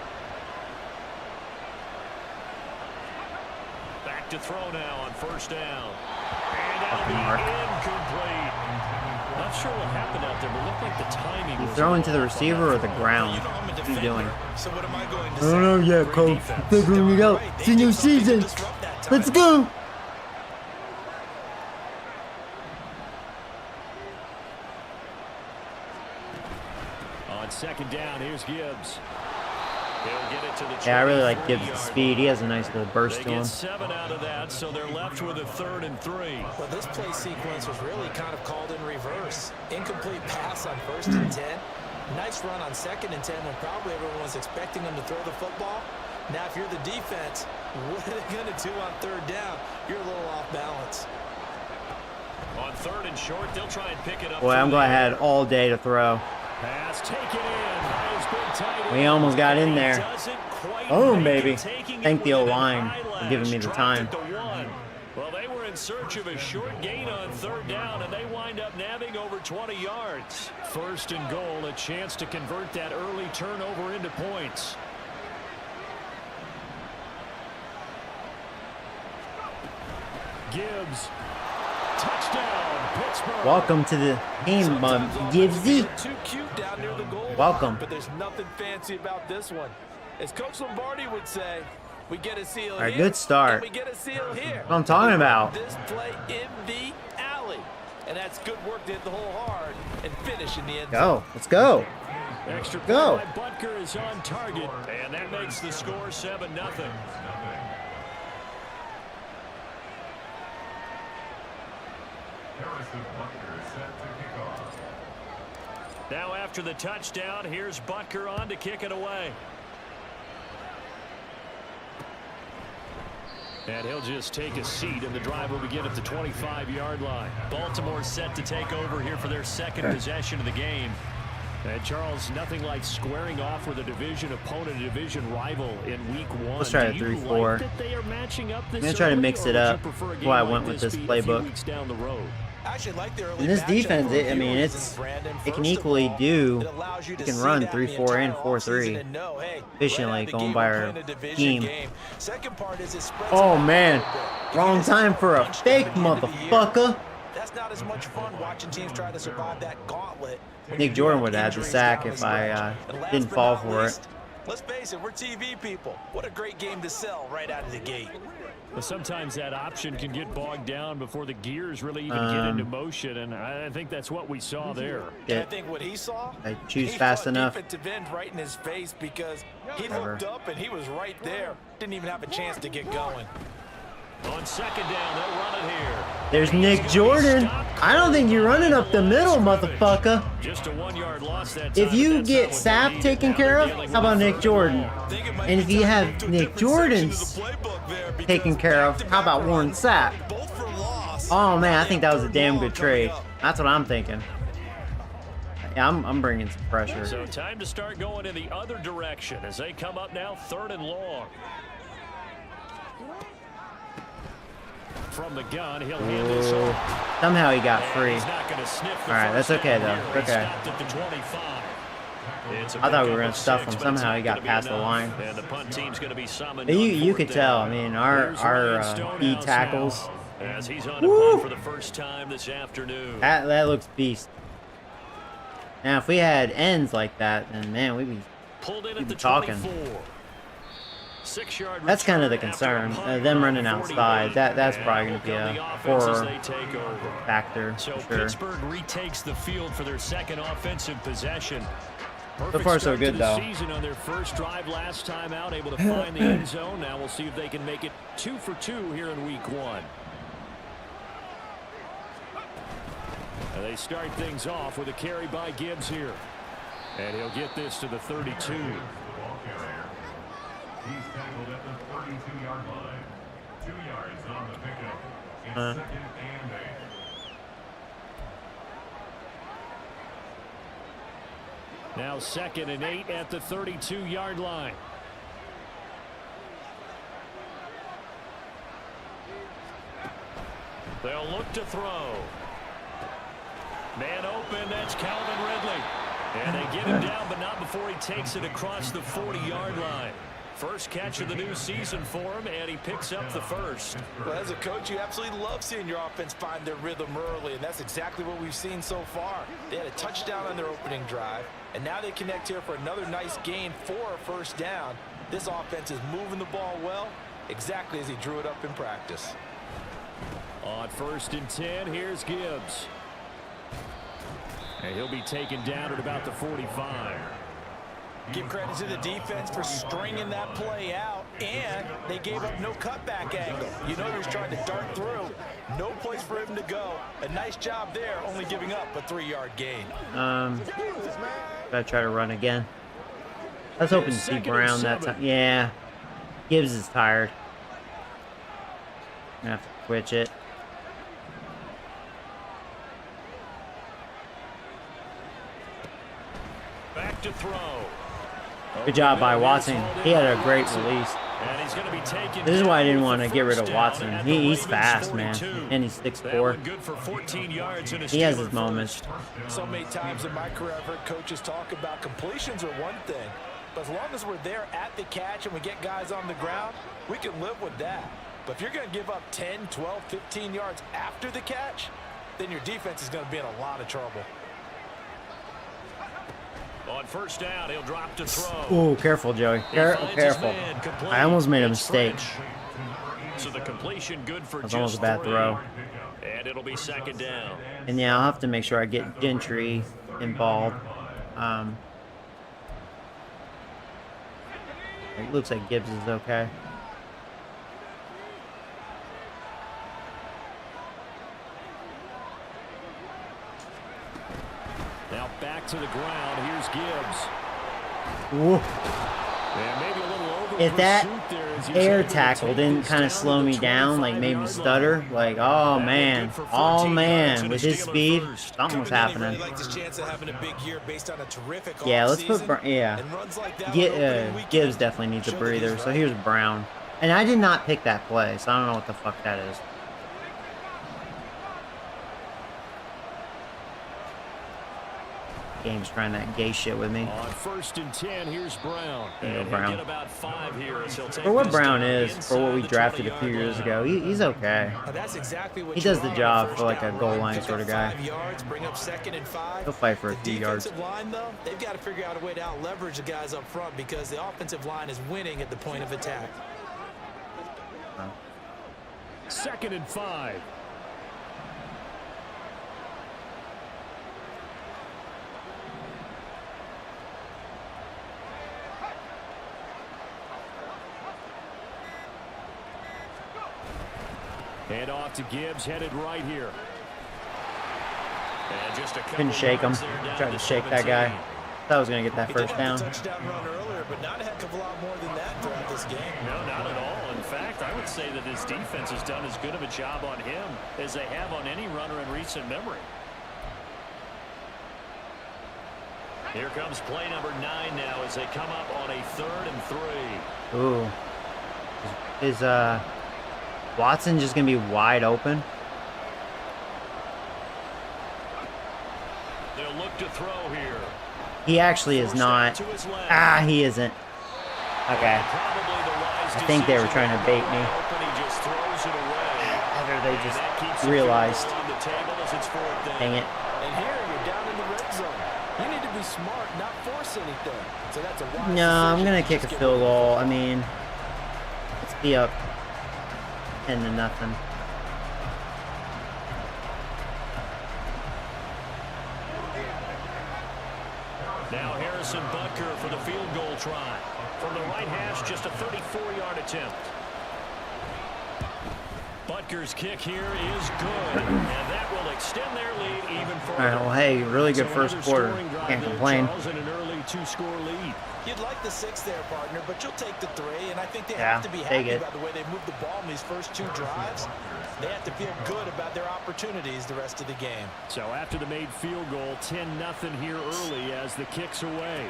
Back to throw now on first down. And that'll Fucking be Mark. incomplete. Not sure what happened out there, but it looked like the timing You was throwing to the off on receiver that or the throw. ground? You know I'm a What are you defender, doing? so what am I going to I say? don't know yet, Great Coach. defense. Figuring it out. Right, It's they a new did something to season. disrupt that Let's time. go. On second down, here's Gibbs. He'll get it to the Yeah, I really like 24-yard Gibbs' speed. He has a nice little burst They to him. get 7 out of that, so they're left with a 3rd and 3. Well, this play sequence was really kind of called in reverse. Incomplete pass on 1st and 10. Nice run on 2nd and 10 when probably everyone was expecting him to throw the football. Now, if you're the defense, what are they going to do on 3rd down? You're a little off balance. On 3rd and short, they'll try and pick it up. Boy, I'm glad I had all day to throw. Pass taken in by his big tight end. We almost got in there. Doesn't quite Boom, make it, baby. taking it Thank the within O-line an for eyelash. giving me the Dropped time. it to 1. Well, they were in search of a short gain on 3rd down, and they wind up nabbing over 20 yards. 1st and goal, a chance to convert that early turnover into points. Gibbs. Touchdown, Pittsburgh. Welcome to the game, Gibbsy. Too cute down near the goal line, Welcome. but there's nothing fancy about this one. As Coach Lombardi would say, we get a seal All right, here, good start. and we get a seal here. That's what I'm talking about. This play in the alley, and that's good work to hit the hole hard and finish in the end zone. Go. Let's go. Extra Go. point by Butker is on target, and that makes the score 7-0. Now after the touchdown, here's Butker on to kick it away. And he'll just take a seat, and the drive will begin at the 25-yard line. Baltimore set to take over here for their 2nd possession of the game. And Charles, nothing like squaring off with a division opponent, a division rival in week 1. Let's try a Do you 3-4. like that they are matching up this I'm gonna try to early, mix or it would you up. prefer a That's game why I like went with this be a few playbook. weeks down the road? I actually like the early And this matchup defense, for I mean, viewers, it's Brandon. it can First of equally all, do. it allows you to It can see run that in the 3-4 and entire 4-3. offseason and know, hey, Efficiently right out the going gate, by we're our playing a division team. game. Second part is it spreads Oh it out man, a little bit. If you wrong get time for a punched up fake at the end of the year, motherfucker. That's not as much fun watching teams try to survive that gauntlet. when Nick you Jordan have would have had the injuries sack down the if I stretch. And last didn't but fall not for it. least, let's face it, we're TV people. What a great game to sell right out of the gate. But sometimes that option can get bogged down before the gears really even get into motion, and I think that's what we saw there. And I Get, think what he saw, I choose he fast saw a enough. defensive end right in his face because he Whatever. looked up and he was right there. Didn't even have a chance to get going. On second down, they'll run it here. There's Nick Jordan. I don't think you're running up the middle, motherfucker. Just a 1-yard loss that If time, you but that's get not what Sapp they needed. taken Now care they're of, dealing how about with Nick third Jordan? and long. And if you have Nick Jordan's taken care of, how about Warren Sapp? Oh man, I think that was a damn good trade. That's what I'm thinking. Yeah, I'm bringing some pressure. So time to start going in the other direction as they come up now 3rd and long. From the gun, he'll hand this off. Somehow he got free. He's not gonna sniff the All right, first that's okay, down though. here. He Okay. stopped at the 25. It's a I thought we pickup were gonna of stuff 6, him. but it's Somehow not he got gonna be past the enough. line. And the punt team's going to be summoned. You on could 4th tell. I down. mean, Here's our Ryan Stonehouse tackles. now, as he's on a punt for the first time this afternoon. That looks beast. Now, if we had ends like that, then man, we'd be Pulled in keep at the talking. 24. 6-yard That's kind of the return concern. after a punt Them run running of outside. 48. That's And probably going will to be come a the offense as horror they take over. factor So for sure. Pittsburgh retakes the field for their second offensive possession. So far, so good, though. Season on their first drive last time out, able to find the end zone. Now we'll see if they can make it 2 for 2 here in week 1. And they start things off with a carry by Gibbs here. And he'll get this to the 32. He's tackled at the 32-yard line. 2 yards on the pickup. It's 2nd and 8. Now 2nd and 8 at the 32-yard line. They'll look to throw. Man open, that's Calvin Ridley. And they get him down, but not before he takes it across the 40-yard line. First catch of the new season for him, and he picks up the first. Well, as a coach, you absolutely love seeing your offense find their rhythm early, and that's exactly what we've seen so far. They had a touchdown on their opening drive, and now they connect here for another nice gain for a first down. This offense is moving the ball well, exactly as he drew it up in practice. On 1st and 10, here's Gibbs. And he'll be taken down at about the 45. Give credit to the defense for stringing that play out, and they gave up no cutback angle. You know he was trying to dart through. No place for him to go. A nice job there, only giving up a 3-yard gain. Gotta try to run again. I was hoping to see Brown that time. Yeah. Gibbs is tired. Gonna have to switch it. Back to throw. Good job by Watson. He had a great release. And he's going to be taken. This is why I didn't want to get rid first of down Watson. at the He's Ravens' fast, man. 42. And he's That 6'4". one good for 14 yards and a He has his Steeler moments. first. So many times in my career, I've heard coaches talk about completions are one thing, but as long as we're there at the catch and we get guys on the ground, we can live with that. But if you're going to give up 10, 12, 15 yards after the catch, then your defense is going to be in a lot of trouble. On first down, he'll drop to throw. Ooh, careful, Joey. Careful. I almost made a mistake. So the completion good for That was almost just a bad 3. throw. And it'll be 2nd down. And yeah, I'll have to make sure I get Gentry involved. It looks like Gibbs is okay. Now back to the ground. Here's Gibbs. Woo. Yeah, maybe a little over If that pursuit there as he's air able to tackle take didn't this kind down of to slow the me down, like made me 25-yard stutter, line. like, oh That one man, good for oh 14 yards man, and a with his Steeler speed, first. something was happening. Really liked his chance of having a big year based on a terrific Yeah, let's put offseason, yeah. and runs like that on opening weekend Gibbs definitely needs a show that he's breather. So right. here's Brown, and I did not pick that play, so I don't know what the fuck that is. Game's trying that gay shit with me. On 1st and 10, here's Brown. There you go, And Brown. he'll get about 5 here as he'll take For what this Brown down is, for what we inside the drafted a 20-yard few years line. ago, he's okay. Now, that's exactly what He you does the want job on a for, like, first a down goal run. line Pick sort up of guy. 5 yards, bring up 2nd and 5. He'll fight for a The few yards. defensive line, though, they've got to figure out a way to out-leverage the guys up front because the offensive line is winning at the point of attack. 2nd and 5. And off to Gibbs, headed right here. And just a Couldn't shake him. Tried to shake that guy. Thought I was going to get that first down. Touchdown run earlier, but not a heck of a lot more than that throughout this game. No, not at all. In fact, I would say that his defense has done as good of a job on him as they have on any runner in recent memory. Here comes play number 9 now as they come up on a 3rd and 3. Ooh. Is Watson just going to be wide open? They'll look to throw here. He actually is not. Ah, he isn't. Okay. I think they were trying to bait me. Or they just realized. Dang it. And here you're down in the red zone. You need to be smart, not force anything. So that's a wise No, I'm decision. going to kick a field goal. I mean, let's be up 10-0. Now Harrison Butker for the field goal try. From the right hash, just a 34-yard attempt. Butker's kick here is good, and that will extend their lead even further. All right, well, hey, really good first quarter. Can't complain. And an early 2-score lead. You'd like the 6 there, partner, but you'll take the 3, and I think they Yeah, have to be take happy it. about the way they moved the ball in these first 2 drives. They have to feel good about their opportunities the rest of the game. So after the made field goal, 10-0 here early as the kick's away.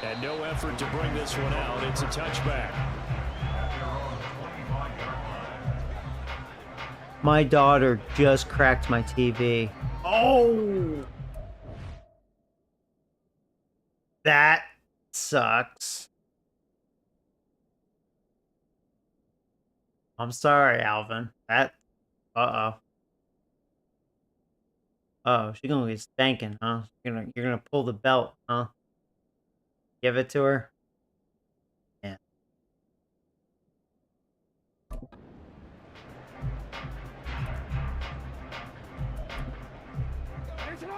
And no effort to bring this one out. It's a touchback. My daughter just cracked my TV. Oh! That sucks. I'm sorry, Alvin. That... Uh-oh. Oh, she's gonna be spanking, huh? You're gonna pull the belt, huh? Give it to her? Yeah.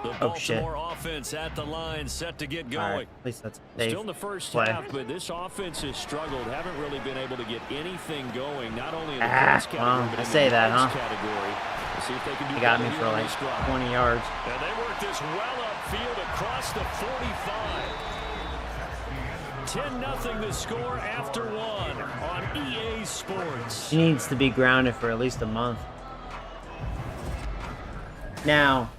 The Oh, shit. Baltimore offense at the line, set to get All going. right, at least that's a safe Still in the first play. half, but this offense has struggled. Haven't really been able to get anything going, not only in the Ah, points category, well, but I in say the that, yards huh? category. Let's see if they can do He got better me here for on like this drive. 20 yards. And they work this well upfield across the 45. 10-0 the score after 1 on EA Sports. She needs to be grounded for at least a month. Now,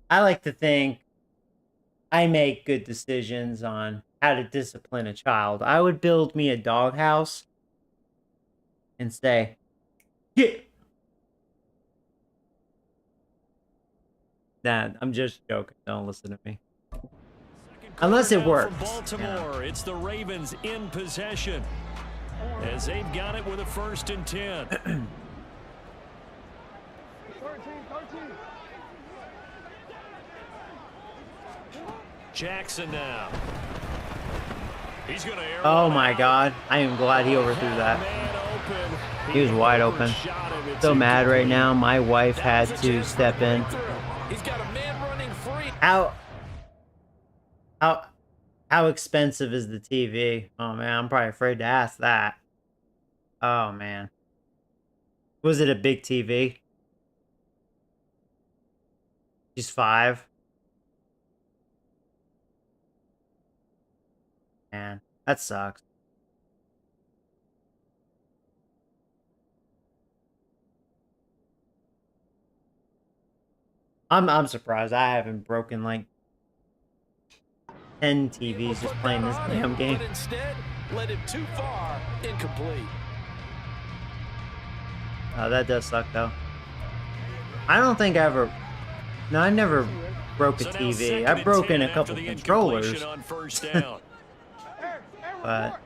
I like to think I make good decisions on how to discipline a child. I would build me a doghouse and say, "Yeah." Nah, I'm just joking. Don't listen to me. Unless it works. From Baltimore, it's the Ravens in possession as they've got it with a 1st and 10. Jackson now. He's going to air Oh one my out. God. I am glad he overthrew that. Man open. He was wide open. overshot him. It's So mad right incomplete. now. My wife had to step in. He's got a man running free. How expensive is the TV? Oh man, I'm probably afraid to ask that. Oh man. Was it a big TV? She's 5. Man, that sucks. I'm surprised I haven't broken like 10 TVs just playing this damn game. But instead, led him too far, incomplete. Oh, that does suck though. I don't think I ever. No, I never broke a So now TV. 2nd I've and broken 10 a after couple the controllers, incompletion on 1st down. but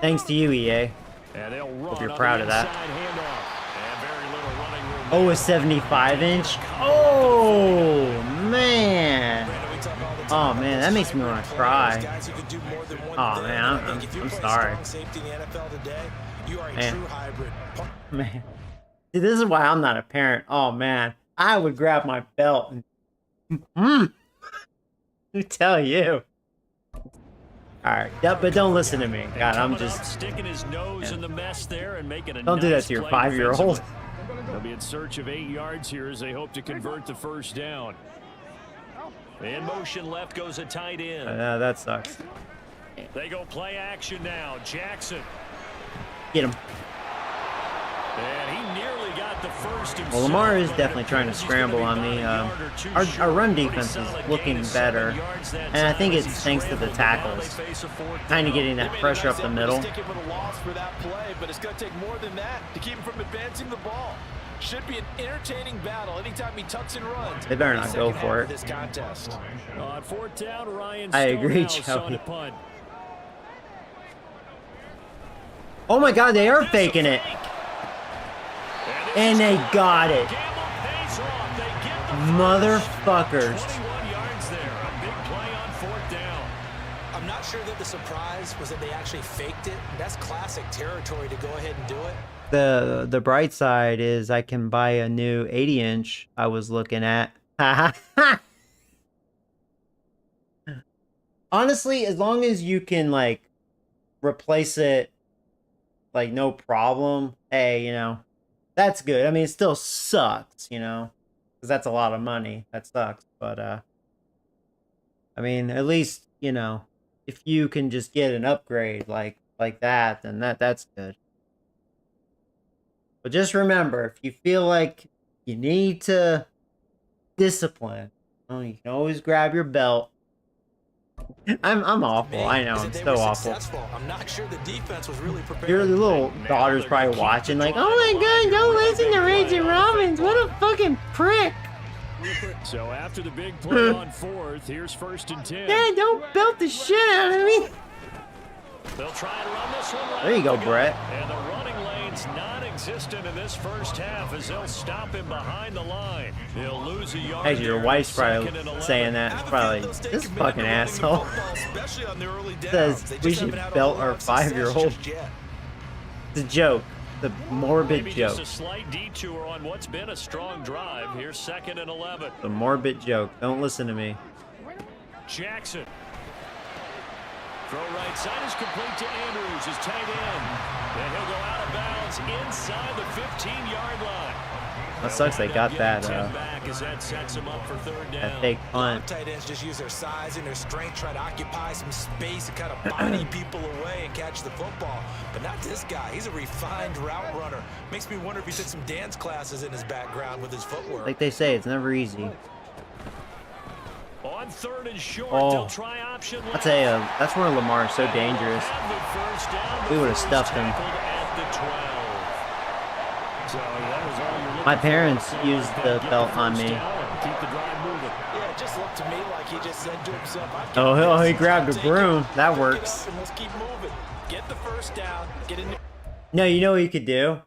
thanks to you, EA. And they'll run Hope you're on proud the of that. inside handoff. And very little running room Oh, there. a 75-inch. Oh man. Brandon, we talk all the Oh time man, about that those makes me want to hybrid cry. players, guys who can do more than one Oh thing. man, I think if you're I'm playing sorry. strong safety in the NFL today, you are a Man. true hybrid. Man, see, this is why I'm not a parent. Oh man, I would grab my belt and. Who tell you? All right. Yeah, but don't listen to me. God, I'm Coming just. up, sticking his nose in the mess there and making a Don't do that nice to your play 5-year-old. defensively. They'll be in search of 8 yards here as they hope to convert the first down. In motion left goes a tight end. That sucks. They go play action now. Jackson. Get him. And he nearly got the first himself. Well, Lamar is definitely trying to scramble on me. Our run defense is looking better, and I think it's thanks to the tackles. Kind of getting that pressure up the middle. But it's going to take more than that to keep him from advancing the ball. Should be an entertaining battle anytime he tucks and runs. They better not go for it. This contest. On fourth down, Ryan I agree, Stonehouse on Joey. the punt. Oh my God, they are faking it, and they got it. Motherfuckers. 21 yards there. A big play on fourth down. I'm not sure that the surprise was that they actually faked it. That's classic territory to go ahead and do it. The bright side is I can buy a new 80-inch I was looking at. Honestly, as long as you can like replace it like no problem, hey, you know, that's good. I mean, it still sucks, you know, because that's a lot of money. That sucks. But I mean, at least, you know, if you can just get an upgrade like that, then that's good. But just remember, if you feel like you need to discipline, well, you can always grab your belt. I'm awful. I know, I'm so awful. I'm not sure the defense was really prepared. Your little daughter's probably watching like, oh my God, don't listen to Reggie Robbins. What a fucking prick. So after the big play on fourth, here's 1st and 10. Dad, don't belt the shit out of me. They'll try and run this one right There you go, up the Brett. gut. And the running lane's non-existent in this first half as they'll stop him behind the line. He'll lose a yard. Actually, your there, wife's second probably and 11. saying that. Probably, this fucking asshole says we should belt our 5-year-old. It's a joke. The morbid Maybe joke. just a slight detour on what's been a strong drive. Here's 2nd and 11. The morbid joke. Don't listen to me. Jackson. Throw right side is complete to Andrews, his tight end. And he'll go out of bounds inside the 15-yard line. That sucks they got that Back as that sets him up for 3rd down. that fake punt. Tight ends just use their size and their strength, try to occupy some space and kind of body people away and catch the football. But not this guy. He's a refined route runner. Makes me wonder if he took some dance classes in his background with his footwork. Like they say, it's never easy. On 3rd and short, Oh, they'll try option I'll tell you, that's where Lamar is so dangerous. We would have stuffed him. My parents used the belt on me. Yeah, it just looked to me like he just said to himself, Oh, he grabbed a broom. That works. Let's keep moving. Get the first down. Get in. No, you know what you could do?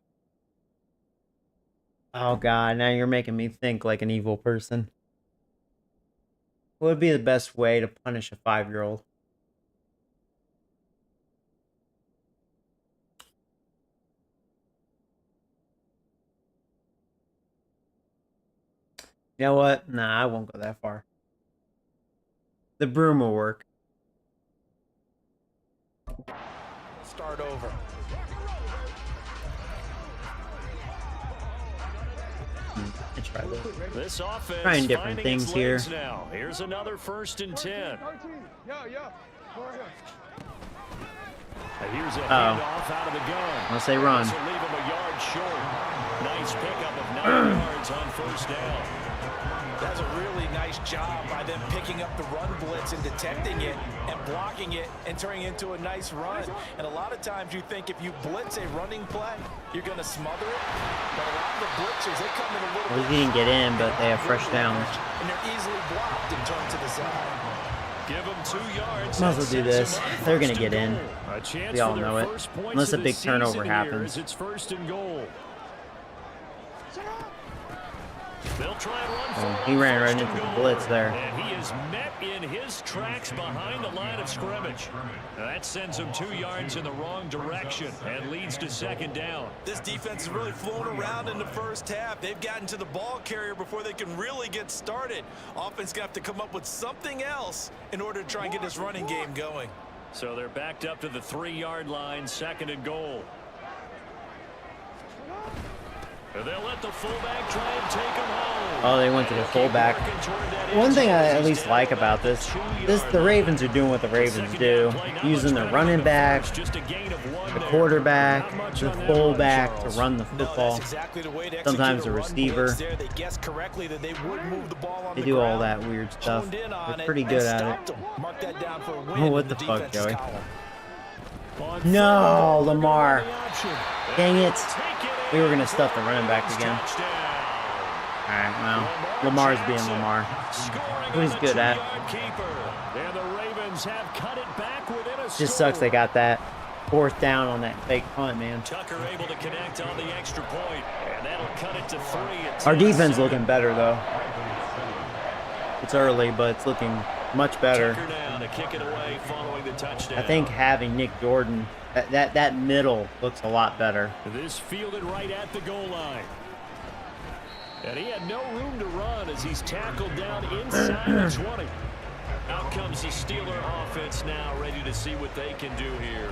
Oh, God, now you're making me think like an evil person. What would be the best way to punish a 5-year-old? You know what? Nah, I won't go that far. The broom will work. Start over. I try this. This offense Trying different finding things its here. legs now. Here's another 1st and 10. Here's a handoff out of the gun. Unless they run. This will leave him a yard short. Nice pickup of 9 yards on 1st down. That's a really nice job by them picking up the run blitz and detecting it and blocking it and turning it into a nice run. And a lot of times you think if you blitz a running play, you're going to smother it. But a lot of the blitzers, they come in a little Well, he didn't get in, but they have fresh downs. and they're easily blocked and turned to the side. Give them 2 yards. Might as well do this. They're going to get in. A chance We all for their know it. first points Unless a of big the turnover season here happens. as It's 1st and goal. They'll try and run Oh, he ran right into the blitz there. And he is met in his tracks behind the line of scrimmage. Now that sends him 2 yards in the wrong direction and leads to 2nd down. This defense has really flown around in the first half. They've gotten to the ball carrier before they can really get started. Offense going to have to come up with something else in order to try and get this running game going. So they're backed up to the 3-yard line, 2nd and goal. And they'll let the fullback try and take him home. Oh, they went to the fullback. One thing I at least like about the Ravens are doing what the Ravens do, using the running back, the quarterback, the fullback to run the football. Sometimes the receiver. They do all that weird stuff. They're pretty good at it. Oh, what the fuck, Joey? No, Lamar. Dang it. We were going to stuff the running back again. Alright, well, Lamar's being Lamar. What he's good at. Just sucks they got that 4th down on that fake punt, man. Tucker able to connect on the extra point, and that'll cut it to 3. Our defense looking better, though. It's early, but it's looking much better. To kick it away following the touchdown. I think having Nick Jordan, that middle looks a lot better. This fielded right at the goal line. And he had no room to run as he's tackled down inside the 20. Out comes the Steeler offense now, ready to see what they can do here.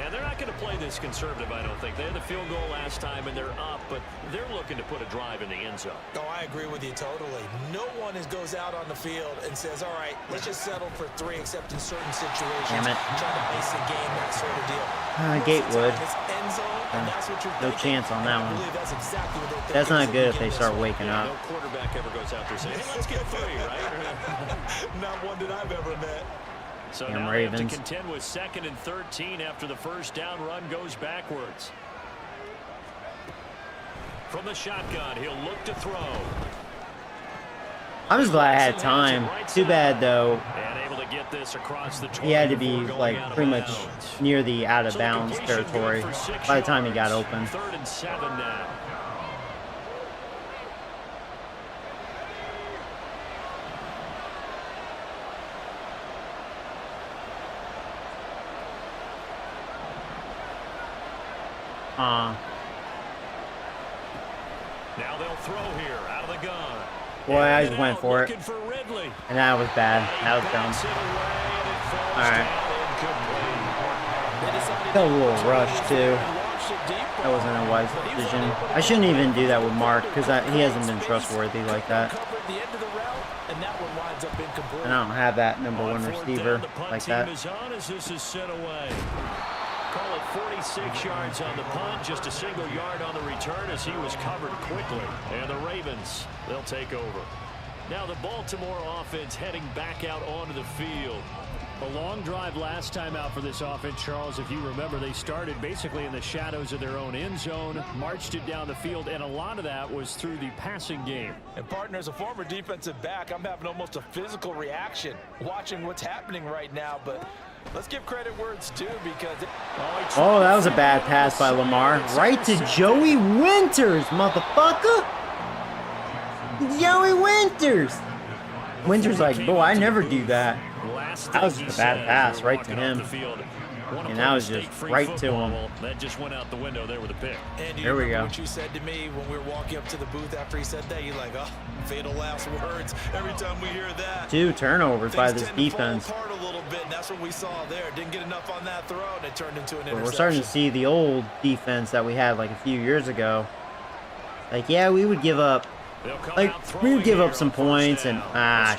And they're not going to play this conservative, I don't think. They had the field goal last time, and they're up, but they're looking to put a drive in the end zone. Oh, I agree with you totally. No one goes out on the field and says, all right, let's just settle for 3, except in certain situations. Damn it. Trying to ice the game, that sort of deal. Gatewood. No That's chance on that one. That's exactly what they're That's not good if they start waking up. No quarterback ever goes out there saying, hey, let's get 3, right? Not one that I've ever met. So Damn now they have to Ravens. contend with 2nd and 13 after the 1st down run goes backwards. From the shotgun, he'll look to throw. I'm just glad I had time. Too bad, though. And able to get this across the 20 He had to be, before going like, out of pretty much bounds. near the out-of-bounds So the completion territory good for 6 by the time he got yards. open. 3rd and 7 now. Now they'll throw here out of the gun. Boy, I just went for it. Looking for Ridley. And that was bad. That was dumb. Bats it away, and it falls Alright. down incomplete. Got a little rush, too. That wasn't a wise decision. I shouldn't even do that with Mark, because he hasn't been trustworthy like that. And I don't have that number 1 receiver like that. Is on as this is set away. Call it 46 yards on the punt, just a single yard on the return as he was covered quickly. And the Ravens, they'll take over. Now the Baltimore offense heading back out onto the field. A long drive last time out for this offense, Charles. If you remember, they started basically in the shadows of their own end zone, marched it down the field, and a lot of that was through the passing game. And partner, as a former defensive back, I'm having almost a physical reaction watching what's happening right now, but let's give credit where it's due because... Oh, that was a bad pass by Lamar. Right to Joey Winters, motherfucker. Joey Winters. Winters like, boy, I never do that. That was just a bad pass right to him. And that was just right to him. That just went out the window there with a pick. And There we go. What you said to me when we were walking up to the booth after he said that, you're like, oh, fatal last words. Every time we hear that. 2 turnovers by this things tend to fall defense. apart a little bit, and that's what we saw there. Didn't get enough on that throw, and it turned into an interception. We're starting to see the old defense that we had like a few years ago. Like, yeah, we would give up. Like, we would give up some points and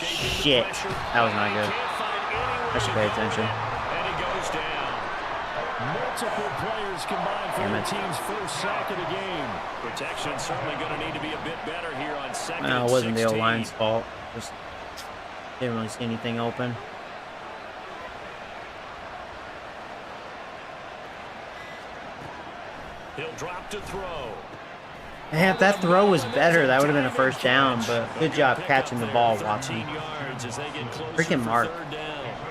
shit. That was not good. I should pay attention. And he goes down. Multiple players combined for the team's first sack of the game. Protection certainly going to need to be a bit better here on 2nd and 16. No, it wasn't the O-line's fault. Just didn't really see anything open. He'll drop to throw. Man, if that throw was better, that would have been a first down, but good job catching the ball, Watson. Freaking Mark.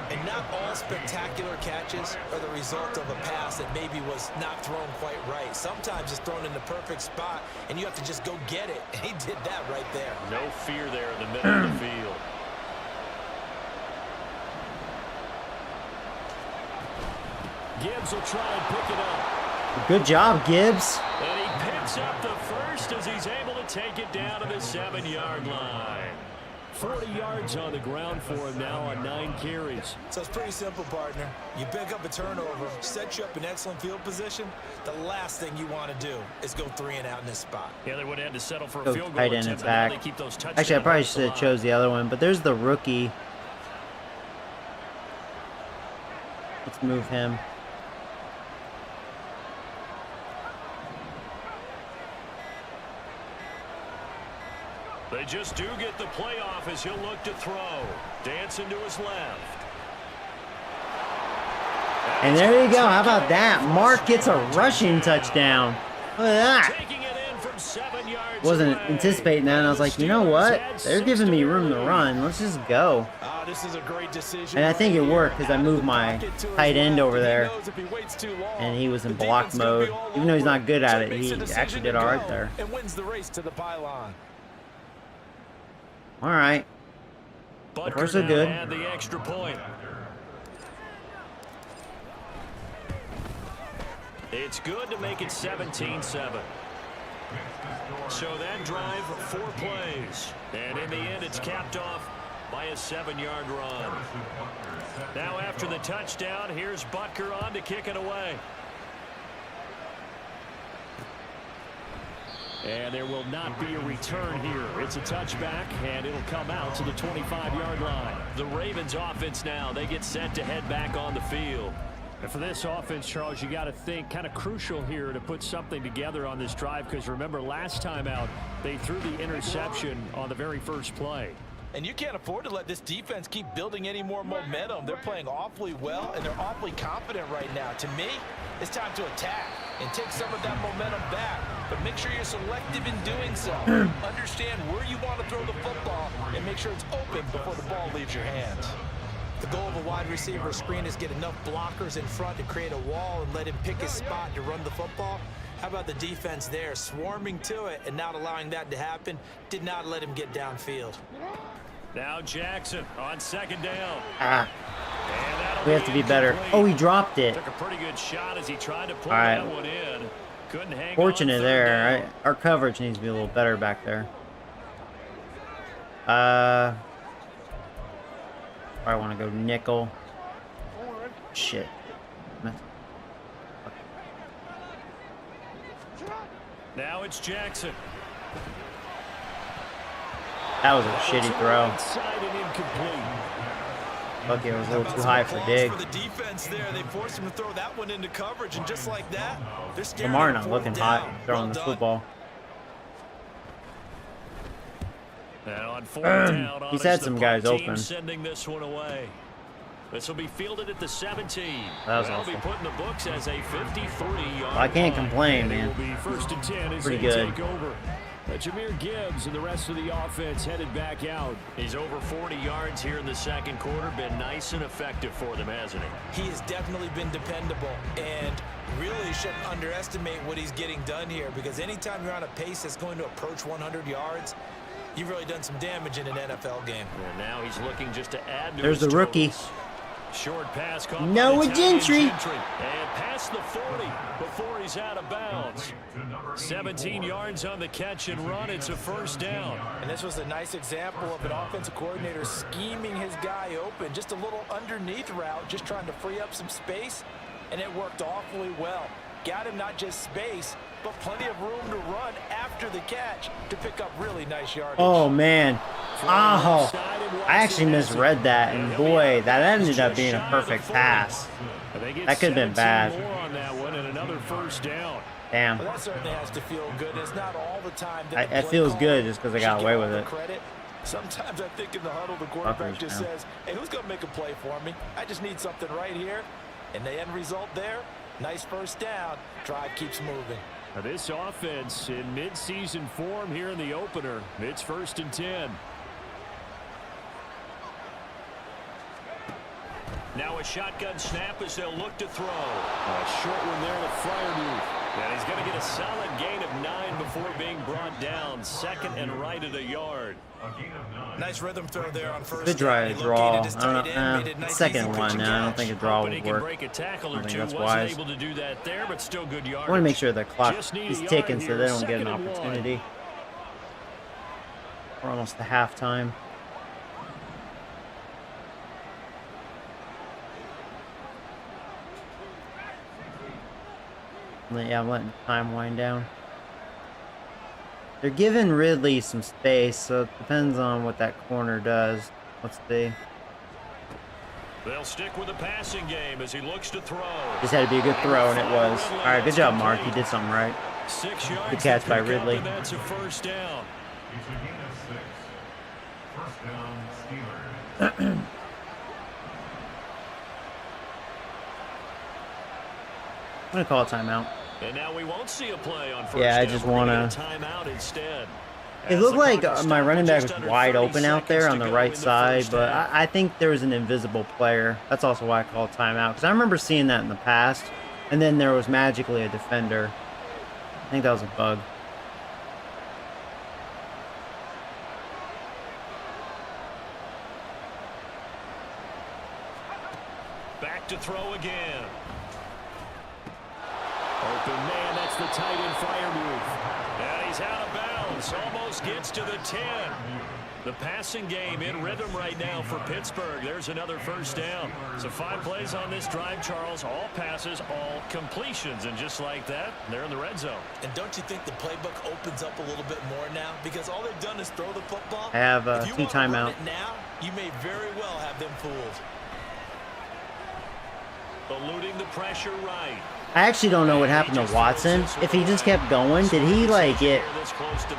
And not all spectacular catches are the result of a pass that maybe was not thrown quite right. Sometimes it's thrown in the perfect spot, and you have to just go get it. And he did that right there. No fear there in the middle of the field. Gibbs will try and pick it up. Good job, Gibbs. And he picks up the first as he's able to take it down to the 7-yard line. 40 yards on the ground for him now on 9 carries. So it's pretty simple, partner. You pick up a turnover, set you up in excellent field position. The last thing you want to do is go 3 and out in this spot. Yeah, they would have had to settle for a Go field goal tight end attempt, and but now back. they keep those touchdowns. Actually, I probably should have chose the other one, but there's the rookie. Let's move him. They just do get the playoff as he'll look to throw. Dancing to his left. And there you go. How about that? Mark gets a rushing touchdown. Look at that. Taking it in from 7 yards Wasn't away. anticipating that, and I was like, you know what? They're giving me room to run. Let's just go. This is a great decision. And I think it worked because I moved my tight end over there, and he was in block mode. Even though he's not good at it, he actually did all right there. And wins the race to the pylon. All right. Butker First are now good. had the extra point. It's good to make it 17-7. So that drive, 4 plays. And in the end, it's capped off by a 7-yard run. Now after the touchdown, here's Butker on to kick it away. And there will not be a return here. It's a touchback, and it'll come out to the 25-yard line. The Ravens offense now, they get set to head back on the field. And for this offense, Charles, you got to think kind of crucial here to put something together on this drive, because remember last time out, they threw the interception on the very first play. And you can't afford to let this defense keep building any more momentum. They're playing awfully well, and they're awfully confident right now. To me, it's time to attack and take some of that momentum back. But make sure you're selective in doing so. Understand where you want to throw the football and make sure it's open before the ball leaves your hands. The goal of a wide receiver screen is get enough blockers in front to create a wall and let him pick his spot to run the football. How about the defense there, swarming to it and not allowing that to happen? Did not let him get downfield. Now Jackson on second down. We have to be better. Oh, he dropped it. Took a pretty good shot as he tried to pull All right. that one in. Couldn't hang Fortunate on there. third down. Our coverage needs to be a little better back there. I want to go nickel. Shit. Now it's Jackson. That was a shitty throw. Inside and incomplete. Okay, it was a little too high for Dig. For the defense there, they forced him to throw that one into coverage, and just like that, they're scared. Lamar not looking hot throwing this football. And on fourth down, He's had some guys team open. sending this one away. This will be fielded at the 17. That was That'll awesome. be put in the books as a 53-yard Well, I can't line. complain, And it man. will be first and 10 as Pretty they good. take over. Jameer Gibbs and the rest of the offense headed back out. He's over 40 yards here in the second quarter. Been nice and effective for them, hasn't he? He has definitely been dependable, and really shouldn't underestimate what he's getting done here, because anytime you're on a pace that's going to approach 100 yards, you've really done some damage in an NFL game. And now he's looking just to add to There's his the rookie. totals. Short pass caught Noah by Italian Gentry. And past the 40 before he's out of bounds. 17 yards on the catch and run. It's a first down. And this was a nice example of an offensive coordinator scheming his guy open. Just a little underneath route, just trying to free up some space, and it worked awfully well. Got him not just space, but plenty of room to run after the catch to pick up really nice yardage. Oh, man. Oh, I actually misread that, and boy, that ended up being a perfect pass. That could have been bad. More on that one and another first down. Damn. Well, that certainly has to feel good. It's not all the time that the It play feels caller good just because I got should away get with all the it. credit. Sometimes I think in the huddle, the quarterback Fuckers, just man. says, hey, who's going to make a play for me? I just need something right here. And the end result there, nice first down. Drive keeps moving. Now this offense in mid-season form here in the opener. It's first and 10. Now a shotgun snap as they'll look to throw. A short one there to Freiermuth. And he's going to get a solid gain of 9 before being brought down. Second and right at a yard. Nice rhythm throw there on first Could try down. a He draw. located his I don't tight end, know. made it nice, Second easy one pitch and now. I don't catch. think a draw But he would can work. break a tackle I or think two. that's Wasn't wise. able to do that there, but still good yardage. I want to make sure the clock Just need a is yard ticking so here. they don't get an Second and one. opportunity. We're almost to halftime. Yeah, I'm letting time wind down. They're giving Ridley some space, so it depends on what that corner does. Let's see. They'll stick with the passing game as he looks to throw. This had to be a good throw, and it was. All right, good job, Mark. You did something right. 6 yards. Good catch by Ridley. That's a first down. It's a gain of 6. First down, Steelers. I'm gonna call a timeout. And now we won't see a play on first Yeah, I down. just We're gonna wanna. get a timeout instead. It As looked the like clock my is running back was just under wide 30 open out there seconds on to the go right in the side, first but half. I think there was an invisible player. That's also why I called timeout, because I remember seeing that in the past, and then there was magically a defender. I think that was a bug. Back to throw again. Open man, that's the tight end fire move. And he's out of bounds, almost gets to the 10. The passing game in rhythm right now for Pittsburgh. There's another first down. So 5 plays on this drive, Charles. All passes, all completions. And just like that, they're in the red zone. And don't you think the playbook opens up a little bit more now? Because all they've done is throw the football. I have If you 2 want to run timeout. it now, you may very well have them fooled. Eluding the pressure right. I actually don't know what happened to Watson. If he just kept going, did he like get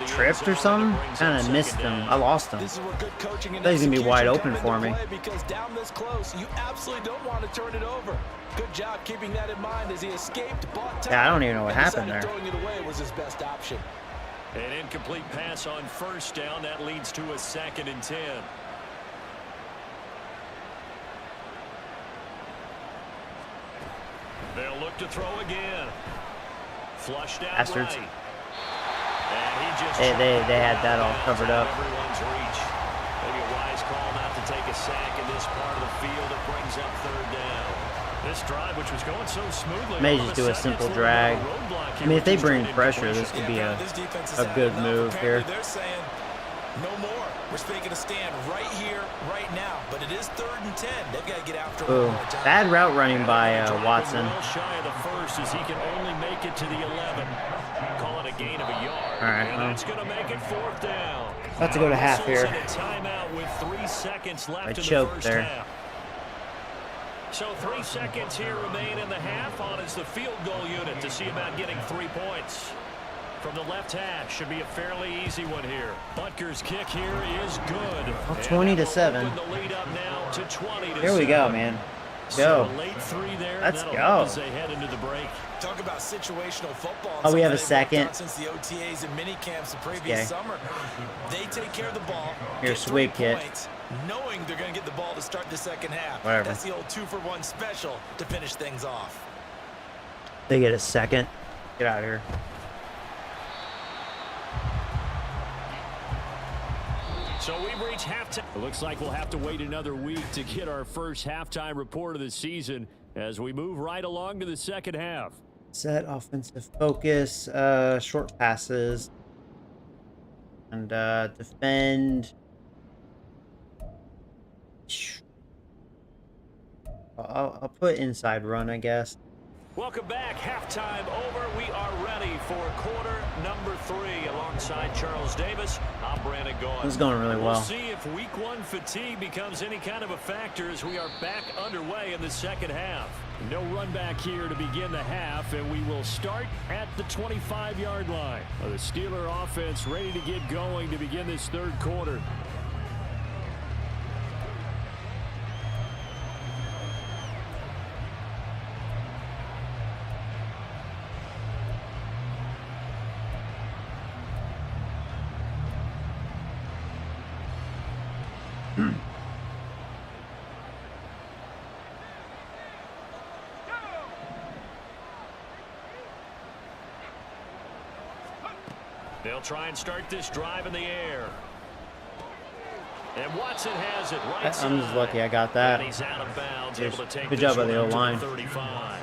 tripped or something? Kind of missed him. I lost him. This is where good coaching and He's gonna be wide execution open come for into me. play, because down this close, you absolutely don't want to turn it over. Good job keeping that in mind as he escaped, bought time. Yeah, I don't even know what and happened decided there. Throwing it away was his best option. An incomplete pass on first down. That leads to a 2nd and 10. They'll look to throw again. Flushed out Bastards. right. And he just They had that all covered up. Everyone's reach. Maybe a wise call not to take a sack in this part of the field. It brings up 3rd down. This drive, which was going so smoothly, May all of just a do a sudden simple it's a little drag. bit of a roadblock I here, mean, if they which is bring straight pressure, into this could be this defense has a had good enough. move Apparently here. They're saying no more. We're making a stand right here, right now. But it is 3rd and 10. They've got to get after it Ooh, one more time. bad route running by Watson. Well shy of the first as he can only make it to the 11. Call it a gain of a yard. All right, And well. that's going to make it 4th down. About to go to half here. And a timeout with 3 seconds left I in the choked first there. half. So 3 seconds here remain in the half. On is the field goal unit to see about getting 3 points. From the left hash, should be a fairly easy one here. Butker's kick here is good. Oh, 20 to 7. The lead up now to 20 to Here we 7. go, man. So Go. a late 3 there. Let's That'll go. help as they head into the break. Talk about situational football. Oh, we have a Something they've second. done since the OTAs and mini camps the previous Okay. summer. They take care of the ball. Here's get 3 swig kit. points, knowing they're going to get the ball to start the second half. Whatever. That's the old 2-for-1 special to finish things off. They get a second. Get out of here. So we've reached halftime. It looks like we'll have to wait another week to get our first halftime report of the season as we move right along to the second half. Set offensive focus, short passes, and defend. I'll put inside run, I guess. Welcome back. Halftime over. We are ready for quarter number 3 alongside Charles Davis. I'm Brandon Gaughan. It's going really well. We'll see if week 1 fatigue becomes any kind of a factor as we are back underway in the second half. No run back here to begin the half, and we will start at the 25-yard line. The Steeler offense ready to get going to begin this 3rd quarter. They'll try and start this drive in the air. And Watson has it right side. I'm just lucky I got that. And he's out of bounds, Yes. able to take Good this job by one the up to O-line. 35.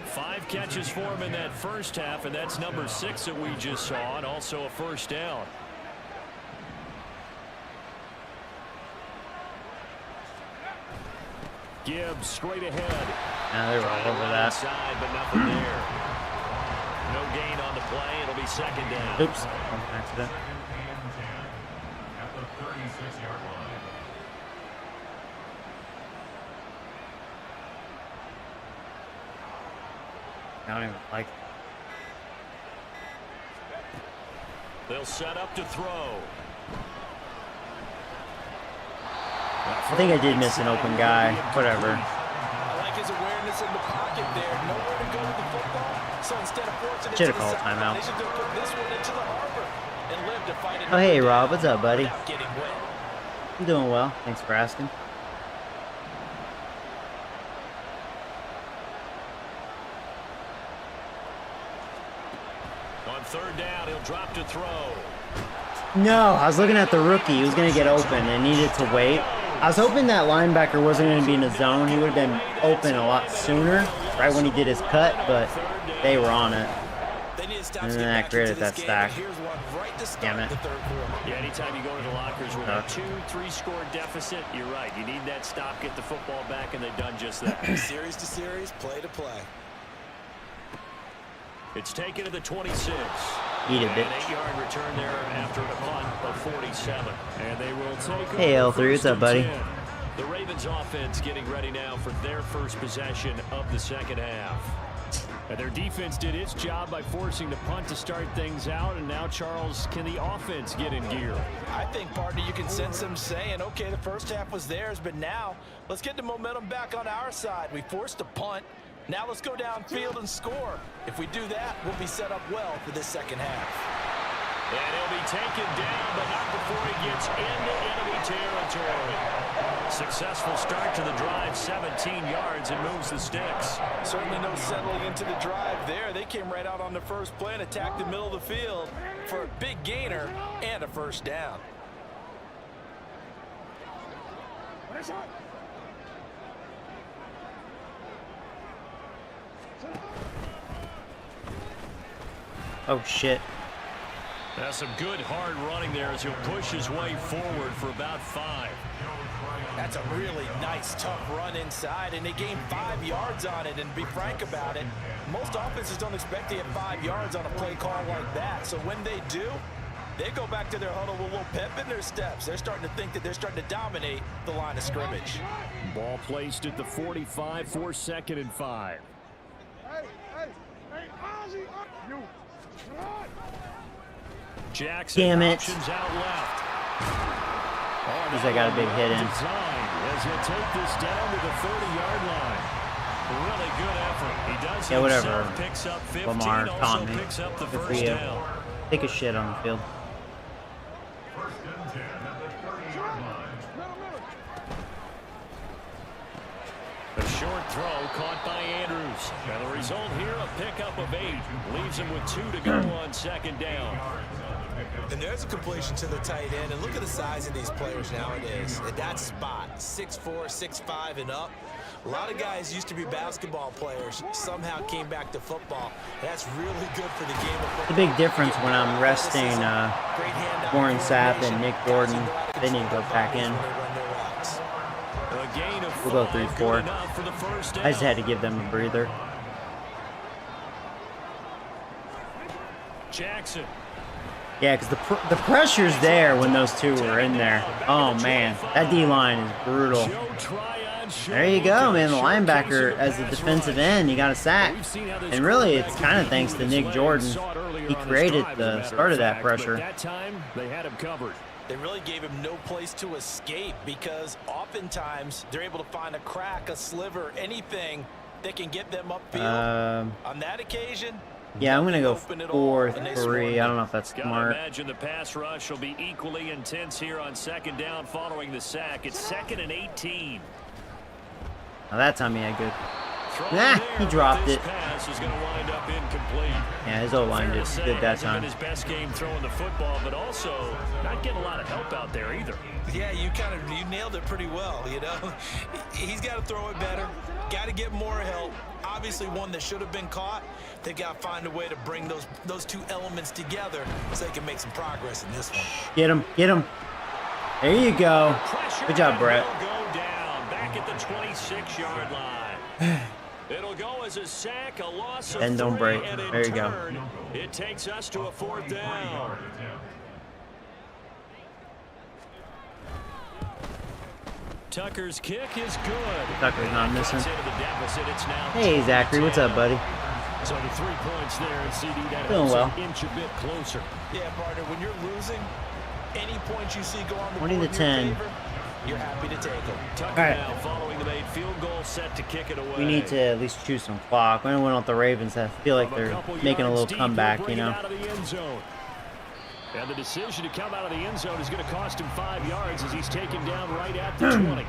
5 catches for him in that first half, and that's number 6 that we just saw, and also a first down. Gibbs straight ahead. Nah, they were all over that. Inside, but nothing there. gain on the play. It'll be second down. Oops. Accident. At the 36-yard line. I don't even like it. They'll set up to throw. I think I did miss an open guy. Whatever. I like his awareness in the pocket there. Nowhere to go with the football. So instead of forcing it Should to have the called sideline, timeout. they should just put this one into the harbor and live to fight it. Oh, hey, Rob. What's up, buddy? Without getting wet. I'm doing well. Thanks for asking. On third down, he'll drop to throw. No, I was looking at the rookie. He was going to get open and needed to wait. I was hoping that linebacker wasn't going to be in the zone. He would have been open a lot sooner, right when he did his cut, but they were on it. They need to stop And to then get that back created into this that game, stack. and here's one right to start Damn it. the third quarter. Yeah, anytime you go to the lockers with a 2-3 score deficit, you're right. You need that stop, get the football back, and they've done just that. Series to series, play to play. It's taken to the 26. Eat it, An bitch. 8-yard return there after a punt of 47. And they will take Hey, over L3, what's up, buddy? 1st and 10. The Ravens offense getting ready now for their first possession of the second half. And their defense did its job by forcing the punt to start things out. And now, Charles, can the offense get in gear? I think, partner, you can sense them saying, okay, the first half was theirs, but now let's get the momentum back on our side. We forced a punt. Now let's go downfield and score. If we do that, we'll be set up well for this second half. And he'll be taken down, but not before he gets into enemy territory. Successful start to the drive, 17 yards, and moves the sticks. Certainly no settling into the drive there. They came right out on the first play and attacked the middle of the field for a big gainer and a first down. Oh, shit. That's some good hard running there as he'll push his way forward for about 5. That's a really nice, tough run inside, and they gained 5 yards on it. And be frank about it, most offenses don't expect to get 5 yards on a play call like that. So when they do, they go back to their huddle with a little pep in their steps. They're starting to think that they're starting to dominate the line of scrimmage. Ball placed at the 45 for 2nd and 5. Jackson, Damn it. options out left. Because I got a big hit in. As he'll take this down to the 30-yard line. Really good effort. He does Yeah, whatever. himself, picks up 15, Lamar also taunt me. picks up the Good for first you. down. Take a shit on the field. 1st and 10 at the 30-yard line. A short throw caught by Andrews. And the result here, a pickup of 8. Leaves him with 2 to go on 2nd down. And there's a completion to the tight end. And look at the size of these players nowadays. At that spot, 6'4", 6'5", and up. A lot of guys used to be basketball players, somehow came back to football. That's really good for the game of football. The big difference when I'm resting Warren Sapp and Nick Jordan, they need to go back in. A gain of 5, We'll go 3-4. good enough for the first down. I just had to give them a breather. Jackson. Yeah, because the pressure's there when those two were in there. Oh, man. That D-line is brutal. Joe Tryon, There you go, man. The linebacker as a defensive end, he got a sack. And really, it's kind of thanks to Nick Jordan. He created the start of that pressure. That time, they had him covered. They really gave him no place to escape because oftentimes they're able to find a crack, a sliver, anything that can get them upfield. On that occasion, Yeah, I'm going to go open it all, and they 4-3. I don't know if that's Gotta smart. imagine the pass rush will be equally intense here on 2nd down following the sack. It's 2nd and 18. Now that time he had good. Throw Nah, there, he but dropped this it. Pass is going to wind up incomplete. Yeah, his O-line Fair did to say, good that hasn't been time. his best game throwing the football, but also not getting a lot of help out there either. yeah, you nailed it pretty well, you know. He's got to throw it better, got to get more help. Obviously one that should have been caught. They got to find a way to bring those two elements together so they can make some progress in this one. Get him. Get him. There you go. Pressure Good job, Brett. will go down back at the 26-yard line. It'll go as a sack, a loss of Bend, don't 3, break. and in There you go. turn, it takes us to a 4th down. Tucker's kick is good. Tucker's not missing. Into the deficit. It's now Hey, 10. Zachary, what's up, buddy? So the 3 points there, and CD that Doing helps well. an inch a bit closer. Yeah, partner, when you're losing, any points you see go on the 20 board to in your 10. favor, you're happy to take them. Tucker All right. now following the made field goal, set to kick it away. We need to at least choose some clock. We don't want the Ravens. I feel like they're making a little comeback, you know. Out of the end zone. And the decision to come out of the end zone is going to cost him 5 yards as he's taken down right at the 20.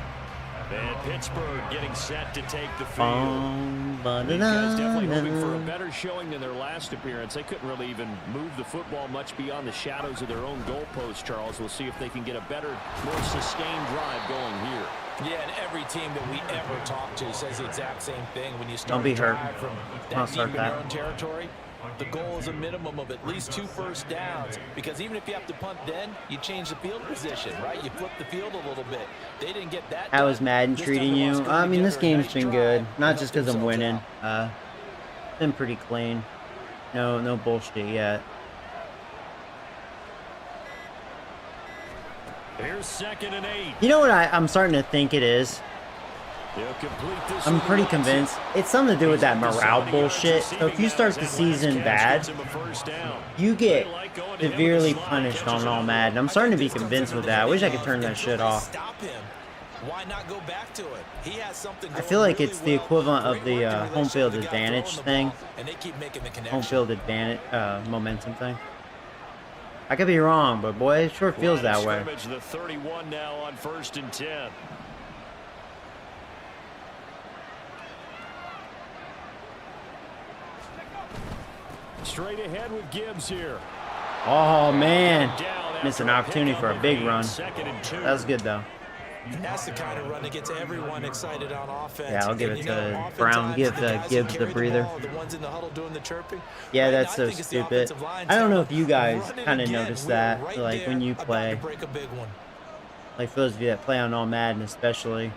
And Pittsburgh getting set to take the field. These guys definitely hoping for a better showing than their last appearance. They couldn't really even move the football much beyond the shadows of their own goalpost, Charles. We'll see if they can get a better, more sustained drive going here. Yeah, and every team that we ever talk to says the exact same thing. When you start Don't be a hurt. drive from I'll that deep start in that. your own territory, the goal is a minimum of at least 2 first downs, because even if you have to punt then, you change the field position, right? You flip the field a little bit. They didn't get that How done. is Madden This treating time you? they lost I mean, this together a game's nice been drive good. and Not helped just because I'm themselves winning. out. Been pretty clean. No bullshit yet. Here's 2nd and 8. You know what I'm starting to think it is? They'll complete this I'm with pretty a convinced. It's something to do with that morale bullshit. So if you start the season bad, you get severely punished on All-Madden. I'm starting to be convinced with that. I wish I could turn that shit off. Stop him. Why not go back to it? He has something I going feel like really it's the well. equivalent of Great the working home field relationship with the guy advantage throwing the thing. ball, and they keep making the connection. Home field advantage, momentum thing. I could be wrong, but boy, it sure feels Line of that way. scrimmage, the 31 now on 1st and 10. Straight ahead with Gibbs here. Oh man, Down missed an after a opportunity pick for on a the big lead, run. 2nd and 2. That was good though. That's the kind of run that gets everyone excited on offense. Yeah, I'll give And it you know, to oftentimes Brown. Give the the guys who Gibbs the carry breather. ball are the ones in the huddle doing the chirping. Yeah, Right that's now, I so think it's the stupid. offensive line I don't know telling if you them, guys "Run it kind of again. noticed We're that, right like when there you about to play, break a big one." like for those of you that play on All-Madden especially.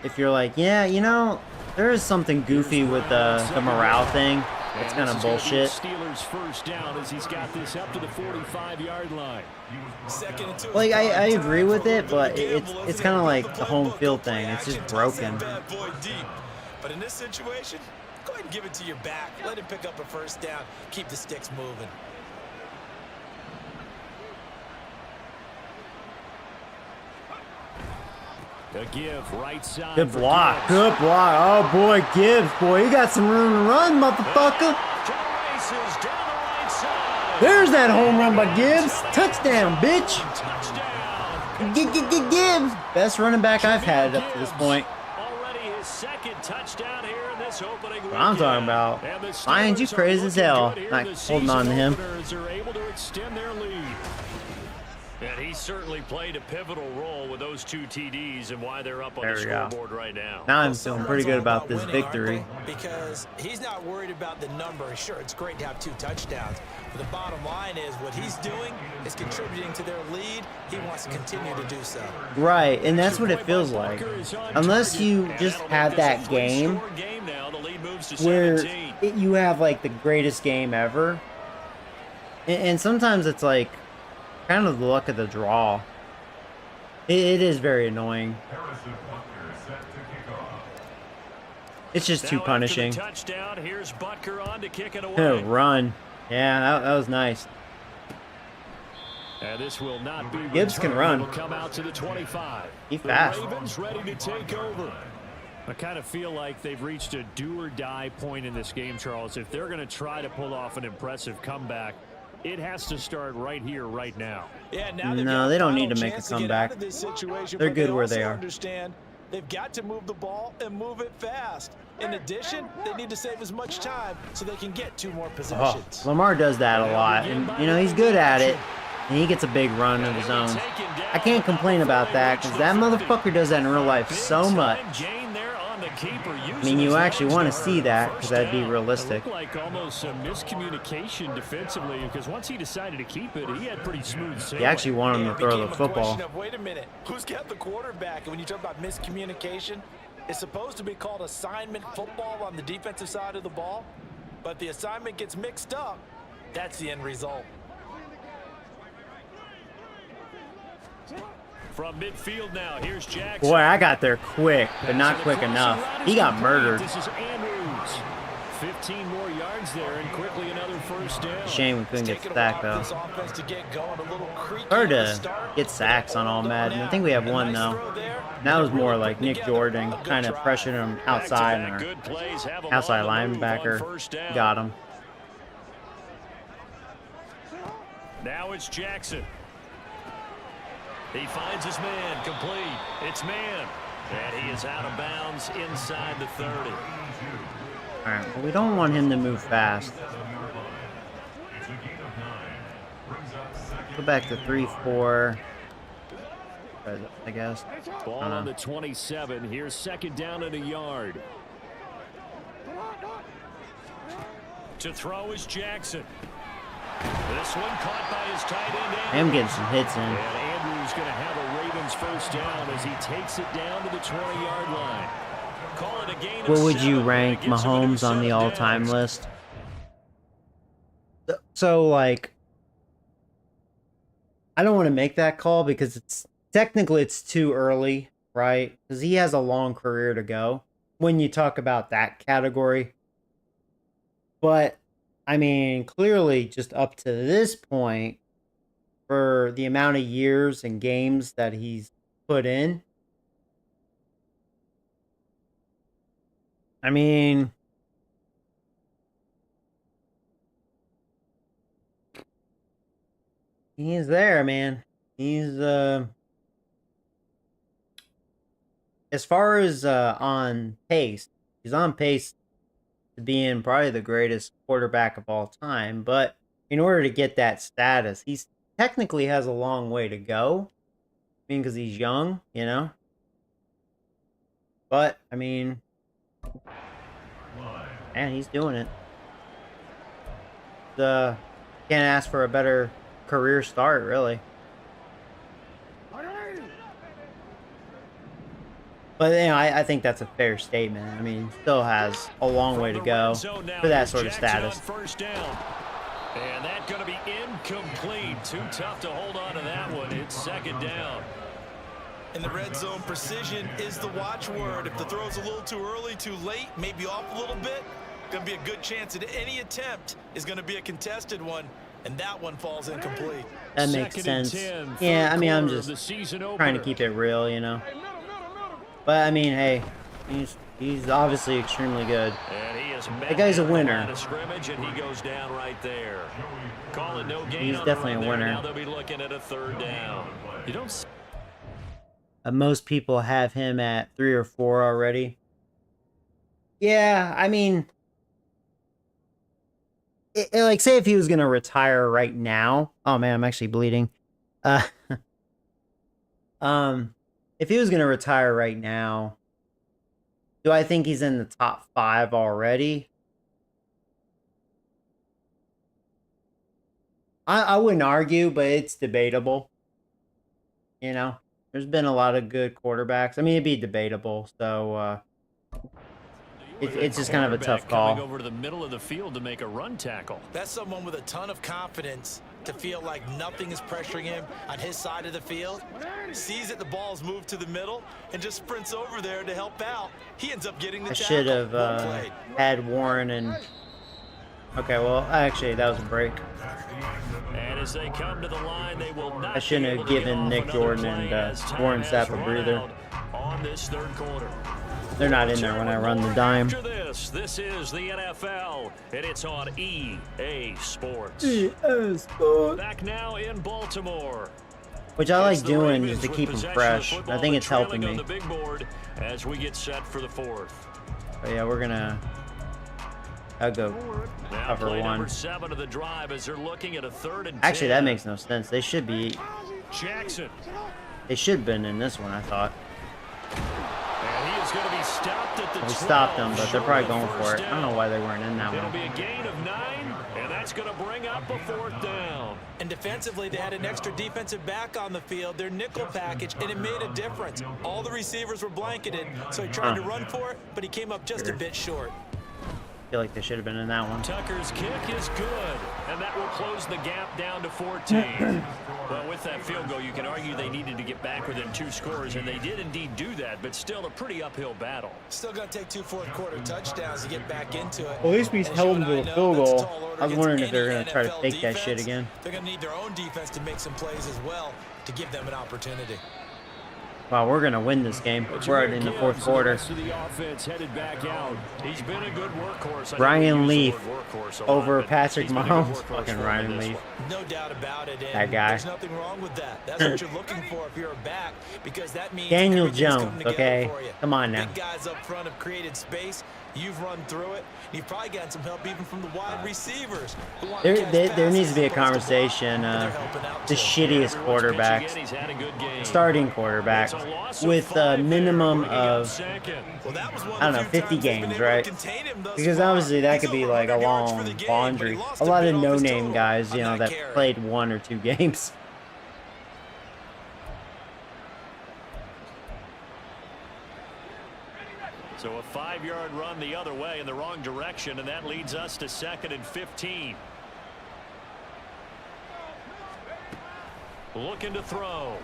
If you're like, yeah, you know, there is something goofy with the morale thing. It's kind of bullshit. Steelers first down as he's got this up to the 45-yard line. 2nd and 2. Like I agree with it, but it's kind of like the home field thing. It's just broken. But in this situation, go ahead and give it to your back. Let him pick up a first down. Keep the sticks moving. The give right side. Good for block. Gibbs. Good block. Oh boy, Gibbs, boy, you got some room to run, motherfucker. Races down the right side. There's that home run by Gibbs. Touchdown, bitch. Touchdown. Gibbs. Best running back I've had up to this point. Already his 2nd touchdown here in this opening What I'm talking about. And the Lions, you Steelers are crazy as looking hell. good here. Not The holding on to season him. openers are able to extend their lead. And he certainly played a pivotal role with those 2 TDs and why they're up on There the we go. scoreboard right now. Now I'm feeling pretty good about this Winning, aren't victory. they? Because he's not worried about the number. Sure, it's great to have 2 touchdowns. But the bottom line is what he's doing is contributing to their lead. He wants to continue to do so. Right, and that's what it feels like. Unless you just have that game where you have like the greatest game ever. And sometimes it's like kind of the luck of the draw. It is very annoying. It's just too punishing. Touchdown. Here's Butker on to kick it away. Run. Yeah, that was nice. And this will not be Gibbs can run. It'll come out to the 25. He fast. The Ravens ready to take over. I kind of feel like they've reached a do-or-die point in this game, Charles. If they're going to try to pull off an impressive comeback, it has to start right here, right now. Yeah, now No, they don't need to make a chance to get comeback. out of this situation, They're but good they where they also are. Understand they've got to move the ball and move it fast. In addition, they need to save as much time so they can get 2 more Oh, possessions. Lamar does that a lot, and you know he's good at it. And he gets a big run of his own. I can't complain about that because that motherfucker does that in real life so much. I mean, you actually want to see that because that'd be realistic. It looked like almost some miscommunication defensively because once he decided to keep it, he had pretty smooth sailing. He actually wanted him to throw the football. Wait a minute, who's got the quarterback? And when you talk about miscommunication, It's supposed to be called assignment football on the defensive side of the ball, but the assignment gets mixed up. That's the end result. From midfield now, here's Jackson. Boy, I got there quick, but not quick enough. He got murdered. This is Andrews. 15 more yards there, and quickly another first down. Shame we couldn't get sacked, though. Hard to get sacks on All-Madden. I think we have one, though. That was more like Nick Jordan, kind of pressuring him outside, and our outside linebacker got him. Now it's Jackson. He finds his man, complete. It's man. And he is out of bounds inside the 30. All right, well, we don't want him to move fast. Go back to 3-4. I guess. Ball on the 27. Here's second down and a yard. To throw is Jackson. This one caught by his tight end. I am getting some hits in. And Andrews going to have a Ravens first down as he takes it down to the 20-yard line. Call it a gain of What would you 7. rank Mahomes on the all-time list? So, like, I don't want to make that call because it's technically it's too early, right? Because he has a long career to go when you talk about that category. But I mean, clearly, just up to this point, for the amount of years and games that he's put in, I mean, he's there, man. He's, as far as on pace, he's on pace to being probably the greatest quarterback of all time. But in order to get that status, he's technically has a long way to go. I mean, because he's young, you know. But I mean, man, he's doing it. Can't ask for a better career start, really. But, you know, I think that's a fair statement. I mean, still has a long way to go for that sort of status. First down. And that's going to be incomplete. Too tough to hold on to that one. It's second down. In the red zone, precision is the watchword. If the throw's a little too early, too late, maybe off a little bit, going to be a good chance that any attempt is going to be a contested one, and that one falls incomplete. That makes sense. Yeah, I mean, I'm just trying to keep it real, you know. But I mean, hey, he's obviously extremely good. And he is that guy's a winner. Scrimmage, and he goes down right there. Call it no gain. He's definitely a winner. Now they'll be looking at a third down. You don't. Most people have him at 3 or 4 already. Yeah, I mean, like, say if he was gonna retire right now. Oh man, I'm actually bleeding. If he was going to retire right now, do I think he's in the top 5 already? I wouldn't argue, but it's debatable. You know, there's been a lot of good quarterbacks. I mean, it'd be debatable. So it's just kind of a tough call. Coming over to the middle of the field to make a run tackle. That's someone with a ton of confidence to feel like nothing is pressuring him on his side of the field. Sees that the ball's moved to the middle and just sprints over there to help out. He ends up getting the tackle. I should have had Warren and... Okay, well, actually, that was a break. And as they come to the line, they will not. I shouldn't have given Nick Jordan and Warren Sapp a breather. On this third quarter. They're not in there when I run the dime. This is the NFL, and it's on EA Sports. EA Sports. Back now in Baltimore. Which I like doing just to keep them fresh. I think it's helping me. On the big board as we get set for the fourth. But yeah, we're gonna. I'll go cover one. Number 7 of the drive as they're looking at a 3rd and 10. Actually, that makes no sense. They should be. Jackson. They should have been in this one, I thought. And he is going to be stopped at the 12. We stopped them, but they're probably going for it. I don't know why they weren't in that one. It'll be a gain of 9, and That's going to bring up a 4th down. And defensively, they had an extra defensive back on the field, their nickel package, and it made a difference. All the receivers were blanketed, so he tried to run for it, but he came up just a bit short. I feel like they should have been in that one. Tucker's kick is good, and that will close the gap down to 14. Well, with that field goal, you can argue they needed to get back within 2 scores, and they did indeed do that, but still a pretty uphill battle. Still going to take 2 fourth-quarter touchdowns to get back into it. Well, at least we held them to a field goal. I was wondering if they're going to try to NFL fake that shit defense. again. They're going to need their own defense to make some plays as well to give them an opportunity. Wow, we're going to win this game. We're already in the 4th quarter. The offense headed back out. He's been a good workhorse. Ryan Leaf over Patrick Mahomes. Fucking Ryan Leaf. No doubt about it. That guy. There's nothing wrong with that. That's what you're looking for if you're a back, because that means Daniel everything's coming Jones, together okay? for you. Come on now. Big guys up front have created space. You've run through it. You've probably gotten some help even from the wide receivers. There needs to be a conversation. The shittiest quarterback, starting quarterback, with a minimum of, I don't know, 50 games, right? Because obviously that could be like a long laundry. A lot of no-name guys, you know, that played 1 or 2 games. So a 5-yard run the other way in the wrong direction, and that leads us to 2nd and 15. Looking to throw.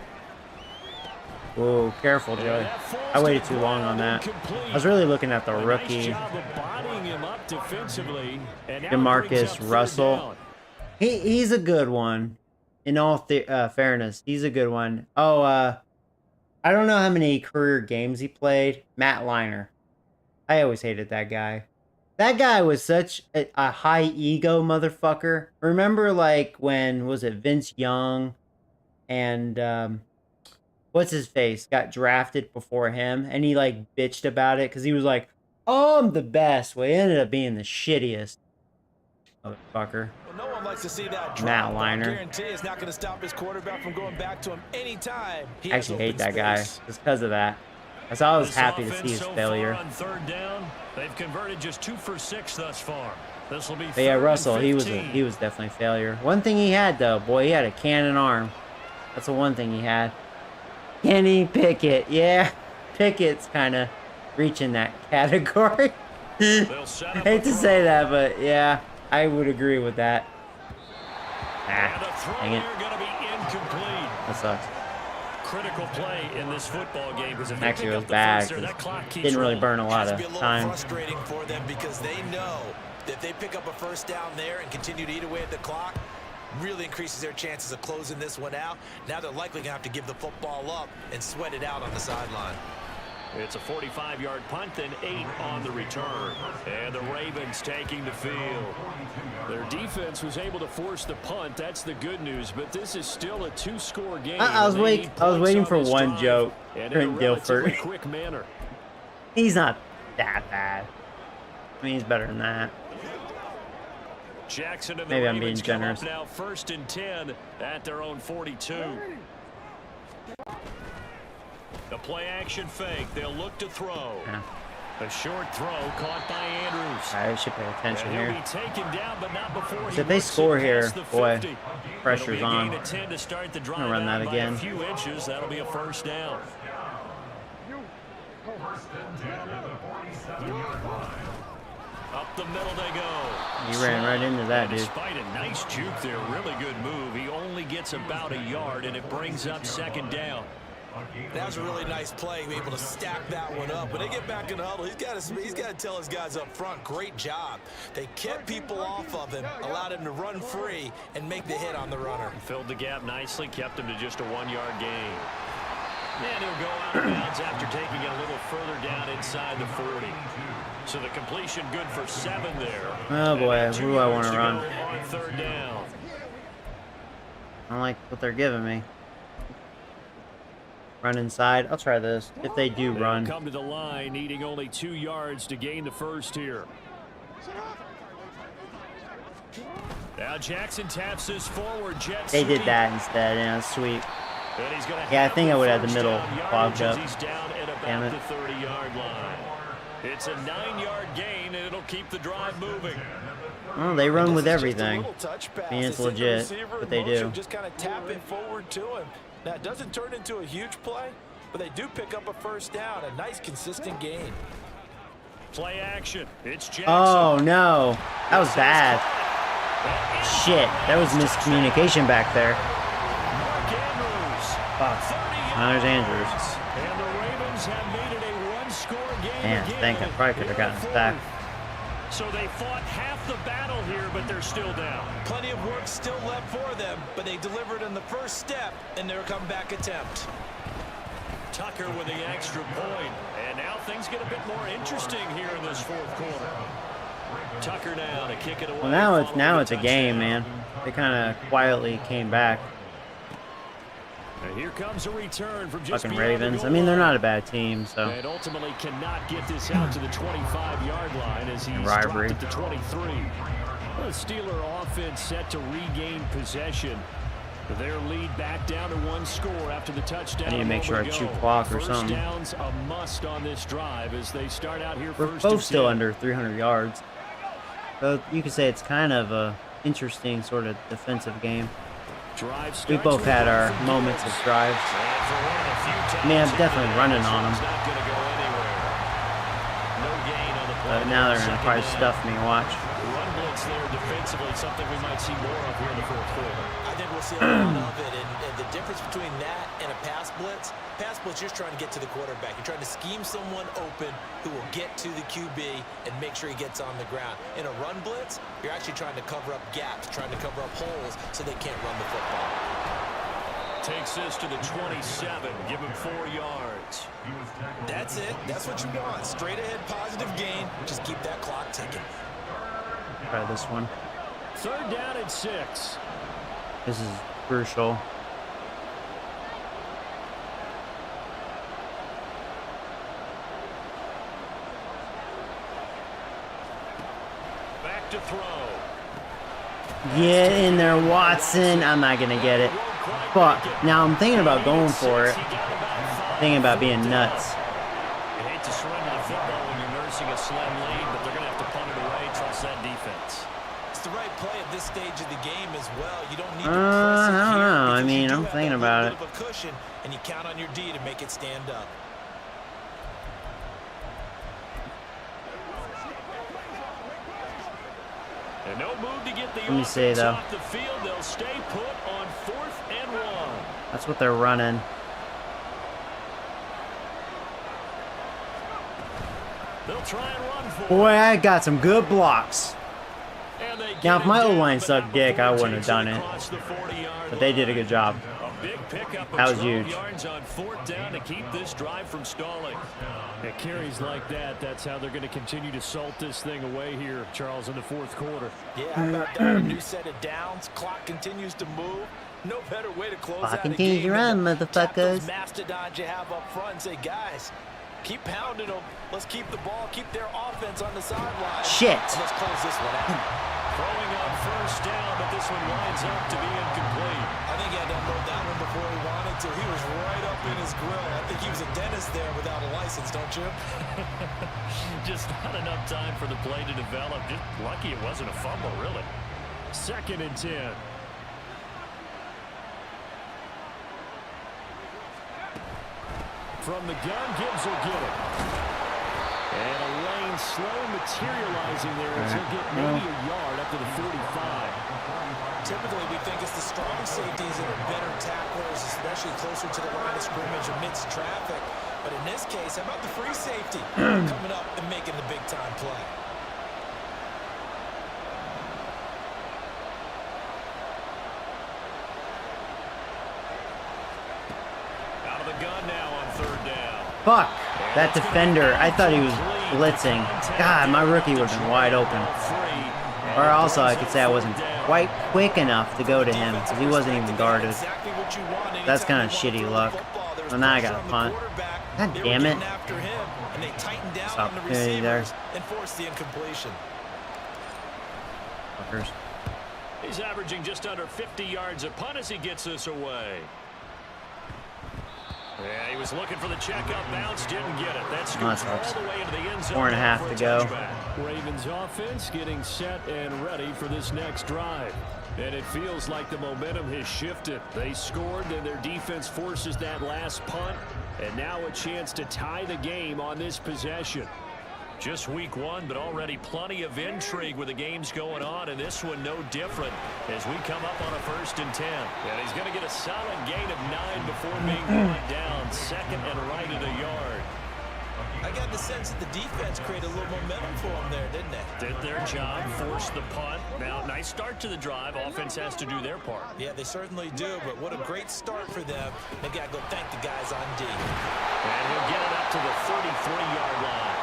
Whoa, careful, Joey. I waited too long on that. I was really looking at the rookie, DeMarcus Russell. He's a good one. In all fairness, he's a good one. Oh, I don't know how many career games he played. Matt Leinart. I always hated that guy. That guy was such a high ego motherfucker. Remember, like, when, was it Vince Young and, what's his face, got drafted before him, and he, like, bitched about it, because he was like, oh, I'm the best. Well, he ended up being the shittiest motherfucker. Well, no one likes to see that drop. Matt Leinart. I guarantee it's not going to stop his quarterback from going back to him anytime. I actually hate that guy just because of that. So I was happy to see his failure. On 3rd down, they've converted just 2 for 6 thus far. This will be. But yeah, Russell, he was definitely a failure. One thing he had though, boy, he had a cannon arm. That's the one thing he had. Kenny Pickett, yeah, Pickett's kind of reaching that category. I hate to say that, but yeah, I would agree with that. Dang it. That sucks. Critical play in this football game, because if Actually, they it pick was up the bad. first there, that clock keeps Didn't really rolling. burn a lot Has to of be a little time. frustrating for them, because they know that if they pick up a first down there and continue to eat away at the clock, really increases their chances of closing this one out. Now they're likely going to have to give the football up and sweat it out on the sideline. It's a 45-yard punt and 8 on the return. And the Ravens taking the field. Their defense was able to force the punt. That's the good news. But this is still a 2-score game. I was waiting for one joke. Trent Dilfer. Quick manner. He's not that bad. I mean, he's better than that. Jackson and the Maybe I'm being Ravens come up generous. now 1st and 10 at their own 42. The play action fake. They'll look to throw. Yeah. A short throw caught by Andrews. I should pay attention And he'll here. be taken down, but not before So if they score here, boy, pressure's on. I'm going to run that again. A few inches. That'll be a 1st down. Up the middle they go. He ran right into that, And dude. despite a nice juke there, really good move, he only gets about a yard, and it brings up 2nd down. That was a really nice play, being able to stack that one up. When they get back in the huddle, he's got to tell his guys up front, great job. They kept people off of him, allowed him to run free and make the hit on the runner. Filled the gap nicely, kept him to just a 1-yard gain. And he'll go out of bounds after taking it a little further down inside the 40. So the completion good for 7 there. Oh boy, who do I want to run? On 3rd down. I don't like what they're giving me. Run inside. I'll try this. If they do They'll run. come to the line, needing only 2 yards to gain the 1st here. Now Jackson taps this forward. Jet They did sweep. that instead. Yeah, sweet. And he's gonna Yeah, I have think I would have the 1st middle down clogged yardage as up. He's down at Damn about it. the 30-yard line. It's a 9-yard gain, and it'll keep the drive moving. Well, they run with This is just a everything. little touch pass. I mean, it's They send the legit, receiver but in they motion, do. Just kind of tap it forward to him. Now, it doesn't turn into a huge play, but they do pick up a first down. A nice, consistent gain. Play action. It's Jackson. Oh, no. That was bad. Shit. That was miscommunication back there. Mark Andrews. Fuck. Now there's Andrews. And the Ravens have made it a one-score game Man, again. I think I probably could have gotten in the back. fourth. So they fought half the battle here, but they're still down. Plenty of work still left for them, but they delivered in the first step in their comeback attempt. Tucker with the extra point. And now things get a bit more interesting here in this fourth quarter. Tucker now to kick it away. Well, now it's a touchdown. game, man. They kind of quietly came back. And here comes a return from just Fucking beyond the Ravens. goal I mean, they're line. not a bad team, so. And ultimately cannot get this out to the 25-yard line as he's Rivalry. dropped at the 23. The Steeler offense set to regain possession. Their lead back down to one score after the touchdown. I need to make sure I moment chew ago. clock or First something. downs a must on this drive as they start out here We're first both and still 10. under 300 yards. So you could say it's kind of a interesting sort of defensive game. Drive We starts both with had a our run from moments of Gibbs. drives. And for one, a few I mean, I'm times definitely here, running this on one's them. not gonna go anywhere. No gain on the play. But now they're going to Second probably down. stuff me. Watch. Run blitz there defensively, something we might see more of here in the fourth quarter. I think we'll see a lot of it, and the difference between that and a pass blitz, you're just trying to get to the quarterback. You're trying to scheme someone open who will get to the QB and make sure he gets on the ground. In a run blitz, you're actually trying to cover up gaps, trying to cover up holes so they can't run the football. Takes this to the 27, give him 4 yards. That's it. That's what you want. Straight ahead, positive gain. Just keep that clock ticking. Try this one. Third down and 6. This is crucial. Back to throw. Get in there, Watson. I'm not going to get it. Fuck. Now I'm thinking about going for it. Thinking about being nuts. You hate to surrender the football when you're nursing a slim lead, but they're going to have to punt it away. Trust that defense. It's the right play at this stage of the game as well. You don't need to I press it don't here know. I because mean, you do I'm have thinking that about little bit of a cushion, and you count on your D to make it stand up. And no move to get the Let me see, offense though. off the field. They'll stay put on 4th and 1. That's what they're running. They'll try and run for Boy, I got some good blocks. And they get Now, if my it down, O-line but sucked not dick, I before wouldn't have takes done it. across the 40-yard But they did a line. good job. A big pickup of That was 12 huge. yards on 4th down to keep this drive from stalling. At carries like that, that's how they're going to continue to salt this thing away here, Charles, in the fourth quarter. Yeah, how about that? A new set of downs. Clock continues to move. No better way to close Clock out a continues game to run, than to tap those motherfuckers. mastodons you have up front and say, guys, keep pounding them. Let's keep the ball, keep their offense on the sideline. Shit. And let's close this one out. Throwing on first down, but this one winds up to be incomplete. I think he had to unload that one before he wanted to. He was right up in his grill. I think he was a dentist there without a license, don't you? Just not enough time for the play to develop. Just lucky it wasn't a fumble, really. 2nd and 10. From the gun, Gibbs will get it. And a lane slow materializing there as he'll get maybe a yard up to the 45. Typically, we think it's the strong safeties that are better tacklers, especially closer to the line of scrimmage amidst traffic. But in this case, how about the free safety coming up and making the big-time play? Out of the gun now on 3rd down. Fuck. That defender. I thought he was blitzing. God, my rookie would have been wide open. Or also, I could say I wasn't quite quick enough to go to him because he wasn't even guarded. That's kind of shitty luck. Well, now I got a punt. God damn it. Missed opportunity there. And forced the incompletion. Fuckers. He's averaging just under 50 yards a punt as he gets this away. Yeah, he was looking for the checkup bounce, didn't get it. That's Oh, that sucks. all the way into the end zone. 4.5 to go. Ravens offense getting set and ready for this next drive. And it feels like the momentum has shifted. They scored, then their defense forces that last punt. And now a chance to tie the game on this possession. Just week one, but already plenty of intrigue with the games going on, and this one no different as we come up on a 1st and 10. And he's going to get a solid gain of 9 before being brought down. Second and right at a yard. I got the sense that the defense created a little momentum for them there, didn't they? Did their job, forced the punt. Now, nice start to the drive. Offense has to do their part. Yeah, they certainly do, but what a great start for them. They got to go thank the guys on D. And he'll get it up to the 33-yard line.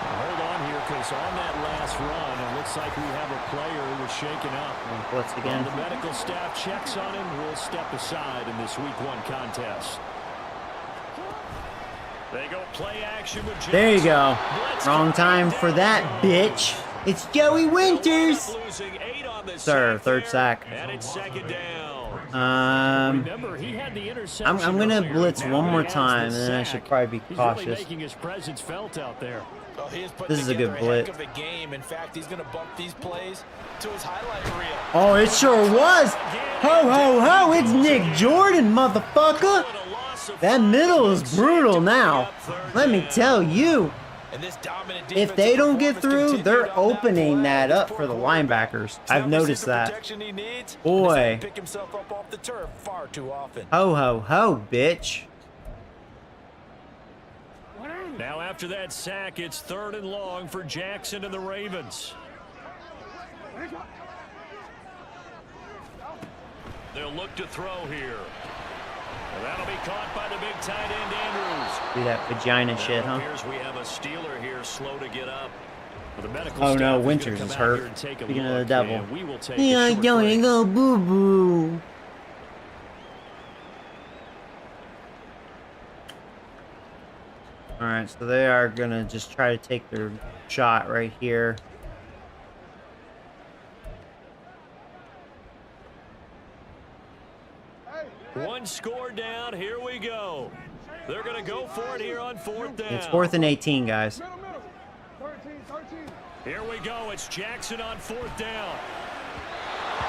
Hold on here, because on that last run, it looks like we have a player who was shaken up. Blitz again. While the medical staff checks on him, we'll step aside in this week 1 contest. They go play action with Jackson. There you go. Blitz Wrong time for that, bitch. It's Joey Winters. Losing 8 on the Sir, sack 3rd there, sack. And it's 2nd down. Remember, he had the interception I'm gonna earlier. blitz Now one he more has time, the and then I sack. should probably be He's really cautious. making his presence felt out there. Oh, he has put This is a good together blitz. heck of a game. In fact, he's going to bump these plays to his highlight reel. Oh, it sure was. Ho, ho, ho. It's Nick Jordan, motherfucker. That middle is brutal now. Let me tell you. And this dominant If they don't get defensive through, performance they're continued on opening play. that up They for the scored points. linebackers. He's I've not noticed received the that. protection he needs, and Boy. he's had to pick himself up off the turf far too often. Ho, ho, ho, bitch. Now after that sack, it's 3rd and long for Jackson and the Ravens. They'll look to throw here. And that'll be caught by the big tight end, Andrews. Do that vagina shit, huh? Here's we have a Steeler here, slow to get up. The medical Oh staff no, is Winters gonna is come out here hurt. and take a Speaking of the look, devil. and we will take a Yeah, short going break. go boo boo. All right, so they are gonna just try to take their shot right here. One score down, here we go. They're going to go for it here on 4th down. It's 4th and 18, guys. Here we go. It's Jackson on 4th down.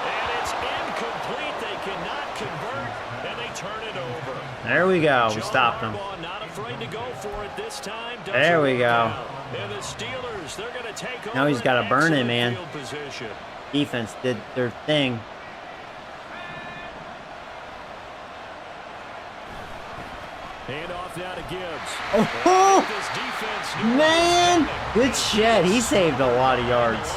And it's incomplete. They cannot convert, and they turn it over. There we go. We John stopped them. Harbaugh not afraid to go for it this time. Doesn't There we work go. out. And the Steelers, they're going to take over. Now he's gotta burn it, excellent man. field position. Defense did their thing. Hand off now to Gibbs. Oh, This defense knew man. what was coming. Good shit. He saved a lot of yards.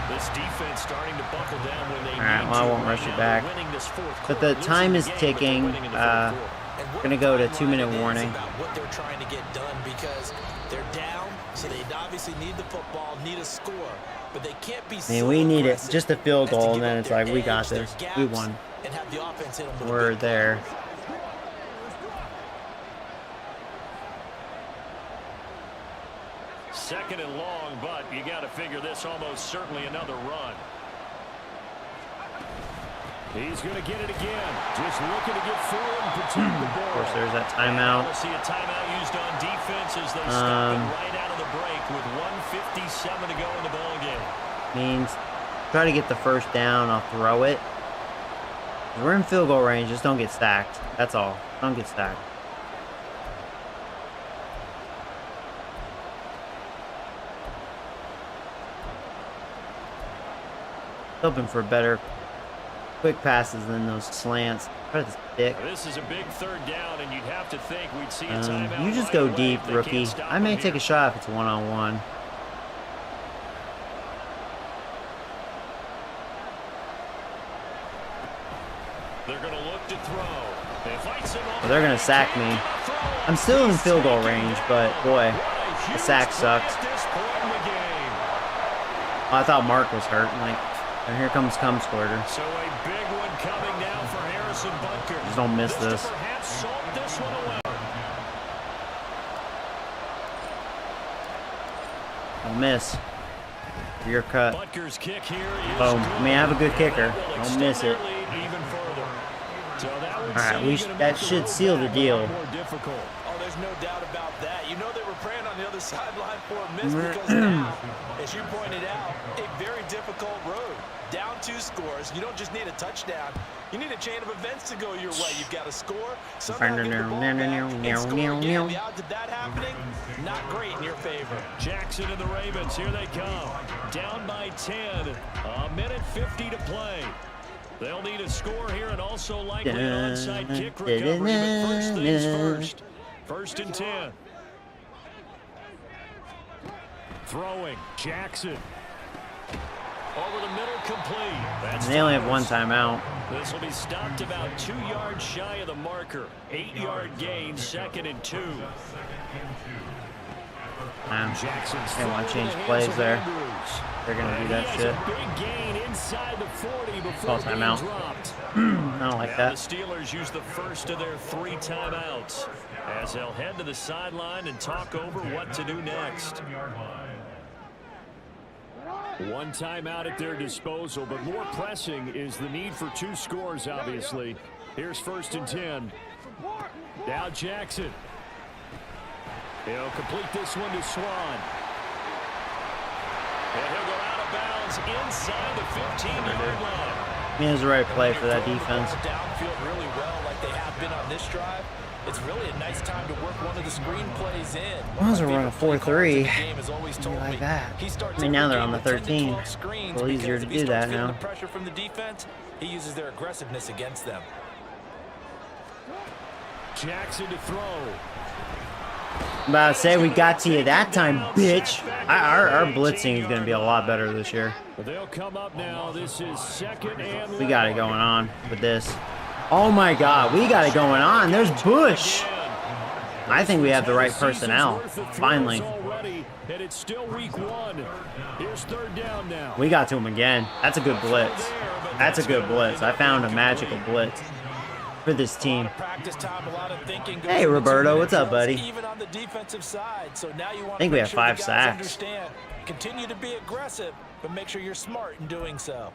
This defense starting to buckle down when they All right, need well, I to won't rush right it now. back. They're winning this fourth But quarter, the time losing is the game, but they're ticking. winning in the fourth quarter. And what Gonna go to a 2-minute line it is warning. about what they're trying to get done, because they're down, so they obviously need the football, need a score, but they can't be. Man, we need it. Just a field goal, and then it's like, we got this. We won. And have the offense hit them with a We're big there. Second and long, but you got to figure this almost certainly another run. He's going to get it again. Just looking to get forward and protect the Of ball. course, there's that We'll timeout. see a timeout used on defense as they stop it right out of the break with 1:57 to go in the ball game. Means try to get the first down. I'll throw it. We're in field goal range. Just don't get stacked. That's all. Don't get stacked. Hoping for better quick passes than those slants. Try this dick. This is a big third down, and you'd have to think we'd see a timeout. You just right go away deep, if they rookie. can't stop I may him take here. a shot if it's one-on-one. They're going to look to throw. They fight him Well, they're going to sack me. I'm still in field goal range, but boy, the sack sucks. I thought Mark was hurt. Like, and here comes Cum Squirter. So a big one coming now for Harrison Butker. Just don't miss To this. perhaps salt this one away. Don't miss. Your cut. Butker's kick here is Boom. good. I mean, I have a good kicker. That will Don't miss extend it. their lead even further. So that will That should seal the deal. More difficult. Oh, there's no doubt about that. You know they were praying on the other sideline for a miss because now, as you pointed out, a very difficult road. Down 2 scores. You don't just need a touchdown. You need a chain of events to go your way. You've got to score. Somehow get the ball back and score again. The odds of that happening, not great in your favor. Jackson and the Ravens, here they come. Down by 10. A minute 50 to play. They'll need a score here and also likely an onside kick recovery. But first things first. First and 10. Throwing. Jackson. Over the middle, complete. That's they only have 1 timeout. This will be stopped about 2 yards shy of the marker. 8-yard gain, 2nd and 2. They want to change plays there. They're going to do that shit. Big gain inside the 40 before Call timeout. I don't like that. The Steelers use the first of their 3 timeouts as they'll head to the sideline and talk over what to do next. 1 timeout at their disposal, but more pressing is the need for 2 scores, obviously. Here's 1st and 10. Now Jackson. He'll complete this one to Swan. And he'll go out of bounds inside the 15-yard line. He has the right play for that defense. Downfield really well like they have been on this drive. It's really a nice time to work one of the screen plays in. Why was it running 4-3? Like that. I mean, now they're on the 13. It's a little easier to do that now. Pressure from the defense, he uses their aggressiveness against them. Jackson to throw. I'm about to say we got to you that time, bitch. Our blitzing is going to be a lot better this year. They'll come up now. This is 2nd and We got it going on with this. Oh my God, we got it going on. There's Bush. I think we have the right personnel. Finally. And it's still week 1. Here's 3rd down now. We got to him again. That's a good blitz. That's a good blitz. I found a magical blitz for this team. Hey, Roberto, what's up, buddy? Even on the defensive side, so now you want I think we have 5 sacks. Understand. Continue to be aggressive, but make sure you're smart in doing so.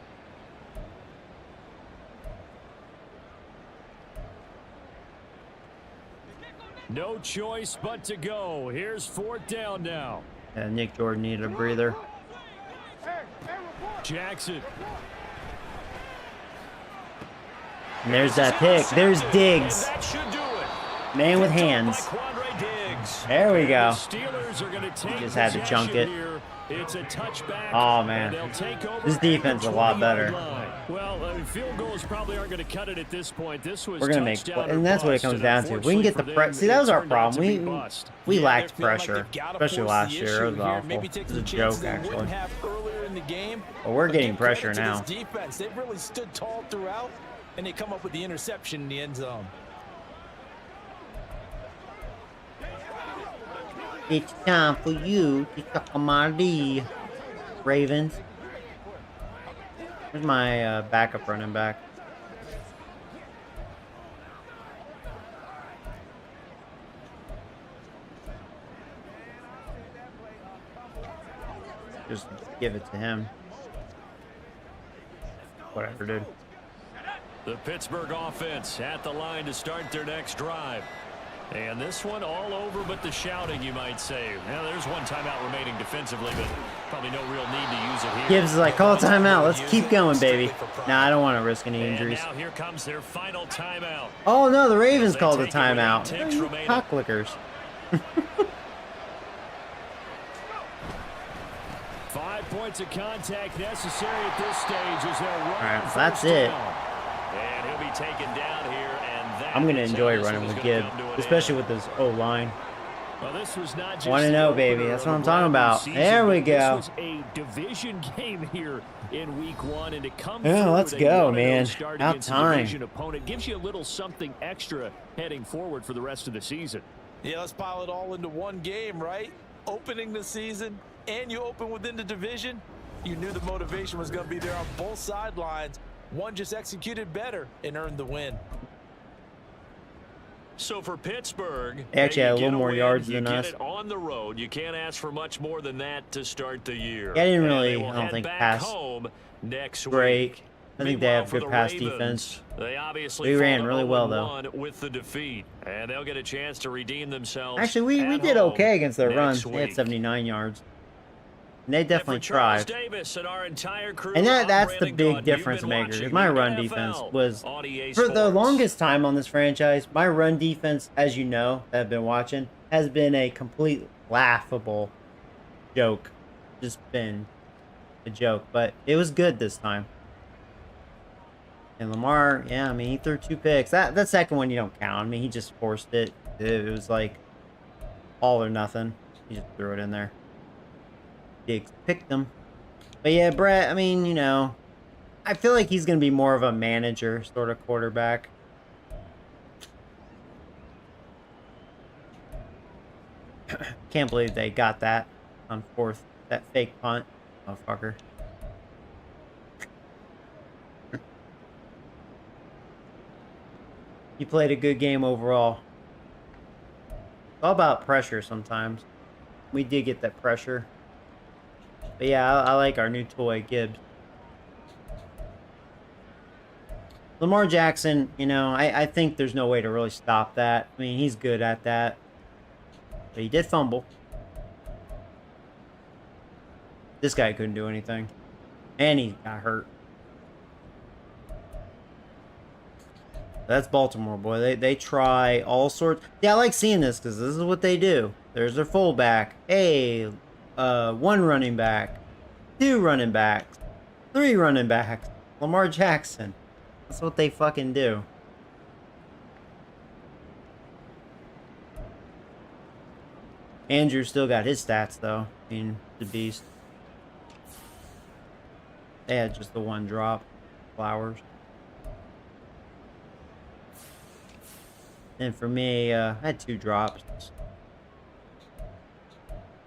No choice but to go. Here's 4th down now. Yeah, Nick Jordan needed a breather. Jackson. And there's that pick. There's Diggs. That should do it. Man with hands. There we go. Just had to chunk it. It's a touchback. Oh, man. This defense is a lot better. Well, field goals probably aren't going to cut it at this point. This was We're going to make, and that's what it comes down to. If we can get the press. See, that was our problem. We lacked pressure, especially last year. It was awful. It was a joke, actually. But we're getting pressure now. They've really stood tall throughout, and they come up with the interception in the end zone. It's time for you to suck my D, Ravens. Here's my backup running back. Just give it to him. Whatever, dude. The Pittsburgh offense at the line to start their next drive. And this one all over but the shouting, you might say. Now, there's 1 timeout remaining defensively, but probably no real need to use it here. Gibbs is like, call timeout. Let's keep going, baby. Nah, I don't want to risk any injuries. And now here comes their final timeout. Oh, no, the Ravens called a timeout. Cocklickers. 5 points of contact necessary at this stage as they'll run. All right, so that's it. And he'll be taken down here. I'm going to enjoy running with Gibb, especially with this O-line. Well, this was not just 1-0, baby. That's what I'm talking about. There we go. This was a division game here in week 1, and it comes yeah, let's go, man. About time. Opponent gives you a little something extra heading forward for the rest of the season. Yeah, let's pile it all into one game, right? Opening the season, and you open within the division. You knew the motivation was going to be there on both sidelines. One just executed better and earned the win. So for Pittsburgh, they actually had a little more yards than us. It on the road. You can't ask for much more than that to start the year. Yeah, I didn't really, I don't think, pass home next break. week. I think they have for good the pass Ravens, defense. they obviously We ran fall to really well, though. 0-1 with the defeat, and they'll get a chance to redeem themselves. Actually, we at did home okay against their run. next They had week. 79 yards. And they And definitely for Charles tried. Davis and our entire crew, And I'm that's the Brandon big Gaudin. difference You've been maker. Because watching my the run NFL defense was, on EA for the Sports. longest time on this franchise, my run defense, as you know, that have been watching, has been a complete laughable joke. Just been a joke. But it was good this time. And Lamar, yeah, I mean, he threw 2 picks. That second one you don't count. I mean, he just forced it. It was like all or nothing. He just threw it in there. Diggs picked them. But yeah, Brett, I mean, you know, I feel like he's going to be more of a manager sort of quarterback. Can't believe they got that on 4th. That fake punt. Motherfucker. He played a good game overall. It's all about pressure sometimes. We did get that pressure. But yeah, I like our new toy, Gibbs. Lamar Jackson, you know, I think there's no way to really stop that. I mean, he's good at that. But he did fumble. This guy couldn't do anything. And he got hurt. That's Baltimore, boy. They try all sorts. Yeah, I like seeing this because this is what they do. There's their fullback. Hey, 1 running back. 2 running backs. 3 running backs. Lamar Jackson. That's what they fucking do. Andrew still got his stats, though. I mean, the beast. They had just the 1 drop. Flowers. And for me, I had 2 drops.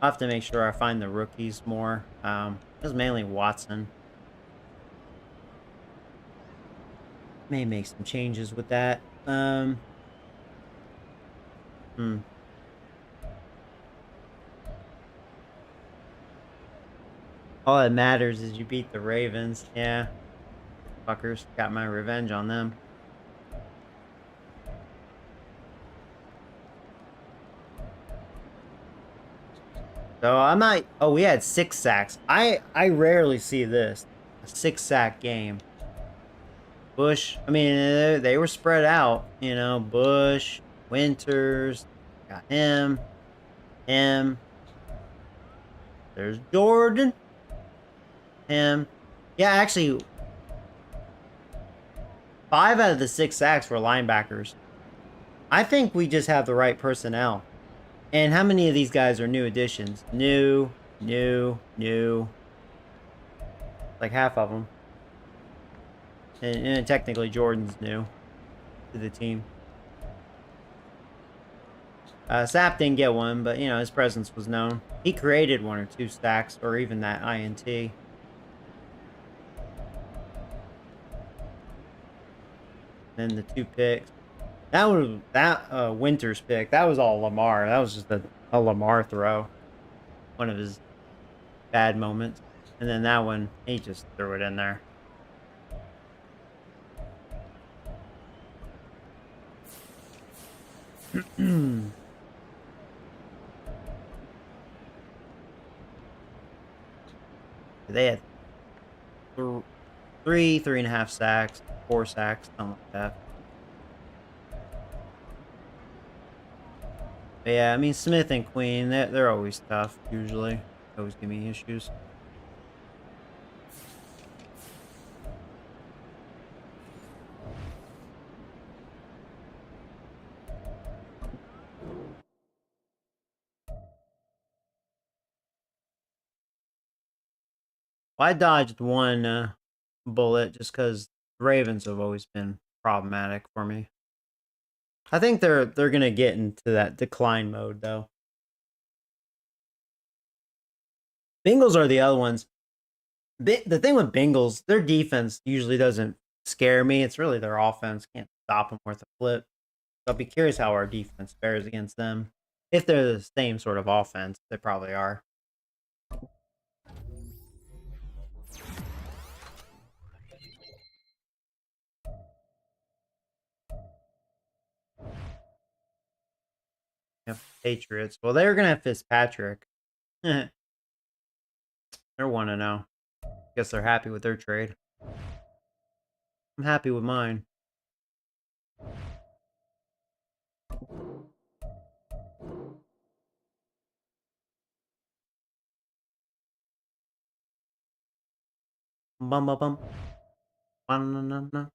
I'll have to make sure I find the rookies more. It was mainly Watson. May make some changes with that. All that matters is you beat the Ravens. Yeah. Fuckers. Got my revenge on them. So I might... Oh, we had 6 sacks. I rarely see this. A 6-sack game. Bush, I mean, they were spread out. You know, Bush, Winters, got him. There's Jordan. Him. Yeah, actually, 5 out of the 6 sacks were linebackers. I think we just have the right personnel. And how many of these guys are new additions? New. Like half of them. And technically Jordan's new to the team. Sapp didn't get one, but, you know, his presence was known. He created 1 or 2 sacks, or even that INT. Then the 2 picks. That Winters pick, that was all Lamar. That was just a Lamar throw. One of his bad moments. And then that one, he just threw it in there. They had 3.5 sacks, 4 sacks, something like that. But yeah, I mean, Smith and Queen, they're always tough, usually. They always give me issues. Well, I dodged 1 bullet just because Ravens have always been problematic for me. I think they're gonna get into that decline mode though. Bengals are the other ones. The thing with Bengals, their defense usually doesn't scare me. It's really their offense. Can't stop them worth a flip. So I'll be curious how our defense fares against them. If they're the same sort of offense, they probably are. Yep, Patriots. Well, they were gonna have Fitzpatrick. They're 1-0. Guess they're happy with their trade. I'm happy with mine. Bum bum bum. Ba-na-na-na.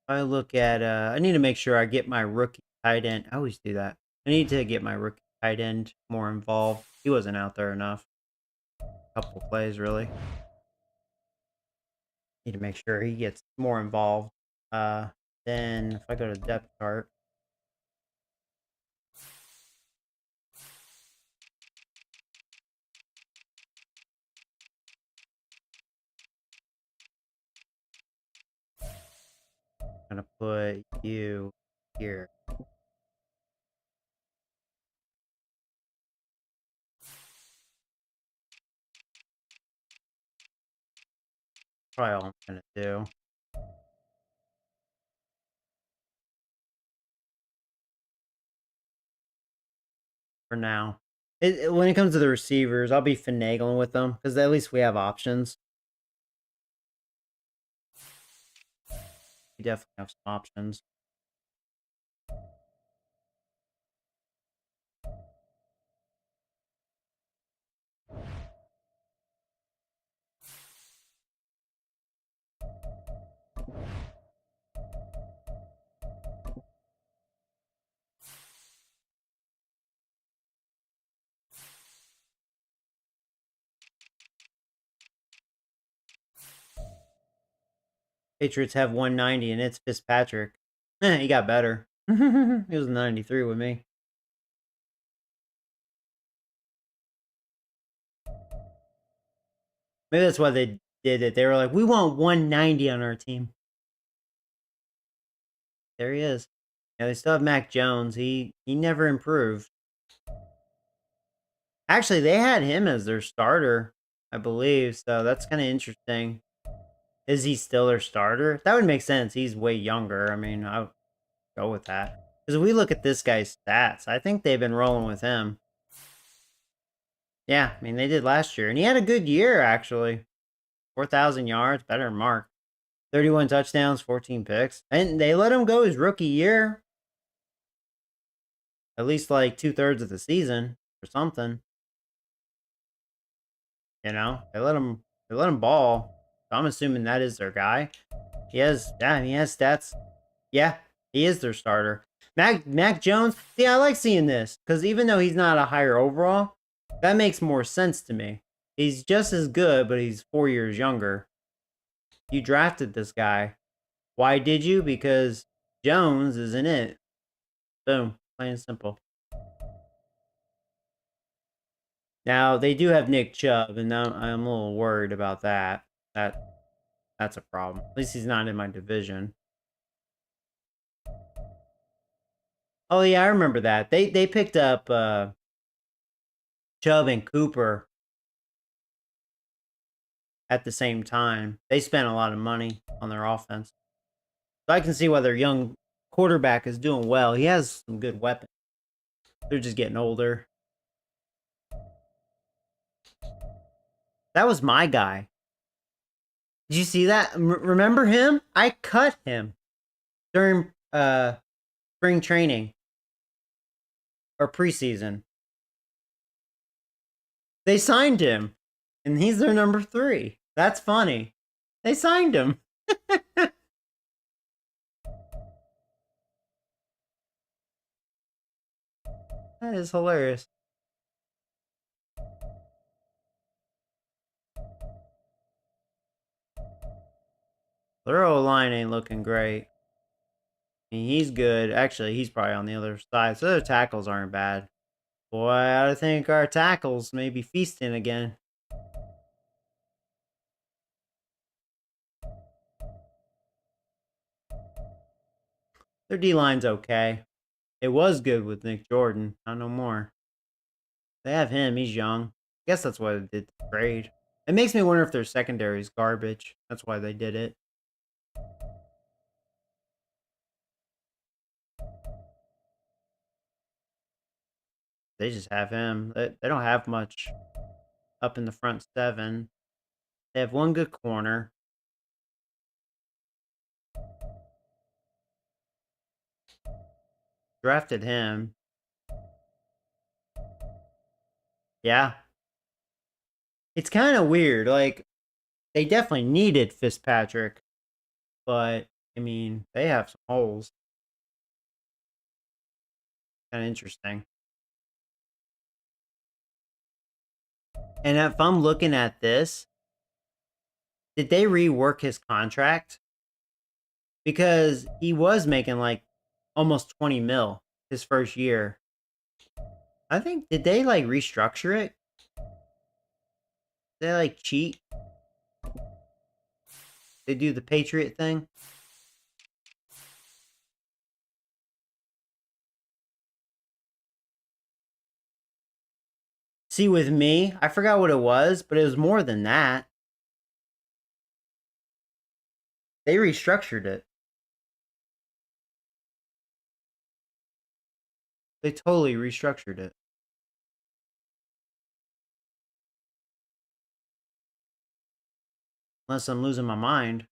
I look at I need to make sure I get my rookie tight end. I always do that. I need to get my rookie tight end more involved. He wasn't out there enough. Couple plays really. Need to make sure he gets more involved. Then if I go to depth chart, I'm gonna put you here. Probably all I'm gonna do. For now. When it comes to the receivers, I'll be finagling with them because at least we have options. We definitely have some options. Patriots have 190 and it's Fitzpatrick. He got better. He was 93 with me. Maybe that's why they did it. They were like, we want 190 on our team. There he is. Yeah, they still have Mac Jones. He never improved. Actually, they had him as their starter, I believe. So that's kind of interesting. Is he still their starter? That would make sense. He's way younger. I mean, I would go with that. Because if we look at this guy's stats, I think they've been rolling with him. Yeah, I mean, they did last year. And he had a good year, actually. 4,000 yards, better than Mark. 31 touchdowns, 14 picks. And they let him go his rookie year. At least like 2/3 of the season or something. You know, they let him ball. So I'm assuming that is their guy. He has stats. Yeah, he is their starter. Mac Jones. See, I like seeing this because even though he's not a higher overall, that makes more sense to me. He's just as good, but he's 4 years younger. You drafted this guy. Why did you? Because Jones is in it. Boom. Plain and simple. Now, they do have Nick Chubb, and I'm a little worried about that. That's a problem. At least he's not in my division. Oh, yeah, I remember that. They picked up Chubb and Cooper at the same time. They spent a lot of money on their offense. So I can see why their young quarterback is doing well. He has some good weapons. They're just getting older. That was my guy. Did you see that? Remember him? I cut him during spring training or preseason. They signed him, and he's their number 3. That's funny. They signed him. That is hilarious. Their O-line ain't looking great. I mean, he's good. Actually, he's probably on the other side. So their tackles aren't bad. Boy, I think our tackles may be feasting again. Their D-line's okay. It was good with Nick Jordan. Not no more. They have him. He's young. I guess that's why they did the trade. It makes me wonder if their secondary is garbage. That's why they did it. They just have him. They don't have much up in the front seven. They have one good corner. Drafted him. Yeah. It's kind of weird. Like, they definitely needed Fitzpatrick. But, I mean, they have some holes. Kind of interesting. And if I'm looking at this, did they rework his contract? Because he was making like almost 20 mil his first year. I think, did they like restructure it? Did they like cheat? They do the Patriot thing? See, with me, I forgot what it was, but it was more than that. They restructured it. They totally restructured it. Unless I'm losing my mind.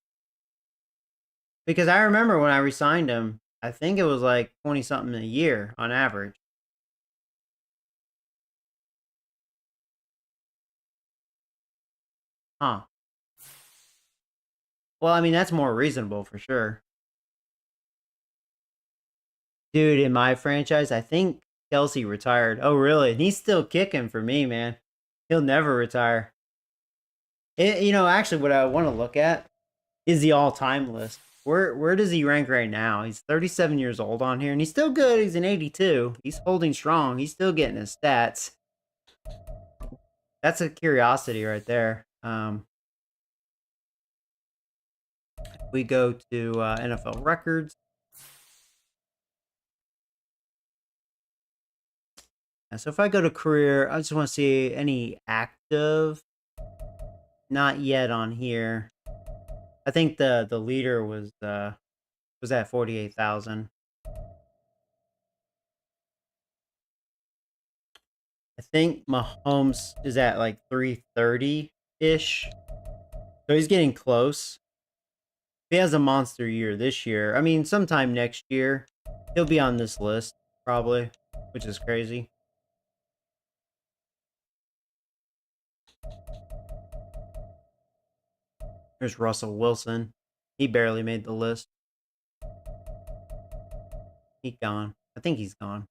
Because I remember when I re-signed him, I think it was like 20-something a year on average. Huh. Well, I mean, that's more reasonable for sure. Dude, in my franchise, I think Kelsey retired. Oh, really? And he's still kicking for me, man. He'll never retire. Actually, what I want to look at is the all-time list. Where does he rank right now? He's 37 years old on here, and he's still good. He's an 82. He's holding strong. He's still getting his stats. That's a curiosity right there. We go to NFL records. So if I go to career, I just want to see any active. Not yet on here. I think the leader was at 48,000. I think Mahomes is at like 330-ish. So he's getting close. He has a monster year this year. I mean, sometime next year, he'll be on this list, probably, which is crazy. There's Russell Wilson. He barely made the list. He's gone. I think he's gone.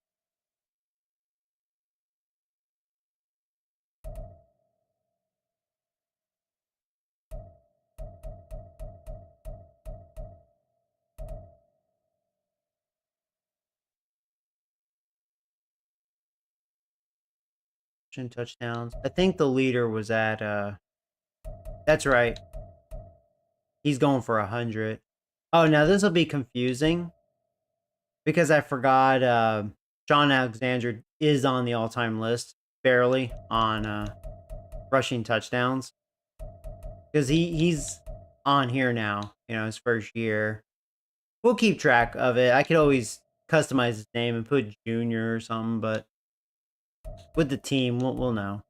Touchdowns. I think the leader was at that's right. He's going for 100. Oh, now this will be confusing because I forgot John Alexander is on the all-time list, barely on rushing touchdowns. Because he's on here now, his first year. We'll keep track of it. I could always customize his name and put Junior or something, but with the team, we'll know.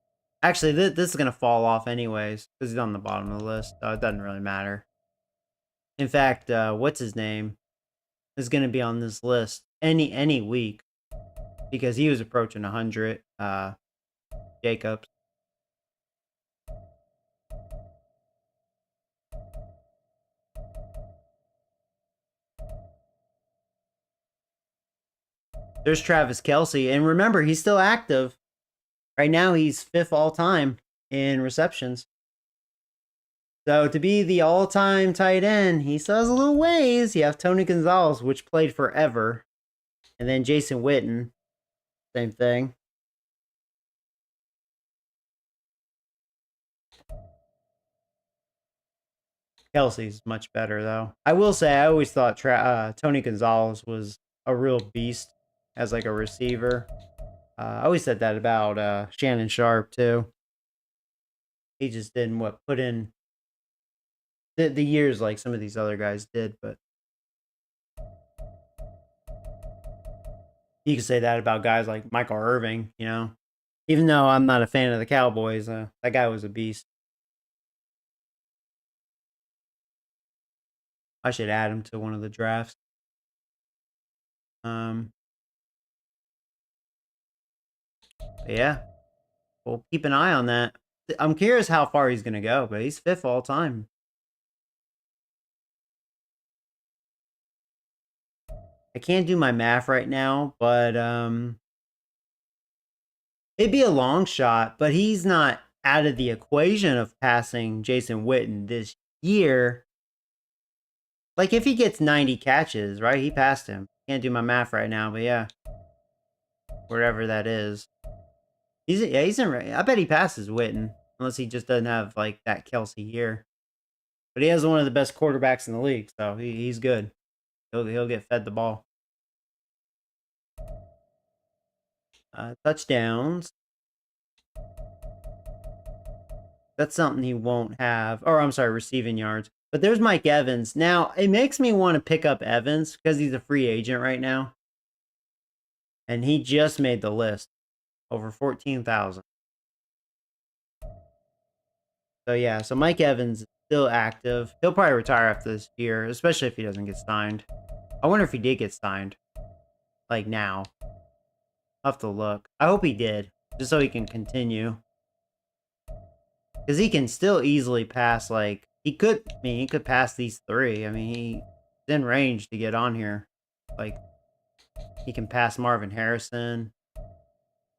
Actually, this is going to fall off anyways, because he's on the bottom of the list, so it doesn't really matter. In fact, what's his name is going to be on this list any week, because he was approaching 100, Jacobs. There's Travis Kelce, and remember, he's still active. Right now, he's 5th all-time in receptions. So to be the all-time tight end, he still has a little ways. You have Tony Gonzalez, which played forever. And then Jason Witten, same thing. Kelsey's much better, though. I will say, I always thought Tony Gonzalez was a real beast as like a receiver. I always said that about Shannon Sharp, too. He just didn't put in the years like some of these other guys did, but you can say that about guys like Michael Irving, you know. Even though I'm not a fan of the Cowboys, that guy was a beast. I should add him to one of the drafts. But yeah, we'll keep an eye on that. I'm curious how far he's gonna go, but he's 5th all time. I can't do my math right now, but it'd be a long shot, but he's not out of the equation of passing Jason Witten this year. Like, if he gets 90 catches, right? He passed him. Can't do my math right now, but yeah. Wherever that is. He's in. I bet he passes Witten. Unless he just doesn't have, like, that Kelsey year. But he has one of the best quarterbacks in the league, so he's good. He'll get fed the ball. Touchdowns. That's something he won't have. Or, I'm sorry, receiving yards. But there's Mike Evans. Now, it makes me want to pick up Evans because he's a free agent right now. And he just made the list. Over 14,000. So, yeah. So, Mike Evans is still active. He'll probably retire after this year, especially if he doesn't get signed. I wonder if he did get signed. Like, now. I'll have to look. I hope he did. Just so he can continue. Because he can still easily pass, like... he could pass these 3. I mean, he's in range to get on here. Like, he can pass Marvin Harrison,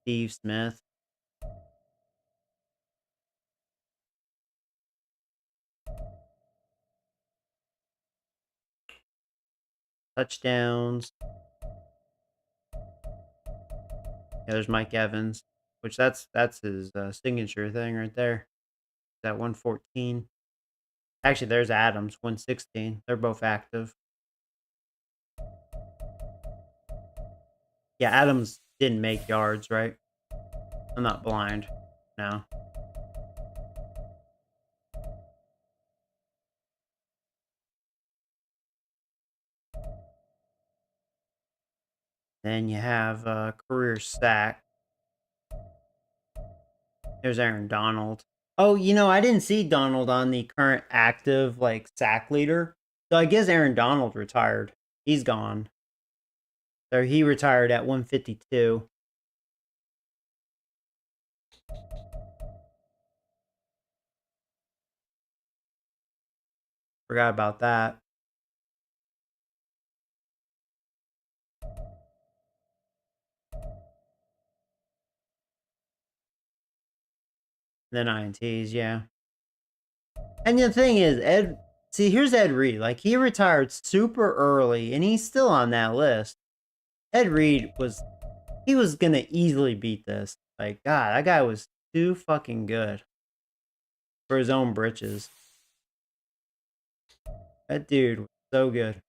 Steve Smith. Touchdowns. Yeah, there's Mike Evans, which that's his signature thing right there. That 114. Actually, there's Adams, 116. They're both active. Yeah, Adams didn't make yards, right? I'm not blind. No. Then you have career sack. There's Aaron Donald. Oh, you know, I didn't see Donald on the current active, like, sack leader. So I guess Aaron Donald retired. He's gone. So he retired at 152. Forgot about that. Then INTs, yeah. And the thing is, here's Ed Reed. Like, he retired super early, and he's still on that list. Ed Reed was gonna easily beat this. Like, God, that guy was too fucking good for his own britches. That dude was so good.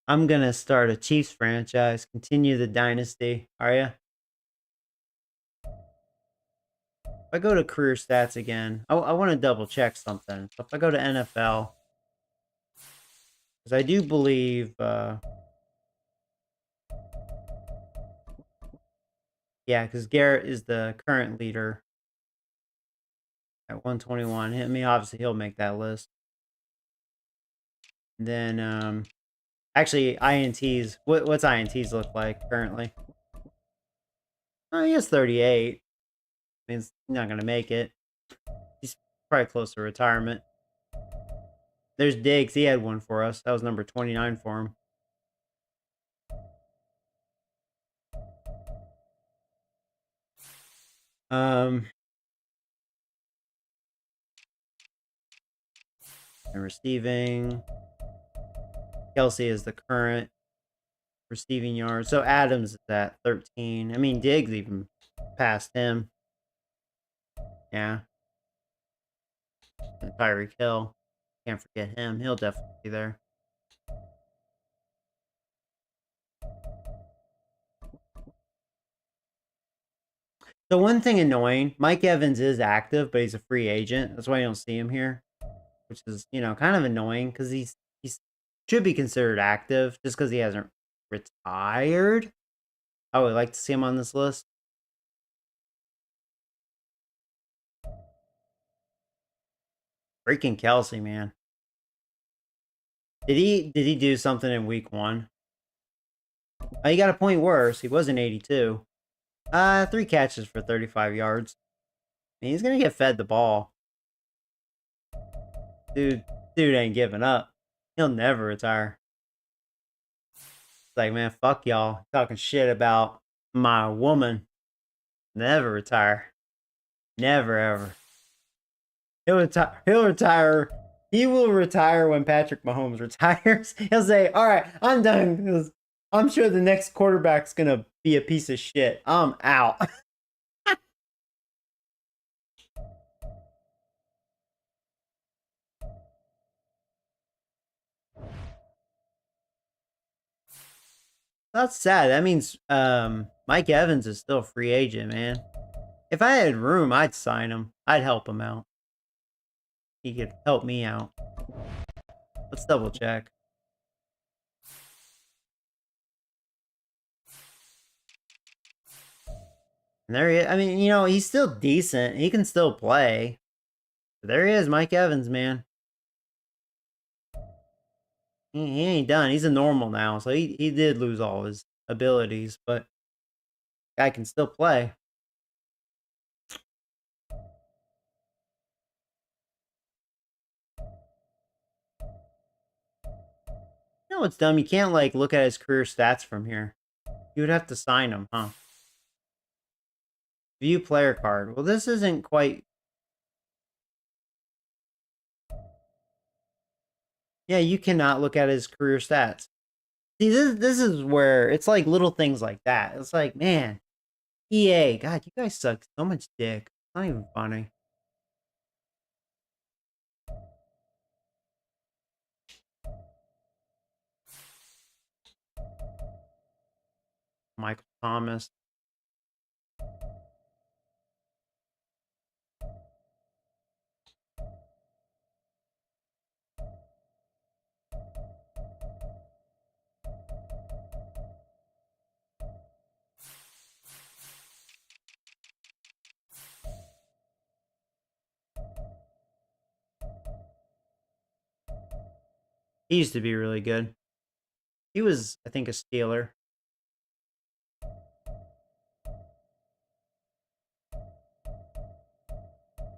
I'm gonna start a Chiefs franchise, continue the dynasty. Are ya? If I go to career stats again, I want to double check something. So if I go to NFL, because I do believe, yeah, because Garrett is the current leader at 121. I mean, obviously he'll make that list. Then, actually, INTs. What's INTs look like currently? Oh, he has 38. Means he's not gonna make it. He's probably close to retirement. There's Diggs. He had one for us. That was number 29 for him. And receiving. Kelsey is the current receiving yard. So Adams is at 13. I mean, Diggs even passed him. Yeah. And Tyreek Hill. Can't forget him. He'll definitely be there. So one thing annoying, Mike Evans is active, but he's a free agent. That's why you don't see him here, which is, kind of annoying because he's should be considered active just because he hasn't retired. I would like to see him on this list. Freaking Kelsey, man. Did he do something in week 1? Oh, he got a point worse. He was an 82. 3 catches for 35 yards. I mean, he's gonna get fed the ball. Dude ain't giving up. He'll never retire. It's like, man, fuck y'all. Talking shit about my woman. Never retire. Never, ever. He'll retire. He will retire when Patrick Mahomes retires. He'll say, all right, I'm done. I'm sure the next quarterback's going to be a piece of shit. I'm out. That's sad. That means Mike Evans is still a free agent, man. If I had room, I'd sign him. I'd help him out. He could help me out. Let's double check. And there he is. I mean, he's still decent. He can still play. But there he is, Mike Evans, man. He ain't done. He's a normal now, so he did lose all his abilities, but guy can still play. It's dumb. You can't look at his career stats from here. You would have to sign him, huh? View player card. Well, this isn't quite. Yeah, you cannot look at his career stats. See, this is where it's like little things like that. It's like, man, EA, God, you guys suck so much dick. It's not even funny. Michael Thomas. He used to be really good. He was, I think, a Steeler.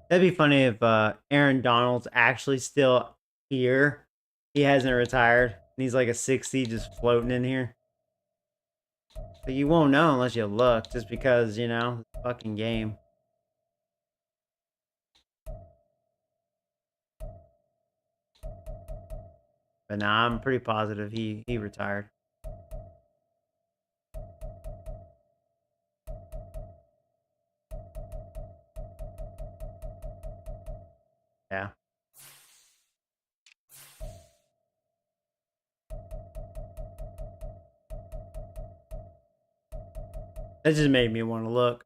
That'd be funny if Aaron Donald's actually still here. He hasn't retired. And he's like a 60 just floating in here. But you won't know unless you look, just because, fucking game. But nah, I'm pretty positive he retired. Yeah. That just made me want to look.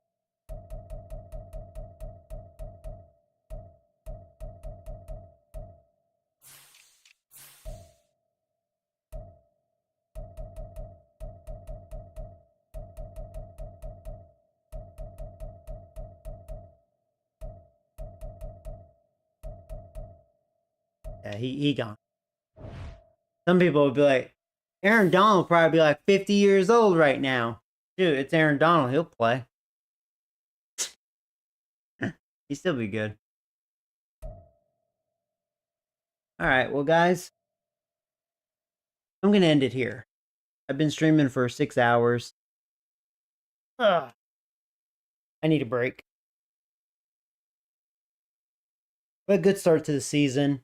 Yeah, he gone. Some people would be like, Aaron Donald will probably be like 50 years old right now. Dude, it's Aaron Donald. He'll play. He'd still be good. All right, well, guys, I'm going to end it here. I've been streaming for 6 hours. Ugh. I need a break. But a good start to the season.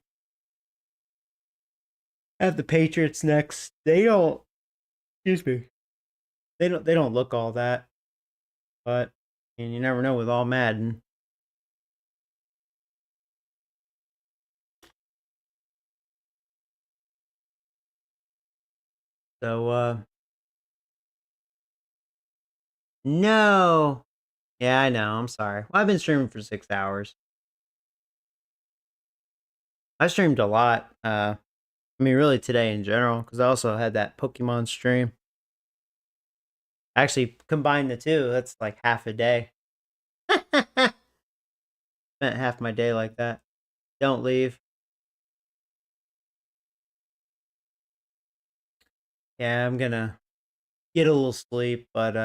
I have the Patriots next. They don't, excuse me. They don't look all that. But and you never know with All-Madden. So no. Yeah, I know. I'm sorry. Well, I've been streaming for 6 hours. I streamed a lot. I mean, really today in general, because I also had that Pokemon stream. Actually, combine the two, that's like half a day. Spent half my day like that. Don't leave. Yeah, I'm gonna get a little sleep, but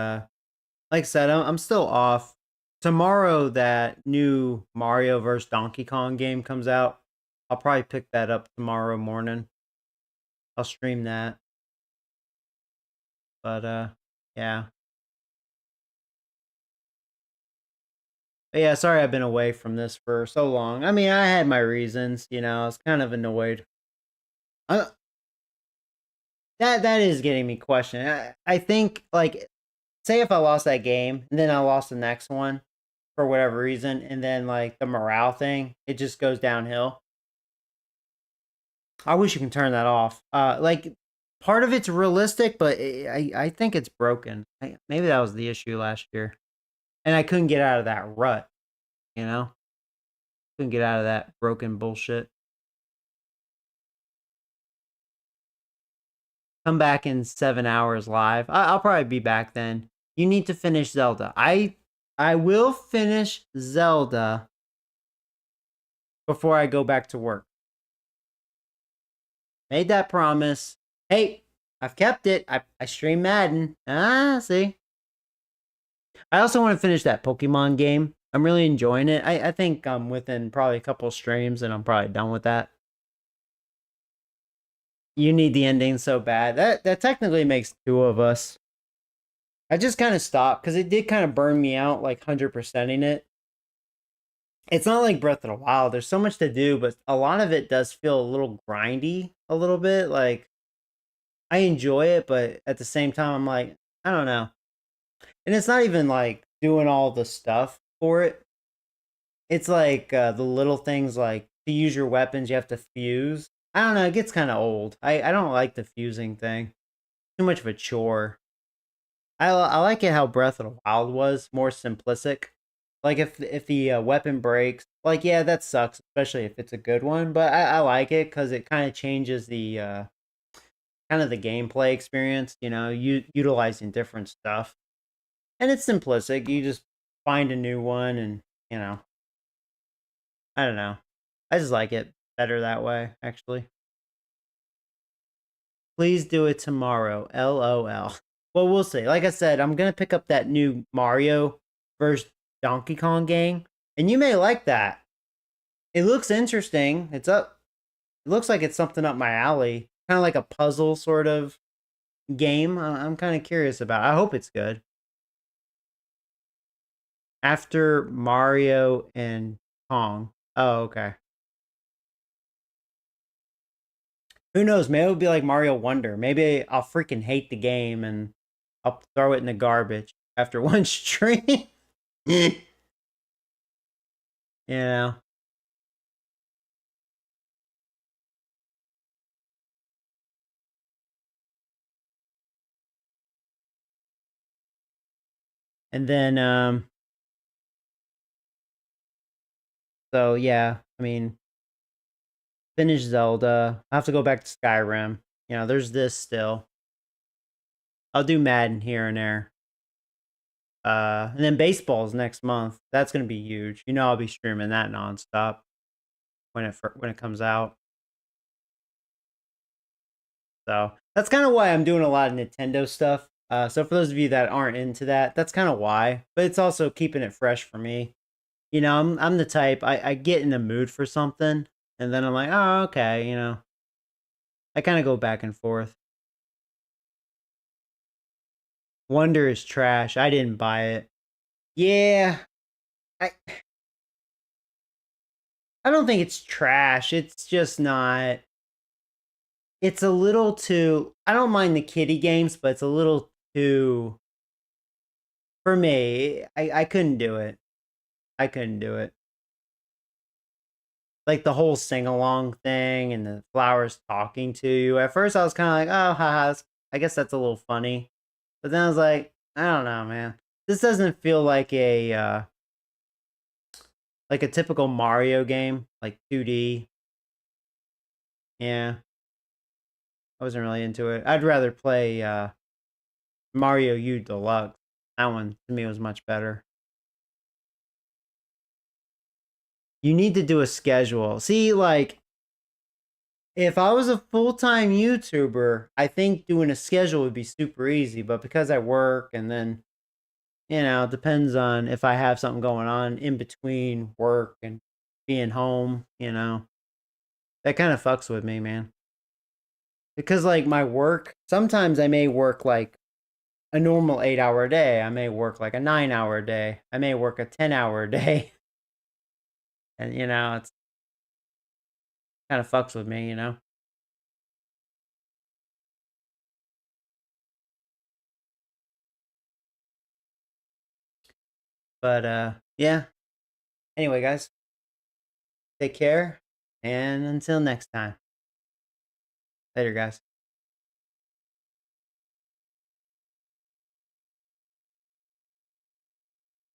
like I said, I'm still off. Tomorrow, that new Mario vs. Donkey Kong game comes out. I'll probably pick that up tomorrow morning. I'll stream that. But yeah. But yeah, sorry I've been away from this for so long. I mean, I had my reasons, I was kind of annoyed. Uh, that is getting me questioning. I think, like, say if I lost that game and then I lost the next one for whatever reason, and then like the morale thing, it just goes downhill. I wish you can turn that off. Like, part of it's realistic, but I think it's broken. Maybe that was the issue last year, and I couldn't get out of that rut. You know, couldn't get out of that broken bullshit. Come back in 7 hours live. I'll probably be back then. You need to finish Zelda. I will finish Zelda before I go back to work. Made that promise. Hey, I've kept it. I stream Madden. See. I also want to finish that Pokemon game. I'm really enjoying it. I think I'm within probably a couple streams and I'm probably done with that. You need the ending so bad. That technically makes two of us. I just kind of stopped because it did kind of burn me out, like 100%ing it. It's not like Breath of the Wild. There's so much to do, but a lot of it does feel a little grindy, a little bit. Like, I enjoy it, but at the same time, I'm like, I don't know. And it's not even like doing all the stuff for it. It's like the little things, like to use your weapons, you have to fuse. I don't know. It gets kind of old. I don't like the fusing thing. Too much of a chore. I like it how Breath of the Wild was more simplistic. Like if the weapon breaks, like, yeah, that sucks, especially if it's a good one. But I like it because it kind of changes the kind of the gameplay experience. Utilizing different stuff, and it's simplistic. You just find a new one, and I don't know. I just like it better that way, actually. Please do it tomorrow. LOL. Well, we'll see. Like I said, I'm gonna pick up that new Mario vs. Donkey Kong game, and you may like that. It looks interesting. It looks like it's something up my alley, kind of like a puzzle sort of game. I'm kind of curious about. I hope it's good. After Mario and Kong. Oh, okay. Who knows? Maybe it'll be like Mario Wonder. Maybe I'll freaking hate the game and I'll throw it in the garbage after one stream. you know. And then so yeah, I mean, finish Zelda. I have to go back to Skyrim. There's this still. I'll do Madden here and there. And then baseball's next month. That's gonna be huge. I'll be streaming that nonstop when it comes out. So that's kind of why I'm doing a lot of Nintendo stuff. So for those of you that aren't into that, that's kind of why. But it's also keeping it fresh for me. I'm the type I get in the mood for something, and then I'm like, oh, okay. I kind of go back and forth. Wonder is trash. I didn't buy it. Yeah, I I don't think it's trash. It's just not. It's a little too. I don't mind the kiddie games, but it's a little too. For me, I couldn't do it. I couldn't do it. Like the whole sing along thing and the flowers talking to you. At first, I was kind of like, oh, haha, I guess that's a little funny. But then I was like, I don't know, man. This doesn't feel like a typical Mario game, like 2D. Yeah. I wasn't really into it. I'd rather play Mario U Deluxe. That one to me was much better. You need to do a schedule. See, like, if I was a full-time YouTuber, I think doing a schedule would be super easy. But because I work and then, it depends on if I have something going on in between work and being home, that kind of fucks with me, man. Because, like, my work, sometimes I may work like a normal 8-hour day. I may work like a 9-hour day. I may work a 10-hour day. And, it's kind of fucks with me, But, yeah. Anyway, guys, take care. And until next time. Later, guys.